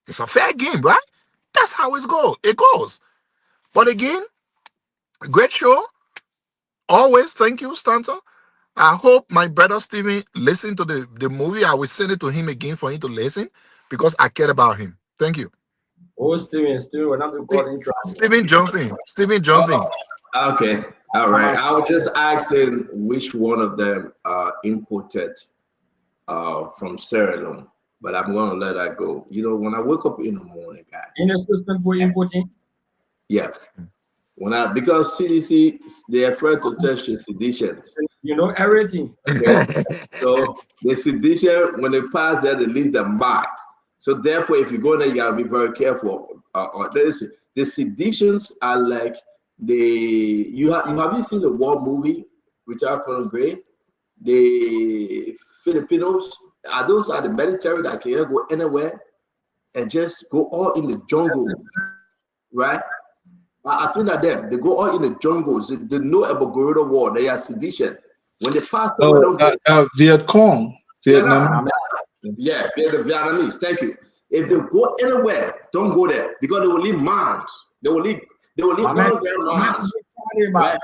It's a fair game, right? That's how it goes. But again, great show. Always, thank you, Stanton. I hope my brother Steven listened to the movie. I will send it to him again for him to listen because I care about him. Thank you. Oh, Steven, when I'm recording. Steven Johnson. Okay. All right. I was just asking which one of them imported from Sierra Leone, but I'm going to let that go. You know, when I wake up in the morning, guys. In assistant for importing? Yeah. Because CDC, they're afraid to touch the seditions. You know everything. Okay. So the sedition, when they pass there, they leave them back. So therefore, if you go there, you gotta be very careful. The seditions are like you have seen the war movie with Colonel Gray? The Filipinos those are the military that can go anywhere and just go all in the jungle, right? I think that they go all in the jungles. They know about guerrilla war. They are sedition. When they pass Viet Cong, Vietnam. Yeah, they're the Vietnamese. Thank you. If they go anywhere, don't go there because they will leave mines. They will leave mines. Right?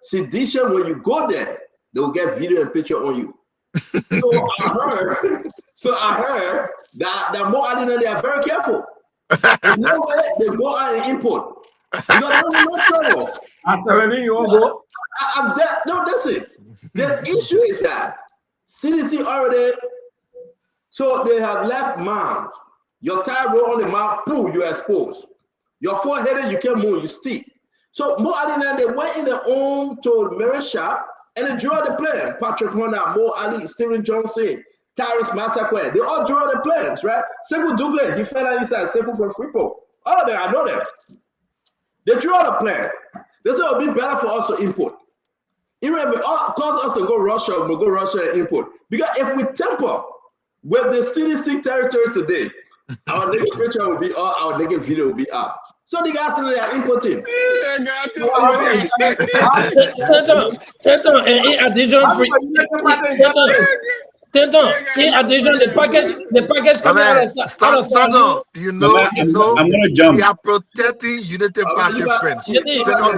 Sedition, when you go there, they will get video and picture on you. So I heard that more than they are very careful. They go out and import. You don't know no trouble. No, that's it. The issue is that CDC already, so they have left mound. Your tire roll on the mouth, boom, you're exposed. Your forehead, you can't move, you steep. So more than they went in their own to mirror shop and they drew the plan. Patrick Honda, Mo Ali, Steven Johnson, Tyrus Massaquet, they all drew the plans, right? Simple Douglas, he fell out inside Simple for Freepo. All of them, I know them. They drew the plan. They said it would be better for us to import. Even if it cause us to go Russia, we'll go Russia and import. Because if we temper with the CDC territory today, our negative picture will be up, our negative video will be up. So the guys say they are importing. In addition, the package coming out of Stanton, I'm gonna jump. We are protecting Unity Party friends. We are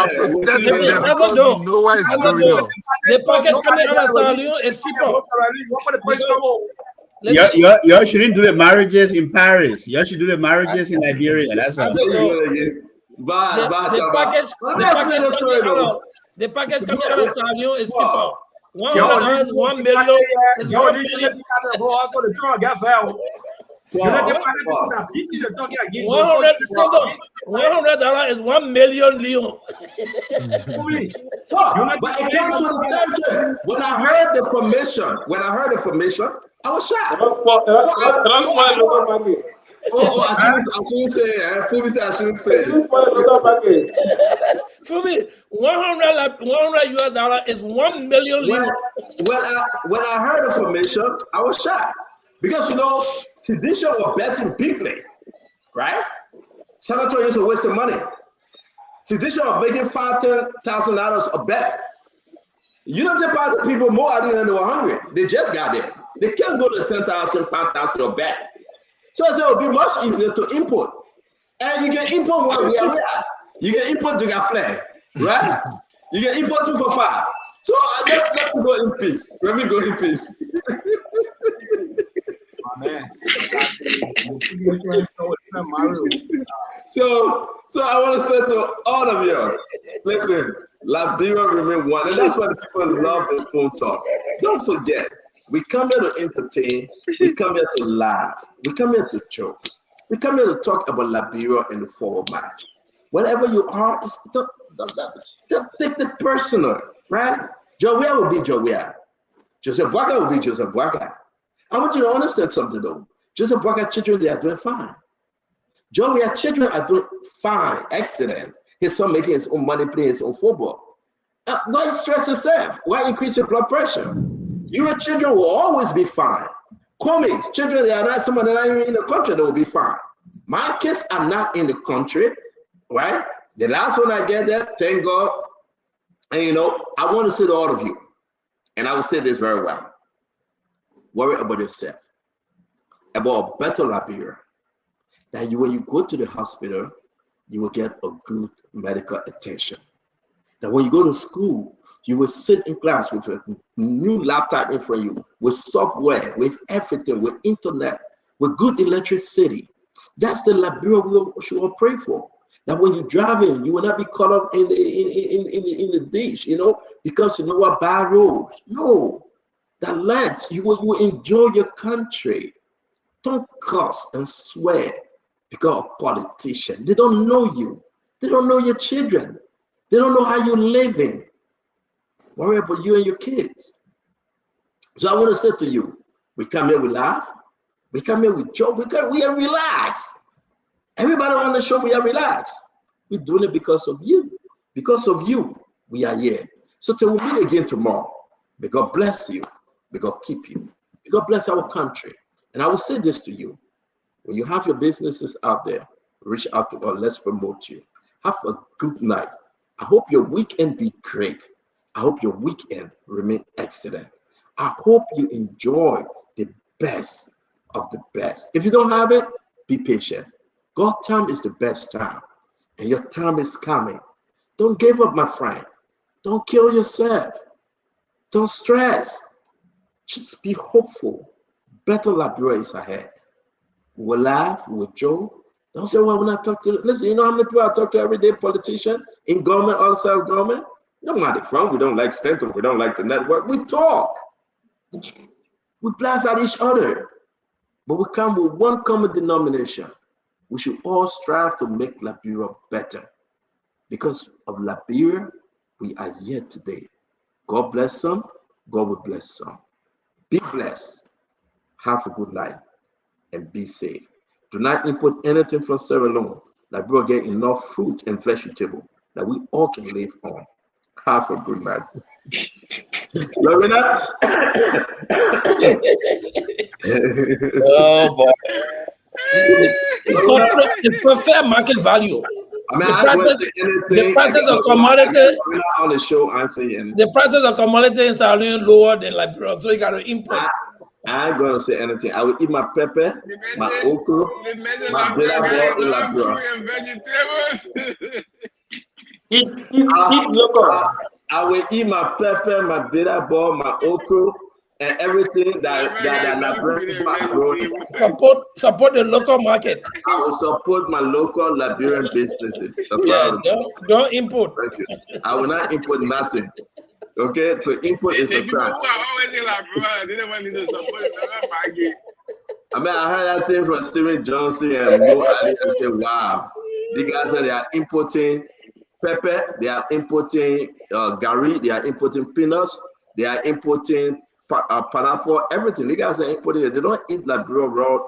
protecting them because we know what is going on. The package coming out of Sierra Leone is cheaper. You shouldn't do the marriages in Paris. You should do the marriages in Liberia. That's all. The package coming out of Sierra Leone is cheaper. $100 is $1 million. Is $1 million. $100 is 1 million Leon. But it comes with the territory. When I heard the formation, I was shocked. I shouldn't say it. Fumi said I shouldn't say it. Fumi, $100 is 1 million Leon. When I heard the formation, I was shocked. Because, sedition was betting bigly, right? Senator used to waste the money. Sedition was making $5,000 a bet. You don't take part the people more than they were hungry. They just got there. They can't go to 10,000, 5,000 a bet. So I said it would be much easier to import. And you can import what we are. You can import to get flag, right? You can import 2 for 5. So let me go in peace. Let me go in peace. So I want to say to all of you, listen, Liberia remain one, and that's why the people love this phone talk. Don't forget, we come here to entertain, we come here to laugh, we come here to joke, we come here to talk about Liberia and the forward march. Whatever you are, don't take the personal, right? Jowea will be Jowea. Joseph Boakai will be Joseph Boakai. I want you to understand something though. Joseph Boakai children, they are doing fine. Jowea children are doing fine, excellent. His son making his own money, playing his own football. Why stress yourself? Why increase your blood pressure? Your children will always be fine. Comics, children, they are not someone that are even in the country, they will be fine. My kids are not in the country, right? The last one I get there, thank God. And I want to say to all of you, and I will say this very well. Worry about yourself, about a better Liberia. That when you go to the hospital, you will get a good medical attention. That when you go to school, you will sit in class with a new laptop in front of you, with software, with everything, with internet, with good electricity. That's the Liberia we should pray for. That when you drive in, you will not be caught up in the ditch, because what bad roads. No. That land, you will enjoy your country. Don't curse and swear because of politicians. They don't know you. They don't know your children. They don't know how you're living. Worry about you and your kids. So I want to say to you, we come here, we laugh. We come here, we joke. We are relaxed. Everybody on the show, we are relaxed. We're doing it because of you. Because of you, we are here. So till we meet again tomorrow, may God bless you. May God keep you. May God bless our country. And I will say this to you. When you have your businesses out there, reach out to us. Let's promote you. Have a good night. I hope your weekend be great. I hope your weekend remain excellent. I hope you enjoy the best of the best. If you don't have it, be patient. God's time is the best time. And your time is coming. Don't give up, my friend. Don't kill yourself. Don't stress. Just be hopeful. Better Liberia is ahead. We'll laugh, we'll joke. Don't say, well, when I talk to, listen, you know how many people I talk to every day, politician, in government, outside of government? No matter from, we don't like Stanton, we don't like the network. We talk. We blast at each other. But we come with one common denomination. We should all strive to make Liberia better. Because of Liberia, we are here today. God bless some, God will bless some. Be blessed, have a good life, and be safe. Do not import anything from Sierra Leone. Liberia get enough fruit and vegetable that we all can live on. Have a good night. Lorena? Oh boy. It's for fair market value. I mean, I won't say anything. The prices of commodity on the show, answer anything. The prices of commodity in Sierra Leone lower than Liberia, so you got to import. I ain't gonna say anything. I will eat my pepper, my okra, my bitter ball in Liberia. I will eat my pepper, my bitter ball, my okra, and everything that Liberian growing. Support the local market. I will support my local Liberian businesses. That's what I will do. Don't import. Thank you. I will not import nothing. Okay, so import is a crime. I mean, I heard that thing from Steven Johnson and Mo Ali and said, wow. The guys said they are importing pepper, they are importing gari, they are importing peanuts, they are importing pineapple, everything. The guys are importing it. They don't eat like raw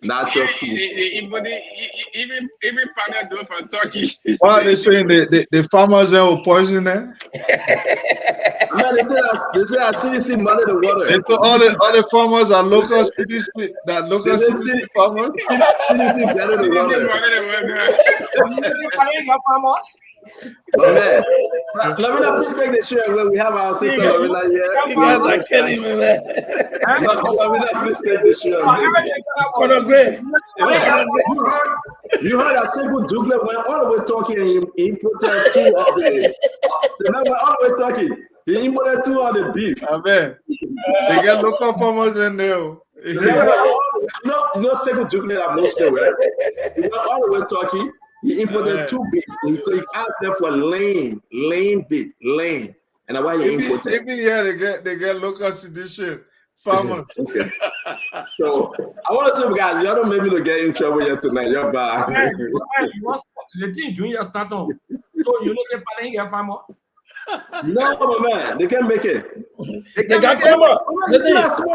natural food. Even pineapple from Turkey. What are they saying? The farmers there will poison them? Man, they say I CDC money the water. All the farmers are local CDC. That local CDC farmers. CDC better the water. But man, Lorena, please take the share when we have our sister Lorena here. You guys are kidding me, man. Lorena, please take the share. Conor Gray. You heard that single Douglas went all the way talking and he imported 2 of the. Remember, all the way talking. He imported 2 of the beef. I bet. They get local farmers in there. No single Douglas are mostly right. He went all the way talking. He imported 2 beef. He asked them for lane beef, lane. And that's why he imported. Even here they get local sedition farmers. Okay. So I want to say, guys, y'all don't make me to get in trouble here tonight. You're bad. The thing Junior start on. So you know the parent get farmer. No, man, they can't make it. They got farmer. Let me ask you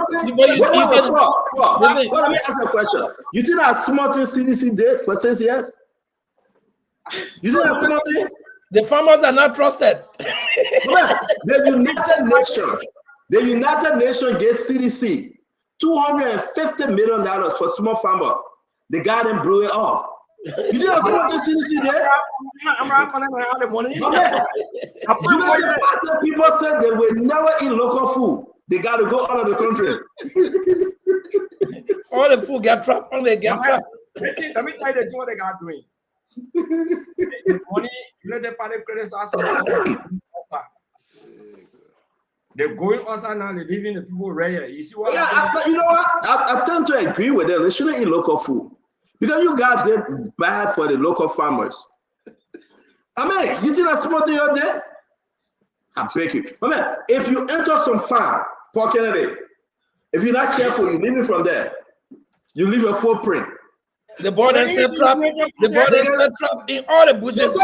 a question. You think that small thing CDC did for 6 years? You see that small thing? The farmers are not trusted. The United Nations gave CDC $250 million for small farmer. The guy then blew it off. You think that small thing CDC did? I'm not going to have the money. People said they will never eat local food. They got to go out of the country. All the food get trapped when they get trapped. Let me tell you the thing what they got doing. The money, you know, the public credit they're going outside now, they're leaving the people right here. You see what? You know what? I tend to agree with them. They shouldn't eat local food because you guys did bad for the local farmers. I mean, you think that's small thing out there? I beg you. I mean, if you enter some farm, Port Kennedy, if you're not careful, you leave it from there. You leave a footprint. The border set trap. The border set trap in all the butchers.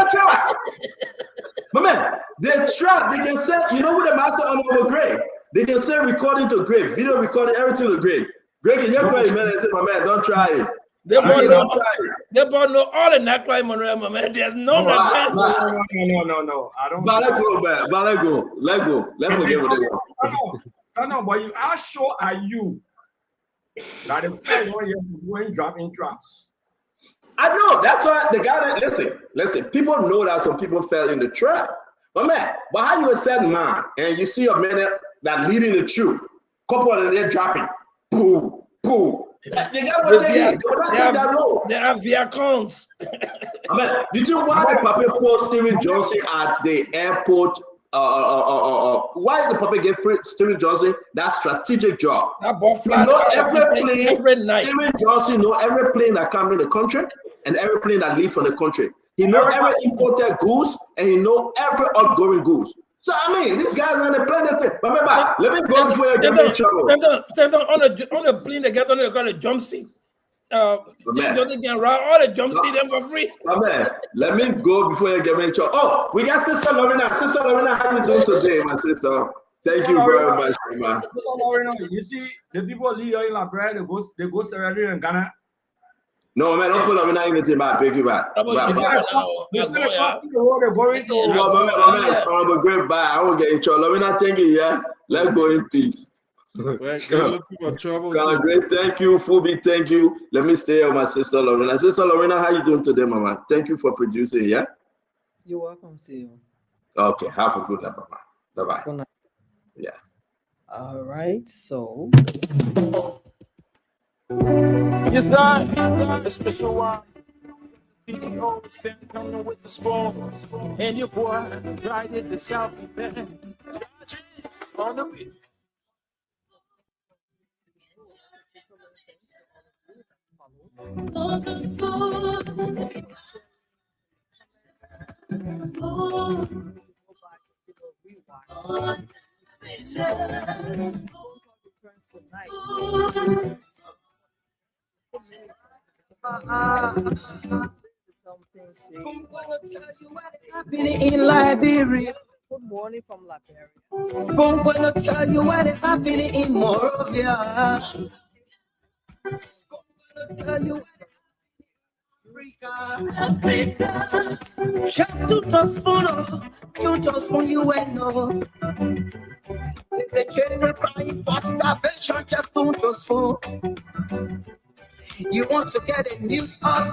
But man, they trap. They can send. You know what the master on over grave? They can send recording to grave, video recording, everything to grave. Greg, can you go ahead and say, my man, don't try it. They don't try it. They know all the knockline Monroe, my man. There's no. No. I don't. But let go. Let forget what they want. No, but you how sure are you? That the first 1 year to go and drop in traps. I know. That's why the guy that listen. People know that some people fell in the trap. But man, but how you a certain man and you see a man that leading the troop, couple of them dropping, poo. They got what they need. They will not take that road. They have their accounts. I mean, you think why the puppet put Steven Johnson at the airport? Why the puppet get Steven Johnson that strategic job? Every night. Steven Johnson know every plane that come in the country and every plane that leave from the country. He know every imported goods and he know every outgoing goods. So I mean, these guys on the planet. Remember, let me go before you get me in trouble. Stand on the plane they get on the jump seat. All the jump seat them for free. Man, let me go before you get me in trouble. Oh, we got Sister Lorena. Sister Lorena, how you doing today, my sister? Thank you very much, man. You see, the people live in Liberia, they go Sierra Leone and Ghana. No, man, don't put Lorena in the back. Take you back. Great bye. I won't get in trouble. Lorena, thank you. Yeah, let's go in peace. Great, thank you, Fubi. Thank you. Let me stay with my sister Lorena. Sister Lorena, how you doing today, Mama? Thank you for producing. Yeah. You're welcome. See you. Okay. Have a good night, Mama. Bye bye. Good night. Yeah. All right. So. Yes, sir. A special one. CEO standing coming with the spoon. And your boy right at the South Bend. On the beat. In Liberia. Good morning from Liberia. I'm gonna tell you what is happening in Morovia. I'm gonna tell you what is Africa. Just to spoon you and no. The children crying for starvation, just to spoon. You want to get a news up.